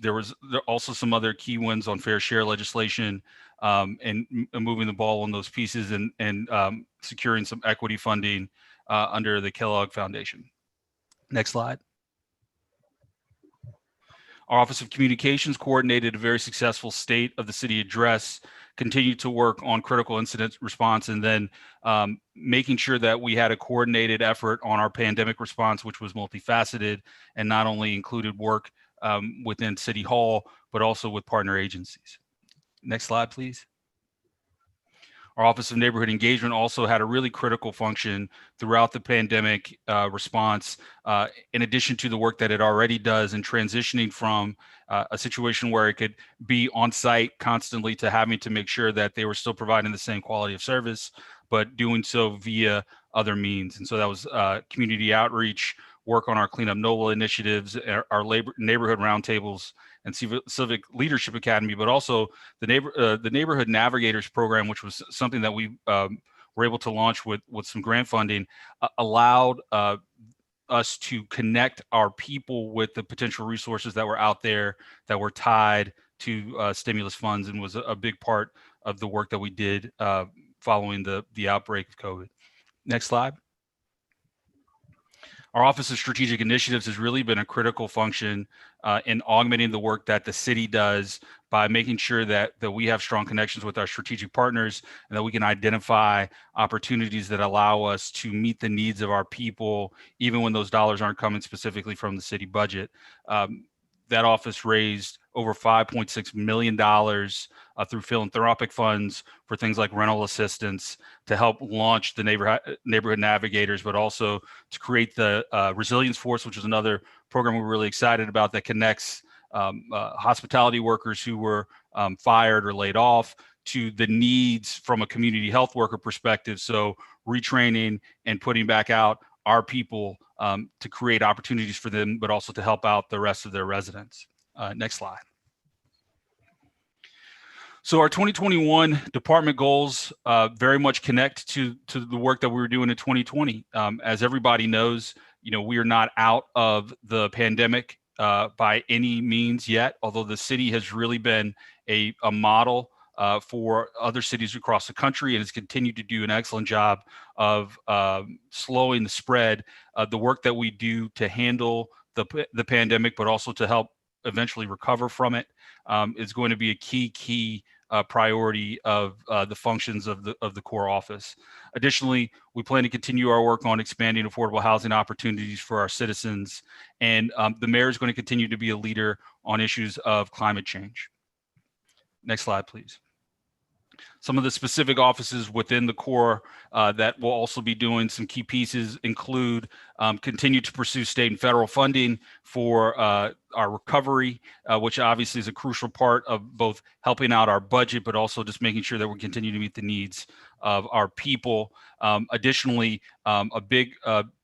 There was also some other key wins on fair share legislation and moving the ball on those pieces and securing some equity funding under the Kellogg Foundation. Next slide. Our Office of Communications coordinated a very successful State of the City address, continued to work on critical incident response, and then making sure that we had a coordinated effort on our pandemic response, which was multifaceted and not only included work within City Hall, but also with partner agencies. Next slide, please. Our Office of Neighborhood Engagement also had a really critical function throughout the pandemic response, in addition to the work that it already does in transitioning from a situation where it could be on site constantly to having to make sure that they were still providing the same quality of service, but doing so via other means. And so that was community outreach, work on our Clean Up Noble initiatives, our neighborhood roundtables, and Civic Leadership Academy, but also the Neighborhood Navigators program, which was something that we were able to launch with some grant funding, allowed us to connect our people with the potential resources that were out there that were tied to stimulus funds, and was a big part of the work that we did following the outbreak of COVID. Next slide. Our Office of Strategic Initiatives has really been a critical function in augmenting the work that the city does by making sure that we have strong connections with our strategic partners and that we can identify opportunities that allow us to meet the needs of our people, even when those dollars aren't coming specifically from the city budget. That office raised over $5.6 million through philanthropic funds for things like rental assistance to help launch the Neighborhood Navigators, but also to create the Resilience Force, which is another program we're really excited about that connects hospitality workers who were fired or laid off to the needs from a community health worker perspective. So retraining and putting back out our people to create opportunities for them, but also to help out the rest of their residents. Next slide. So our 2021 department goals very much connect to the work that we were doing in 2020. As everybody knows, we are not out of the pandemic by any means yet, although the city has really been a model for other cities across the country and has continued to do an excellent job of slowing the spread. The work that we do to handle the pandemic, but also to help eventually recover from it, is going to be a key priority of the functions of the core office. Additionally, we plan to continue our work on expanding affordable housing opportunities for our citizens, and the mayor is going to continue to be a leader on issues of climate change. Next slide, please. Some of the specific offices within the core that will also be doing some key pieces include continue to pursue state and federal funding for our recovery, which obviously is a crucial part of both helping out our budget, but also just making sure that we continue to meet the needs of our people. Additionally, a big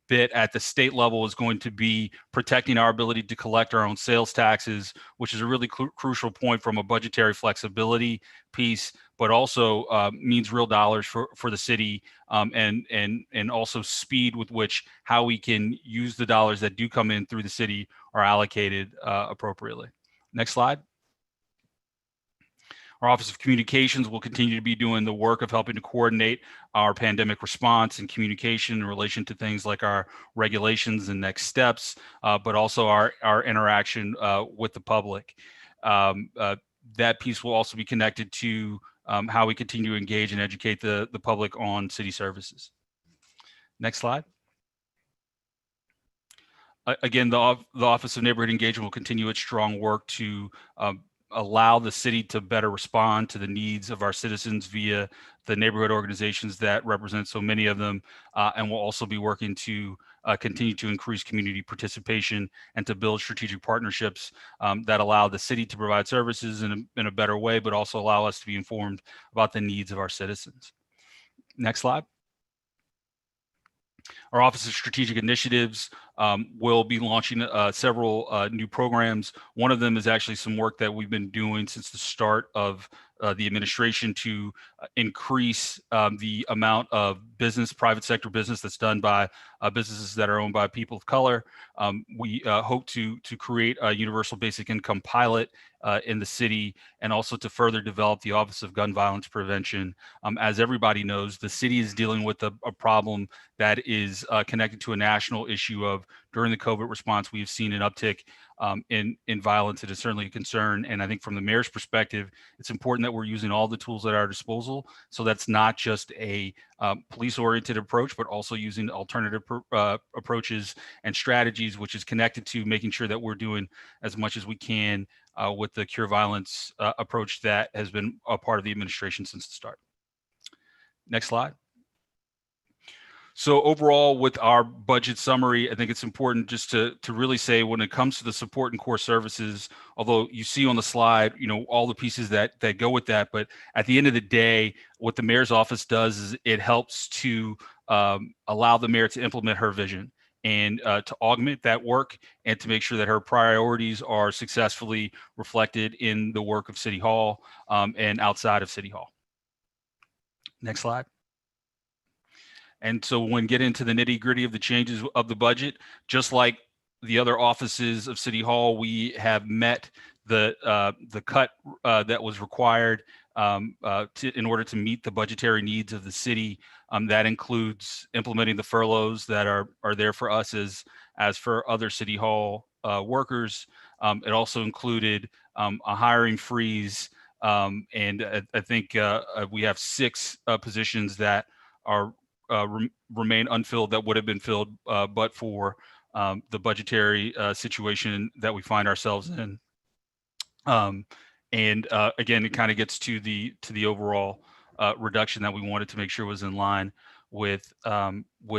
bit at the state level is going to be protecting our ability to collect our own sales taxes, which is a really crucial point from a budgetary flexibility piece, but also means real dollars for the city, and also speed with which how we can use the dollars that do come in through the city are allocated appropriately. Next slide. Our Office of Communications will continue to be doing the work of helping to coordinate our pandemic response and communication in relation to things like our regulations and next steps, but also our interaction with the public. That piece will also be connected to how we continue to engage and educate the public on city services. Next slide. Again, the Office of Neighborhood Engagement will continue its strong work to allow the city to better respond to the needs of our citizens via the neighborhood organizations that represent so many of them, and we'll also be working to continue to increase community participation and to build strategic partnerships that allow the city to provide services in a better way, but also allow us to be informed about the needs of our citizens. Next slide. Our Office of Strategic Initiatives will be launching several new programs. One of them is actually some work that we've been doing since the start of the administration to increase the amount of private sector business that's done by businesses that are owned by people of color. We hope to create a universal basic income pilot in the city, and also to further develop the Office of Gun Violence Prevention. As everybody knows, the city is dealing with a problem that is connected to a national issue of, during the COVID response, we've seen an uptick in violence. It is certainly a concern. And I think from the mayor's perspective, it's important that we're using all the tools at our disposal. So that's not just a police-oriented approach, but also using alternative approaches and strategies, which is connected to making sure that we're doing as much as we can with the Cure Violence approach that has been a part of the administration since the start. Next slide. So overall, with our budget summary, I think it's important just to really say, when it comes to the support and core services, although you see on the slide, all the pieces that go with that, but at the end of the day, what the mayor's office does is it helps to allow the mayor to implement her vision and to augment that work and to make sure that her priorities are successfully reflected in the work of City Hall and outside of City Hall. Next slide. And so when get into the nitty gritty of the changes of the budget, just like the other offices of City Hall, we have met the cut that was required in order to meet the budgetary needs of the city. That includes implementing the furloughs that are there for us as for other City Hall workers. It also included a hiring freeze, and I think we have 6 positions that are remain unfilled that would have been filled but for the budgetary situation that we find ourselves in. And again, it kind of gets to the overall reduction that we wanted to make sure was in line with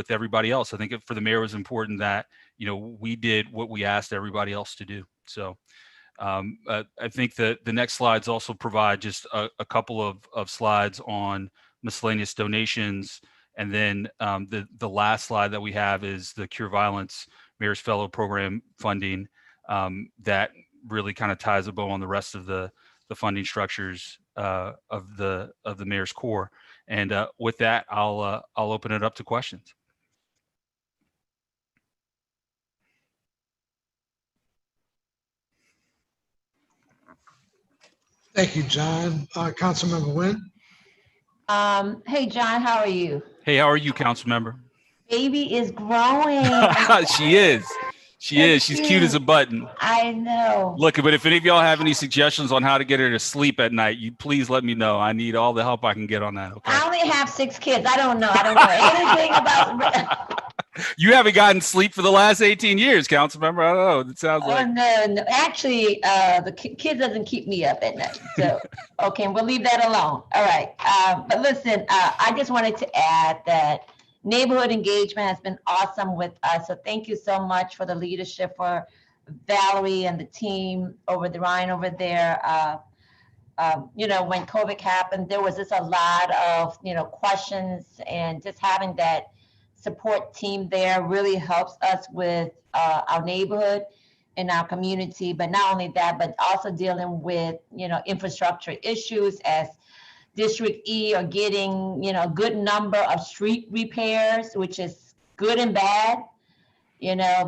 everybody else. I think for the mayor, it was important that we did what we asked everybody else to do. So I think that the next slides also provide just a couple of slides on miscellaneous donations. And then the last slide that we have is the Cure Violence Mayor's Fellow Program funding that really kind of ties a bow on the rest of the funding structures of the mayor's core. And with that, I'll open it up to questions. Thank you, John. Councilmember Nguyen. Hey, John, how are you? Hey, how are you, council member? Baby is growing. She is. She is. She's cute as a button. I know. Look, but if any of y'all have any suggestions on how to get her to sleep at night, you please let me know. I need all the help I can get on that. Okay. I only have 6 kids. I don't know anything about. You haven't gotten sleep for the last 18 years, council member. I don't know. It sounds like. No. Actually, the kid doesn't keep me up at night. So, okay, we'll leave that alone. All right. But listen, I just wanted to add that neighborhood engagement has been awesome with us. So thank you so much for the leadership, for Valerie and the team Ryan over there. When COVID happened, there was just a lot of, questions, and just having that support team there really helps us with our neighborhood and our community. But not only that, but also dealing with, infrastructure issues as District E are getting, a good number of street repairs, which is good and bad,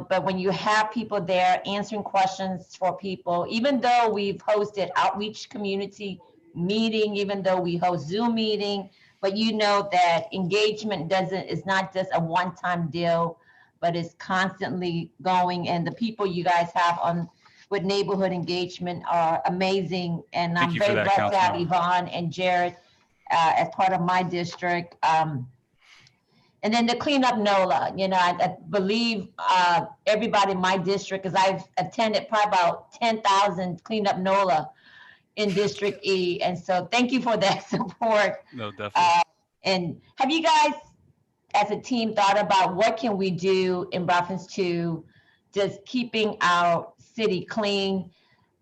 but when you have people there answering questions for people, even though we've hosted outreach community meeting, even though we host Zoom meeting, but that engagement is not just a one-time deal, but it's constantly going. And the people you guys have on with neighborhood engagement are amazing. And I'm very blessed to have Yvonne and Jared as part of my district. And then to clean up NOLA, I believe everybody in my district, because I've attended probably about 10,000 clean up NOLA, in District E. And so thank you for that support. No, definitely. And have you guys, as a team, thought about what can we do in reference to just keeping our city clean?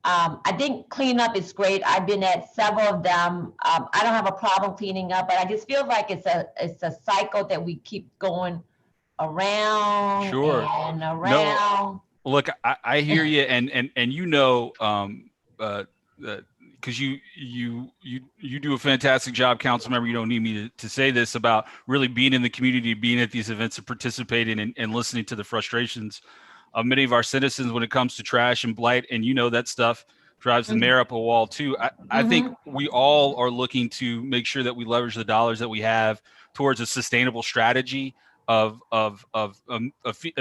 I think cleanup is great. I've been at several of them. I don't have a problem cleaning up, but I just feel like it's a cycle that we keep going around Sure. and around. No, look, I hear you, and you know, because you do a fantastic job, council member. You don't need me to say this about really being in the community, being at these events, and participating and listening to the frustrations of many of our citizens when it comes to trash and blight. And you know that stuff drives the mayor up a wall too. I think we all are looking to make sure that we leverage the dollars that we have towards a sustainable strategy of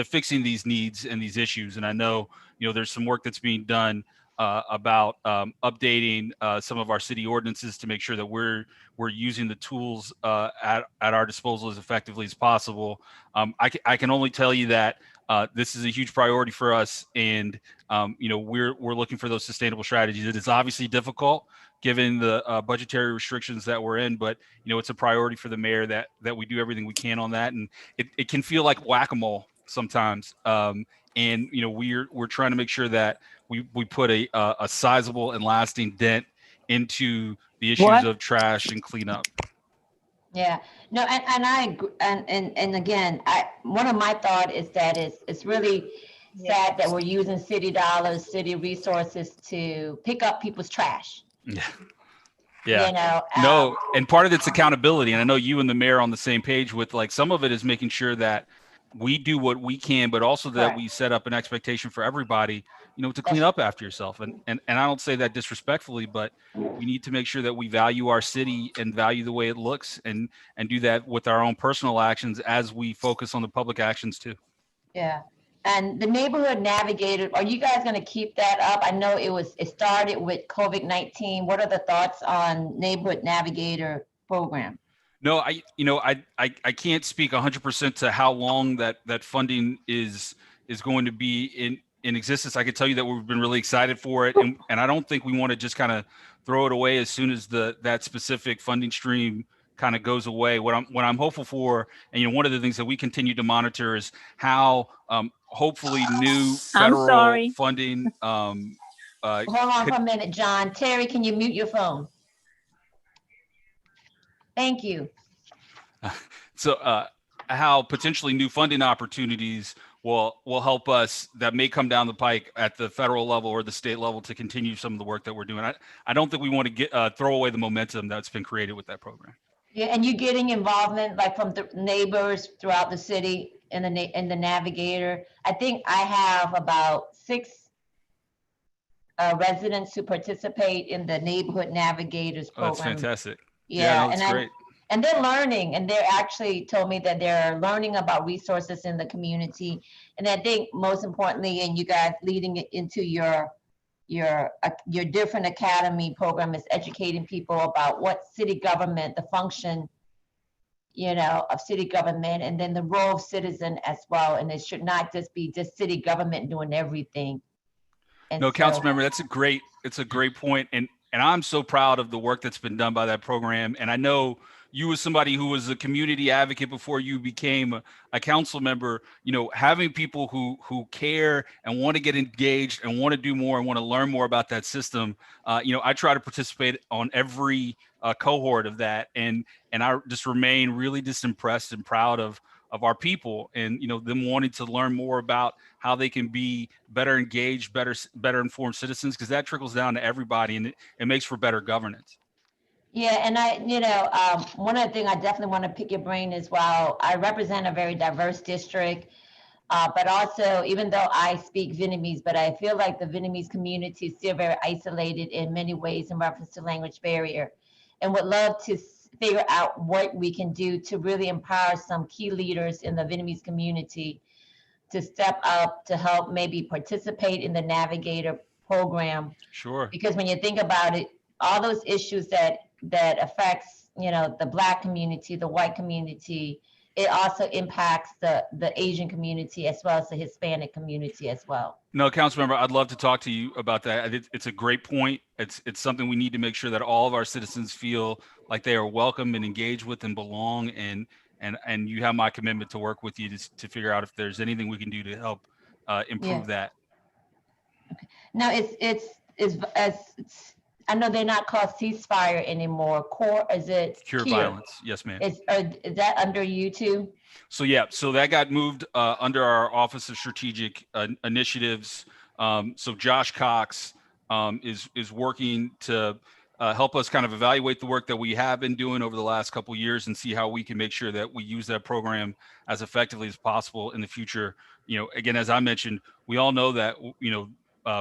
fixing these needs and these issues. And I know, you know, there's some work that's being done about updating some of our city ordinances to make sure that we're using the tools at our disposal as effectively as possible. I can only tell you that this is a huge priority for us, and you know, we're looking for those sustainable strategies. It is obviously difficult given the budgetary restrictions that we're in, but you know, it's a priority for the mayor that we do everything we can on that. And it can feel like whack-a-mole sometimes. And you know, we're trying to make sure that we put a sizable and lasting dent into the issues of trash and cleanup. Yeah, no, and I agree, and again, one of my thought is that it's really sad that we're using city dollars, city resources to pick up people's trash. Yeah. Yeah. You know, no, and part of it's accountability. And I know you and the mayor are on the same page with, like, some of it is making sure that we do what we can, but also that we set up an expectation for everybody, you know, to clean up after yourself. And I don't say that disrespectfully, but we need to make sure that we value our city and value the way it looks, and do that with our own personal actions as we focus on the public actions too. Yeah. And the neighborhood navigator, are you guys going to keep that up? I know it started with COVID-19. What are the thoughts on neighborhood navigator program? No, I can't speak 100% to how long that funding is going to be in existence. I can tell you that we've been really excited for it, and I don't think we want to just kind of throw it away as soon as that specific funding stream kind of goes away. What I'm hopeful for, and you know, one of the things that we continue to monitor is how hopefully new federal funding. Hold on for a minute, John. Terry, can you mute your phone? Thank you. So how potentially new funding opportunities will help us, that may come down the pike at the federal level or the state level, to continue some of the work that we're doing. I don't think we want to throw away the momentum that's been created with that program. Yeah, and you getting involvement like from the neighbors throughout the city in the navigator. I think I have about 6 residents who participate in the neighborhood navigators program. Oh, that's fantastic. Yeah, no, that's great. And they're learning, and they're actually told me that they're learning about resources in the community. And I think most importantly, and you guys leading it into your different academy program, is educating people about what city government, the function, you know, of city government, and then the role of citizen as well. And it should not just be just city government doing everything. And no, council member, it's a great point. And I'm so proud of the work that's been done by that program. And I know you, as somebody who was a community advocate before you became a council member, you know, having people who care and want to get engaged and want to do more and want to learn more about that system. You know, I try to participate on every cohort of that, and I just remain really just impressed and proud of our people, and, you know, them wanting to learn more about how they can be better engaged, better informed citizens, because that trickles down to everybody, and it makes for better governance. Yeah, and one of the things I definitely want to pick your brain is, while I represent a very diverse district, but also, even though I speak Vietnamese, but I feel like the Vietnamese community is still very isolated in many ways in reference to language barrier, and would love to figure out what we can do to really empower some key leaders in the Vietnamese community to step up to help maybe participate in the Navigator program. Sure. Because when you think about it, all those issues that affects, you know, the Black community, the white community, it also impacts the Asian community as well as the Hispanic community as well. No, Councilmember, I'd love to talk to you about that. It's a great point. It's something we need to make sure that all of our citizens feel like they are welcome and engaged with and belong. And you have my commitment to work with you to figure out if there's anything we can do to help improve that. Now it's I know they're not called ceasefire anymore. Core, is it? Cure violence. Yes, ma'am. Is that under you too? So yeah, so that got moved under our Office of Strategic Initiatives. So Josh Cox is working to help us kind of evaluate the work that we have been doing over the last couple of years and see how we can make sure that we use that program as effectively as possible in the future. You know, again, as I mentioned, we all know that, you know,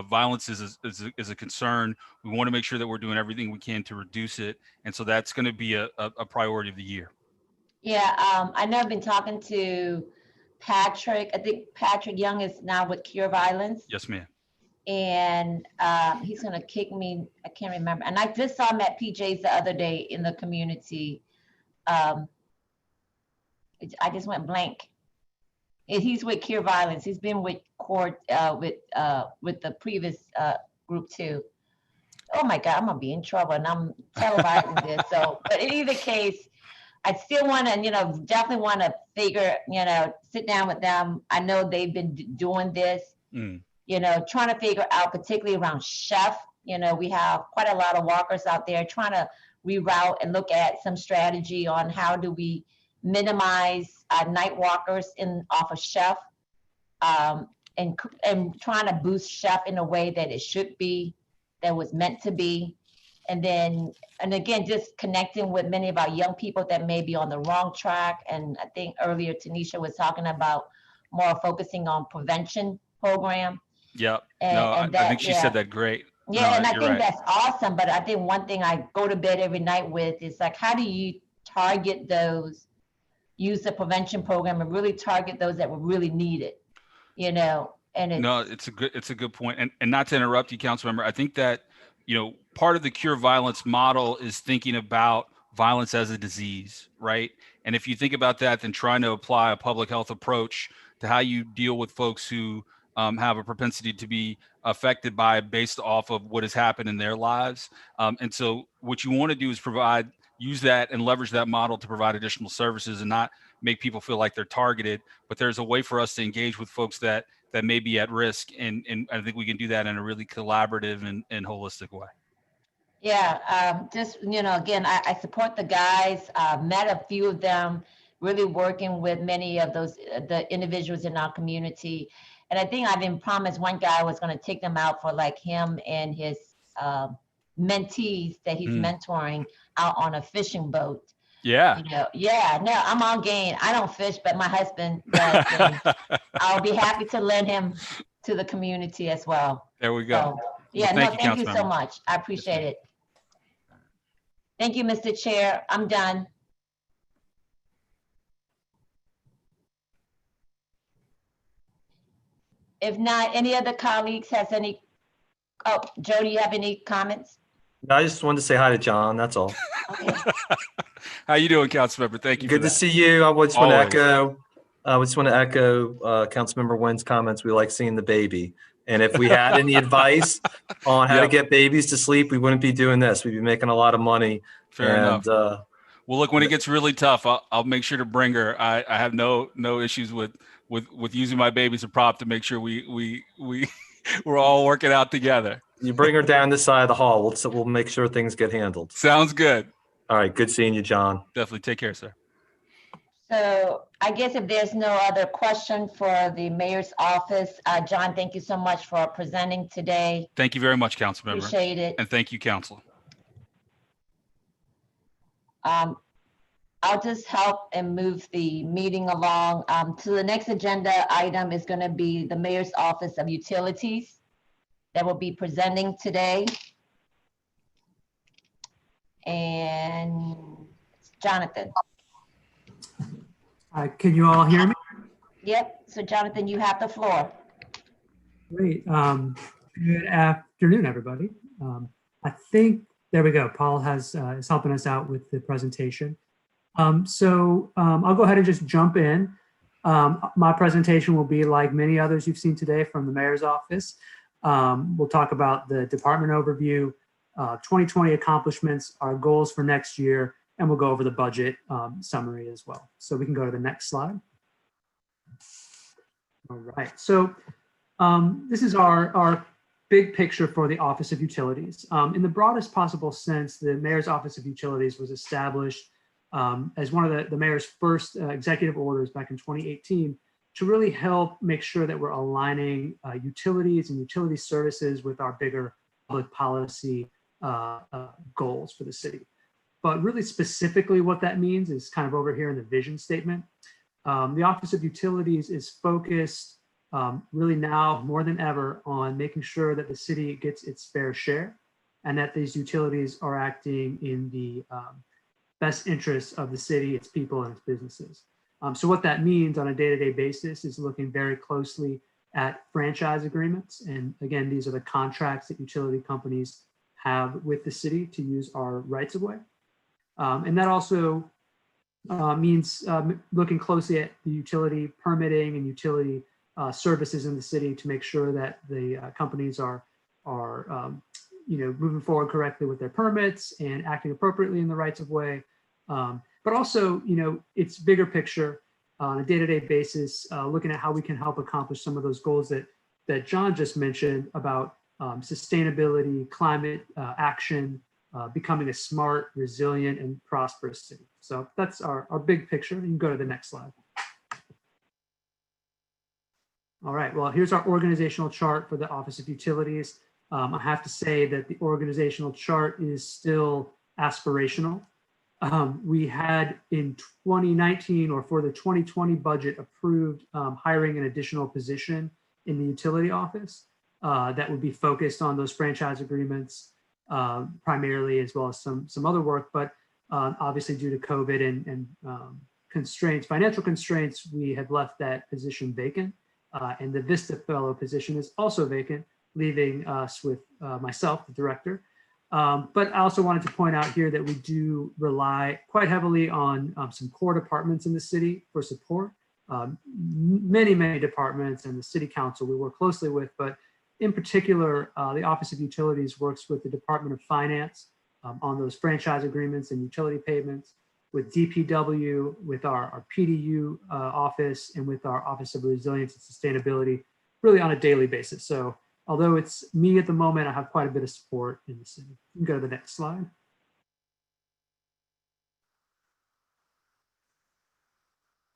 violence is a concern. We want to make sure that we're doing everything we can to reduce it. And so that's going to be a priority of the year. Yeah, I know I've been talking to Patrick. I think Patrick Young is now with Cure Violence. Yes, ma'am. And he's going to kick me. I can't remember. And I just saw him at PJ's the other day in the community. I just went blank. And he's with Cure Violence. He's been with court with the previous group too. Oh my God, I'm gonna be in trouble, and I'm televising this. So, but in either case, I still want to, you know, definitely want to figure, you know, sit down with them. I know they've been doing this, you know, trying to figure out, particularly around chef. You know, we have quite a lot of walkers out there trying to reroute and look at some strategy on how do we minimize night walkers off of chef, and trying to boost chef in a way that it should be, that was meant to be. And then, and again, just connecting with many of our young people that may be on the wrong track. And I think earlier Tanisha was talking about more focusing on prevention program. Yep. And I think she said that great. Yeah, No, and I you're think right. that's awesome. But I think one thing I go to bed every night with is like, how do you target those, use the prevention program and really target those that will really need it, you know? And it's a good point. And not to interrupt you, Councilmember, I think that, you know, part of the Cure Violence model is thinking about violence as a disease, right? And if you think about that, then trying to apply a public health approach to how you deal with folks who have a propensity to be affected by it based off of what has happened in their lives. And so what you want to do is use that and leverage that model to provide additional services and not make people feel like they're targeted. But there's a way for us to engage with folks that may be at risk. And I think we can do that in a really collaborative and holistic way. Yeah, just, you know, again, I support the guys, met a few of them, really working with many of the individuals in our community. And I think I've been promised one guy was going to take them out for like him and his mentees that he's mentoring out on a fishing boat. Yeah. You know, yeah, no, I'm on game. I don't fish, but my husband does. And I'll be happy to lend him to the community as well. There we go. So, yeah, Well, thank you so Councilmember. much. I appreciate it. Thank you, Mr. Chair. I'm done. If not, any other colleagues has any, oh, Joe, do you have any comments? No, I just wanted to say hi to John. That's all. How you doing, Councilmember? Thank you. Good for to that. see you. I just want to Always. echo. I just want to echo Councilmember Nguyen's comments. We like seeing the baby. And if we had any advice on how to get babies to sleep, we wouldn't be doing this. We'd be making a lot of money. Fair enough. Well, look, when it gets really tough, I'll make sure to bring her. I have no issues with using my baby as a prop to make sure we're all working out together. You bring her down this side of the hall. We'll make sure things get handled. Sounds good. All right. Good seeing you, John. Definitely. Take care, sir. So I guess if there's no other question for the mayor's office, John, thank you so much for presenting today. Thank you very much, Councilmember. Appreciate it. And thank you, Council. I'll just help and move the meeting along. To the next agenda item is going to be the Mayor's Office of Utilities that will be presenting today. And Jonathan. Can you all hear me? Yep. So Jonathan, you have the floor. Great. Good afternoon, everybody. I think, there we go. Paul is helping us out with the presentation. I'll go ahead and just jump in. My presentation will be like many others you've seen today from the mayor's office. We'll talk about the department overview, 2020 accomplishments, our goals for next year, and we'll go over the budget summary as well. So we can go to the next slide. All right, so this is our big picture for the Office of Utilities. In the broadest possible sense, the Mayor's Office of Utilities was established as one of the mayor's first executive orders back in 2018 to really help make sure that we're aligning utilities and utility services with our bigger public policy goals for the city. But really specifically what that means is kind of over here in the vision statement. The Office of Utilities is focused really now more than ever on making sure that the city gets its fair share and that these utilities are acting in the best interests of the city, its people, and its businesses. So what that means on a day-to-day basis is looking very closely at franchise agreements. And again, these are the contracts that utility companies have with the city to use our rights of way. And that also means looking closely at the utility permitting and utility services in the city to make sure that the companies are moving forward correctly with their permits and acting appropriately in the rights of way. But also, it's bigger picture on a day-to-day basis, looking at how we can help accomplish some of those goals that John just mentioned about sustainability, climate action, becoming a smart, resilient, and prosperous city. So that's our big picture. You can go to the next slide. All right, well, here's our organizational chart for the Office of Utilities. I have to say that the organizational chart is still aspirational. We had in 2019 or for the 2020 budget approved hiring an additional position in the utility office that would be focused on those franchise agreements primarily, as well as some other work. But obviously due to COVID and constraints, financial constraints, we have left that position vacant. And the Vista Fellow position is also vacant, leaving us with myself, the director. But I also wanted to point out here that we do rely quite heavily on some core departments in the city for support. Many departments and the city council we work closely with, but in particular, the Office of Utilities works with the Department of Finance on those franchise agreements and utility payments, with DPW, with our PDU office, and with our Office of Resilience and Sustainability, really on a daily basis. So although it's me at the moment, I have quite a bit of support in the city. You can go to the next slide.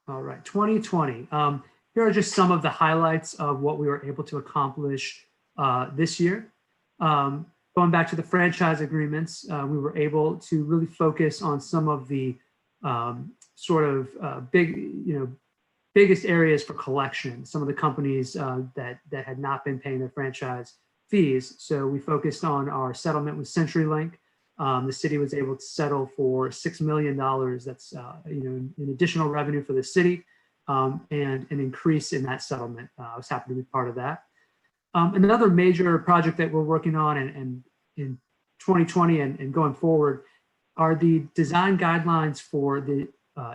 All right, 2020. Here are just some of the highlights of what we were able to accomplish this year. Going back to the franchise agreements, we were able to really focus on some of the biggest areas for collection, some of the companies that had not been paying their franchise fees. So we focused on our settlement with CenturyLink. The city was able to settle for $6 million. That's an additional revenue for the city and an increase in that settlement. I was happy to be part of that. Another major project that we're working on and in 2020 and going forward are the design guidelines for the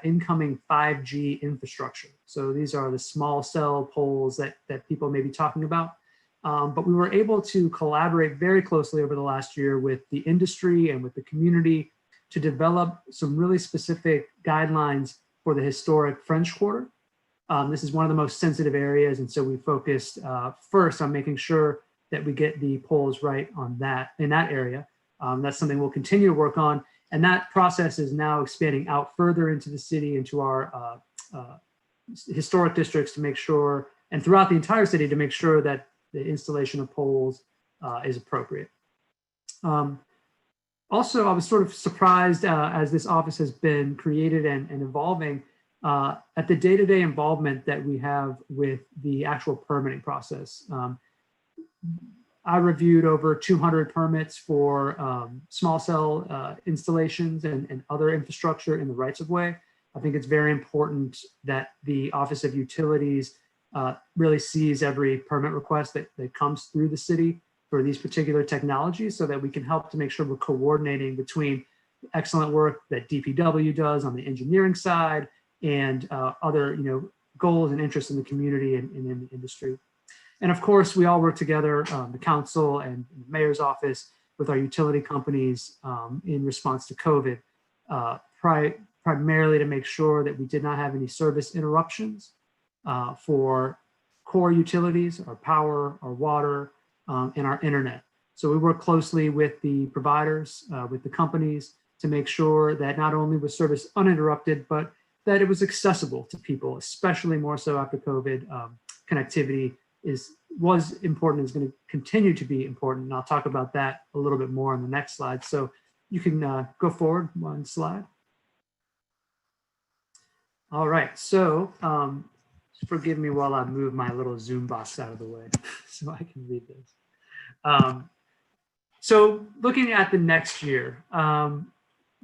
incoming 5G infrastructure. So these are the small cell poles that people may be talking about. But we were able to collaborate very closely over the last year with the industry and with the community to develop some really specific guidelines for the historic French Quarter. This is one of the most sensitive areas, and so we focused first on making sure that we get the poles right on in that area. That's something we'll continue to work on, and that process is now expanding out further into the city, into our historic districts to make sure, and throughout the entire city to make sure that the installation of poles is appropriate. Also, I was sort of surprised as this office has been created and evolving at the day-to-day involvement that we have with the actual permitting process. I reviewed over 200 permits for small cell installations and other infrastructure in the rights of way. I think it's very important that the Office of Utilities really sees every permit request that comes through the city for these particular technologies so that we can help to make sure we're coordinating between excellent work that DPW does on the engineering side, and other goals and interests in the community and in the industry. And of course, we all work together, the council and the mayor's office, with our utility companies in response to COVID, primarily to make sure that we did not have any service interruptions for core utilities, our power, our water, and our internet. So we work closely with the providers, with the companies, to make sure that not only was service uninterrupted, but that it was accessible to people, especially more so after COVID. Connectivity was important, is going to continue to be important. And I'll talk about that a little bit more on the next slide. So you can go forward one slide. All right, so forgive me while I move my little Zoom box out of the way so I can read this. So looking at the next year,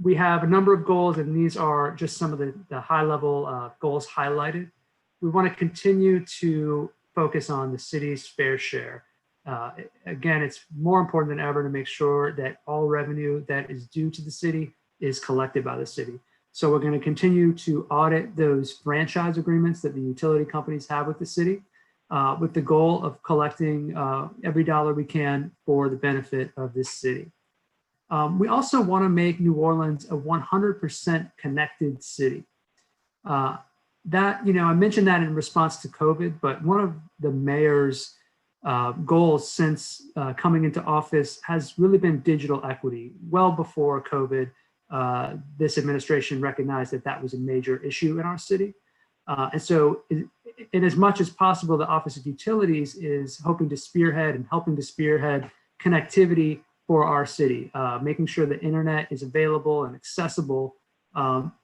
we have a number of goals, and these are just some of the high level goals highlighted. We want to continue to focus on the city's fair share. Again, it's more important than ever to make sure that all revenue that is due to the city is collected by the city. So we're going to continue to audit those franchise agreements that the utility companies have with the city, with the goal of collecting every dollar we can for the benefit of this city. We also want to make New Orleans a 100% connected city. I mentioned that in response to COVID, but one of the mayor's goals since coming into office has really been digital equity. Well before COVID, this administration recognized that that was a major issue in our city. And so in as much as possible, the Office of Utilities is hoping to spearhead and helping to spearhead connectivity for our city, making sure the internet is available and accessible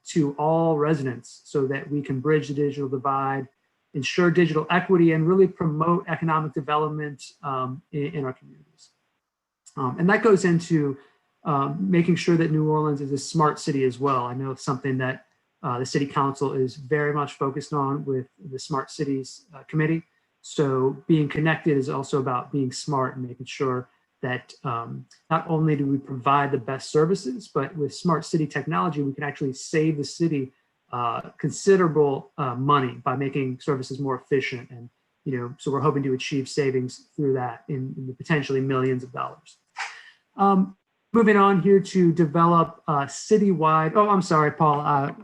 to all residents so that we can bridge the digital divide, ensure digital equity, and really promote economic development in our communities. And that goes into making sure that New Orleans is a smart city as well. I know it's something that the City Council is very much focused on with the Smart Cities Committee. So being connected is also about being smart and making sure that not only do we provide the best services, but with smart city technology, we can actually save the city considerable money by making services more efficient. And, so we're hoping to achieve savings through that in the potentially millions of dollars. Moving on here to develop citywide, oh, I'm sorry, Paul,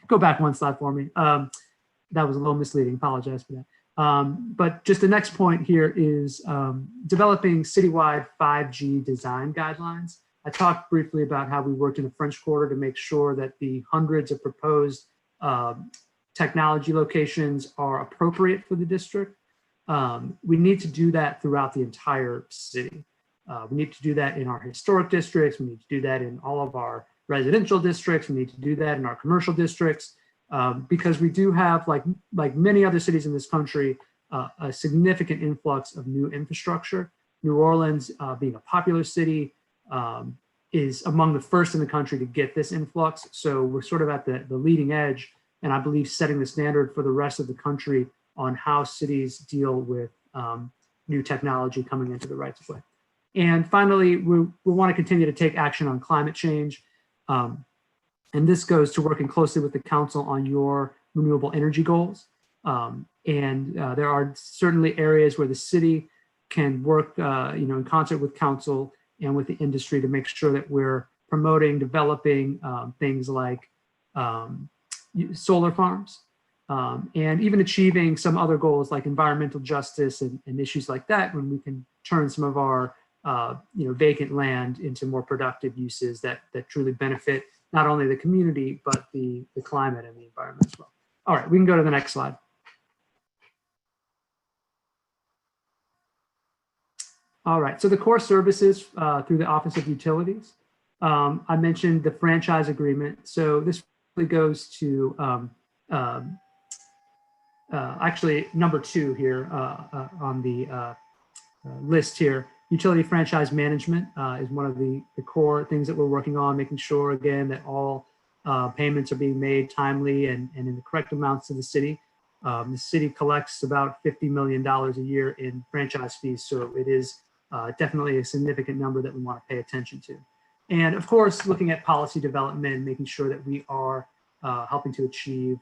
go back one slide for me. That was a little misleading, apologize for that. But just the next point here is developing citywide 5G design guidelines. I talked briefly about how we worked in the French Quarter to make sure that the hundreds of proposed technology locations are appropriate for the district. We need to do that throughout the entire city. We need to do that in our historic districts. We need to do that in all of our residential districts. We need to do that in our commercial districts. Because we do have, like many other cities in this country, a significant influx of new infrastructure. New Orleans, being a popular city, is among the first in the country to get this influx. So we're sort of at the leading edge, and I believe setting the standard for the rest of the country on how cities deal with new technology coming into the rights of way. And finally, we want to continue to take action on climate change. And this goes to working closely with the council on your renewable energy goals. There are certainly areas where the city can work in concert with council and with the industry to make sure that we're promoting, developing things like solar farms, and even achieving some other goals like environmental justice and issues like that, when we can turn some of our vacant land into more productive uses that truly benefit not only the community, but the climate and the environment as well. All right, we can go to the next slide. All right, so the core services through the Office of Utilities. I mentioned the franchise agreement. So this really goes to actually number 2 here on the list here. Utility franchise management is one of the core things that we're working on, making sure, again, that all payments are being made timely and in the correct amounts to the city. The city collects about $50 million a year in franchise fees, so it is definitely a significant number that we want to pay attention to. And of course, looking at policy development, making sure that we are helping to achieve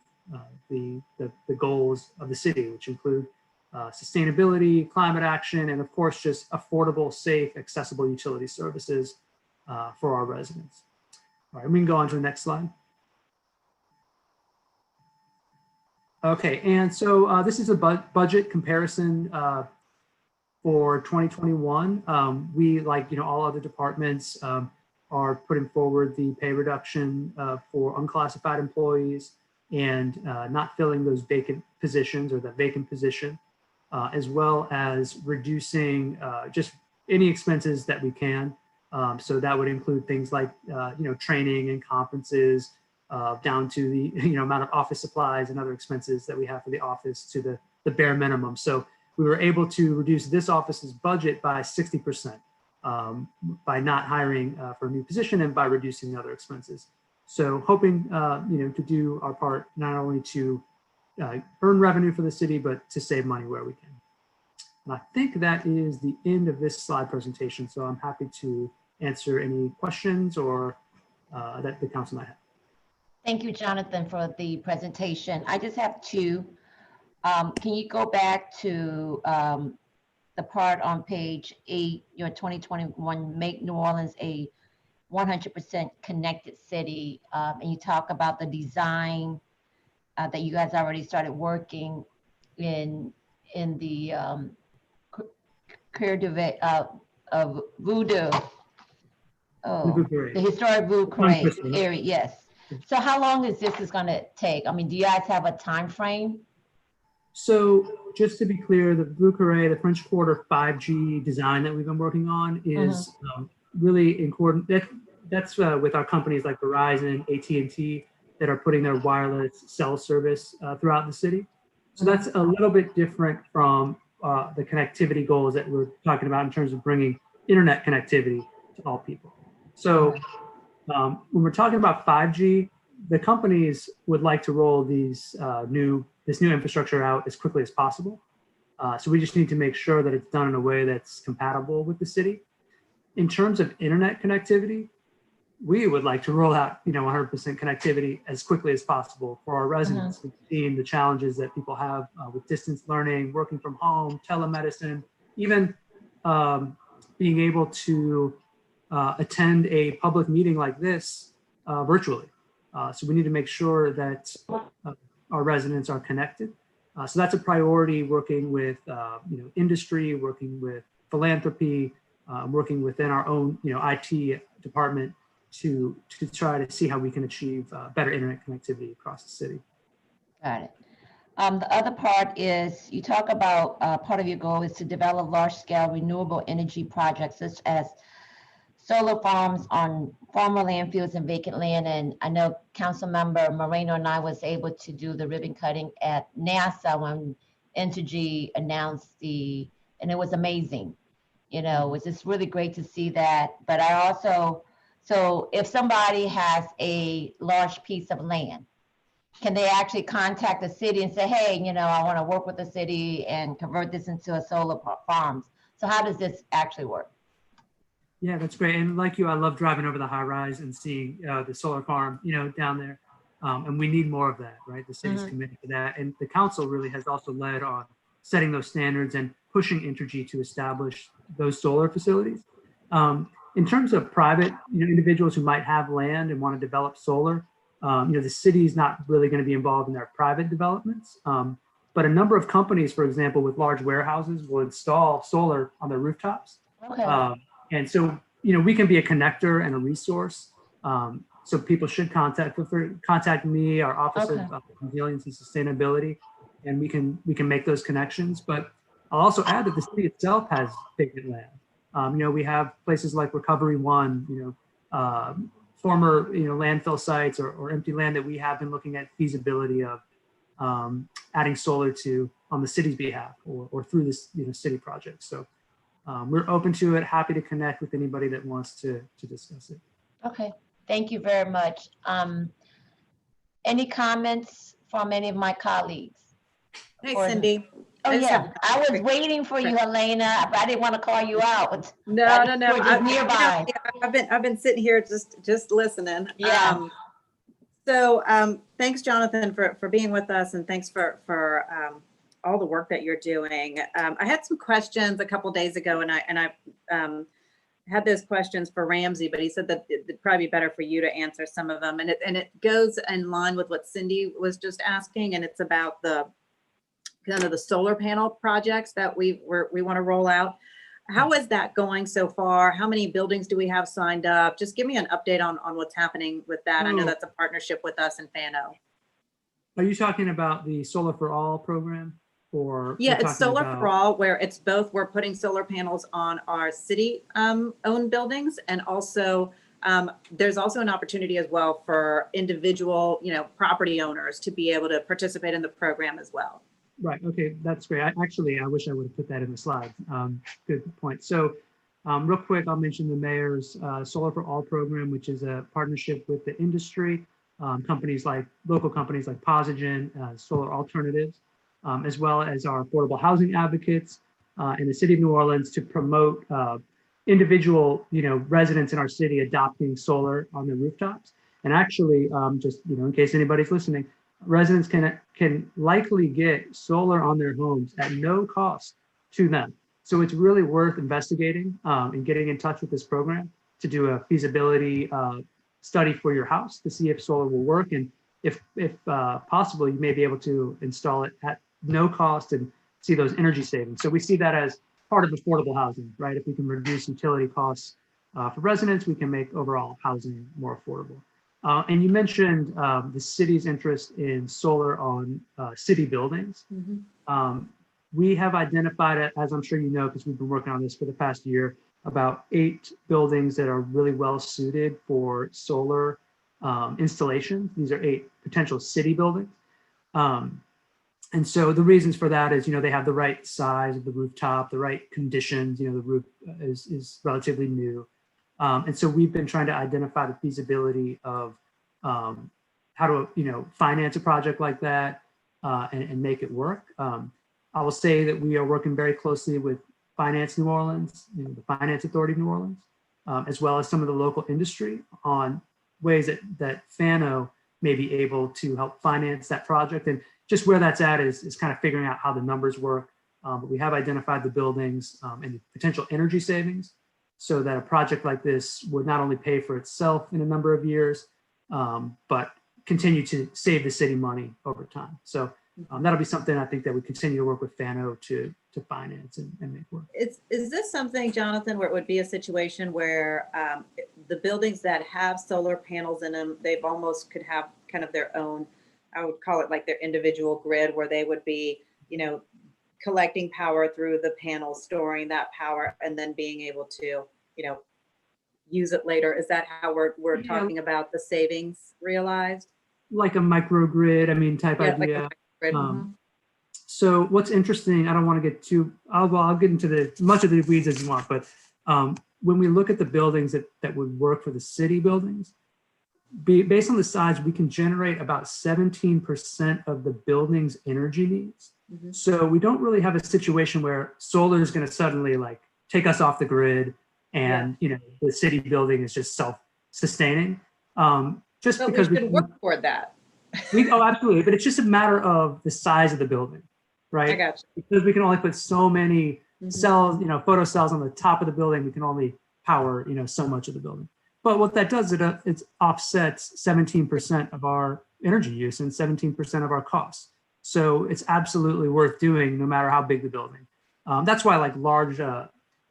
the goals of the city, which include sustainability, climate action, and of course, just affordable, safe, accessible utility services for our residents. All right, we can go on to the next slide. Okay, and so this is a budget comparison for 2021. We, like all other departments, are putting forward the pay reduction for unclassified employees and not filling those vacant positions or the vacant position, as well as reducing just any expenses that we can. So that would include things like training and conferences, down to the amount of office supplies and other expenses that we have for the office to the bare minimum. So we were able to reduce this office's budget by 60% by not hiring for a new position and by reducing other expenses. So hoping to do our part not only to earn revenue for the city, but to save money where we can. And I think that is the end of this slide presentation. So I'm happy to answer any questions or that the council might have. Thank you, Jonathan, for the presentation. I just have two. Can you go back to the part on page 8, your 2021, make New Orleans a 100% connected city, and you talk about the design that you guys already started working in the Bude, the historic Bude area, yes. So how long is this going to take? I mean, do you guys have a time frame? So just to be clear, the Bude, the French Quarter 5G design that we've been working on is really important. That's with our companies like Verizon, AT&T that are putting their wireless cell service throughout the city. So that's a little bit different from the connectivity goals that we're talking about in terms of bringing internet connectivity to all people. So when we're talking about 5G, the companies would like to roll this new infrastructure out as quickly as possible. So we just need to make sure that it's done in a way that's compatible with the city. In terms of internet connectivity, we would like to roll out 100% connectivity as quickly as possible for our residents. We've seen the challenges that people have with distance learning, working from home, telemedicine, even being able to attend a public meeting like this virtually. So we need to make sure that our residents are connected. So that's a priority, working with industry, working with philanthropy, working within our own IT department to try to see how we can achieve better internet connectivity across the city. Got it. The other part is you talk about part of your goal is to develop large-scale renewable energy projects such as solar farms on former landfills and vacant land. And I know Councilmember Moreno and I was able to do the ribbon cutting at NASA when Entergy announced and it was amazing. It was just really great to see that. But I also, so if somebody has a large piece of land, can they actually contact the city and say, hey, I want to work with the city and convert this into a solar farms? So how does this actually work? Yeah, that's great. And like you, I love driving over the high rise and seeing the solar farm, down there. And we need more of that, right? The city's committed to that. And the council really has also led on setting those standards and pushing Entergy to establish those solar facilities. In terms of private individuals who might have land and want to develop solar, the city is not really going to be involved in their private developments. But a number of companies, for example, with large warehouses will install solar on their rooftops. Okay. And so, we can be a connector and a resource. So people should contact me, our Office of Resilience and Sustainability, and we can make those connections. But I'll also add that the city itself has vacant land. We have places like Recovery One, former landfill sites or empty land that we have been looking at feasibility of adding solar to on the city's behalf or through this city project. So we're open to it, happy to connect with anybody that wants to discuss it. Okay, thank you very much. Any comments from any of my colleagues? Hey, Cindy. Oh, I just yeah, have- I was waiting for you, Helena, but I didn't want to call you out. No, no, no. We're just nearby. I've been sitting here just listening. Yeah. Thanks, Jonathan, for being with us, and thanks for all the work that you're doing. I had some questions a couple days ago, and I had those questions for Ramsey, but he said that it'd probably be better for you to answer some of them. And it goes in line with what Cindy was just asking, and it's about the kind of the solar panel projects that we want to roll out. How is that going so far? How many buildings do we have signed up? Just give me an update on what's happening with that. I know that's a partnership with us and Fano. Are you talking about the Solar for All program? Or yeah, it's Solar for All, where it's both, we're putting solar panels on our city owned buildings, and also there's also an opportunity as well for individual, property owners to be able to participate in the program as well. Right. Okay, that's great. I wish I would have put that in the slide. Good point. So real quick, I'll mention the mayor's Solar for All program, which is a partnership with the industry, local companies like Posigen, Solar Alternatives, as well as our affordable housing advocates in the city of New Orleans to promote individual, residents in our city adopting solar on their rooftops. And actually, just in case anybody's listening, residents can likely get solar on their homes at no cost to them. So it's really worth investigating and getting in touch with this program to do a feasibility study for your house to see if solar will work, and if possible, you may be able to install it at no cost and see those energy savings. So we see that as part of affordable housing, right? If we can reduce utility costs for residents, we can make overall housing more affordable. And you mentioned the city's interest in solar on city buildings. Mm-hmm. We have identified, as I'm sure you know, because we've been working on this for the past year, about 8 buildings that are really well suited for solar installation. These are 8 potential city buildings. And so the reasons for that is, they have the right size of the rooftop, the right conditions, the roof is relatively new. And so we've been trying to identify the feasibility of how to, finance a project like that and make it work. I will say that we are working very closely with Finance New Orleans, the Finance Authority of New Orleans, as well as some of the local industry on ways that Fano may be able to help finance that project. And just where that's at is kind of figuring out how the numbers work. But we have identified the buildings and the potential energy savings so that a project like this would not only pay for itself in a number of years, but continue to save the city money over time. So that'll be something I think that we continue to work with Fano to finance and make work. Is this something, Jonathan, where it would be a situation where the buildings that have solar panels in them, they've almost could have kind of their own, I would call it like their individual grid, where they would be, collecting power through the panels, storing that power, and then being able to, use it later? Is that how we're talking about the savings realized? Like a microgrid, type idea. Like so what's interesting, I don't want to get too, I'll get into the much of the weeds as you want, but when we look at the buildings that would work for the city buildings, based on the size, we can generate about 17% of the building's energy needs. Mm-hmm. So we don't really have a situation where solar is going to suddenly take us off the grid and the city building is just self-sustaining. Just but because we should work toward that. Absolutely, but it's just a matter of the size of the building, right? I got you. Because we can only put so many cells, photo cells on the top of the building. We can only power, so much of the building. But what that does, it offsets 17% of our energy use and 17% of our costs. So it's absolutely worth doing, no matter how big the building. That's why large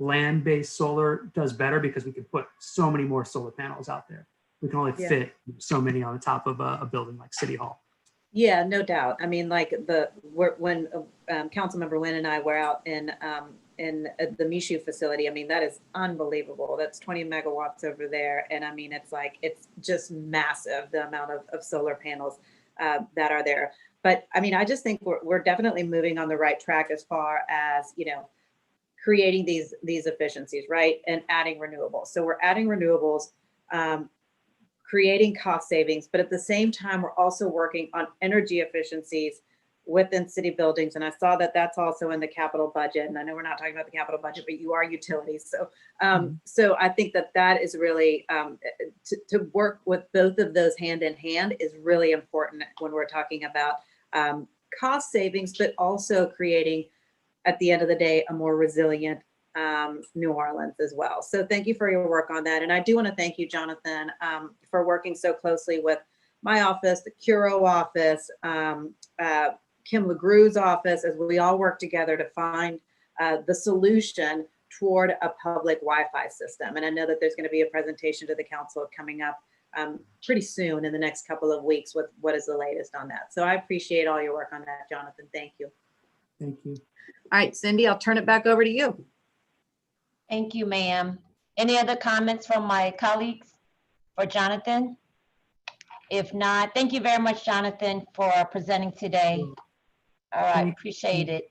land-based solar does better, because we can put so many more solar panels out there. We can only fit so many on the top of a building like City Hall. Yeah, no doubt. When Councilmember Nguyen and I were out in the Michoud facility, that is unbelievable. That's 20 megawatts over there. And it's just massive, the amount of solar panels that are there. But I just think we're definitely moving on the right track as far as, creating these efficiencies, right? And adding renewables. So we're adding renewables, creating cost savings, but at the same time, we're also working on energy efficiencies within city buildings. And I saw that that's also in the capital budget. And I know we're not talking about the capital budget, but you are utilities. So, so I think that that is really, to work with both of those hand in hand is really important when we're talking about cost savings, but also creating, at the end of the day, a more resilient New Orleans as well. So thank you for your work on that. And I do want to thank you, Jonathan, for working so closely with my office, the Curo office, Kim LeGrew's office, as we all work together to find the solution toward a public Wi-Fi system. And I know that there's going to be a presentation to the council coming up pretty soon in the next couple of weeks with what is the latest on that. So I appreciate all your work on that, Jonathan. Thank you. Thank you. All right, Cindy, I'll turn it back over to you. Thank you, ma'am. Any other comments from my colleagues for Jonathan? If not, thank you very much, Jonathan, for presenting today. All right, appreciate it.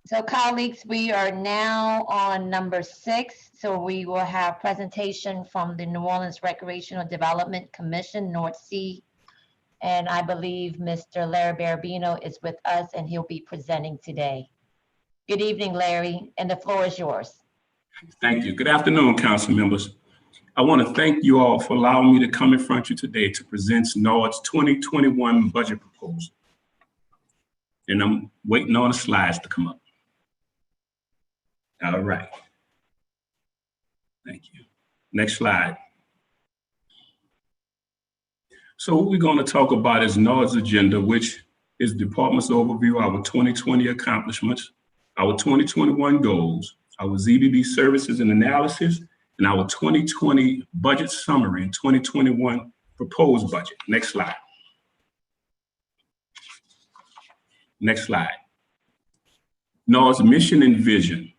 So colleagues, we are now on number 6. So we will have presentation from the New Orleans Recreational Development Commission, North Sea. And I believe Mr. Larry Barabino is with us and he'll be presenting today. Good evening, Larry, and the floor is yours. Thank you. Good afternoon, council members. I want to thank you all for allowing me to come in front of you today to present NORD's 2021 budget proposal. And I'm waiting on the slides to come up. All right. Thank you. Next slide. So what we're going to talk about is NORD's agenda, which is the department's overview of our 2020 accomplishments, our 2021 goals, our ZBB services and analysis, and our 2020 budget summary and 2021 proposed budget. Next slide. Next slide. NORD's mission and vision.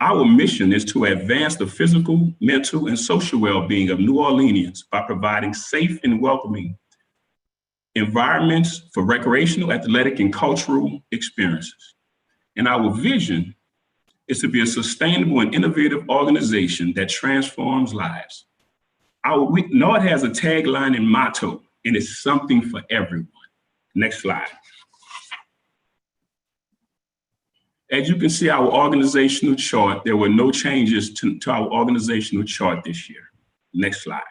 Our mission is to advance the physical, mental, and social well-being of New Orleanians by providing safe and welcoming environments for recreational, athletic, and cultural experiences. And our vision is to be a sustainable and innovative organization that transforms lives. NORD has a tagline and motto, and it's something for everyone. Next slide. As you can see, our organizational chart, there were no changes to our organizational chart this year. Next slide.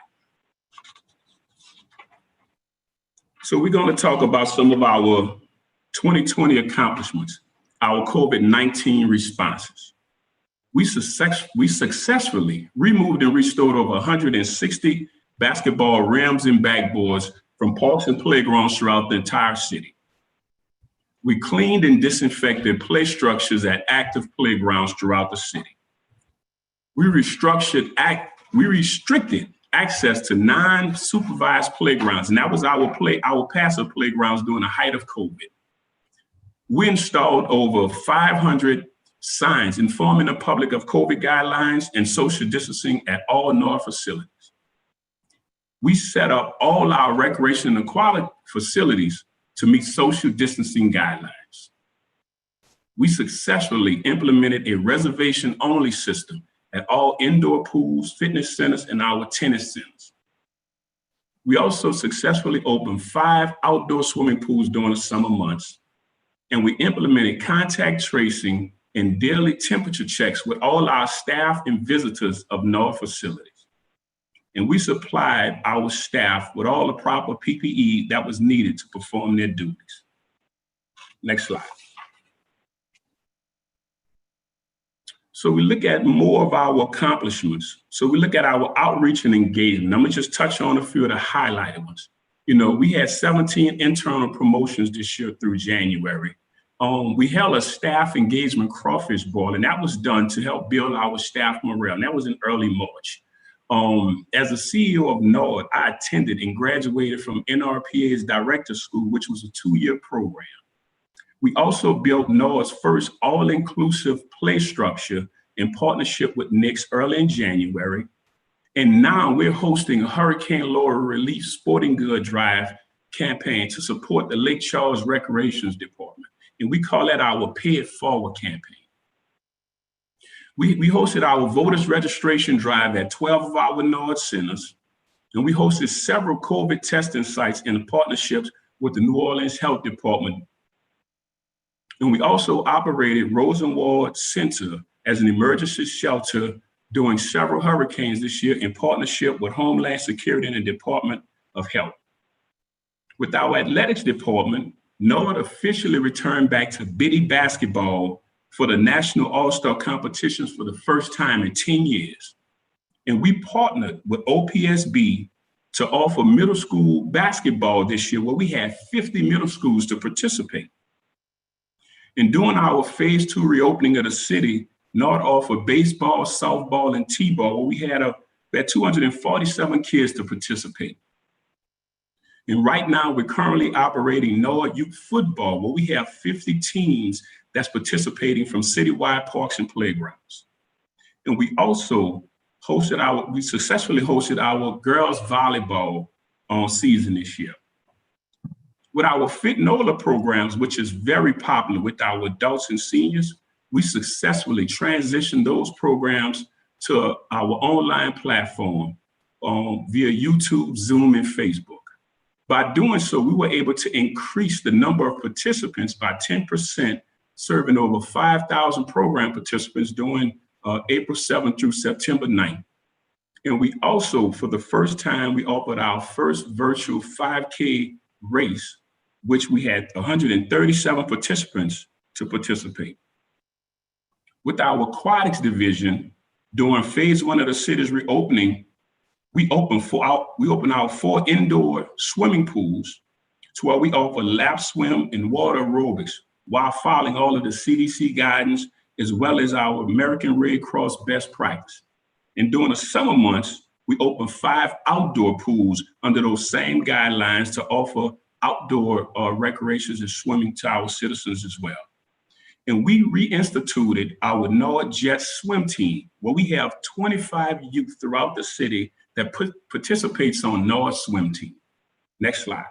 So we're going to talk about some of our 2020 accomplishments, our COVID-19 responses. We successfully removed and restored over 160 basketball rims and backboards from parks and playgrounds throughout the entire city. We cleaned and disinfected play structures at active playgrounds throughout the city. We restricted access to non-supervised playgrounds, and that was our passive playgrounds during the height of COVID. We installed over 500 signs informing the public of COVID guidelines and social distancing at all NORD facilities. We set up all our recreation and aquatic facilities to meet social distancing guidelines. We successfully implemented a reservation-only system at all indoor pools, fitness centers, and our tennis centers. We also successfully opened 5 outdoor swimming pools during the summer months, and we implemented contact tracing and daily temperature checks with all our staff and visitors of NORD facilities. And we supplied our staff with all the proper PPE that was needed to perform their duties. Next slide. So we look at more of our accomplishments. So we look at our outreach and engagement. I'm gonna just touch on a few of the highlighted ones. You know, we had 17 internal promotions this year through January. We held a staff engagement crawfish boil, and that was done to help build our staff morale. And that was in early March. As a CEO of NORD, I attended and graduated from NRPA's Director School, which was a 2-year program. We also built NORD's first all-inclusive play structure in partnership with Knicks early in January. And now we're hosting a Hurricane Laura Relief Sporting Good Drive campaign to support the Lake Charles Recreations Department. And we call that our Pay It Forward campaign. We hosted our voters registration drive at 12 of our NORD centers, and we hosted several COVID testing sites in partnerships with the New Orleans Health Department. And we also operated Rosenwald Center as an emergency shelter during several hurricanes this year in partnership with Homeland Security and the Department of Health. With our athletics department, NORD officially returned back to Bude basketball for the National All-Star competitions for the first time in 10 years. And we partnered with OPSB to offer middle school basketball this year, where we had 50 middle schools to participate. And during our phase 2 reopening of the city, NORD offered baseball, softball, and t-ball, where we had 247 kids to participate. And right now, we're currently operating NORD Youth Football, where we have 50 teams that's participating from citywide parks and playgrounds. And we also successfully hosted our girls volleyball season this year. With our Fit NOLA programs, which is very popular with our adults and seniors, we successfully transitioned those programs to our online platform via YouTube, Zoom, and Facebook. By doing so, we were able to increase the number of participants by 10%, serving over 5,000 program participants during April 7th through September 9th. And we also, for the first time, we offered our first virtual 5K race, which we had 137 participants to participate. With our aquatics division, during phase 1 of the city's reopening, we opened our 4 indoor swimming pools to where we offer lap swim and water aerobics while following all of the CDC guidance, as well as our American Red Cross best practice. And during the summer months, we opened 5 outdoor pools under those same guidelines to offer outdoor recreations and swimming to our citizens as well. And we reinstituted our NORD Jet swim team, where we have 25 youth throughout the city that participates on NORD swim team. Next slide.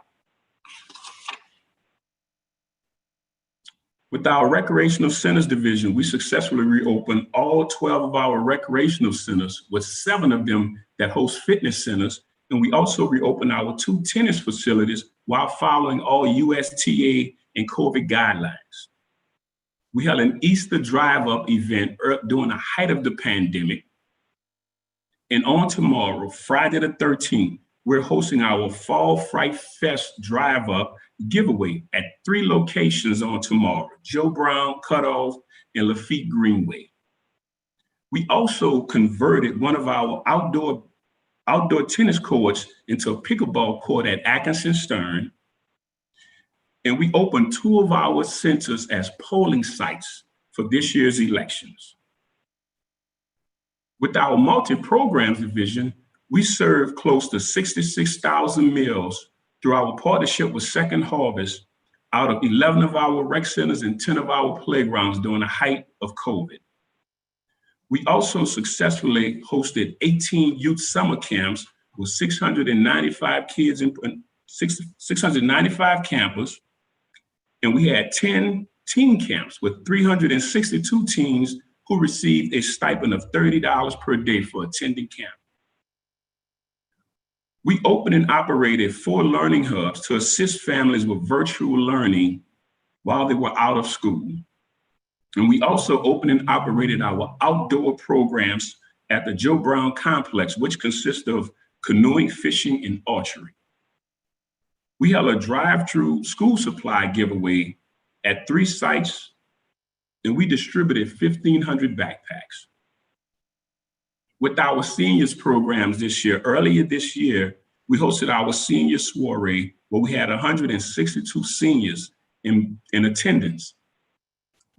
With our recreational centers division, we successfully reopened all 12 of our recreational centers, with 7 of them that host fitness centers. And we also reopened our 2 tennis facilities while following all USTA and COVID guidelines. We held an Easter drive-up event during the height of the pandemic. And on tomorrow, Friday the 13th, we're hosting our Fall Fright Fest drive-up giveaway at 3 locations on tomorrow: Joe Brown, Cutoff, and Lafitte Greenway. We also converted one of our outdoor tennis courts into a pickleball court at Atkinson Stern. And we opened 2 of our centers as polling sites for this year's elections. With our multi-programs division, we serve close to 66,000 meals through our partnership with Second Harvest out of 11 of our rec centers and 10 of our playgrounds during the height of COVID. We also successfully hosted 18 youth summer camps with 695 kids in 695 campers. And we had 10 teen camps with 362 teens who received a stipend of $30 per day for attending camp. We opened and operated 4 learning hubs to assist families with virtual learning while they were out of school. And we also opened and operated our outdoor programs at the Joe Brown Complex, which consists of canoeing, fishing, and archery. We held a drive-through school supply giveaway at 3 sites, and we distributed 1,500 backpacks. With our seniors programs this year, earlier this year, we hosted our senior soiree where we had 162 seniors in attendance.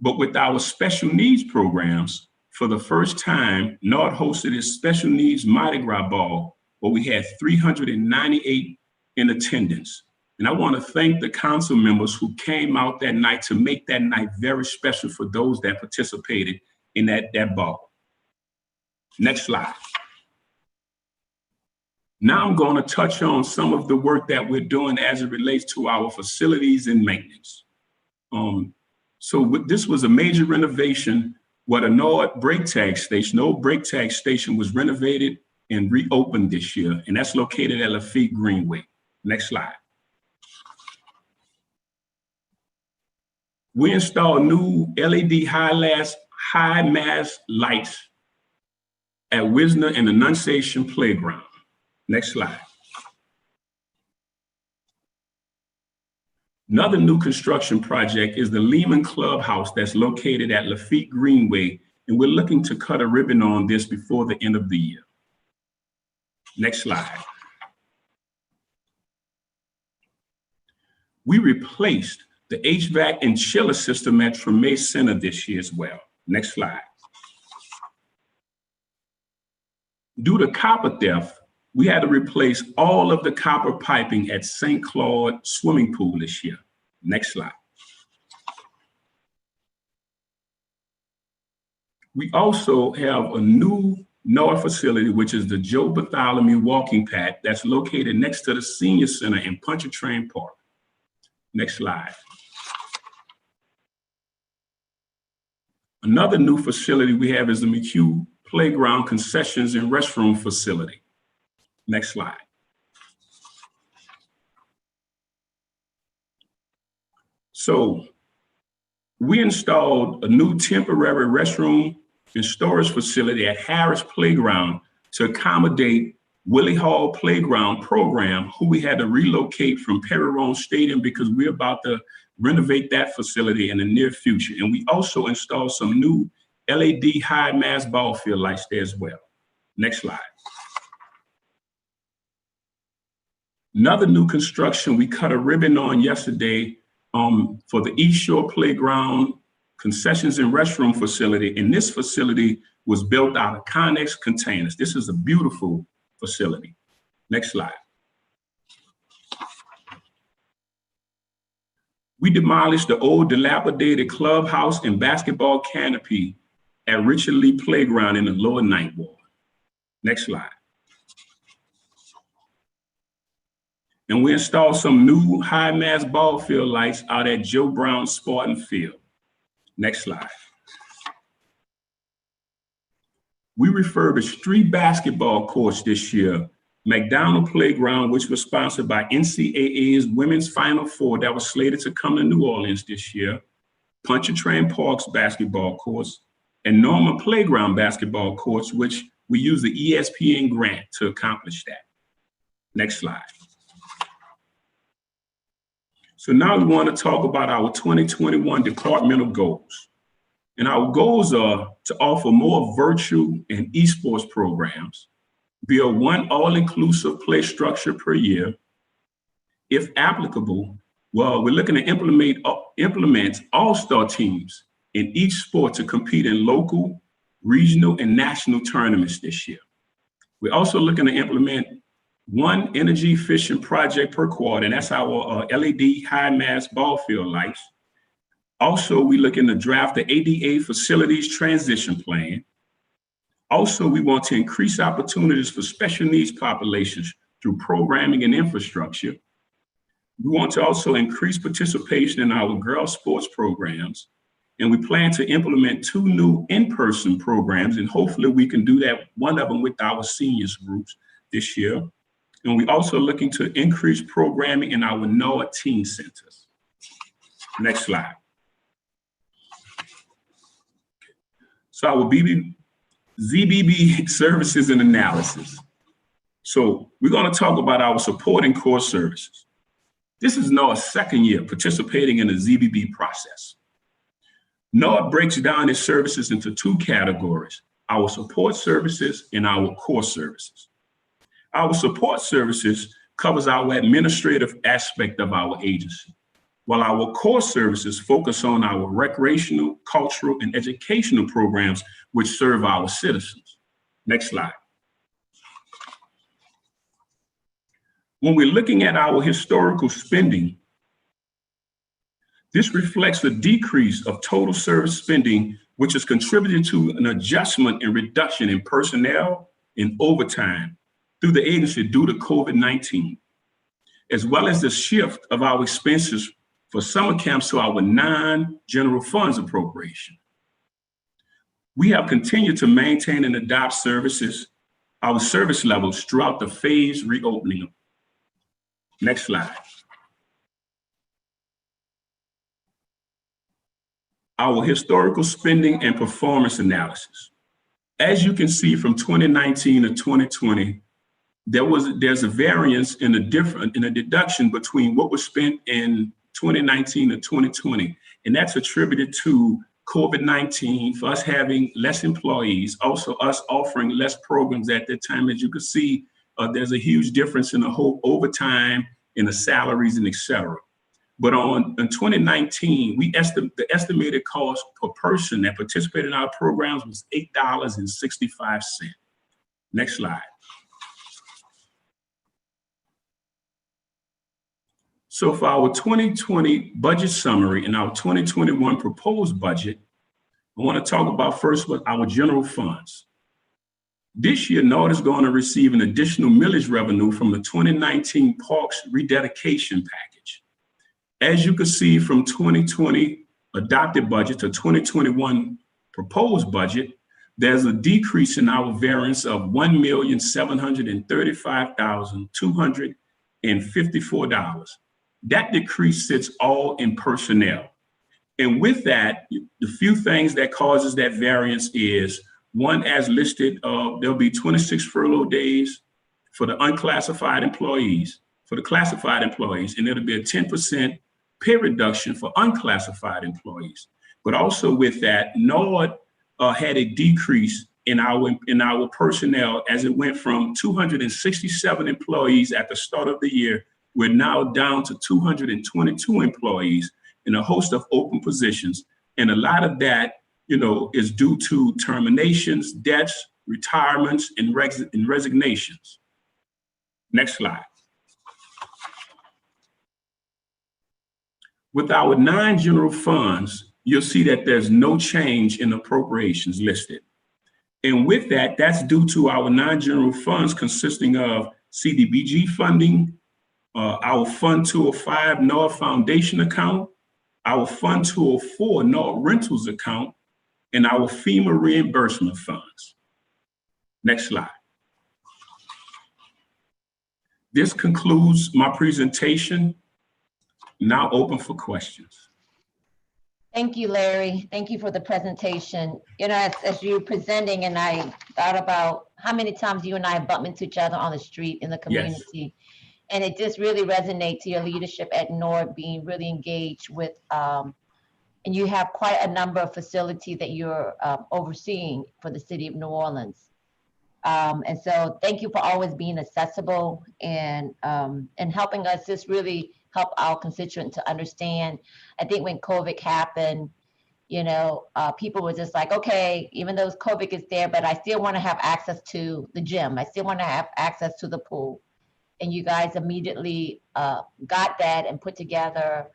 But with our special needs programs, for the first time, NORD hosted its special needs Mardi Gras ball, where we had 398 in attendance. And I want to thank the council members who came out that night to make that night very special for those that participated in that ball. Next slide. Now I'm going to touch on some of the work that we're doing as it relates to our facilities and maintenance. This was a major renovation where the NORD brake tag station, old brake tag station, was renovated and reopened this year, and that's located at Lafitte Greenway. Next slide. We installed new LED high mast lights at Wisner and Annunciation Playground. Next slide. Another new construction project is the Lehman Clubhouse that's located at Lafitte Greenway, and we're looking to cut a ribbon on this before the end of the year. Next slide. We replaced the HVAC and chiller system at Tremay Center this year as well. Next slide. Due to copper theft, we had to replace all of the copper piping at St. Claude Swimming Pool this year. Next slide. We also have a new NOAA facility, which is the Joe Bartholomew walking path that's located next to the Senior Center in Pontchartrain Park. Next slide. Another new facility we have is the McHugh Playground Concessions and Restroom Facility. Next slide. So we installed a new temporary restroom and storage facility at Harris Playground to accommodate Willie Hall Playground program, who we had to relocate from Perry Roan Stadium because we're about to renovate that facility in the near future. And we also installed some new LED high mast ball field lights there as well. Next slide. Another new construction we cut a ribbon on yesterday for the East Shore Playground Concessions and Restroom Facility. And this facility was built out of Connex containers. This is a beautiful facility. Next slide. We demolished the old dilapidated clubhouse and basketball canopy at Richard Lee Playground in the lower Ninth Ward. Next slide. And we installed some new high mast ball field lights out at Joe Brown Spartan Field. Next slide. We refurbished 3 basketball courts this year. McDonald Playground, which was sponsored by NCAA's Women's Final Four that was slated to come to New Orleans this year, Pontchartrain Park's basketball courts, and Norman Playground basketball courts, which we used the ESPN grant to accomplish that. Next slide. So now we want to talk about our 2021 departmental goals. And our goals are to offer more virtual and esports programs, build one all-inclusive play structure per year. If applicable, well, we're looking to implement all-star teams in each sport to compete in local, regional, and national tournaments this year. We're also looking to implement one energy efficient project per quarter, and that's our LED high mast ball field lights. Also, we're looking to draft the ADA facilities transition plan. Also, we want to increase opportunities for special needs populations through programming and infrastructure. We want to also increase participation in our girls sports programs. And we plan to implement 2 new in-person programs, and hopefully we can do that, one of them with our seniors groups this year. And we're also looking to increase programming in our NOAA teen centers. Next slide. So our ZBB services and analysis. So we're going to talk about our support and core services. This is NOAA's 2nd year participating in the ZBB process. NOAA breaks down its services into 2 categories, our support services and our core services. Our support services covers our administrative aspect of our agency, while our core services focus on our recreational, cultural, and educational programs which serve our citizens. Next slide. When we're looking at our historical spending, this reflects a decrease of total service spending, which has contributed to an adjustment and reduction in personnel and overtime through the agency due to COVID-19, as well as the shift of our expenses for summer camps to our non-general funds appropriation. We have continued to maintain and adopt our service levels throughout the phased reopening. Next slide. our historical spending and performance analysis. As you can see from 2019 to 2020, there's a variance in a deduction between what was spent in 2019 to 2020. And that's attributed to COVID-19, for us having less employees, also us offering less programs at that time. As you can see, there's a huge difference in the whole overtime, in the salaries, and et cetera. But in 2019, the estimated cost per person that participated in our programs was $8.65. Next slide. So for our 2020 budget summary and our 2021 proposed budget, I want to talk about first with our general funds. This year, NORD is going to receive an additional millage revenue from the 2019 Parks rededication package. As you can see from 2020 adopted budget to 2021 proposed budget, there's a decrease in our variance of $1,735,254. That decrease sits all in personnel. And with that, the few things that causes that variance is, one, as listed, there'll be 26 furlough days for the unclassified employees, for the classified employees, and it'll be a 10% pay reduction for unclassified employees. But also with that, NORD had a decrease in our personnel as it went from 267 employees at the start of the year. We're now down to 222 employees in a host of open positions. And a lot of that, is due to terminations, deaths, retirements, and resignations. Next slide. With our 9 general funds, you'll see that there's no change in appropriations listed. And with that, that's due to our 9 general funds consisting of CDBG funding, our Fund 205 NORD Foundation account, our Fund 204 NORD Rentals account, and our FEMA reimbursement funds. Next slide. This concludes my presentation. Now open for questions. Thank you, Larry. Thank you for the presentation. As you're presenting, and I thought about how many times you and I bump into each other on the street in the community. Yes. And it just really resonates to your leadership at NORD being really engaged with, and you have quite a number of facilities that you're overseeing for the city of New Orleans. And so thank you for always being accessible and helping us just really help our constituents to understand. I think when COVID happened, people were just like, okay, even though COVID is there, but I still want to have access to the gym. I still want to have access to the pool. And you guys immediately got that and put together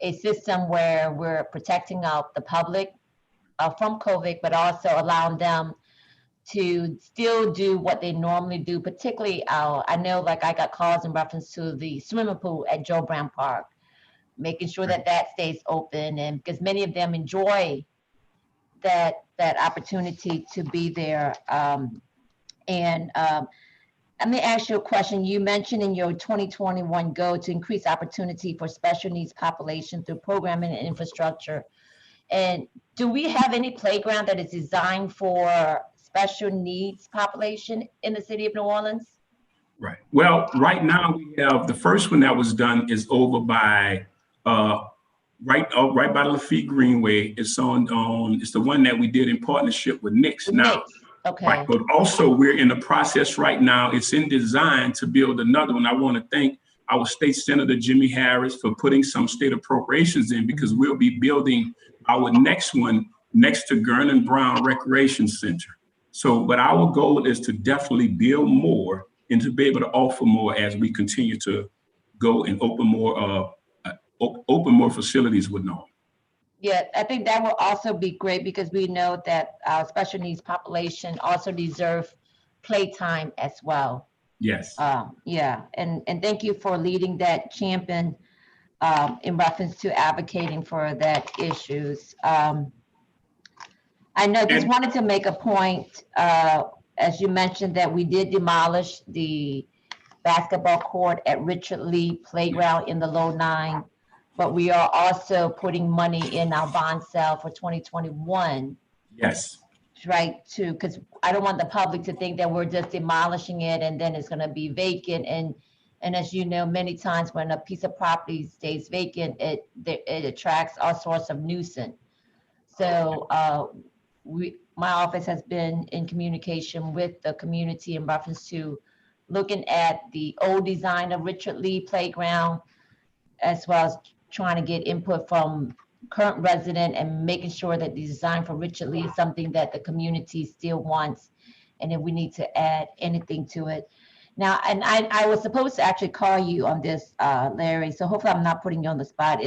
a system where we're protecting out the public from COVID, but also allowing them to still do what they normally do, particularly I know like I got calls in reference to the swimming pool at Joe Brown Park, making sure that that stays open, and because many of them enjoy that opportunity to be there. Let me ask you a question. You mentioned in your 2021 goal to increase opportunity for special needs population through programming and infrastructure. And do we have any playground that is designed for special needs population in the city of New Orleans? Right. Well, right now we have the first one that was done is over by right by the Lafitte Greenway. It's it's the one that we did in partnership with Nix. Now. Okay. Right, but also we're in the process right now. It's in design to build another one. I want to thank our state senator, Jimmy Harris, for putting some state appropriations in, because we'll be building our next one next to Gernon Brown Recreation Center. So, but our goal is to definitely build more and to be able to offer more as we continue to go and open more facilities with NORD. Yeah, I think that will also be great because we know that our special needs population also deserve playtime as well. Yes. Yeah, and thank you for leading that champion in reference to advocating for that issues. I just wanted to make a point, as you mentioned, that we did demolish the basketball court at Richard Lee Playground in the Low 9. but we are also putting money in our bond sale for 2021, Yes. right? Because I don't want the public to think that we're just demolishing it and then it's going to be vacant. And as you know, many times when a piece of property stays vacant, it attracts all sorts of nuisance. So my office has been in communication with the community in reference to looking at the old design of Richard Lee Playground, as well as trying to get input from current resident and making sure that the design for Richard Lee is something that the community still wants, and if we need to add anything to it. Now, and I was supposed to actually call you on this, Larry, so hopefully I'm not putting you on the spot.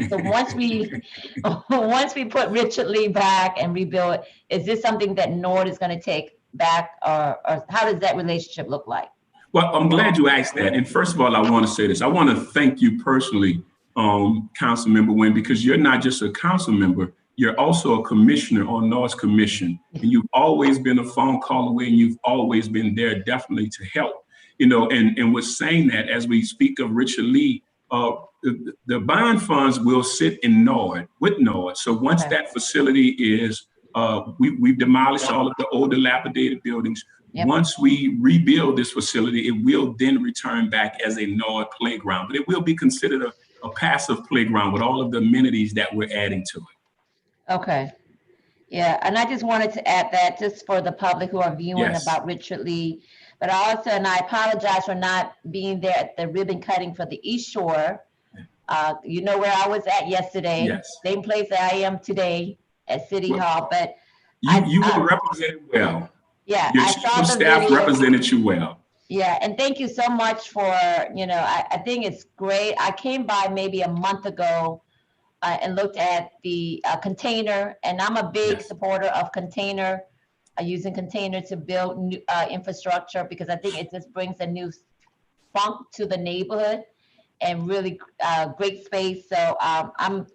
So once we put Richard Lee back and rebuild it, is this something that Nord is going to take back, or how does that relationship look like? Well, I'm glad you asked that. And first of all, I want to say this. I want to thank you personally, Councilmember Wynn, because you're not just a council member, you're also a commissioner on Nord's commission. And you've always been a phone call away, and you've always been there definitely to help. You know, and with saying that, as we speak of Richard Lee, the bond funds will sit in Nord, with Nord. So once that facility is, we've demolished all of the old dilapidated buildings. Yep. Once we rebuild this facility, it will then return back as a Nord playground, but it will be considered a passive playground with all of the amenities that we're adding to it. Okay. Yeah, and I just wanted to add that just for the public who are viewing about Richard Lee. But also, and I apologize for not being there at the ribbon cutting for the East Shore. You know where I was at yesterday, same place that I am today at City Hall. But you were represented well. Yeah, your chief of staff represented you well. Yeah, and thank you so much for, you know, I think it's great. I came by maybe a month ago and looked at the container, and I'm a big supporter of container. Using containers to build new, infrastructure, because I think it just brings a new funk to the neighborhood and really great space. So I'm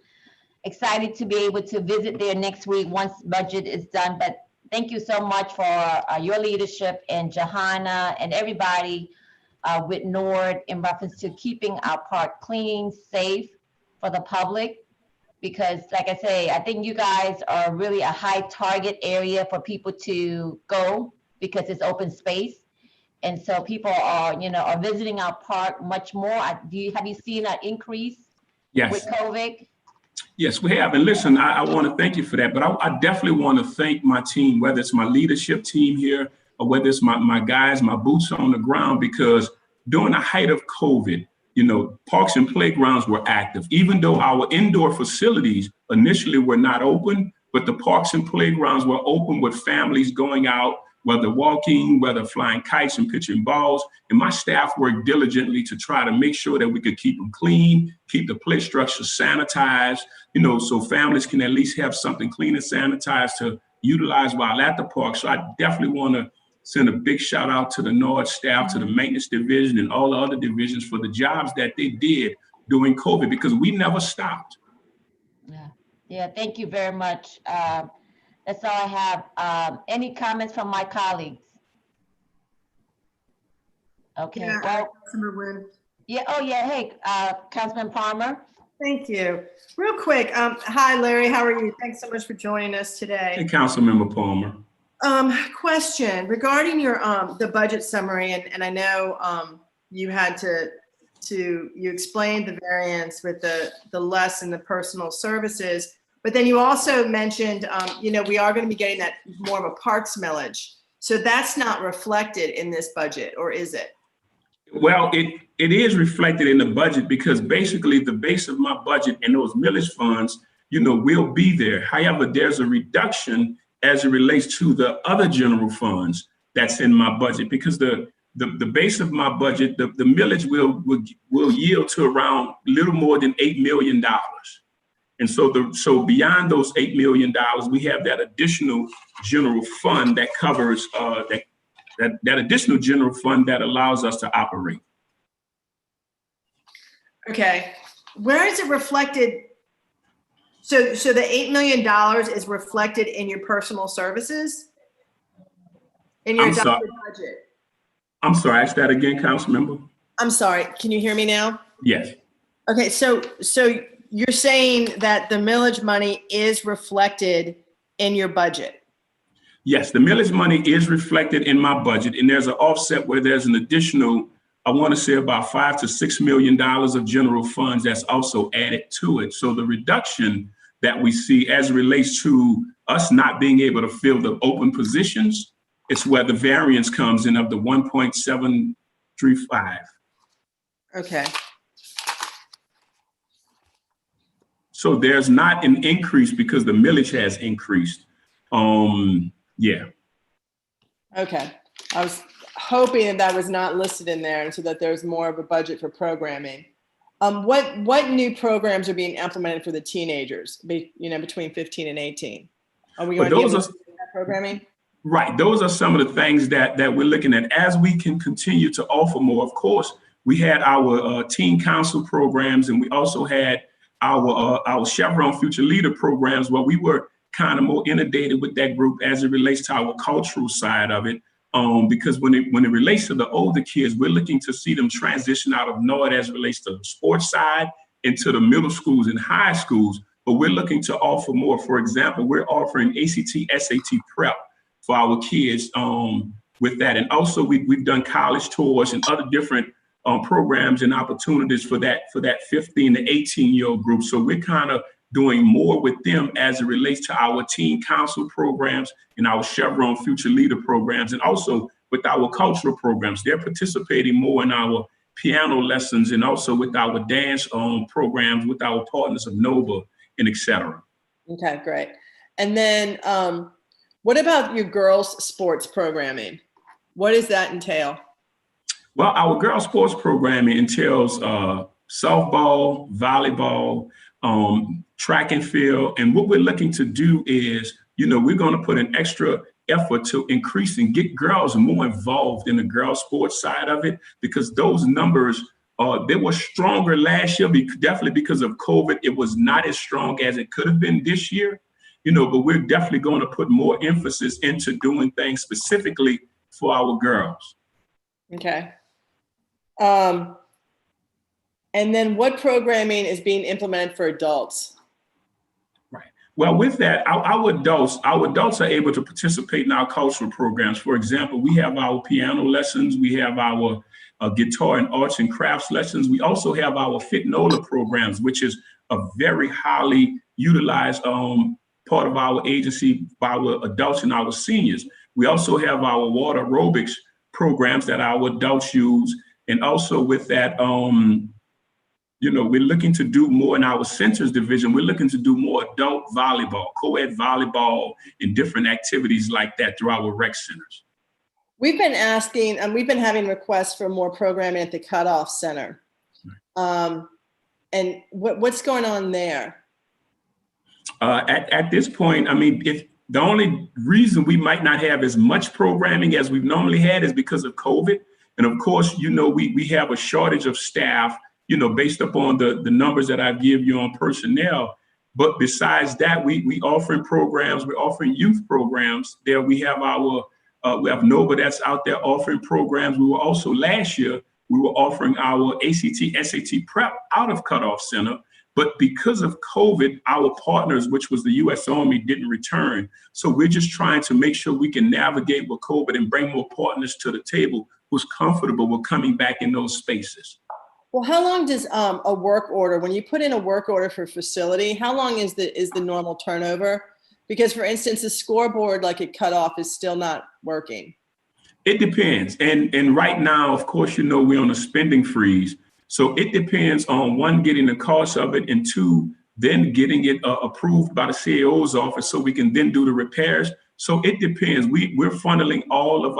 excited to be able to visit there next week once budget is done. But thank you so much for your leadership, and Johanna and everybody with Nord in reference to keeping our park clean, safe for the public. Because like I say, I think you guys are really a high target area for people to go because it's open space. And so people are, you know, are visiting our park much more. Have you seen an increase with COVID? Yes, we have. And listen, I want to thank you for that. But I definitely want to thank my team, whether it's my leadership team here or whether it's my guys, my boots on the ground, because during the height of COVID, you know, parks and playgrounds were active, even though our indoor facilities initially were not open, but the parks and playgrounds were open with families going out, whether walking, whether flying kites and pitching balls. And my staff worked diligently to try to make sure that we could keep them clean, keep the play structure sanitized, you know, so families can at least have something clean and sanitized to utilize while at the park. So I definitely want to send a big shout out to the Nord staff, to the maintenance division and all the other divisions for the jobs that they did during COVID, because we never stopped. Yeah, thank you very much. That's all I have. Any comments from my colleagues? Okay, well. Councilmember Wynn. Yeah, oh yeah, hey, Councilman Palmer. Thank you. Real quick, hi Larry, how are you? Thanks so much for joining us today. Hey, Councilmember Palmer. Question regarding your the budget summary, and I know you had you explained the variance with the less in the personal services, but then you also mentioned you know, we are going to be getting that more of a parks millage. So that's not reflected in this budget, or is it? Well, it is reflected in the budget, because basically the base of my budget and those millage funds, you know, will be there. However, there's a reduction as it relates to the other general funds that's in my budget, because the base of my budget, the millage will yield to around a little more than $8 million. And so beyond those $8 million, we have that additional general fund that covers that additional general fund that allows us to operate. Okay, where is it reflected? So the $8 million is reflected in your personal services? In your adopted budget? I'm sorry, ask that again, Councilmember. I'm sorry, can you hear me now? Yes. Okay, so you're saying that the millage money is reflected in your budget? Yes, the millage money is reflected in my budget, and there's an offset where there's an additional, I want to say about $5 to $6 million of general funds that's also added to it. So the reduction that we see as it relates to us not being able to fill the open positions, it's where the variance comes in of the 1.735. Okay. So there's not an increase because the millage has increased. Yeah. Okay. I was hoping that was not listed in there, and so that there's more of a budget for programming. What new programs are being implemented for the teenagers, between 15 and 18? Are we going to be able to do that programming? Right. Those are some of the things that we're looking at as we can continue to offer more. Of course, we had our teen council programs, and we also had our Chevron Future Leader programs, where we were kind of more inundated with that group as it relates to our cultural side of it. Because when it relates to the older kids, we're looking to see them transition out of NORD as it relates to the sports side into the middle schools and high schools. But we're looking to offer more. For example, we're offering ACT, SAT prep for our kids with that. And also we've done college tours and other different programs and opportunities for that 15 to 18-year-old group. So we're kind of doing more with them as it relates to our teen council programs and our Chevron Future Leader programs, and also with our cultural programs. They're participating more in our piano lessons and also with our dance programs with our partners of NOVA and et cetera. Okay, great. And then what about your girls' sports programming? What does that entail? Well, our girls' sports programming entails softball, volleyball, track and field. And what we're looking to do is, we're going to put an extra effort to increase and get girls more involved in the girls' sports side of it, because those numbers, they were stronger last year, definitely because of COVID. It was not as strong as it could have been this year, but we're definitely going to put more emphasis into doing things specifically for our girls. Okay. And then what programming is being implemented for adults? Right. Well, with that, our adults are able to participate in our cultural programs. For example, we have our piano lessons. We have our guitar and arts and crafts lessons. We also have our Fitnola programs, which is a very highly utilized part of our agency by our adults and our seniors. We also have our water aerobics programs that our adults use. And also with that, we're looking to do more in our centers division. We're looking to do more adult volleyball, co-ed volleyball, and different activities like that through our rec centers. We've been asking, and we've been having requests for more programming at the Cutoff Center. And what's going on there? At this point, the only reason we might not have as much programming as we've normally had is because of COVID. And of course, we have a shortage of staff, based upon the numbers that I give you on personnel. But besides that, we offering programs, we're offering youth programs. There we have we have NOVA that's out there offering programs. We were also last year, we were offering our ACT, SAT prep out of Cutoff Center. But because of COVID, our partners, which was the U.S. Army, didn't return. So we're just trying to make sure we can navigate with COVID and bring more partners to the table who's comfortable with coming back in those spaces. Well, how long does a work order, when you put in a work order for facility, how long is the normal turnover? Because for instance, the scoreboard like at Cutoff is still not working. It depends. And right now, of course, we're on a spending freeze. So it depends on one, getting the cost of it, and two, then getting it approved by the CAO's office so we can then do the repairs. So it depends. We're funneling all of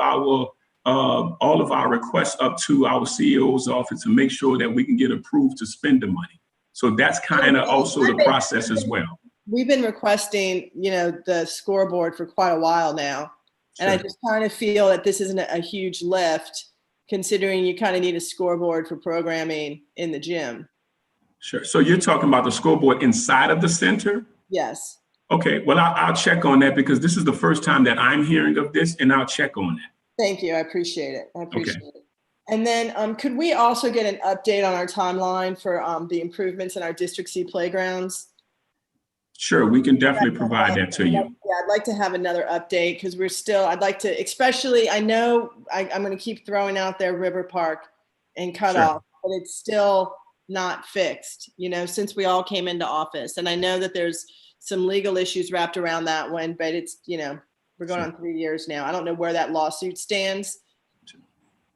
our requests up to our CEO's office to make sure that we can get approved to spend the money. So that's kind of also the process as well. We've been requesting, the scoreboard for quite a while now. And I just kind of feel that this isn't a huge lift, considering you kind of need a scoreboard for programming in the gym. Sure. So you're talking about the scoreboard inside of the center? Yes. Okay. Well, I'll check on that, because this is the first time that I'm hearing of this, and I'll check on that. Thank you. I appreciate it. And then could we also get an update on our timeline for the improvements in our District C playgrounds? Sure, we can definitely provide that to you. Yeah, I'd like to have another update because I'd like to, especially, I know I'm going to keep throwing out there River Park and Cutoff, but it's still not fixed, since we all came into office. And I know that there's some legal issues wrapped around that one, but it's, we're going on 3 years now. I don't know where that lawsuit stands.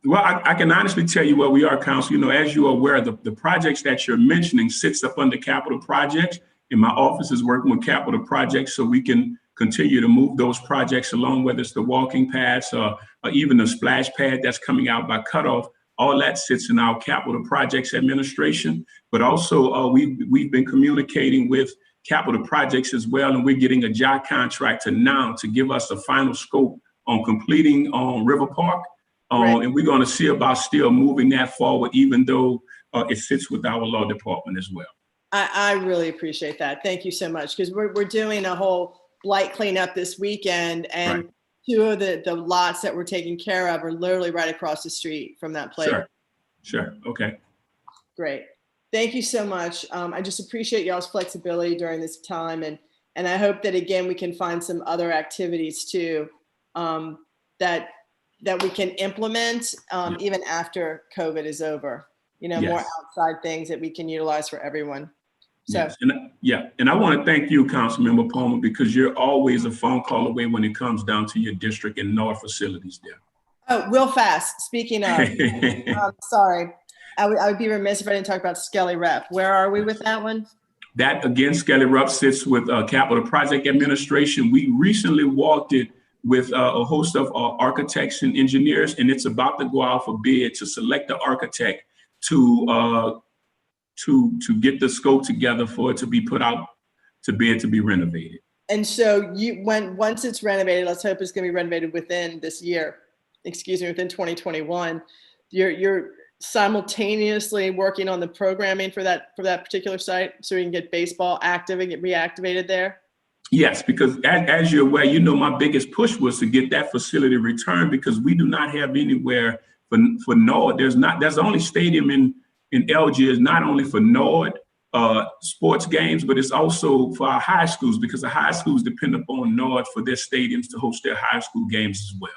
Well, I can honestly tell you where we are, Council. As you are aware, the projects that you're mentioning sits up under capital projects, and my office is working with capital projects so we can continue to move those projects along, whether it's the walking paths or even the splash pad that's coming out by Cutoff. All that sits in our capital projects administration. But also, we've been communicating with capital projects as well, and we're getting a job contractor now to give us a final scope on completing on River Park. And we're going to see about still moving that forward, even though it sits with our law department as well. I really appreciate that. Thank you so much, because we're doing a whole blight cleanup this weekend, and two of the lots that we're taking care of are literally right across the street from that place. Sure. Okay. Great. Thank you so much. I just appreciate y'all's flexibility during this time, and I hope that again we can find some other activities too that we can implement even after COVID is over. More outside things that we can utilize for everyone. So. Yes. And I want to thank you, Councilmember Palmer, because you're always a phone call away when it comes down to your district and NOR facilities there. Oh, real fast. Speaking of, sorry, I would be remiss if I didn't talk about Skelly Rep. Where are we with that one? That again, Skelly Rep sits with Capital Project Administration. We recently walked it with a host of architects and engineers, and it's about to go out for bid to select the architect to get the scope together for it to be put out to bid to be renovated. And so once it's renovated, let's hope it's going to be renovated within this year. Within 2021. You're simultaneously working on the programming for that particular site, so we can get baseball active and get reactivated there. Yes, because as you're aware, my biggest push was to get that facility returned, because we do not have anywhere for NORD. There's the only stadium in LG is not only for NORD sports games, but it's also for our high schools, because the high schools depend upon NORD for their stadiums to host their high school games as well.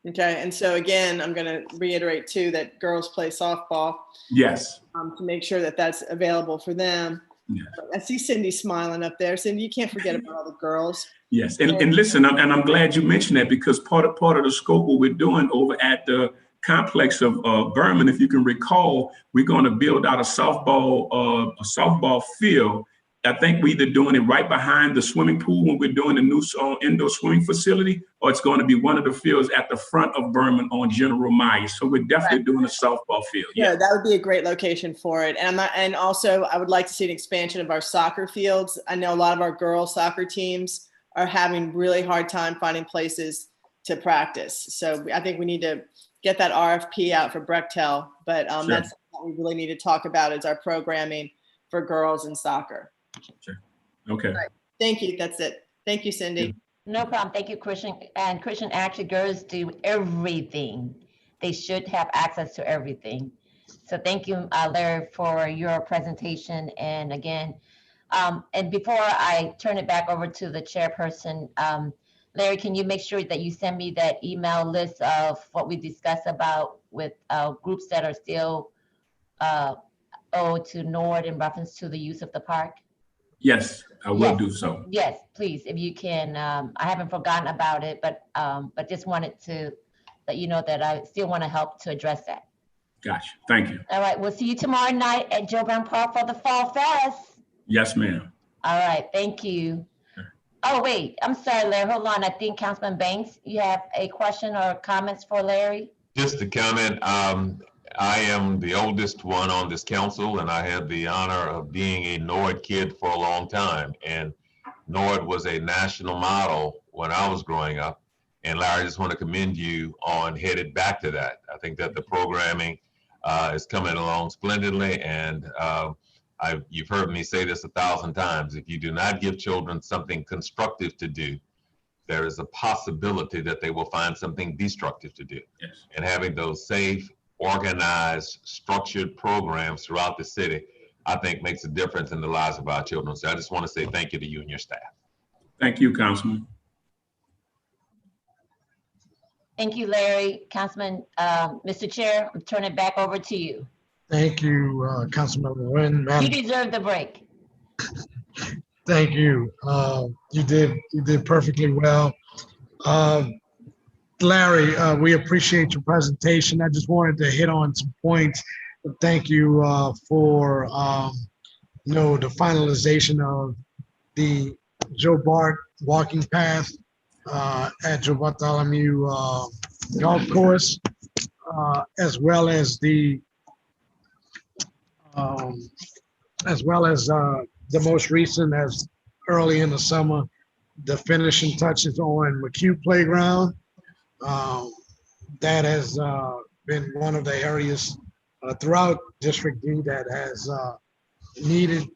Okay, and so again, I'm going to reiterate too that girls play softball. Yes. To make sure that that's available for them. Yeah. I see Cindy smiling up there. Cindy, you can't forget about all the girls. Yes, and listen, I'm glad you mentioned that, because part of the scope what we're doing over at the complex of Berman, if you can recall, we're going to build out a softball field. I think we're either doing it right behind the swimming pool when we're doing the new indoor swimming facility, or it's going to be one of the fields at the front of Berman on General Myers. So we're definitely doing a softball field. Yeah, that would be a great location for it. And also I would like to see an expansion of our soccer fields. I know a lot of our girls soccer teams are having really hard time finding places to practice. So I think we need to get that RFP out for Brechtel, but that's what we really need to talk about is our programming for girls in soccer. Sure. Okay. Right. Thank you. That's it. Thank you, Cindy. No problem. Thank you, Christian. And Christian, actually, girls do everything. They should have access to everything. So thank you, Larry, for your presentation. And again, and before I turn it back over to the chairperson, Larry, can you make sure that you send me that email list of what we discussed about with groups that are still owed to NORD in reference to the use of the park? Yes, I will do so. Yes, please, if you can. I haven't forgotten about it, but just wanted to let you know that I still want to help to address that. Gotcha. Thank you. All right, we'll see you tomorrow night at Joe Brown Park for the Fall Fest. Yes, ma'am. All right, thank you. Oh, wait, I'm sorry, Larry, hold on. I think Councilman Banks, you have a question or comments for Larry? Just a comment. I am the oldest one on this council, and I had the honor of being a NORD kid for a long time. And NORD was a national model when I was growing up. And Larry, I just want to commend you on headed back to that. I think that the programming is coming along splendidly. And you've heard me say this 1,000 times. If you do not give children something constructive to do, there is a possibility that they will find something destructive to do. Yes. And having those safe, organized, structured programs throughout the city, I think makes a difference in the lives of our children. So I just want to say thank you to you and your staff. Thank you, Councilman. Thank you, Larry. Councilman, Mr. Chair, I'm turning it back over to you. Thank you, Councilmember Nguyen. You deserve the break. Thank you. You did perfectly well. Larry, we appreciate your presentation. I just wanted to hit on some points. Thank you for the finalization of the Joe Bart walking path at Joe Bartholomew Golf Course, as well as the most recent, as early in the summer, the finishing touches on McHugh Playground. That has been one of the areas throughout District D that has needed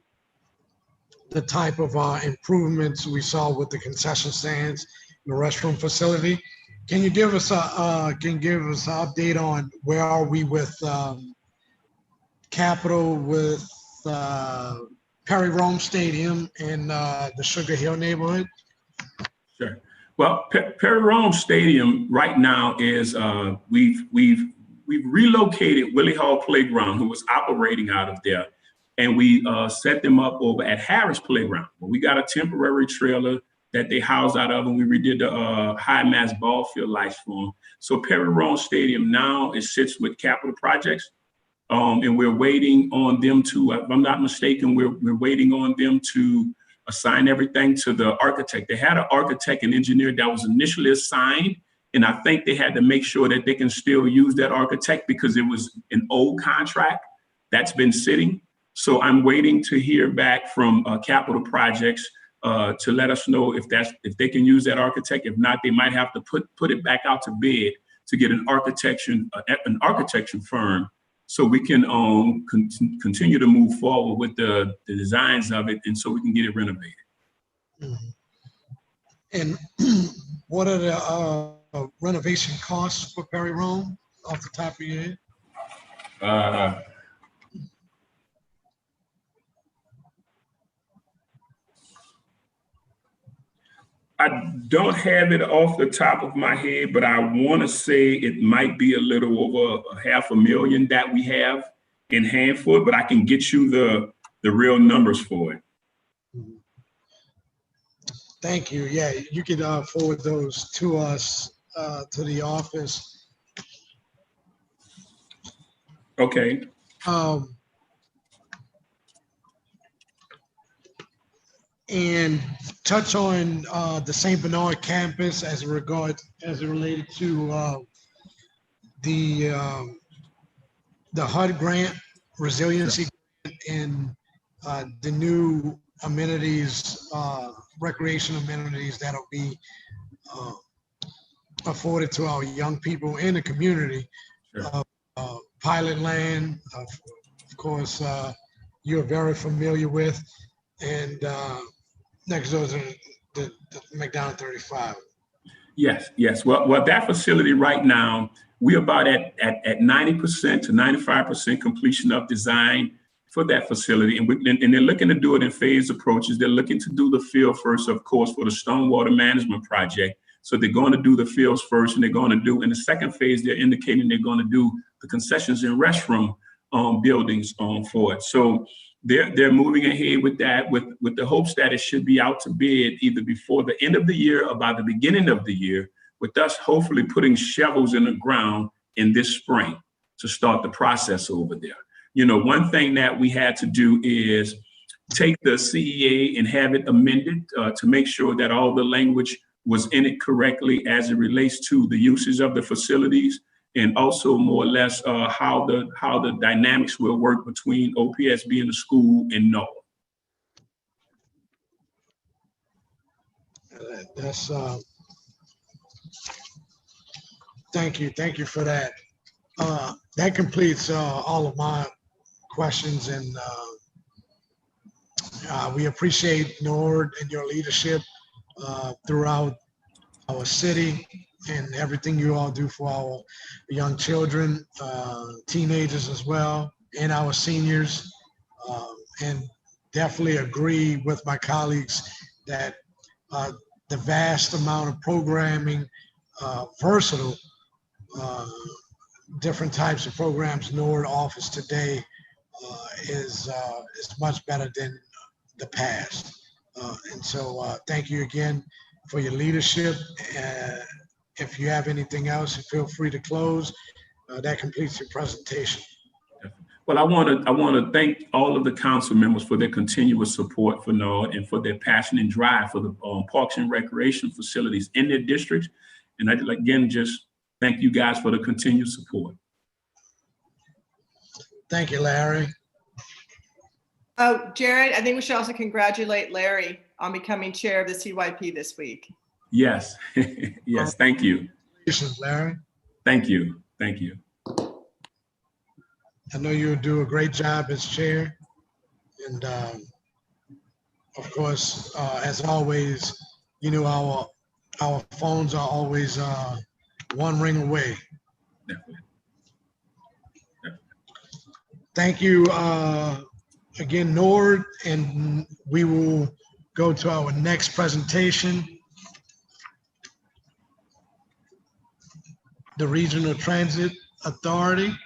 the type of improvements we saw with the concession stands, the restroom facility. Can you give us an update on where are we with capital, with Perry Rome Stadium in the Sugar Hill neighborhood? Sure. Well, Perry Rome Stadium right now is we've relocated Willie Hall Playground, who was operating out of there, and we set them up over at Harris Playground. We got a temporary trailer that they housed out of, and we redid the high mass ball field lights for them. So Perry Rome Stadium now sits with Capital Projects, and we're waiting on them to, if I'm not mistaken, we're waiting on them to assign everything to the architect. They had an architect and engineer that was initially assigned, and I think they had to make sure that they can still use that architect because it was an old contract that's been sitting. So I'm waiting to hear back from Capital Projects to let us know if they can use that architect. If not, they might have to put it back out to bid to get an architecture firm, so we can continue to move forward with the designs of it, and so we can get it renovated. Mm-hmm. And what are the renovation costs for Perry Rome off the top of your head? I don't have it off the top of my head, but I want to say it might be a little over $500,000 that we have in hand for it, but I can get you the real numbers for it. Thank you. Yeah, you could forward those to us, to the office. Okay. And touch on the St. Bernard campus as it related to the HUD grant, resiliency grant, and the new amenities, recreation amenities that'll be afforded to our young people in the community. Sure. Pilot land, of course, you're very familiar with, and next door to the McDonald 35. Yes. Well, that facility right now, we're about at 90% to 95% completion of design for that facility. And they're looking to do it in phased approaches. They're looking to do the field first, of course, for the stormwater management project. So they're going to do the fields first, and they're going to do, in the second phase, they're indicating they're going to do the concessions and restroom buildings for it. So they're moving ahead with that with the hopes that it should be out to bid either before the end of the year or by the beginning of the year, with us hopefully putting shovels in the ground in this spring to start the process over there. You know, one thing that we had to do is take the CEA and have it amended to make sure that all the language was in it correctly as it relates to the uses of the facilities, and also more or less how the dynamics will work between OPSB and the school and NOAA. That's thank you for that. That completes all of my questions, and we appreciate NORD and your leadership throughout our city and everything you all do for our young children, teenagers as well, and our seniors. And definitely agree with my colleagues that the vast amount of programming, versatile, different types of programs NORD offers today is much better than the past. And so thank you again for your leadership. If you have anything else, feel free to close. That completes your presentation. Well, I want to thank all of the council members for their continuous support for NORD and for their passion and drive for the parks and recreation facilities in their districts. And I'd again just thank you guys for the continued support. Thank you, Larry. Oh, Jared, I think we should also congratulate Larry on becoming chair of the CYP this week. Yes, yes, thank you. Congratulations, Larry. Thank you, thank you. I know you'll do a great job as chair. And of course, as always, you know, our phones are always one ring away. Definitely. Thank you again, NORD, and we will go to our next presentation. The Regional Transit Authority.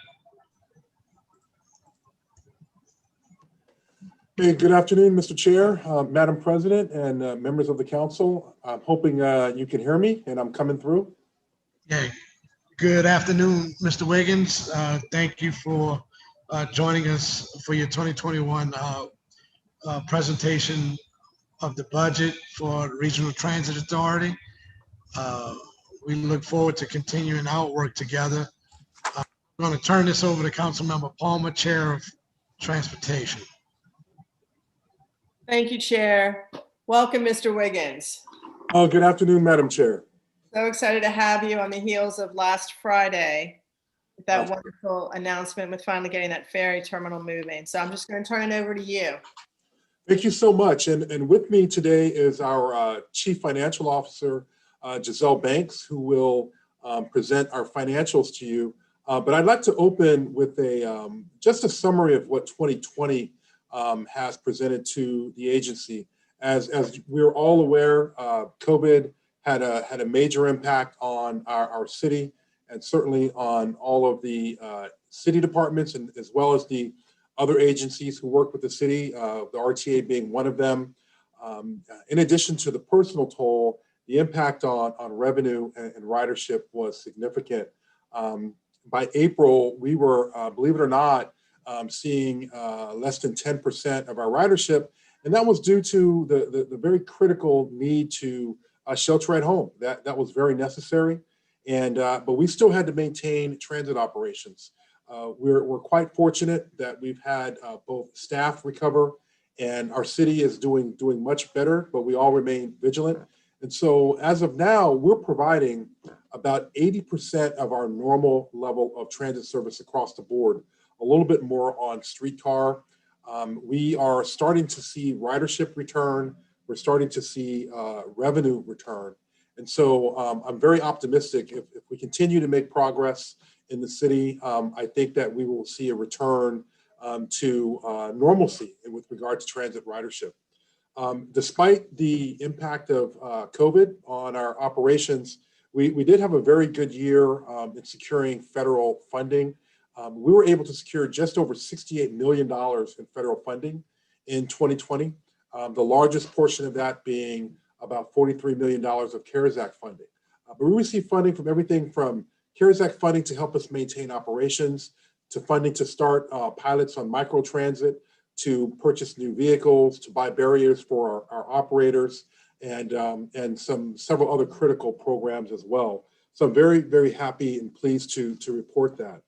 Hey, good afternoon, Mr. Chair, Madam President, and members of the council. I'm hoping you can hear me and I'm coming through. Okay. Good afternoon, Mr. Wiggins. Thank you for joining us for your 2021 presentation of the budget for Regional Transit Authority. We look forward to continuing our work together. I'm going to turn this over to Councilmember Palmer, Chair of Transportation. Thank you, Chair. Welcome, Mr. Wiggins. Good afternoon, Madam Chair. So excited to have you on the heels of last Friday with that wonderful announcement with finally getting that ferry terminal moving. So I'm just going to turn it over to you. Thank you so much. And with me today is our Chief Financial Officer, Giselle Banks, who will present our financials to you. But I'd like to open with just a summary of what 2020 has presented to the agency. As we're all aware, COVID had a major impact on our city and certainly on all of the city departments and as well as the other agencies who work with the city, the RTA being one of them. In addition to the personal toll, the impact on revenue and ridership was significant. By April, we were, believe it or not, seeing less than 10% of our ridership. And that was due to the very critical need to shelter at home. That was very necessary. And but we still had to maintain transit operations. We're quite fortunate that we've had both staff recover and our city is doing much better, but we all remain vigilant. And so as of now, we're providing about 80% of our normal level of transit service across the board, a little bit more on streetcar. We are starting to see ridership return. We're starting to see revenue return. And so I'm very optimistic if we continue to make progress in the city, I think that we will see a return to normalcy with regard to transit ridership. Despite the impact of COVID on our operations, we did have a very good year in securing federal funding. We were able to secure just over $68 million in federal funding in 2020, the largest portion of that being about $43 million of CARES Act funding. But we received funding from everything from CARES Act funding to help us maintain operations, to funding to start pilots on microtransit, to purchase new vehicles, to buy barriers for our operators, and several other critical programs as well. So I'm very, very happy and pleased to report that.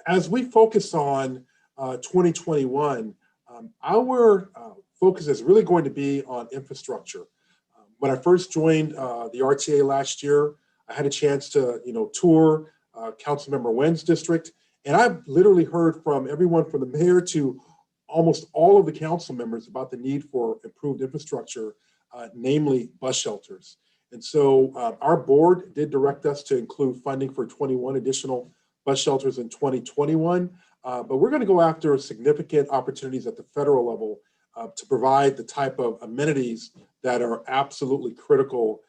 As we focus on 2021, our focus is really going to be on infrastructure. When I first joined the RTA last year, I had a chance to tour Councilmember Nguyen's district, and I've literally heard from everyone from the mayor to almost all of the council members about the need for improved infrastructure, namely bus shelters. And so our board did direct us to include funding for 21 additional bus shelters in 2021. But we're going to go after significant opportunities at the federal level to provide the type of amenities that are absolutely critical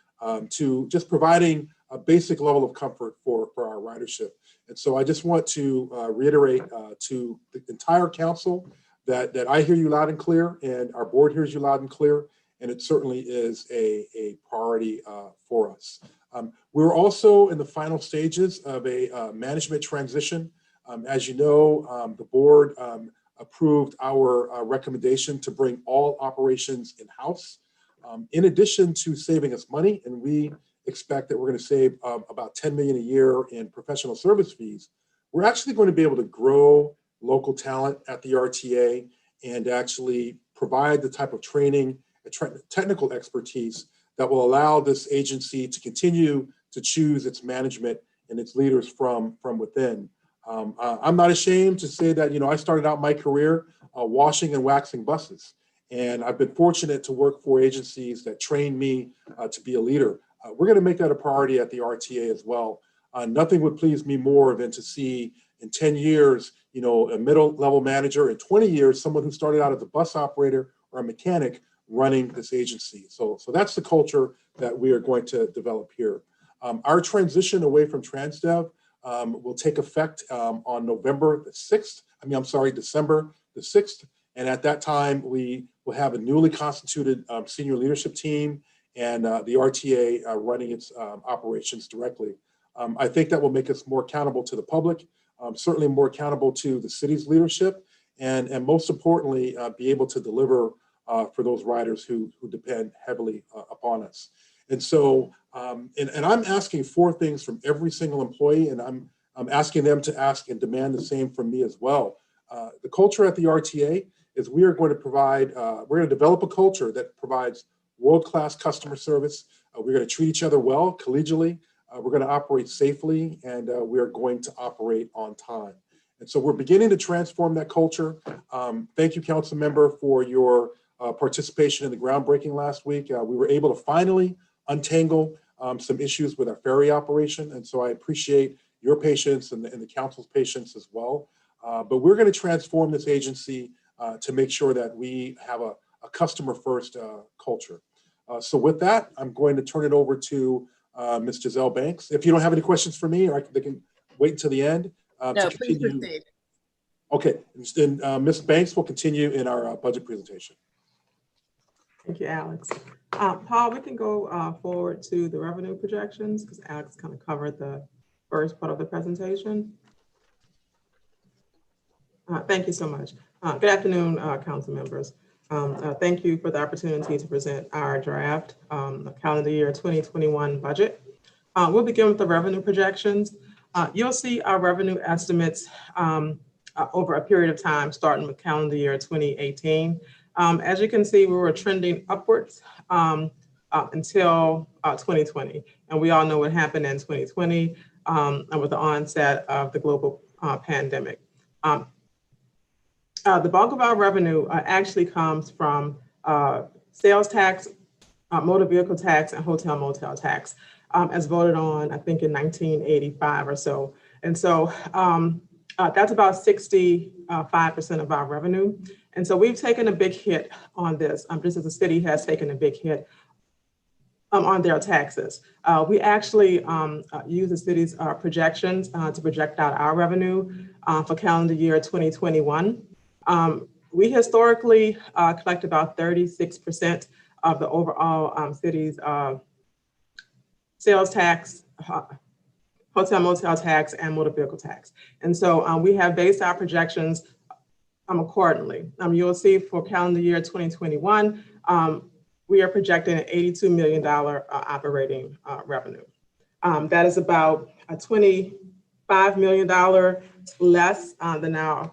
to just providing a basic level of comfort for our ridership. And so I just want to reiterate to the entire council that I hear you loud and clear, and our board hears you loud and clear, and it certainly is a priority for us. We're also in the final stages of a management transition. As you know, the board approved our recommendation to bring all operations in-house. In addition to saving us money, and we expect that we're going to save about $10 million a year in professional service fees, we're actually going to be able to grow local talent at the RTA and actually provide the type of training and technical expertise that will allow this agency to continue to choose its management and its leaders from within. I'm not ashamed to say that, I started out my career washing and waxing buses. And I've been fortunate to work for agencies that trained me to be a leader. We're going to make that a priority at the RTA as well. Nothing would please me more than to see in 10 years, a middle level manager, in 20 years, someone who started out as a bus operator or a mechanic running this agency. So that's the culture that we are going to develop here. Our transition away from TransDev will take effect on December the 6th. And at that time, we will have a newly constituted senior leadership team and the RTA running its operations directly. I think that will make us more accountable to the public, certainly more accountable to the city's leadership, and most importantly, be able to deliver for those riders who depend heavily upon us. And so, and I'm asking 4 things from every single employee, and I'm asking them to ask and demand the same from me as well. The culture at the RTA is we are going to provide, we're going to develop a culture that provides world-class customer service. We're going to treat each other well, collegially. We're going to operate safely, and we are going to operate on time. And so we're beginning to transform that culture. Thank you, Council Member, for your participation in the groundbreaking last week. We were able to finally untangle some issues with our ferry operation. And so I appreciate your patience and the council's patience as well. But we're going to transform this agency to make sure that we have a customer-first culture. So with that, I'm going to turn it over to Ms. Giselle Banks. If you don't have any questions for me, or they can wait until the end. No, please proceed. Okay, then Ms. Banks will continue in our budget presentation. Thank you, Alex. Paul, we can go forward to the revenue projections because Alex kind of covered the first part of the presentation. Thank you so much. Good afternoon, council members. Thank you for the opportunity to present our draft calendar year 2021 budget. We'll begin with the revenue projections. You'll see our revenue estimates over a period of time, starting with calendar year 2018. As you can see, we were trending upwards until 2020. And we all know what happened in 2020 with the onset of the global pandemic. The bulk of our revenue actually comes from sales tax, motor vehicle tax, and hotel motel tax, as voted on, I think, in 1985 or so. And so that's about 65% of our revenue. And so we've taken a big hit on this, just as the city has taken a big hit on their taxes. We actually use the city's projections to project out our revenue for calendar year 2021. We historically collect about 36% of the overall city's sales tax, hotel motel tax, and motor vehicle tax. And so we have based our projections accordingly. You'll see for calendar year 2021, we are projecting an $82 million operating revenue. That is about a $25 million less than our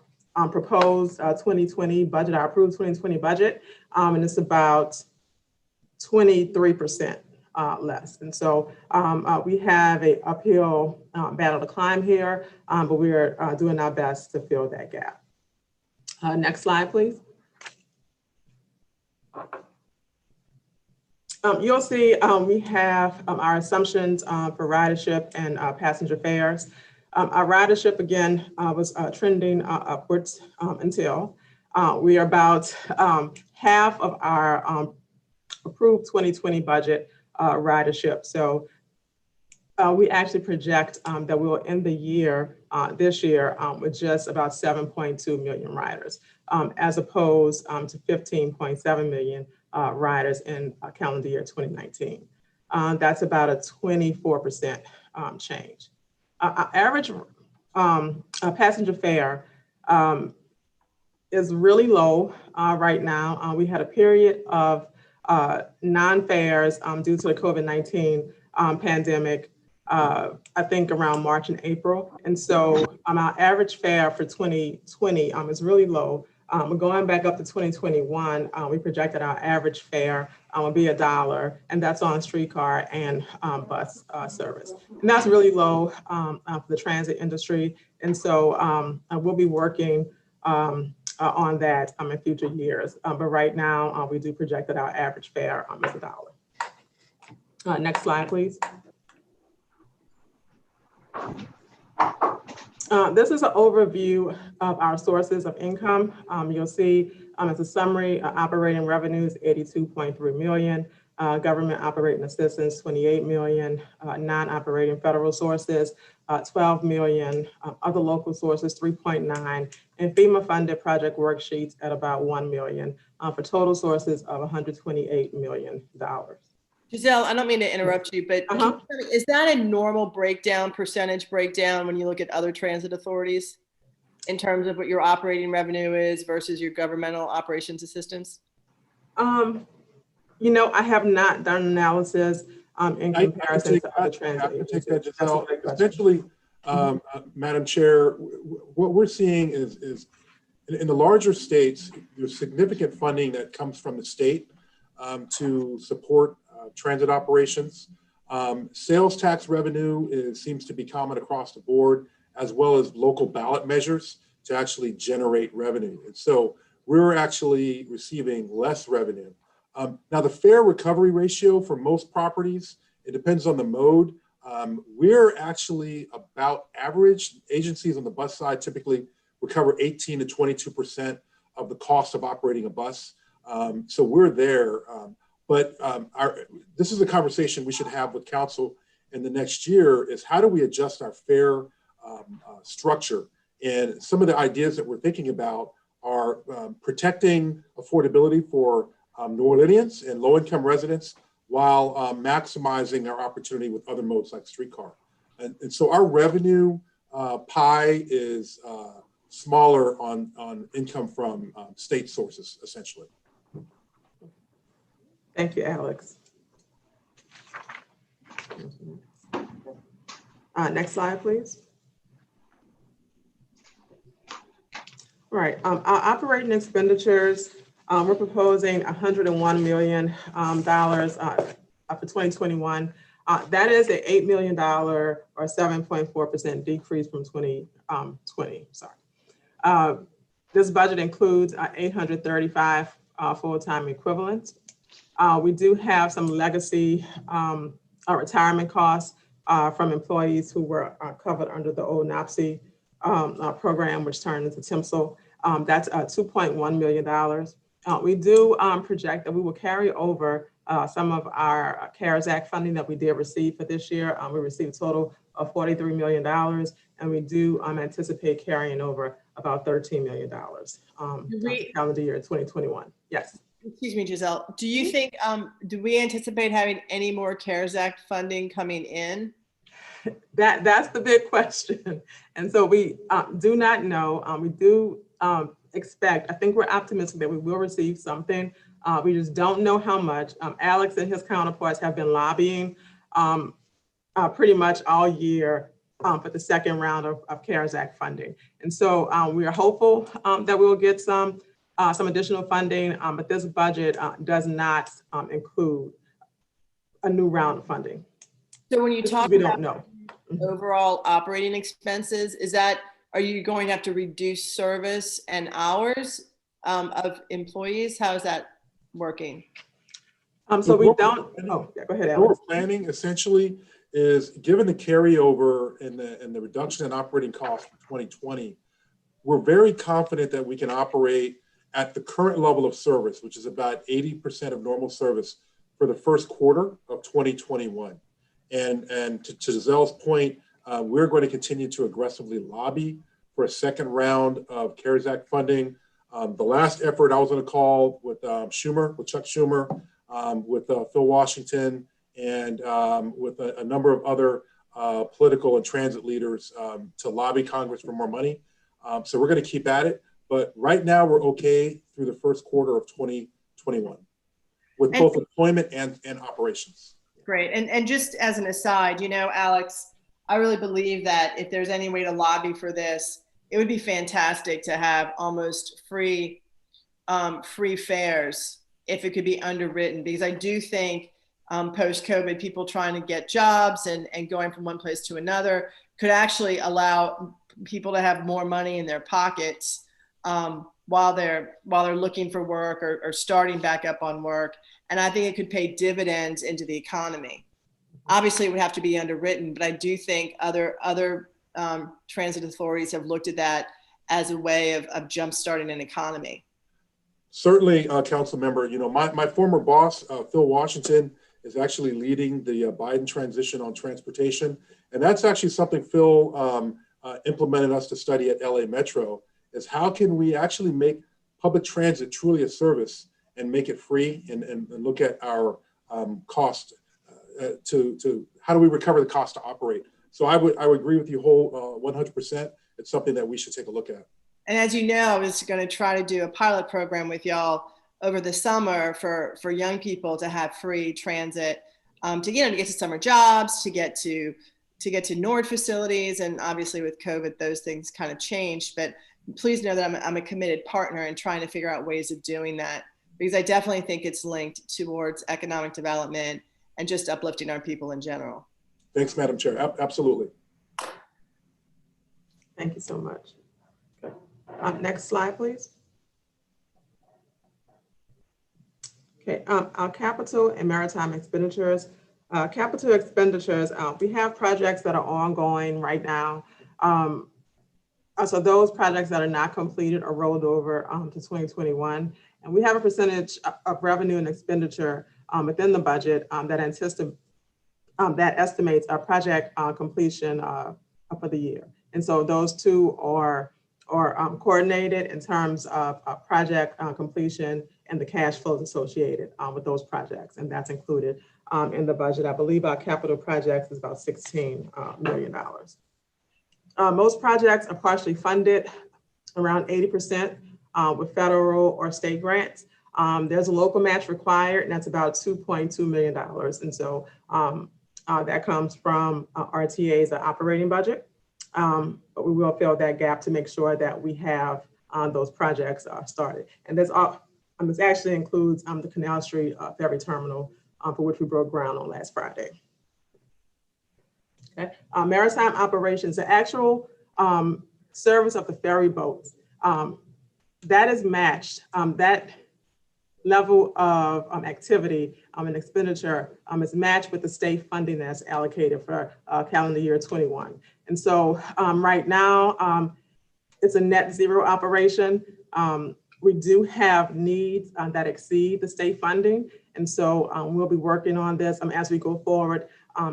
proposed 2020 budget, our approved 2020 budget, and it's about 23% less. And so we have an uphill battle to climb here, but we are doing our best to fill that gap. Next slide, please. You'll see we have our assumptions for ridership and passenger fares. Our ridership, again, was trending upwards until we are about half of our approved 2020 budget ridership. So we actually project that we'll end the year, this year, with just about 7.2 million riders, as opposed to 15.7 million riders in calendar year 2019. That's about a 24% change. Our average passenger fare is really low right now. We had a period of non-fares due to the COVID-19 pandemic, I think around March and April. And so our average fare for 2020 is really low. Going back up to 2021, we projected our average fare would be $1, and that's on streetcar and bus service. And that's really low for the transit industry. And so we'll be working on that in future years. But right now, we do project that our average fare is $1. Next slide, please. This is an overview of our sources of income. You'll see as a summary, operating revenues, 82.3 million, government operating assistance, 28 million, non-operating federal sources, 12 million, other local sources, 3.9, and FEMA funded project worksheets at about 1 million, for total sources of $128 million. Giselle, I don't mean to interrupt you, but can you tell me, is that a normal breakdown, percentage breakdown when you look at other transit authorities in terms of what your operating revenue is versus your governmental operations assistance? You know, I have not done analysis in comparison to other transit agencies. Giselle. Essentially, Madam Chair, what we're seeing is in the larger states, there's significant funding that comes from the state to support transit operations. Sales tax revenue seems to be common across the board, as well as local ballot measures to actually generate revenue. And so we're actually receiving less revenue. Now, the fare recovery ratio for most properties, it depends on the mode. We're actually about average. Agencies on the bus side typically recover 18 to 22% of the cost of operating a bus. So we're there. But this is a conversation we should have with council in the next year, is how do we adjust our fare structure? And some of the ideas that we're thinking about are protecting affordability for New Orleanians and low-income residents while maximizing our opportunity with other modes like streetcar. And so our revenue pie is smaller on income from state sources, essentially. Thank you, Alex. Next slide, please. All right, our operating expenditures, we're proposing $101 million for 2021. That is an $8 million or 7.4% decrease from 2020, sorry. This budget includes 835 full-time equivalents. We do have some legacy retirement costs from employees who were covered under the old NOPSI program, which turned into TIMSL. That's $2.1 million. We do project that we will carry over some of our CARES Act funding that we did receive for this year. We received a total of $43 million, and we do anticipate carrying over about $13 million calendar year 2021. Yes. Excuse me, Giselle. Do you think, do we anticipate having any more CARES Act funding coming in? That's the big question. And so we do not know. We do expect, I think we're optimistic that we will receive something. We just don't know how much. Alex and his counterparts have been lobbying pretty much all year for the second round of CARES Act funding. And so we are hopeful that we will get some additional funding, but this budget does not include a new round of funding. So when you talk we about don't know. overall operating expenses, are you going to have to reduce service and hours of employees? How is that working? So we don't, oh, yeah, go ahead, What we're Alex. planning essentially is, given the carryover and the reduction in operating costs in 2020, we're very confident that we can operate at the current level of service, which is about 80% of normal service for the first quarter of 2021. And to Giselle's point, we're going to continue to aggressively lobby for a second round of CARES Act funding. The last effort I was on a call with Chuck Schumer, with Phil Washington, and with a number of other political and transit leaders to lobby Congress for more money. So we're going to keep at it. But right now we're okay through the first quarter of 2021 with both employment and operations. Great. And just as an aside, you know, Alex, I really believe that if there's any way to lobby for this, it would be fantastic to have almost free fares if it could be underwritten, because I do think post-COVID, people trying to get jobs and going from one place to another could actually allow people to have more money in their pockets while they're looking for work or starting back up on work. And I think it could pay dividends into the economy. Obviously, it would have to be underwritten, but I do think other transit authorities have looked at that as a way of jumpstarting an economy. Certainly, council member, you know, my former boss, Phil Washington, is actually leading the Biden transition on transportation. And that's actually something Phil implemented us to study at LA Metro, is how can we actually make public transit truly a service and make it free, and look at our cost to how do we recover the cost to operate. So I would agree with you whole 100%. It's something that we should take a look at. And as you know, I was going to try to do a pilot program with y'all over the summer for young people to have free transit, to get to summer jobs, to get to Nord facilities, and obviously with COVID, those things kind of changed. But please know that I'm a committed partner in trying to figure out ways of doing that, because I definitely think it's linked towards economic development and just uplifting our people in general. Thanks, Madam Chair. Absolutely. Thank you so much. Okay. Next slide, please. Okay, our capital and maritime expenditures. Capital expenditures, we have projects that are ongoing right now. So those projects that are not completed are rolled over to 2021. And we have a percentage of revenue and expenditure within the budget that estimates our project completion for the year. And so those two are coordinated in terms of project completion and the cash flows associated with those projects. And that's included in the budget. I believe our capital projects is about $16 million. Most projects are partially funded, around 80% with federal or state grants. There's a local match required, and that's about $2.2 million. And so that comes from RTA's operating budget. But we will fill that gap to make sure that we have those projects started. And this actually includes the Canal Street Ferry Terminal, for which we broke ground on last Friday. Okay. Maritime operations, the actual service of the ferry boats, that is matched. That level of activity and expenditure is matched with the state funding that's allocated for calendar year 21. And so right now, it's a net zero operation. We do have needs that exceed the state funding. And so we'll be working on this as we go forward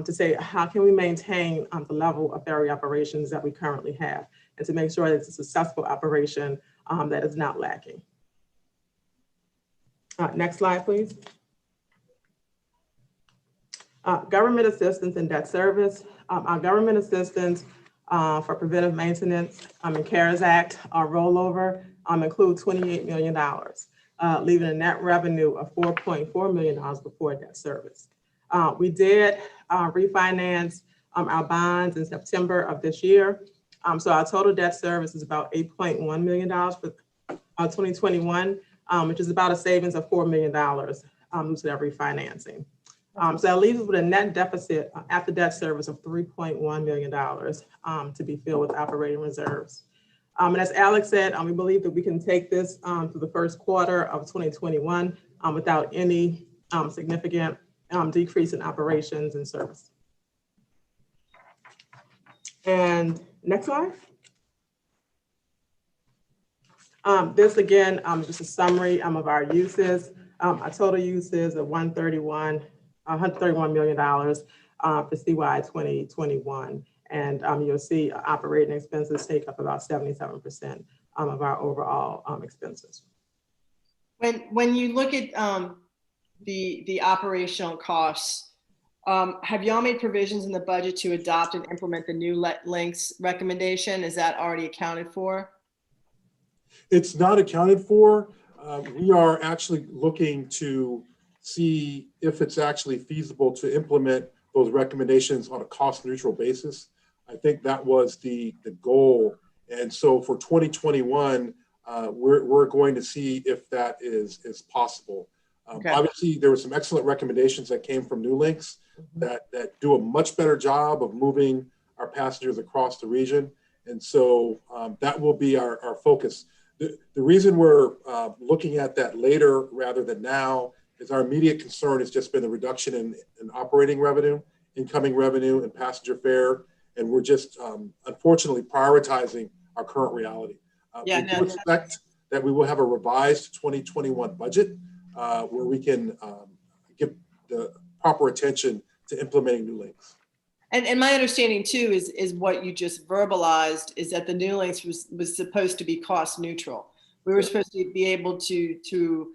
to say, how can we maintain the level of ferry operations that we currently have, and to make sure that it's a successful operation that is not lacking. Next slide, please. Government assistance and debt service. Our government assistance for preventive maintenance and CARES Act rollover include $28 million, leaving a net revenue of $4.4 million before debt service. We did refinance our bonds in September of this year. So our total debt service is about $8.1 million for 2021, which is about a savings of $4 million due to that refinancing. So that leaves us with a net deficit after debt service of $3.1 million to be filled with operating reserves. And as Alex said, we believe that we can take this to the first quarter of 2021 without any significant decrease in operations and service. And next slide. This again, just a summary of our uses. Our total uses of $131 million for CY 2021. And you'll see operating expenses take up about 77% of our overall expenses. When you look at the operational costs, have y'all made provisions in the budget to adopt and implement the new links recommendation? Is that already accounted for? It's not accounted for. We are actually looking to see if it's actually feasible to implement those recommendations on a cost neutral basis. I think that was the goal. And so for 2021, we're going to see if that is possible. Okay. Obviously, there were some excellent recommendations that came from New Links that do a much better job of moving our passengers across the region. And so that will be our focus. The reason we're looking at that later rather than now is our immediate concern has just been the reduction in operating revenue, incoming revenue, and passenger fare. And we're just unfortunately prioritizing our current reality. We do expect that we will have a revised 2021 budget where we can give the proper attention to implementing New Links. And my understanding too is what you just verbalized is that the New Links was supposed to be cost neutral. We were supposed to be able to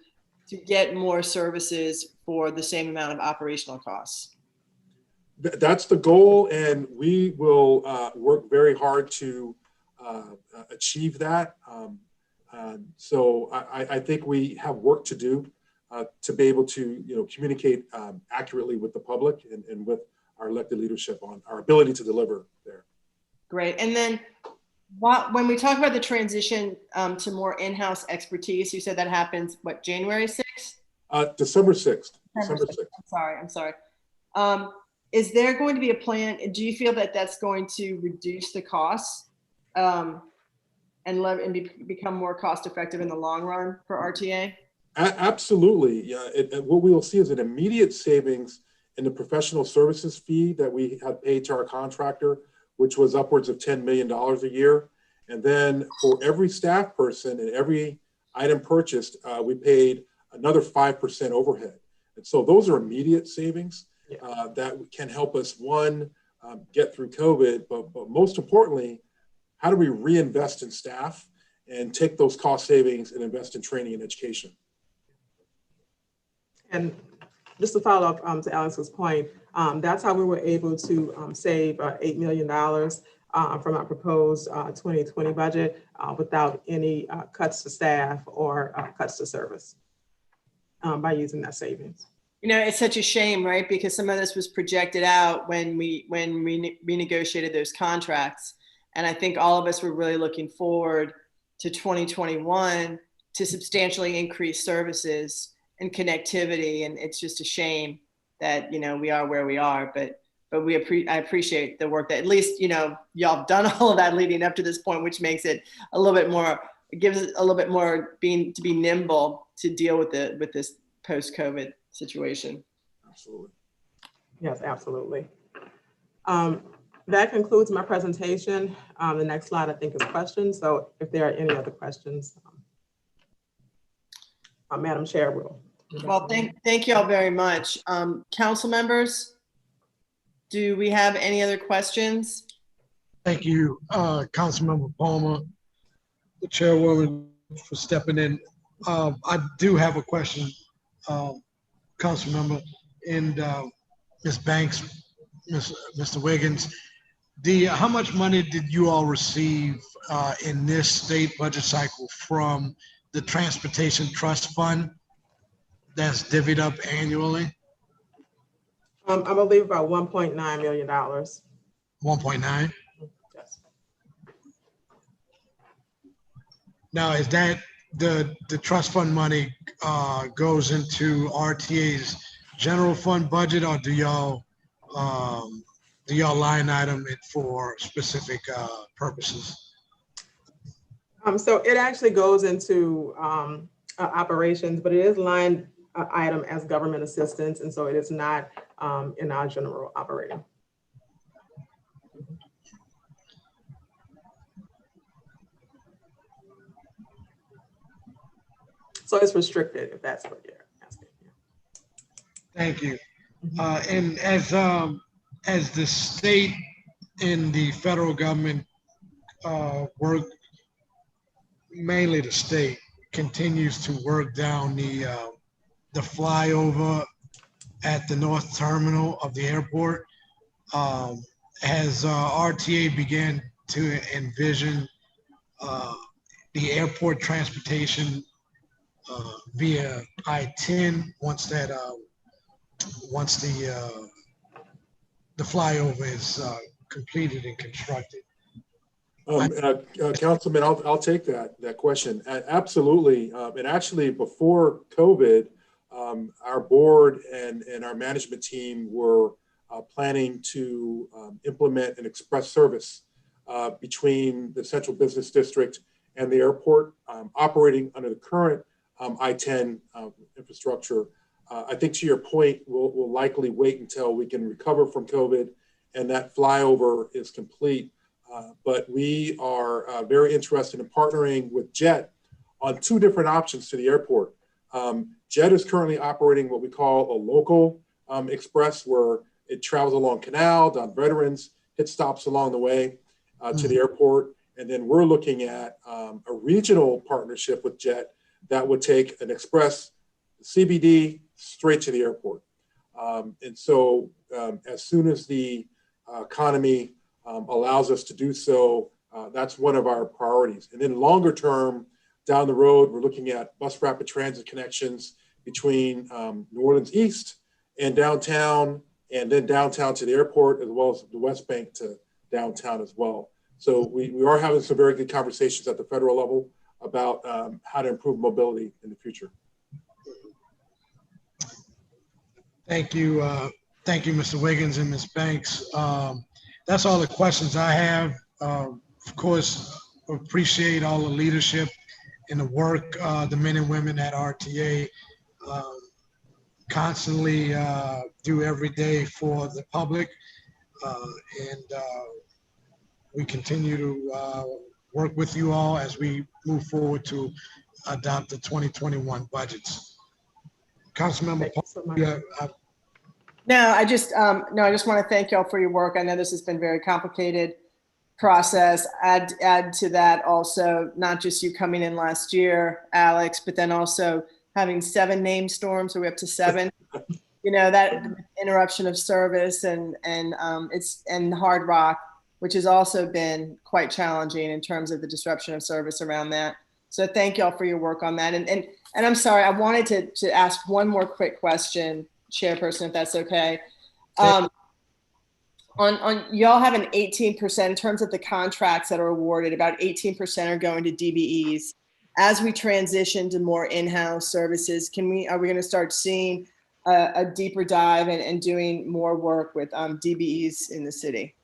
get more services for the same amount of operational costs. That's the goal, and we will work very hard to achieve that. So I think we have work to do to be able to communicate accurately with the public and with our elected leadership on our ability to deliver there. Great. And then when we talk about the transition to more in-house expertise, you said that happens, what, January 6th? December 6th. December 6th. I'm sorry. Is there going to be a plan? Do you feel that that's going to reduce the costs and become more cost effective in the long run for RTA? Absolutely. Yeah. What we will see is an immediate savings in the professional services fee that we had paid to our contractor, which was upwards of $10 million a year. And then for every staff person and every item purchased, we paid another 5% overhead. And so those are immediate savings that can help us, one, get through COVID, but most importantly, how do we reinvest in staff and take those cost savings and invest in training and education? And just to follow up to Alex's point, that's how we were able to save $8 million from our proposed 2020 budget without any cuts to staff or cuts to service by using that savings. It's such a shame, right? Because some of this was projected out when we renegotiated those contracts. And I think all of us were really looking forward to 2021 to substantially increase services and connectivity. And it's just a shame that, we are where we are, but I appreciate the work that at least, y'all have done all of that leading up to this point, which makes it a little bit more, it gives it a little bit more to be nimble to deal with this post-COVID situation. Absolutely. Yes, absolutely. That concludes my presentation. The next slide, I think, is questions. So if there are any other questions, Madam Chair will. Well, thank you all very much. Council members, do we have any other questions? Thank you, Councilmember Palmer, the chairwoman, for stepping in. I do have a question, Councilmember, and Ms. Banks, Mr. Wiggins. How much money did you all receive in this state budget cycle from the Transportation Trust Fund that's divvied up annually? I believe about $1.9 million. 1.9? Yes. Now, is that the trust fund money goes into RTA's general fund budget, or do y'all line item it for specific purposes? So it actually goes into operations, but it is line item as government assistance, and so it is not in our general operating. So it's restricted, if that's what you're asking. Thank you. And as the state and the federal government work, mainly the state, continues to work down the flyover at the north terminal of the airport, has RTA began to envision the airport transportation via I-10 once the flyover is completed and constructed? Councilman, I'll take that question. Absolutely. And actually, before COVID, our board and our management team were planning to implement an express service between the Central Business District and the airport, operating under the current I-10 infrastructure. I think to your point, we'll likely wait until we can recover from COVID and that flyover is complete. But we are very interested in partnering with JET on two different options to the airport. JET is currently operating what we call a local express, where it travels along Canal, down Veterans, hit stops along the way to the airport. And then we're looking at a regional partnership with JET that would take an express CBD straight to the airport. And so as soon as the economy allows us to do so, that's one of our priorities. And then longer term, down the road, we're looking at bus rapid transit connections between New Orleans East and downtown, and then downtown to the airport, as well as the West Bank to downtown as well. So we are having some very good conversations at the federal level about how to improve mobility in the future. Thank you. Thank you, Mr. Wiggins and Ms. Banks. That's all the questions I have. Of course, appreciate all the leadership and the work the men and women at RTA constantly do every day for the public. And we continue to work with you all as we move forward to adopt the 2021 budgets. Councilmember Paul, No, I just want to thank y'all for your work. I know this has been a very complicated process. Add to that also, not just you coming in last year, Alex, but then also having 7 named storms, so we're up to 7. You know, that interruption of service and Hard Rock, which has also been quite challenging in terms of the disruption of service around that. So thank y'all for your work on that. And I'm sorry, I wanted to ask one more quick question, Chairperson, if that's okay. On y'all have an 18% in terms of the contracts that are awarded, about 18% are going to DBEs. As we transition to more in-house services, are we going to start seeing a deeper dive and doing more work with DBEs in the city?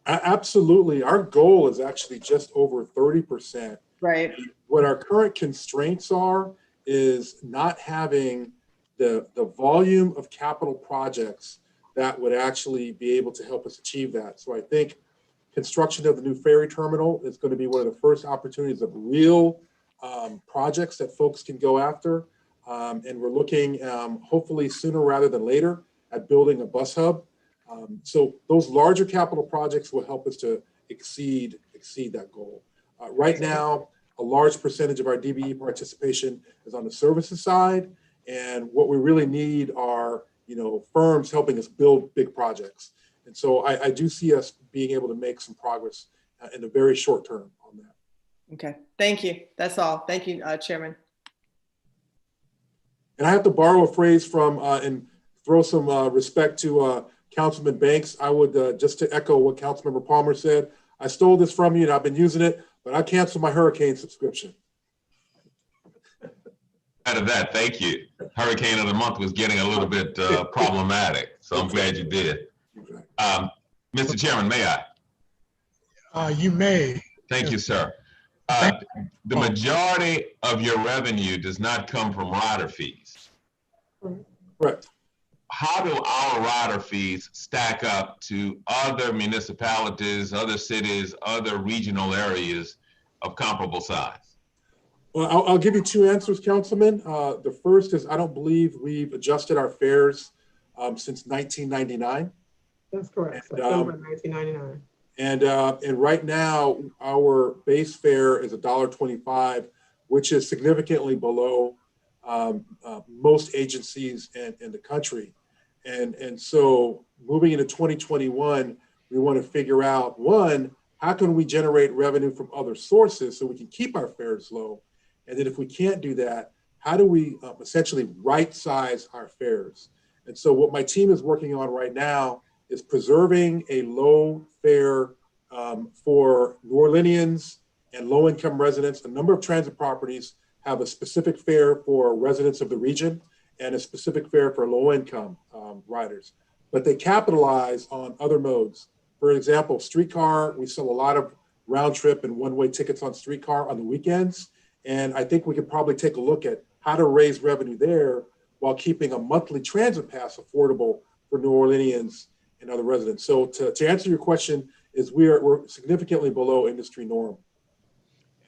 Absolutely. Our goal is actually just over 30%. Right. What our current constraints are is not having the volume of capital projects that would actually be able to help us achieve that. So I think construction of the new ferry terminal is going to be one of the first opportunities of real projects that folks can go after. And we're looking hopefully sooner rather than later at building a bus hub. So those larger capital projects will help us to exceed that goal. Right now, a large percentage of our DBE participation is on the services side. And what we really need are, firms helping us build big projects. And so I do see us being able to make some progress in the very short term on that. Okay, thank you. That's all. Thank you, Chairman. And I have to borrow a phrase from and throw some respect to Councilman Banks. I would, just to echo what Councilmember Palmer said, I stole this from you and I've been using it, but I canceled my hurricane subscription. Out of that, thank you. Hurricane of the month was getting a little bit problematic, so I'm glad you did. Mr. Chairman, may I? You may. Thank you, sir. The majority of your revenue does not come from rider fees. Correct. How do our rider fees stack up to other municipalities, other cities, other regional areas of comparable size? Well, I'll give you two answers, Councilman. The first is I don't believe we've adjusted our fares since 1999. That's correct. And, September 1999. And right now, our base fare is $1.25, which is significantly below most agencies in the country. And so moving into 2021, we want to figure out, one, how can we generate revenue from other sources so we can keep our fares low? And then if we can't do that, how do we essentially right-size our fares? And so what my team is working on right now is preserving a low fare for New Orleanians and low-income residents. A number of transit properties have a specific fare for residents of the region and a specific fare for low-income riders. But they capitalize on other modes. For example, streetcar, we sell a lot of round-trip and one-way tickets on streetcar on the weekends. And I think we could probably take a look at how to raise revenue there while keeping a monthly transit pass affordable for New Orleanians and other residents. So to answer your question, is we're significantly below industry norm.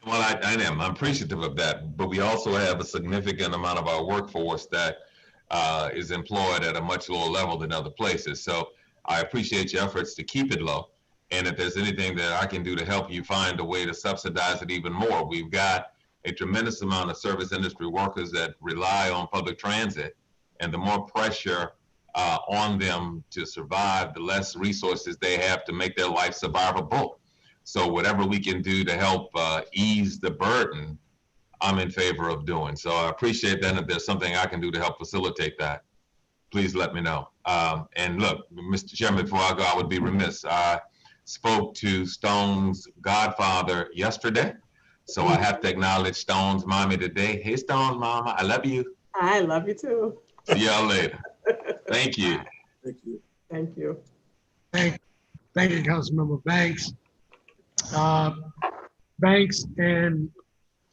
Well, I am. I'm appreciative of that. But we also have a significant amount of our workforce that is employed at a much lower level than other places. So I appreciate your efforts to keep it low. And if there's anything that I can do to help you find a way to subsidize it even more, we've got a tremendous amount of service industry workers that rely on public transit, and the more pressure on them to survive, the less resources they have to make their life survivable. So whatever we can do to help ease the burden, I'm in favor of doing. So I appreciate that. If there's something I can do to help facilitate that, please let me know. And look, Mr. Chairman, before I go, I would be remiss. I spoke to Stone's godfather yesterday. So I have to acknowledge Stone's mommy today. Hey, Stone's mama, I love you. I love you too. See y'all later. Thank you. Thank you. Thank you. Thank you, Councilmember Banks. Banks and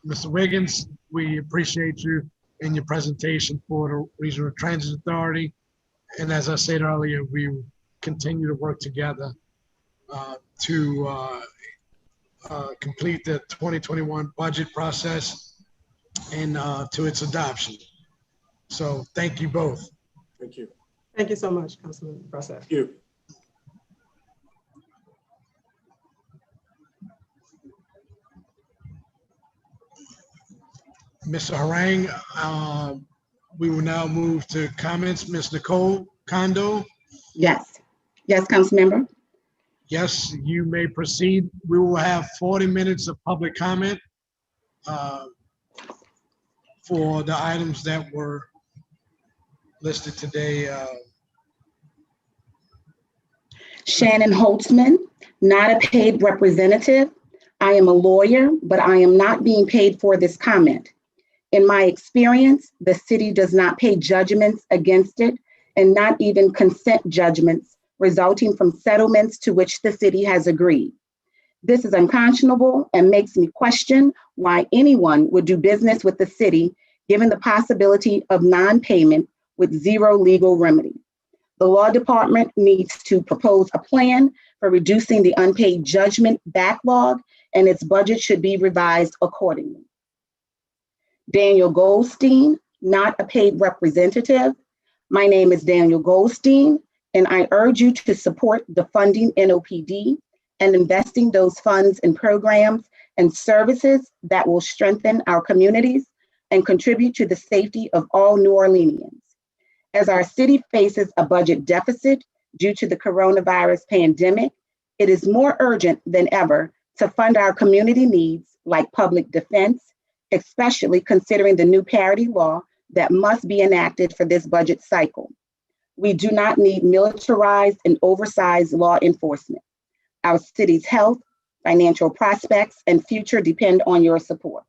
Mr. Wiggins, we appreciate you in your presentation for the Regional Transit Authority. And as I said earlier, we continue to work together to complete the 2021 budget process and to its adoption. So thank you both. Thank you. Thank you so much, Councilman Brasset. Thank you. Mr. Harang, we will now move to comments. Ms. Nicole Kondo. Yes. Yes, Councilmember. Yes, you may proceed. We will have 40 minutes of public comment for the items that were listed today. Shannon Holtzman, not a paid representative. I am a lawyer, but I am not being paid for this comment. In my experience, the city does not pay judgments against it, and not even consent judgments resulting from settlements to which the city has agreed. This is unconscionable and makes me question why anyone would do business with the city given the possibility of non-payment with zero legal remedy. The law department needs to propose a plan for reducing the unpaid judgment backlog, and its budget should be revised accordingly. Daniel Goldstein, not a paid representative. My name is Daniel Goldstein, and I urge you to support the funding NOPD and investing those funds in programs and services that will strengthen our communities and contribute to the safety of all New Orleanians. As our city faces a budget deficit due to the coronavirus pandemic, it is more urgent than ever to fund our community needs like public defense, especially considering the new parity law that must be enacted for this budget cycle. We do not need militarized and oversized law enforcement. Our city's health, financial prospects, and future depend on your support.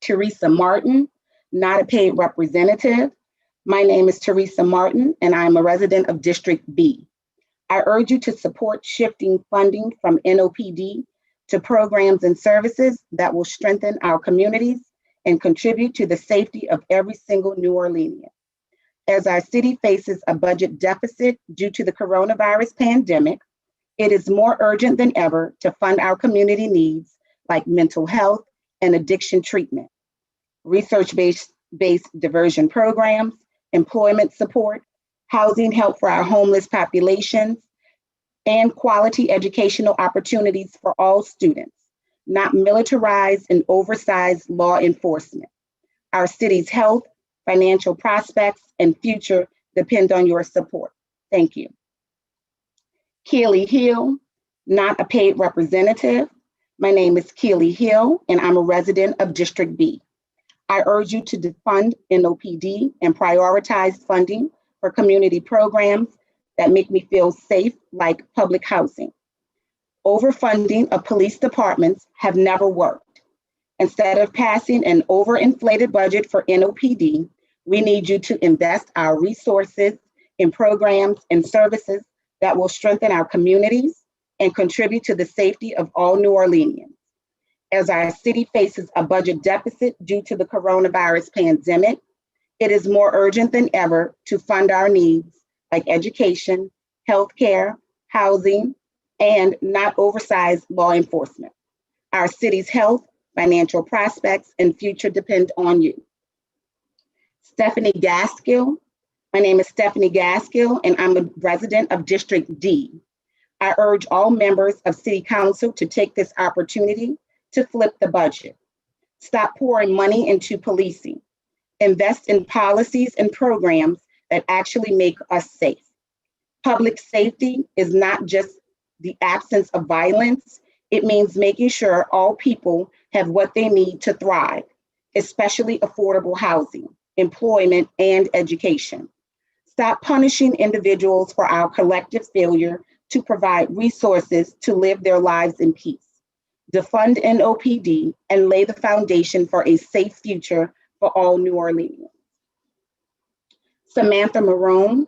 Teresa Martin, not a paid representative. My name is Teresa Martin, and I am a resident of District B. I urge you to support shifting funding from NOPD to programs and services that will strengthen our communities and contribute to the safety of every single New Orleanian. As our city faces a budget deficit due to the coronavirus pandemic, it is more urgent than ever to fund our community needs like mental health and addiction treatment, research-based diversion programs, employment support, housing help for our homeless populations, and quality educational opportunities for all students, not militarized and oversized law enforcement. Our city's health, financial prospects, and future depend on your support. Thank you. Keely Hill, not a paid representative. My name is Keely Hill, and I'm a resident of District B. I urge you to defund NOPD and prioritize funding for community programs that make me feel safe, like public housing. Overfunding of police departments have never worked. Instead of passing an overinflated budget for NOPD, we need you to invest our resources in programs and services that will strengthen our communities and contribute to the safety of all New Orleanians. As our city faces a budget deficit due to the coronavirus pandemic, it is more urgent than ever to fund our needs like education, healthcare, housing, and not oversized law enforcement. Our city's health, financial prospects, and future depend on you. Stephanie Gaskill. My name is Stephanie Gaskill, and I'm a resident of District D. I urge all members of City Council to take this opportunity to flip the budget. Stop pouring money into policing. Invest in policies and programs that actually make us safe. Public safety is not just the absence of violence, it means making sure all people have what they need to thrive, especially affordable housing, employment, and education. Stop punishing individuals for our collective failure to provide resources to live their lives in peace. Defund NOPD and lay the foundation for a safe future for all New Orleanians. Samantha Marone,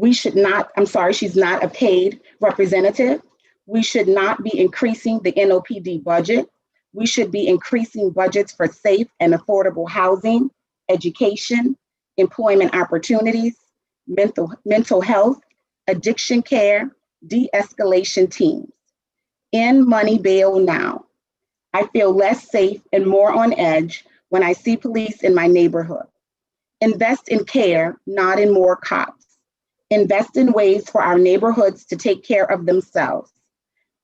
she's not a paid representative. We should not be increasing the NOPD budget. We should be increasing budgets for safe and affordable housing, education, employment opportunities, mental health, addiction care, de-escalation teams. End money bail now. I feel less safe and more on edge when I see police in my neighborhood. Invest in care, not in more cops. Invest in ways for our neighborhoods to take care of themselves.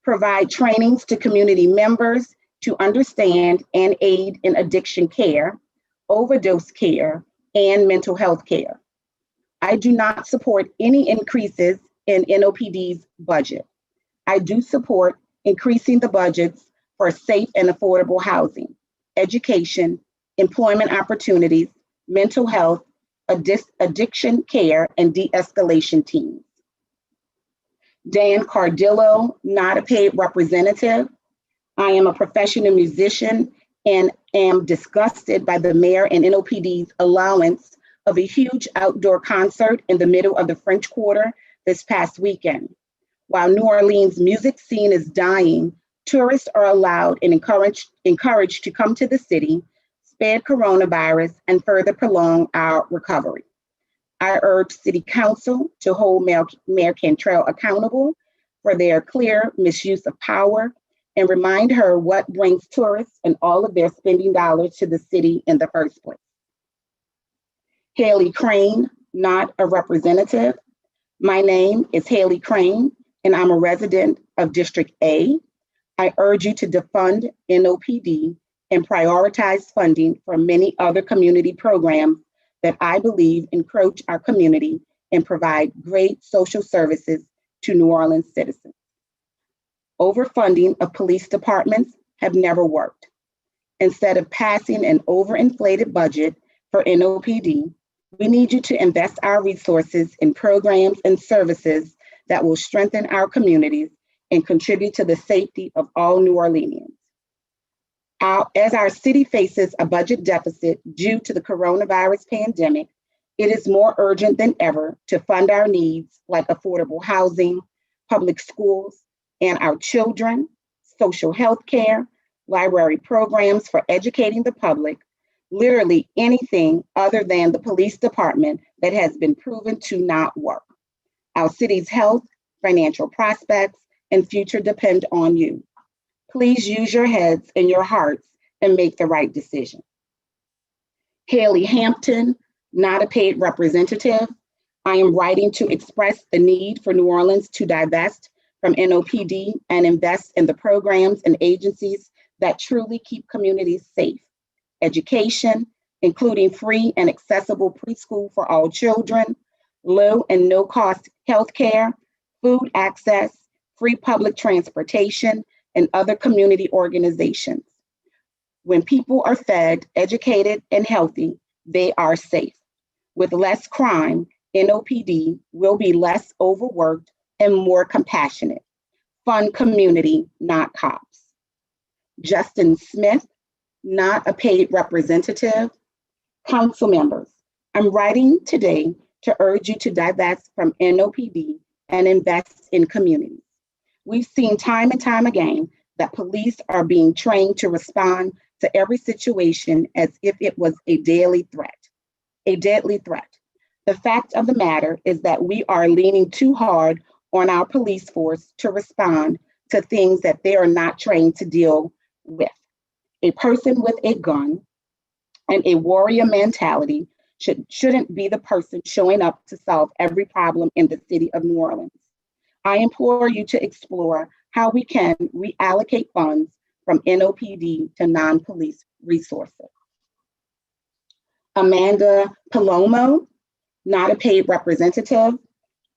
Provide trainings to community members to understand and aid in addiction care, overdose care, and mental health care. I do not support any increases in NOPD's budget. I do support increasing the budgets for safe and affordable housing, education, employment opportunities, mental health, addiction care, and de-escalation teams. Dan Cardillo, not a paid representative. I am a professional musician and am disgusted by the mayor and NOPD's allowance of a huge outdoor concert in the middle of the French Quarter this past weekend. While New Orleans' music scene is dying, tourists are allowed and encouraged to come to the city, spare coronavirus, and further prolong our recovery. I urge City Council to hold Mayor Cantrell accountable for their clear misuse of power and remind her what brings tourists and all of their spending dollars to the city in the first place. Haley Crane, not a representative. My name is Haley Crane, and I'm a resident of District A. I urge you to defund NOPD and prioritize funding for many other community programs that I believe encroach our community and provide great social services to New Orleans citizens. Overfunding of police departments have never worked. Instead of passing an overinflated budget for NOPD, we need you to invest our resources in programs and services that will strengthen our communities and contribute to the safety of all New Orleanians. As our city faces a budget deficit due to the coronavirus pandemic, it is more urgent than ever to fund our needs like affordable housing, public schools, and our children, social health care, library programs for educating the public, literally anything other than the police department that has been proven to not work. Our city's health, financial prospects, and future depend on you. Please use your heads and your hearts and make the right decision. Haley Hampton, not a paid representative. I am writing to express the need for New Orleans to divest from NOPD and invest in the programs and agencies that truly keep communities safe. Education, including free and accessible preschool for all children, low and no cost healthcare, food access, free public transportation, and other community organizations. When people are fed, educated, and healthy, they are safe. With less crime, NOPD will be less overworked and more compassionate. Fun community, not cops. Justin Smith, not a paid representative. Council members, I'm writing today to urge you to divest from NOPD and invest in communities. We've seen time and time again that police are being trained to respond to every situation as if it was a daily threat, a deadly threat. The fact of the matter is that we are leaning too hard on our police force to respond to things that they are not trained to deal with. A person with a gun and a warrior mentality shouldn't be the person showing up to solve every problem in the city of New Orleans. I implore you to explore how we can reallocate funds from NOPD to non-police resources. Amanda Palomo, not a paid representative.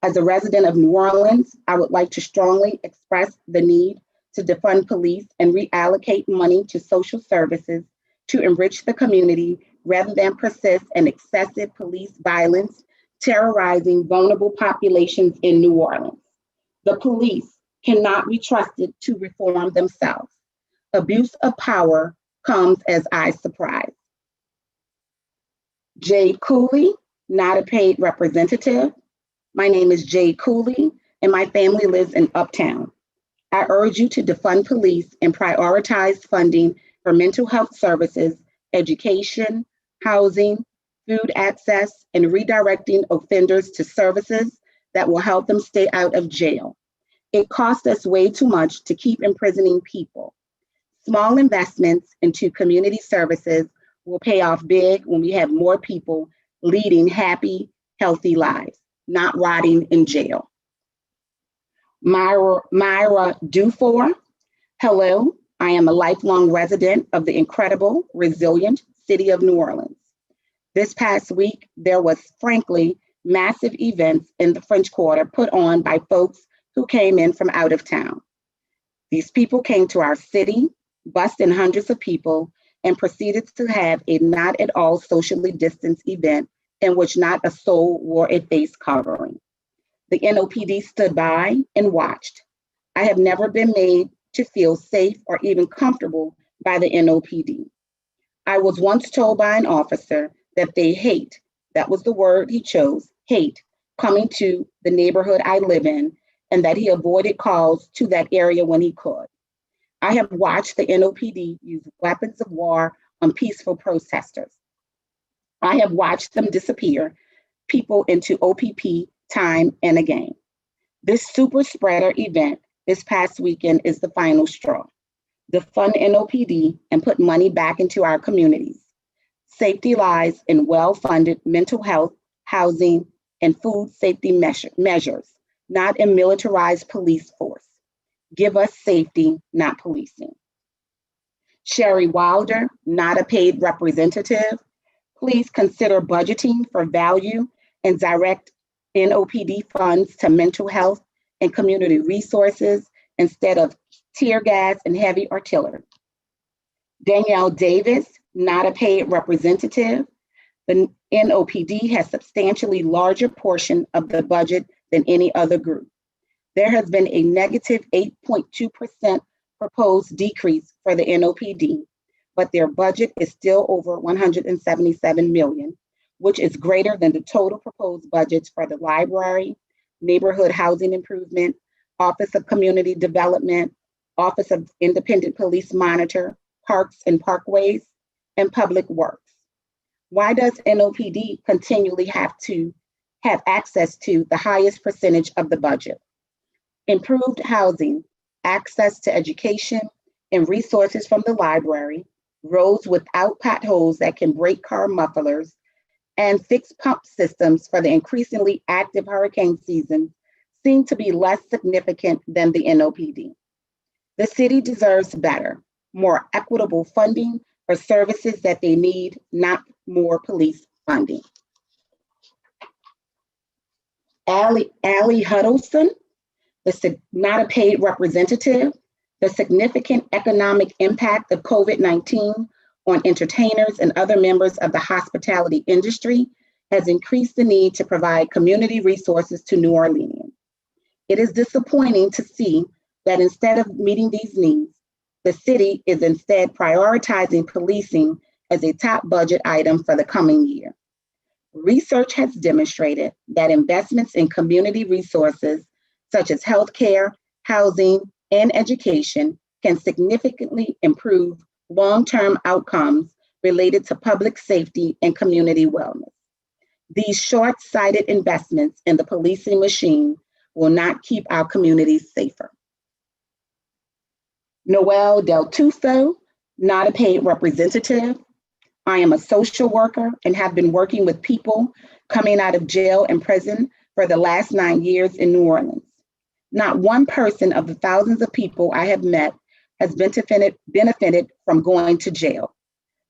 As a resident of New Orleans, I would like to strongly express the need to defund police and reallocate money to social services to enrich the community rather than persist in excessive police violence, terrorizing vulnerable populations in New Orleans. The police cannot be trusted to reform themselves. Abuse of power comes as a surprise. Jay Cooley, not a paid representative. My name is Jay Cooley, and my family lives in Uptown. I urge you to defund police and prioritize funding for mental health services, education, housing, food access, and redirecting offenders to services that will help them stay out of jail. It costs us way too much to keep imprisoning people. Small investments into community services will pay off big when we have more people leading happy, healthy lives, not rotting in jail. Myra Dufour, hello, I am a lifelong resident of the incredible, resilient city of New Orleans. This past week, there was frankly massive events in the French Quarter put on by folks who came in from out of town. These people came to our city, bussed in hundreds of people, and proceeded to have a not at all socially distanced event in which not a soul wore a face covering. The NOPD stood by and watched. I have never been made to feel safe or even comfortable by the NOPD. I was once told by an officer that they hate, that was the word he chose, hate, coming to the neighborhood I live in, and that he avoided calls to that area when he could. I have watched the NOPD use weapons of war on peaceful protesters. I have watched them disappear people into OPP time and again. This super spreader event this past weekend is the final straw. Defund NOPD and put money back into our communities. Safety lies in well-funded mental health, housing, and food safety measures, not a militarized police force. Give us safety, not policing. Sherry Wilder, not a paid representative. Please consider budgeting for value and direct NOPD funds to mental health and community resources instead of tear gas and heavy artillery. Danielle Davis, not a paid representative. The NOPD has substantially larger portion of the budget than any other group. There has been a negative 8.2% proposed decrease for the NOPD, but their budget is still over $177 million, which is greater than the total proposed budgets for the library, neighborhood housing improvement, Office of Community Development, Office of Independent Police Monitor, Parks and Parkways, and Public Works. Why does NOPD continually have to have access to the highest percentage of the budget? Improved housing, access to education, and resources from the library, roads without potholes that can break car mufflers, and fixed pump systems for the increasingly active hurricane season seem to be less significant than the NOPD. The city deserves better, more equitable funding for services that they need, not more police funding. Allie Huddleston, not a paid representative, the significant economic impact of COVID-19 on entertainers and other members of the hospitality industry has increased the need to provide community resources to New Orleanians. It is disappointing to see that instead of meeting these needs, the city is instead prioritizing policing as a top budget item for the coming year. Research has demonstrated that investments in community resources such as healthcare, housing, and education can significantly improve long-term outcomes related to public safety and community wellness. These short-sighted investments in the policing machine will not keep our communities safer. Noel Del Tufo, not a paid representative. I am a social worker and have been working with people coming out of jail and prison for the last 9 years in New Orleans. Not one person of the thousands of people I have met has benefited from going to jail.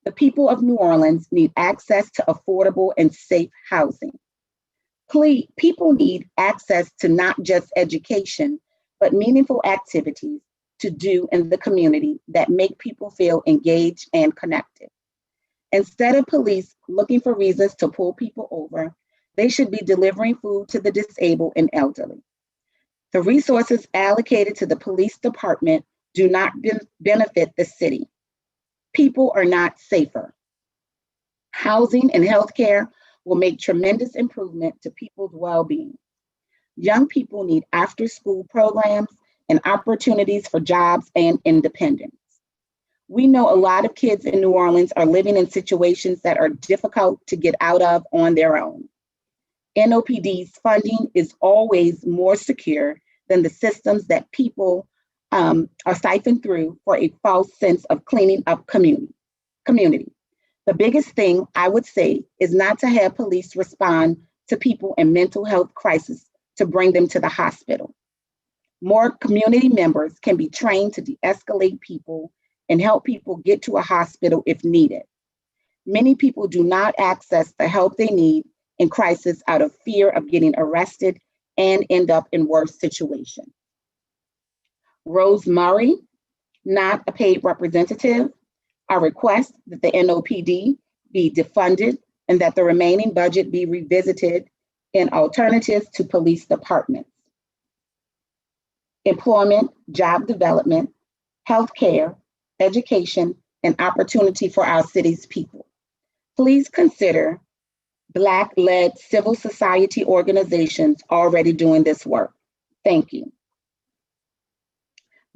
The people of New Orleans need access to affordable and safe housing. People need access to not just education, but meaningful activities to do in the community that make people feel engaged and connected. Instead of police looking for reasons to pull people over, they should be delivering food to the disabled and elderly. The resources allocated to the police department do not benefit the city. People are not safer. Housing and healthcare will make tremendous improvement to people's well-being. Young people need after-school programs and opportunities for jobs and independence. We know a lot of kids in New Orleans are living in situations that are difficult to get out of on their own. NOPD's funding is always more secure than the systems that people are siphoned through for a false sense of cleaning up community. The biggest thing I would say is not to have police respond to people in mental health crisis to bring them to the hospital. More community members can be trained to de-escalate people and help people get to a hospital if needed. Many people do not access the help they need in crisis out of fear of getting arrested and end up in worse situations. Rose Murray, not a paid representative. I request that the NOPD be defunded and that the remaining budget be revisited in alternatives to police departments. Employment, job development, healthcare, education, and opportunity for our city's people. Please consider Black-led civil society organizations already doing this work. Thank you.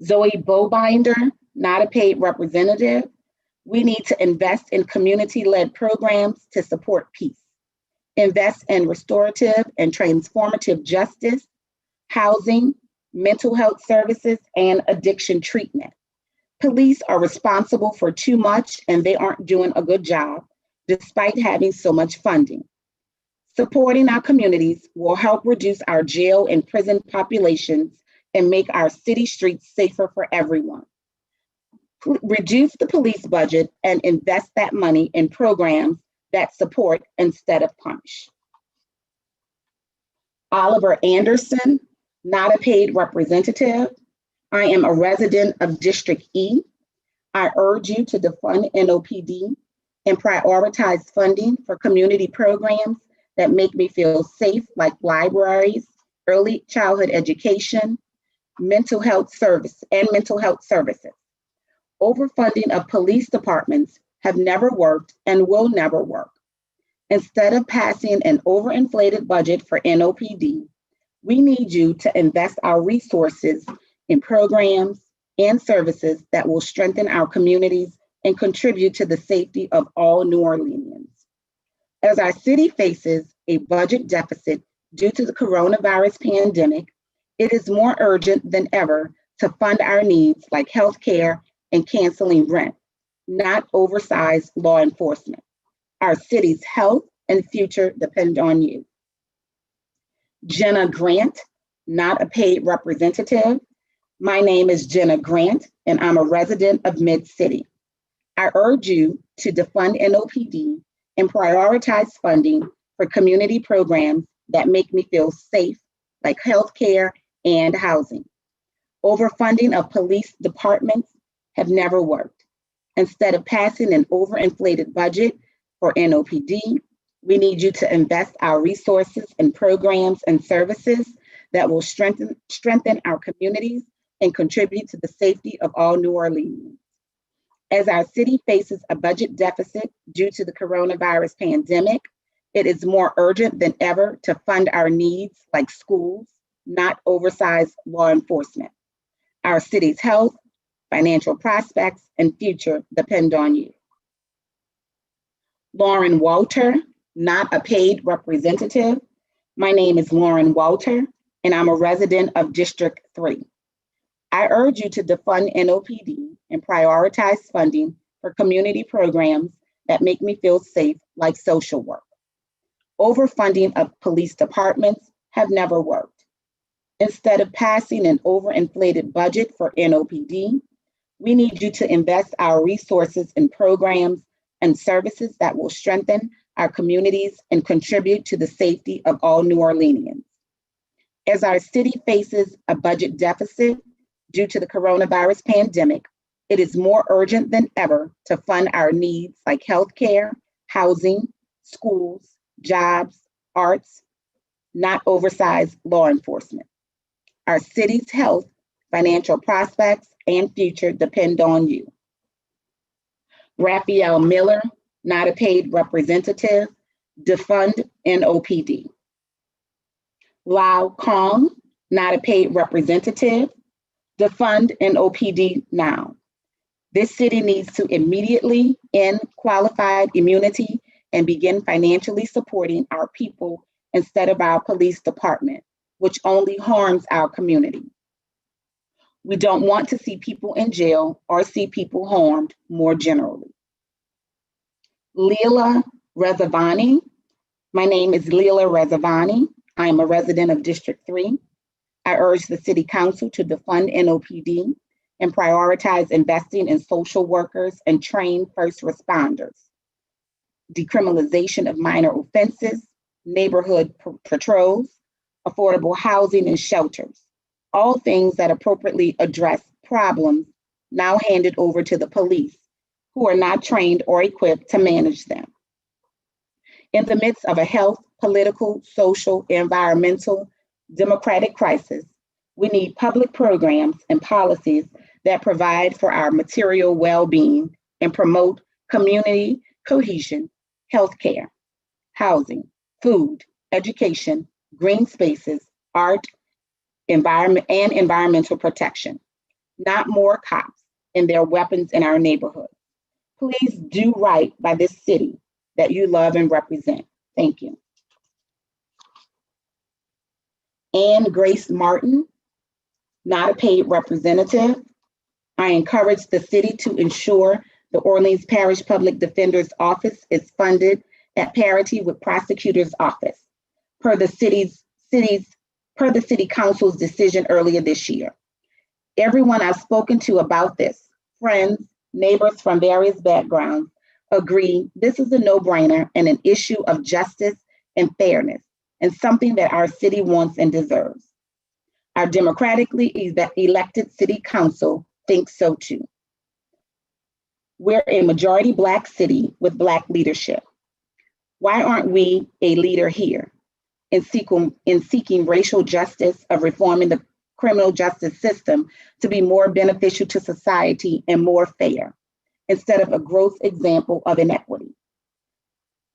Zoe Bobinder, not a paid representative. We need to invest in community-led programs to support peace. Invest in restorative and transformative justice, housing, mental health services, and addiction treatment. Police are responsible for too much and they aren't doing a good job despite having so much funding. Supporting our communities will help reduce our jail and prison populations and make our city streets safer for everyone. Reduce the police budget and invest that money in programs that support instead of punish. Oliver Anderson, not a paid representative. I am a resident of District E. I urge you to defund NOPD and prioritize funding for community programs that make me feel safe, like libraries, early childhood education, mental health services. Overfunding of police departments have never worked and will never work. Instead of passing an overinflated budget for NOPD, we need you to invest our resources in programs and services that will strengthen our communities and contribute to the safety of all New Orleanians. As our city faces a budget deficit due to the coronavirus pandemic, it is more urgent than ever to fund our needs like healthcare and canceling rent, not oversized law enforcement. Our city's health and future depend on you. Jenna Grant, not a paid representative. My name is Jenna Grant, and I'm a resident of Mid-City. I urge you to defund NOPD and prioritize funding for community programs that make me feel safe, like healthcare and housing. Overfunding of police departments have never worked. Instead of passing an overinflated budget for NOPD, we need you to invest our resources in programs and services that will strengthen our communities and contribute to the safety of all New Orleanians. As our city faces a budget deficit due to the coronavirus pandemic, it is more urgent than ever to fund our needs like schools, not oversized law enforcement. Our city's health, financial prospects, and future depend on you. Lauren Walter, not a paid representative. My name is Lauren Walter, and I'm a resident of District 3. I urge you to defund NOPD and prioritize funding for community programs that make me feel safe, like social work. Overfunding of police departments have never worked. Instead of passing an overinflated budget for NOPD, we need you to invest our resources in programs and services that will strengthen our communities and contribute to the safety of all New Orleanians. As our city faces a budget deficit due to the coronavirus pandemic, it is more urgent than ever to fund our needs like healthcare, housing, schools, jobs, arts, not oversized law enforcement. Our city's health, financial prospects, and future depend on you. Raphael Miller, not a paid representative, defund NOPD. Lau Kong, not a paid representative, defund NOPD now. This city needs to immediately end qualified immunity and begin financially supporting our people instead of our police department, which only harms our community. We don't want to see people in jail or see people harmed more generally. Leela Rezavani. My name is Leela Rezavani. I am a resident of District 3. I urge the City Council to defund NOPD and prioritize investing in social workers and trained first responders, decriminalization of minor offenses, neighborhood patrols, affordable housing and shelters, all things that appropriately address problems now handed over to the police, who are not trained or equipped to manage them. In the midst of a health, political, social, environmental, democratic crisis, we need public programs and policies that provide for our material well-being and promote community cohesion, healthcare, housing, food, education, green spaces, art, environment, and environmental protection. Not more cops and their weapons in our neighborhood. Please do right by this city that you love and represent. Thank you. Ann Grace Martin, not a paid representative. I encourage the city to ensure the Orleans Parish Public Defender's Office is funded at parity with Prosecutor's Office, per the City Council's decision earlier this year. Everyone I've spoken to about this, friends, neighbors from various backgrounds, agree this is a no-brainer and an issue of justice and fairness, and something that our city wants and deserves. Our democratically elected City Council thinks so too. We're a majority Black city with Black leadership. Why aren't we a leader here in seeking racial justice, of reforming the criminal justice system to be more beneficial to society and more fair, instead of a gross example of inequity?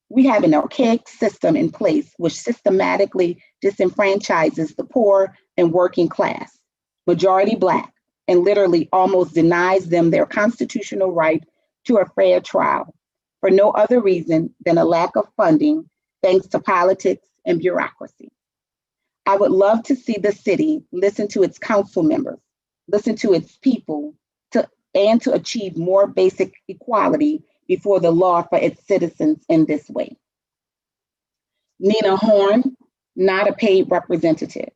We have an archaic system in place which systematically disenfranchises the poor and working class, majority Black, and literally almost denies them their constitutional right to a fair trial, for no other reason than a lack of funding thanks to politics and bureaucracy. I would love to see the city listen to its council members, listen to its people, and to achieve more basic equality before the law for its citizens in this way. Nina Horn, not a paid representative.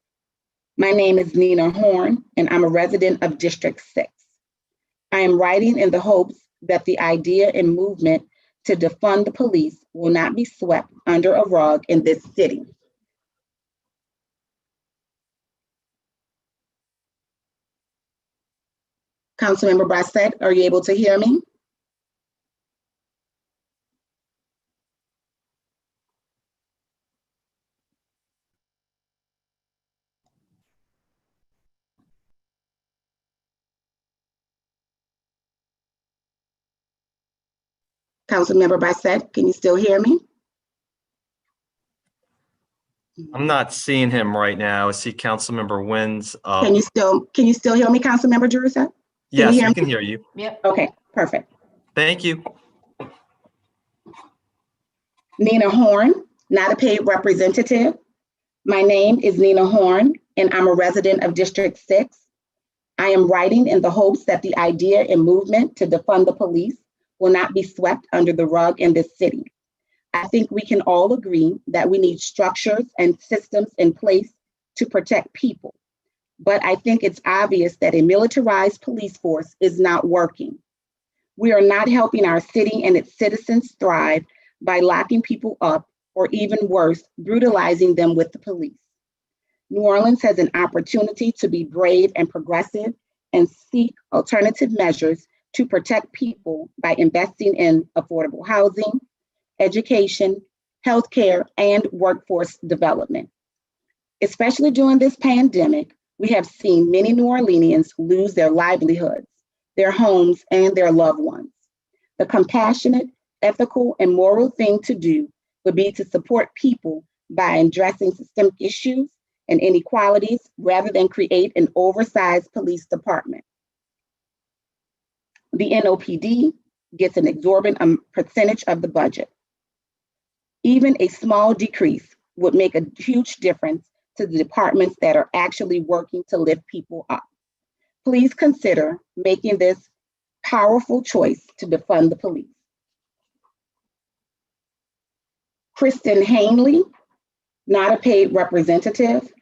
My name is Nina Horn, and I'm a resident of District 6. I am writing in the hopes that the idea and movement to defund the police will not be swept under a rug in this city. Councilmember Brissett, are you able to hear me? Councilmember Brissett, can you still hear me? I'm not seeing him right now. I see Councilmember Wynn's up. Can you still hear me, Councilmember Jerusha? Yes, you we can hear you. Yep. Okay, perfect. Thank you. Nina Horn, not a paid representative. My name is Nina Horn, and I'm a resident of District 6. I am writing in the hopes that the idea and movement to defund the police will not be swept under the rug in this city. I think we can all agree that we need structures and systems in place to protect people. But I think it's obvious that a militarized police force is not working. We are not helping our city and its citizens thrive by locking people up, or even worse, brutalizing them with the police. New Orleans has an opportunity to be brave and progressive and seek alternative measures to protect people by investing in affordable housing, education, healthcare, and workforce development. Especially during this pandemic, we have seen many New Orleanians lose their livelihoods, their homes, and their loved ones. The compassionate, ethical, and moral thing to do would be to support people by addressing systemic issues and inequalities rather than create an oversized police department. The NOPD gets an exorbitant percentage of the budget. Even a small decrease would make a huge difference to the departments that are actually working to lift people up. Please consider making this powerful choice to defund the police. Kristen Hanley, not a paid representative.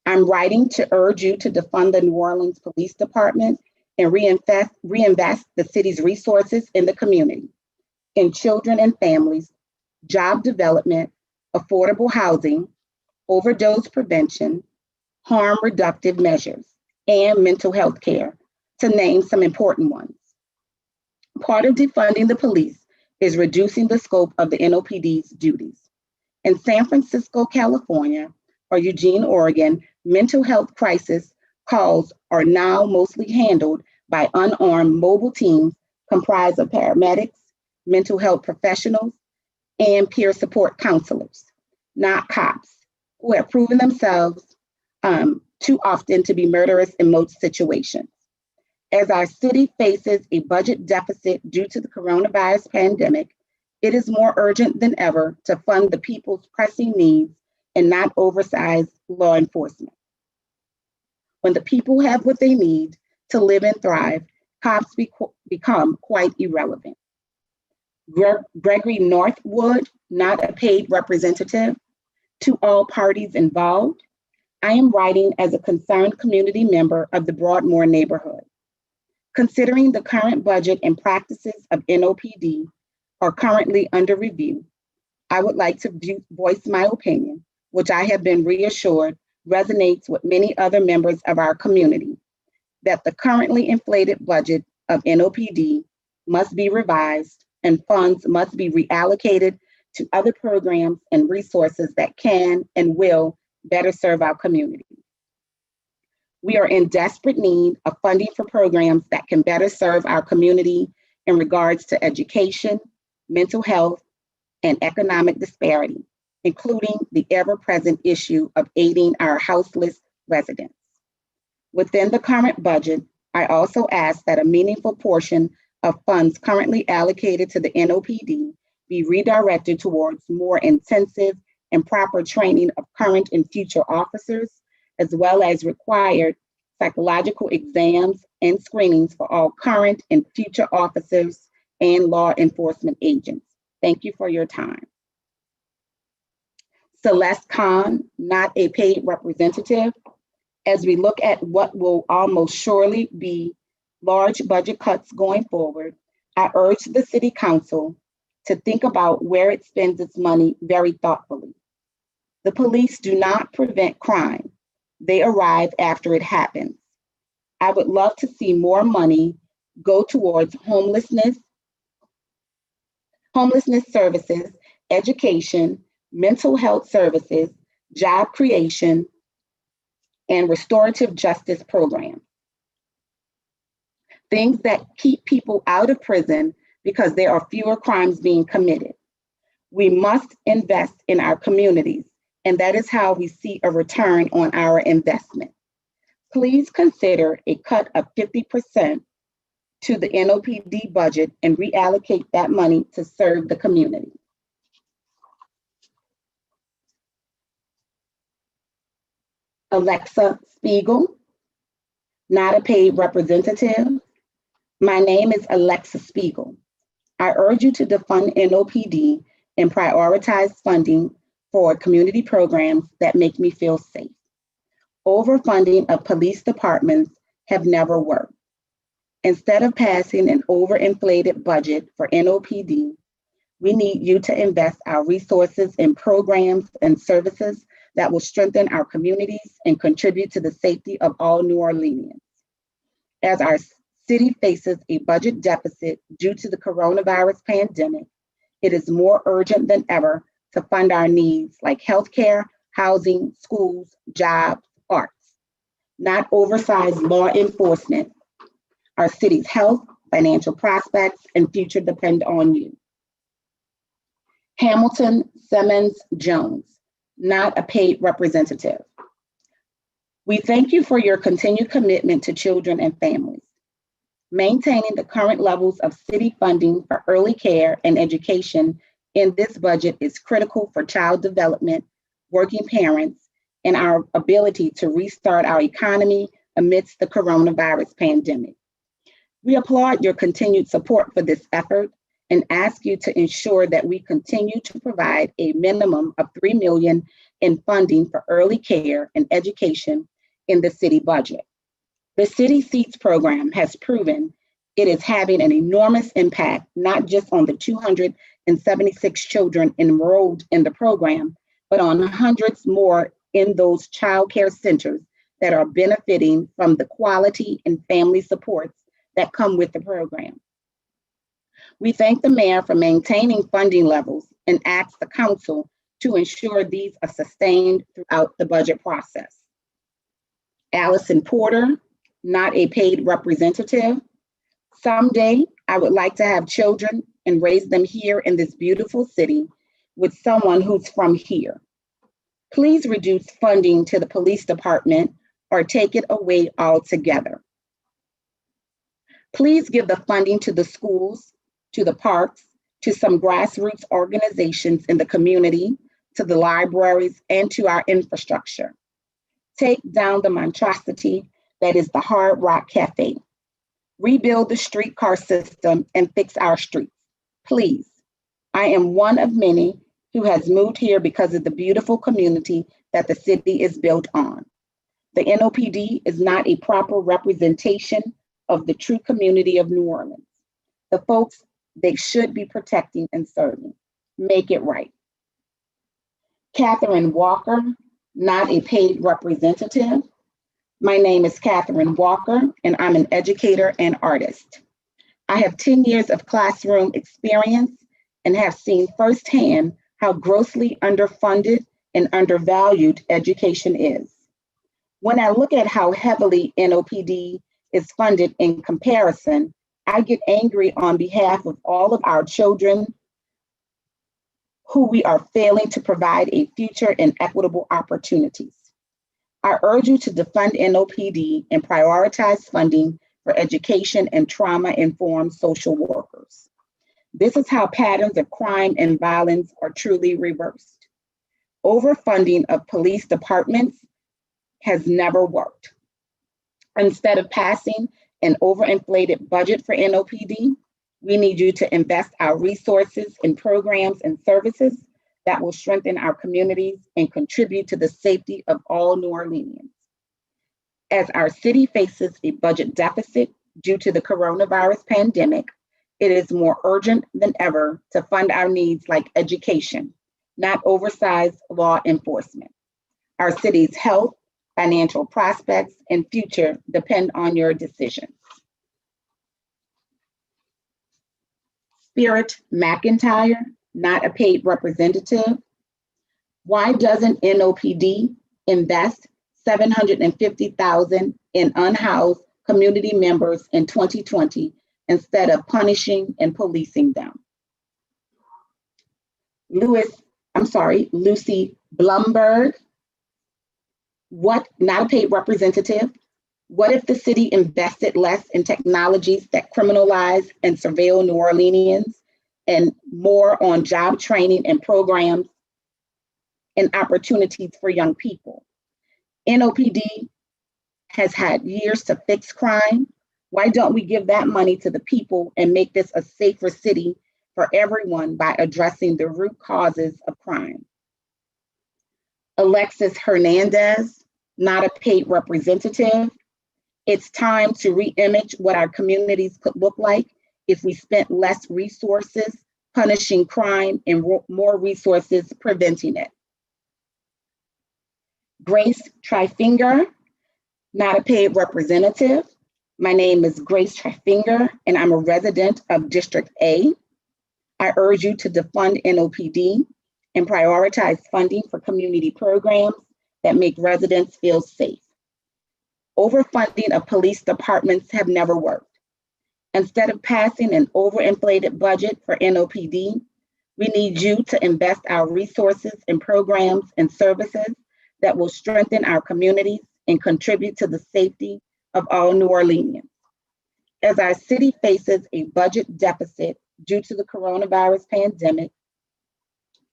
I'm writing to urge you to defund the New Orleans Police Department and reinvest the city's resources in the community, in children and families, job development, affordable housing, overdose prevention, harm reductive measures, and mental health care, to name some important ones. Part of defunding the police is reducing the scope of the NOPD's duties. In San Francisco, California, or Eugene, Oregon, mental health crisis calls are now mostly handled by unarmed mobile teams comprised of paramedics, mental health professionals, and peer support counselors, not cops, who have proven themselves too often to be murderous in most situations. As our city faces a budget deficit due to the coronavirus pandemic, it is more urgent than ever to fund the people's pressing needs and not oversize law enforcement. When the people have what they need to live and thrive, cops become quite irrelevant. Gregory Northwood, not a paid representative. To all parties involved, I am writing as a concerned community member of the Broadmoor neighborhood. Considering the current budget and practices of NOPD are currently under review, I would like to voice my opinion, which I have been reassured resonates with many other members of our community, that the currently inflated budget of NOPD must be revised and funds must be reallocated to other programs and resources that can and will better serve our community. We are in desperate need of funding for programs that can better serve our community in regards to education, mental health, and economic disparity, including the ever-present issue of aiding our houseless residents. Within the current budget, I also ask that a meaningful portion of funds currently allocated to the NOPD be redirected towards more intensive and proper training of current and future officers, as well as required psychological exams and screenings for all current and future officers and law enforcement agents. Thank you for your time. Celeste Khan, not a paid representative. As we look at what will almost surely be large budget cuts going forward, I urge the City Council to think about where it spends its money very thoughtfully. The police do not prevent crime. They arrive after it happens. I would love to see more money go towards homelessness services, education, mental health services, job creation, and restorative justice programs. Things that keep people out of prison because there are fewer crimes being committed. We must invest in our communities, and that is how we see a return on our investment. Please consider a cut of 50% to the NOPD budget and reallocate that money to serve the community. Alexa Spiegel, not a paid representative. My name is Alexa Spiegel. I urge you to defund NOPD and prioritize funding for community programs that make me feel safe. Overfunding of police departments have never worked. Instead of passing an overinflated budget for NOPD, we need you to invest our resources in programs and services that will strengthen our communities and contribute to the safety of all New Orleanians. As our city faces a budget deficit due to the coronavirus pandemic, it is more urgent than ever to fund our needs like healthcare, housing, schools, jobs, arts, not oversized law enforcement. Our city's health, financial prospects, and future depend on you. Hamilton Simmons Jones, not a paid representative. We thank you for your continued commitment to children and families. Maintaining the current levels of city funding for early care and education in this budget is critical for child development, working parents, and our ability to restart our economy amidst the coronavirus pandemic. We applaud your continued support for this effort and ask you to ensure that we continue to provide a minimum of $3 million in funding for early care and education in the city budget. The City Seats program has proven it is having an enormous impact, not just on the 276 children enrolled in the program, but on hundreds more in those child care centers that are benefiting from the quality and family supports that come with the program. We thank the mayor for maintaining funding levels and ask the council to ensure these are sustained throughout the budget process. Allison Porter, not a paid representative. Someday, I would like to have children and raise them here in this beautiful city with someone who's from here. Please reduce funding to the police department or take it away altogether. Please give the funding to the schools, to the parks, to some grassroots organizations in the community, to the libraries, and to our infrastructure. Take down the monstrosity that is the Hard Rock Cafe. Rebuild the streetcar system and fix our streets, please. I am one of many who has moved here because of the beautiful community that the city is built on. The NOPD is not a proper representation of the true community of New Orleans. The folks they should be protecting and serving. Make it right. Catherine Walker, not a paid representative. My name is Catherine Walker, and I'm an educator and artist. I have 10 years of classroom experience and have seen firsthand how grossly underfunded and undervalued education is. When I look at how heavily NOPD is funded in comparison, I get angry on behalf of all of our children who we are failing to provide a future and equitable opportunities. I urge you to defund NOPD and prioritize funding for education and trauma-informed social workers. This is how patterns of crime and violence are truly reversed. Overfunding of police departments has never worked. Instead of passing an overinflated budget for NOPD, we need you to invest our resources in programs and services that will strengthen our communities and contribute to the safety of all New Orleanians. As our city faces a budget deficit due to the coronavirus pandemic, it is more urgent than ever to fund our needs like education, not oversized law enforcement. Our city's health, financial prospects, and future depend on your decisions. Spirit McIntyre, not a paid representative. Why doesn't NOPD invest $750,000 in unhoused community members in 2020 instead of punishing and policing them? Lucy Blumberg, not a paid representative. What if the city invested less in technologies that criminalize and surveil New Orleanians and more on job training and programs and opportunities for young people? NOPD has had years to fix crime. Why don't we give that money to the people and make this a safer city for everyone by addressing the root causes of crime? Alexis Hernandez, not a paid representative. It's time to re-image what our communities could look like if we spent less resources punishing crime and more resources preventing it. Grace Trifinger, not a paid representative. My name is Grace Trifinger, and I'm a resident of District A. I urge you to defund NOPD and prioritize funding for community programs that make residents feel safe. Overfunding of police departments have never worked. Instead of passing an overinflated budget for NOPD, we need you to invest our resources in programs and services that will strengthen our communities and contribute to the safety of all New Orleanians. As our city faces a budget deficit due to the coronavirus pandemic,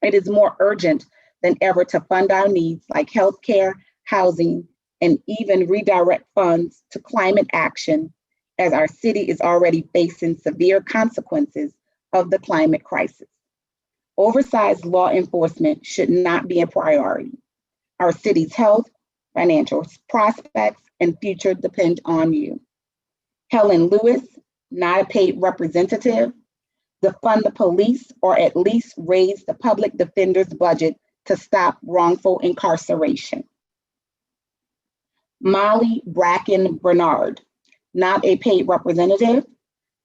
it is more urgent than ever to fund our needs like healthcare, housing, and even redirect funds to climate action, as our city is already facing severe consequences of the climate crisis. Oversized law enforcement should not be a priority. Our city's health, financial prospects, and future depend on you. Helen Lewis, not a paid representative. Defund the police or at least raise the public defender's budget to stop wrongful incarceration. Molly Bracken Bernard, not a paid representative.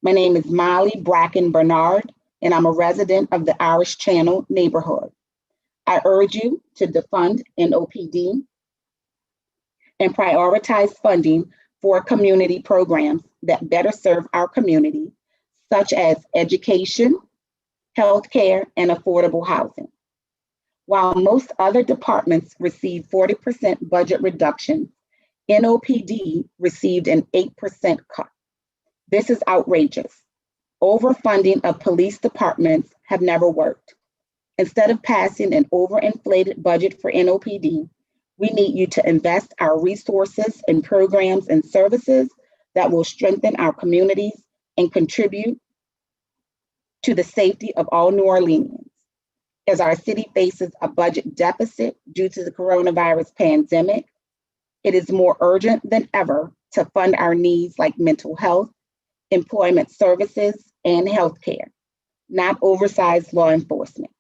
My name is Molly Bracken Bernard, and I'm a resident of the Irish Channel neighborhood. I urge you to defund NOPD and prioritize funding for community programs that better serve our community, such as education, healthcare, and affordable housing. While most other departments receive 40% budget reduction, NOPD received an 8% cut. This is outrageous. Overfunding of police departments have never worked. Instead of passing an overinflated budget for NOPD, we need you to invest our resources in programs and services that will strengthen our communities and contribute to the safety of all New Orleanians. As our city faces a budget deficit due to the coronavirus pandemic, it is more urgent than ever to fund our needs like mental health, employment services, and healthcare, not oversized law enforcement.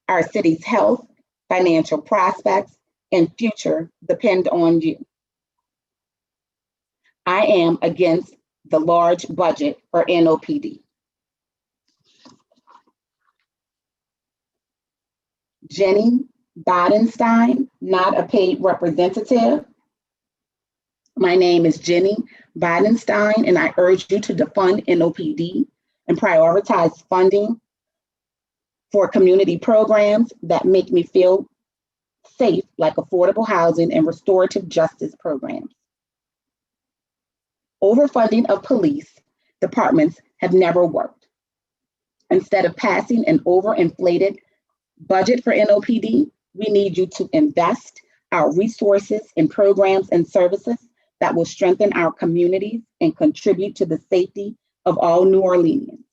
Our city's health, financial prospects, and future depend on you. I am against the large budget for NOPD. Jenny Bodenstein, not a paid representative. My name is Jenny Bodenstein, and I urge you to defund NOPD and prioritize funding for community programs that make me feel safe, like affordable housing and restorative justice programs. Overfunding of police departments have never worked. Instead of passing an overinflated budget for NOPD, we need you to invest our resources in programs and services that will strengthen our communities and contribute to the safety of all New Orleanians.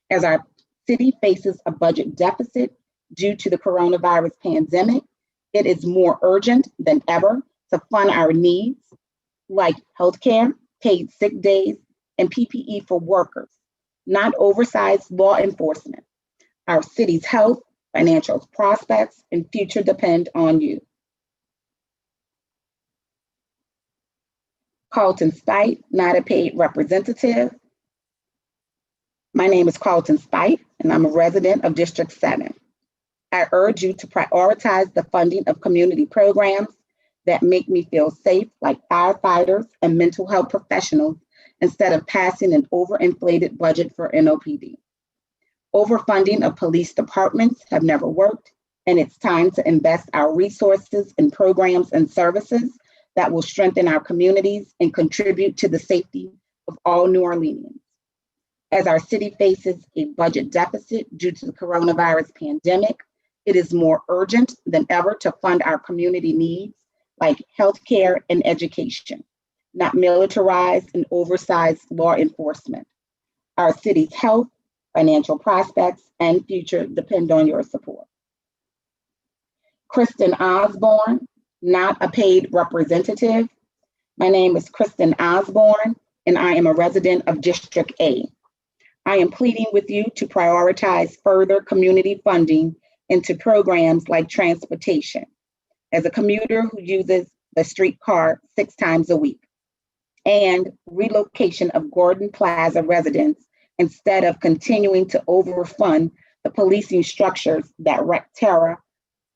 As our city faces a budget deficit due to the coronavirus pandemic, it is more urgent than ever to fund our needs like healthcare, paid sick days, and PPE for workers, not oversized law enforcement. Our city's health, financial prospects, and future depend on you. Carlton Spite, not a paid representative. My name is Carlton Spite, and I'm a resident of District 7. I urge you to prioritize the funding of community programs that make me feel safe, like firefighters and mental health professionals, instead of passing an overinflated budget for NOPD. Overfunding of police departments have never worked, and it's time to invest our resources in programs and services that will strengthen our communities and contribute to the safety of all New Orleanians. As our city faces a budget deficit due to the coronavirus pandemic, it is more urgent than ever to fund our community needs like healthcare and education, not militarized and oversized law enforcement. Our city's health, financial prospects, and future depend on your support. Kristen Osborne, not a paid representative. My name is Kristen Osborne, and I am a resident of District A. I am pleading with you to prioritize further community funding into programs like transportation, as a commuter who uses the streetcar 6 times a week, and relocation of Gordon Plaza residents instead of continuing to overfund the policing structures that wreak terror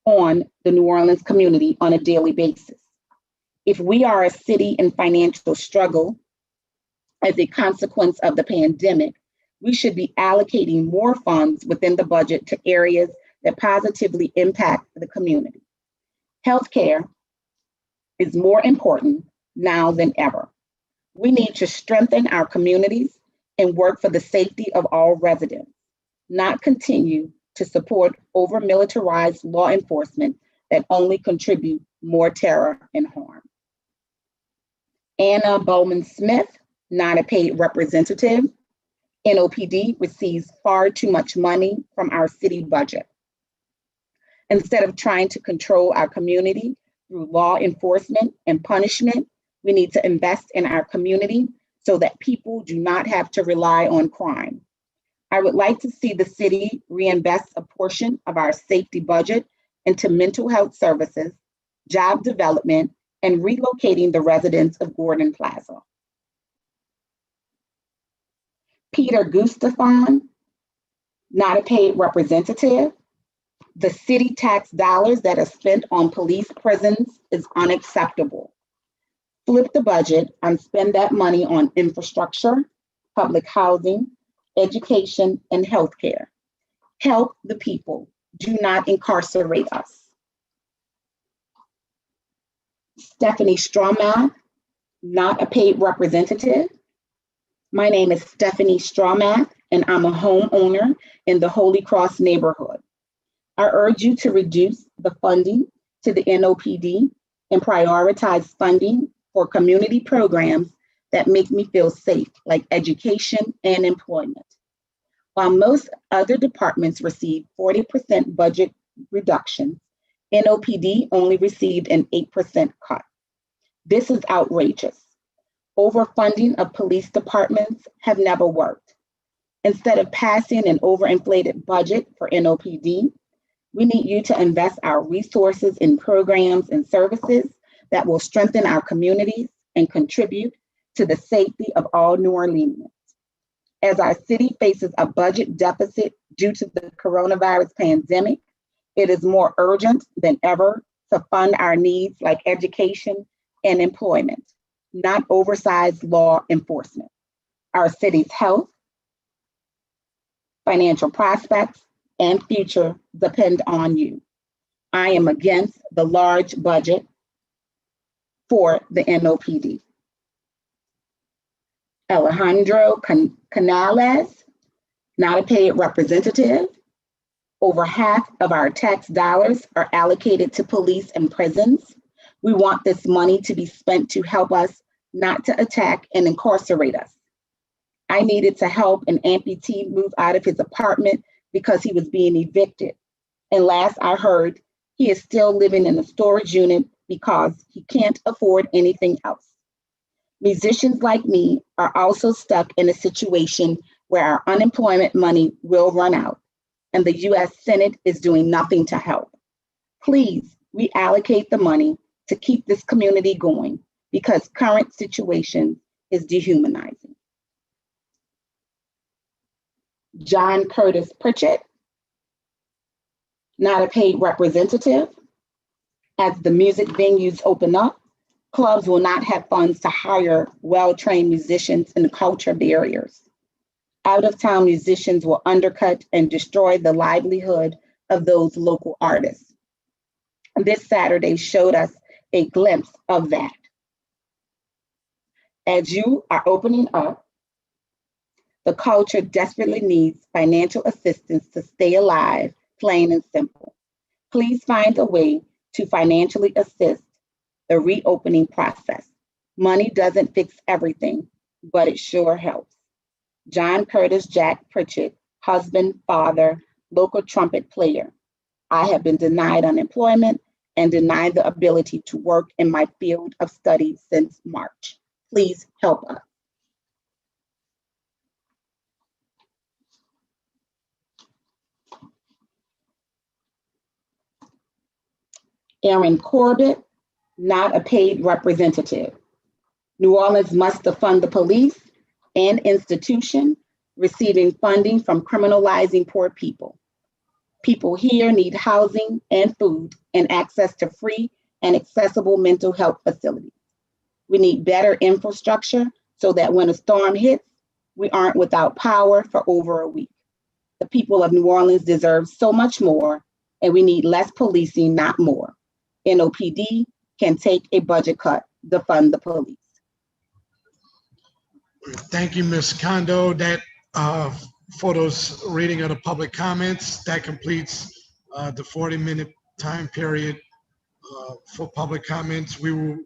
on the New Orleans community on a daily basis. If we are a city in financial struggle as a consequence of the pandemic, we should be allocating more funds within the budget to areas that positively impact the community. Healthcare is more important now than ever. We need to strengthen our communities and work for the safety of all residents, not continue to support over-militarized law enforcement that only contribute more terror and harm. Anna Bowman Smith, not a paid representative. NOPD receives far too much money from our city budget. Instead of trying to control our community through law enforcement and punishment, we need to invest in our community so that people do not have to rely on crime. I would like to see the city reinvest a portion of our safety budget into mental health services, job development, and relocating the residents of Gordon Plaza. Peter Gustafson, not a paid representative. The city tax dollars that are spent on police prisons is unacceptable. Flip the budget and spend that money on infrastructure, public housing, education, and healthcare. Help the people. Do not incarcerate us. Stephanie Strawmath, not a paid representative. My name is Stephanie Strawmath, and I'm a homeowner in the Holy Cross neighborhood. I urge you to reduce the funding to the NOPD and prioritize funding for community programs that make me feel safe, like education and employment. While most other departments received 40% budget reductions, NOPD only received an 8% cut. This is outrageous. Overfunding of police departments have never worked. Instead of passing an overinflated budget for NOPD, we need you to invest our resources in programs and services that will strengthen our communities and contribute to the safety of all New Orleanians. As our city faces a budget deficit due to the coronavirus pandemic, it is more urgent than ever to fund our needs like education and employment, not oversized law enforcement. Our city's health, financial prospects, and future depend on you. I am against the large budget for the NOPD. Alejandro Canales, not a paid representative. Over half of our tax dollars are allocated to police and prisons. We want this money to be spent to help us, not to attack and incarcerate us. I needed to help an amputee move out of his apartment because he was being evicted. And last I heard, he is still living in a storage unit because he can't afford anything else. Musicians like me are also stuck in a situation where our unemployment money will run out, and the US Senate is doing nothing to help. Please reallocate the money to keep this community going, because current situation is dehumanizing. John Curtis Pritchett, not a paid representative. As the music venues open up, clubs will not have funds to hire well-trained musicians and culture barriers. Out-of-town musicians will undercut and destroy the livelihood of those local artists. This Saturday showed us a glimpse of that. As you are opening up, the culture desperately needs financial assistance to stay alive, plain and simple. Please find a way to financially assist the reopening process. Money doesn't fix everything, but it sure helps. John Curtis Jack Pritchett, husband, father, local trumpet player. I have been denied unemployment and denied the ability to work in my field of study since March. Please help us. Aaron Corbett, not a paid representative. New Orleans must defund the police and institution receiving funding from criminalizing poor people. People here need housing and food and access to free and accessible mental health facilities. We need better infrastructure so that when a storm hits, we aren't without power for over a week. The people of New Orleans deserve so much more, and we need less policing, not more. NOPD can take a budget cut to fund the police. Thank you, Ms. Kondo. That for those reading of the public comments, that completes the 40-minute time period for public comments. We will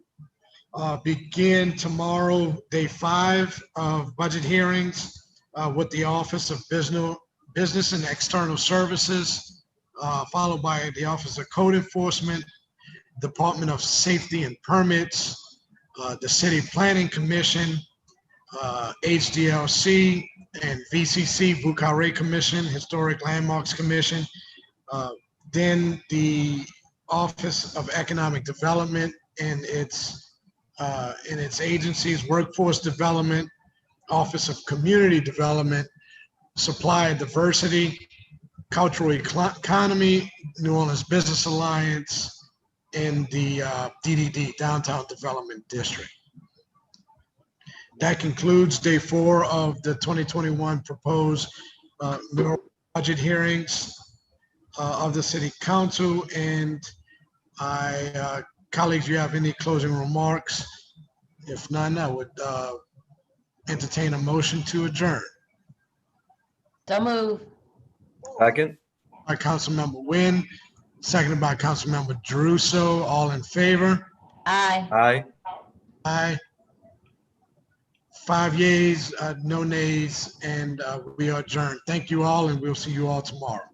begin tomorrow, day 5 of budget hearings with the Office of Business and External Services, followed by the Office of Code Enforcement, Department of Safety and Permits, the City Planning Commission, HDLC and VCC, Bukhari Commission, Historic Landmarks Commission, then the Office of Economic Development and its agencies, Workforce Development, Office of Community Development, Supply and Diversity, Cultural Economy, New Orleans Business Alliance, and the DDD, Downtown Development District. That concludes day 4 of the 2021 proposed budget hearings of the City Council. And colleagues, you have any closing remarks? If none, I would entertain a motion to adjourn. So move. Second. By Councilmember Nguyen, seconded by Councilmember Druso. All in favor? Aye. Aye. Aye. 5 yeas, no nays, and we are adjourned. Thank you all, and we'll see you all tomorrow.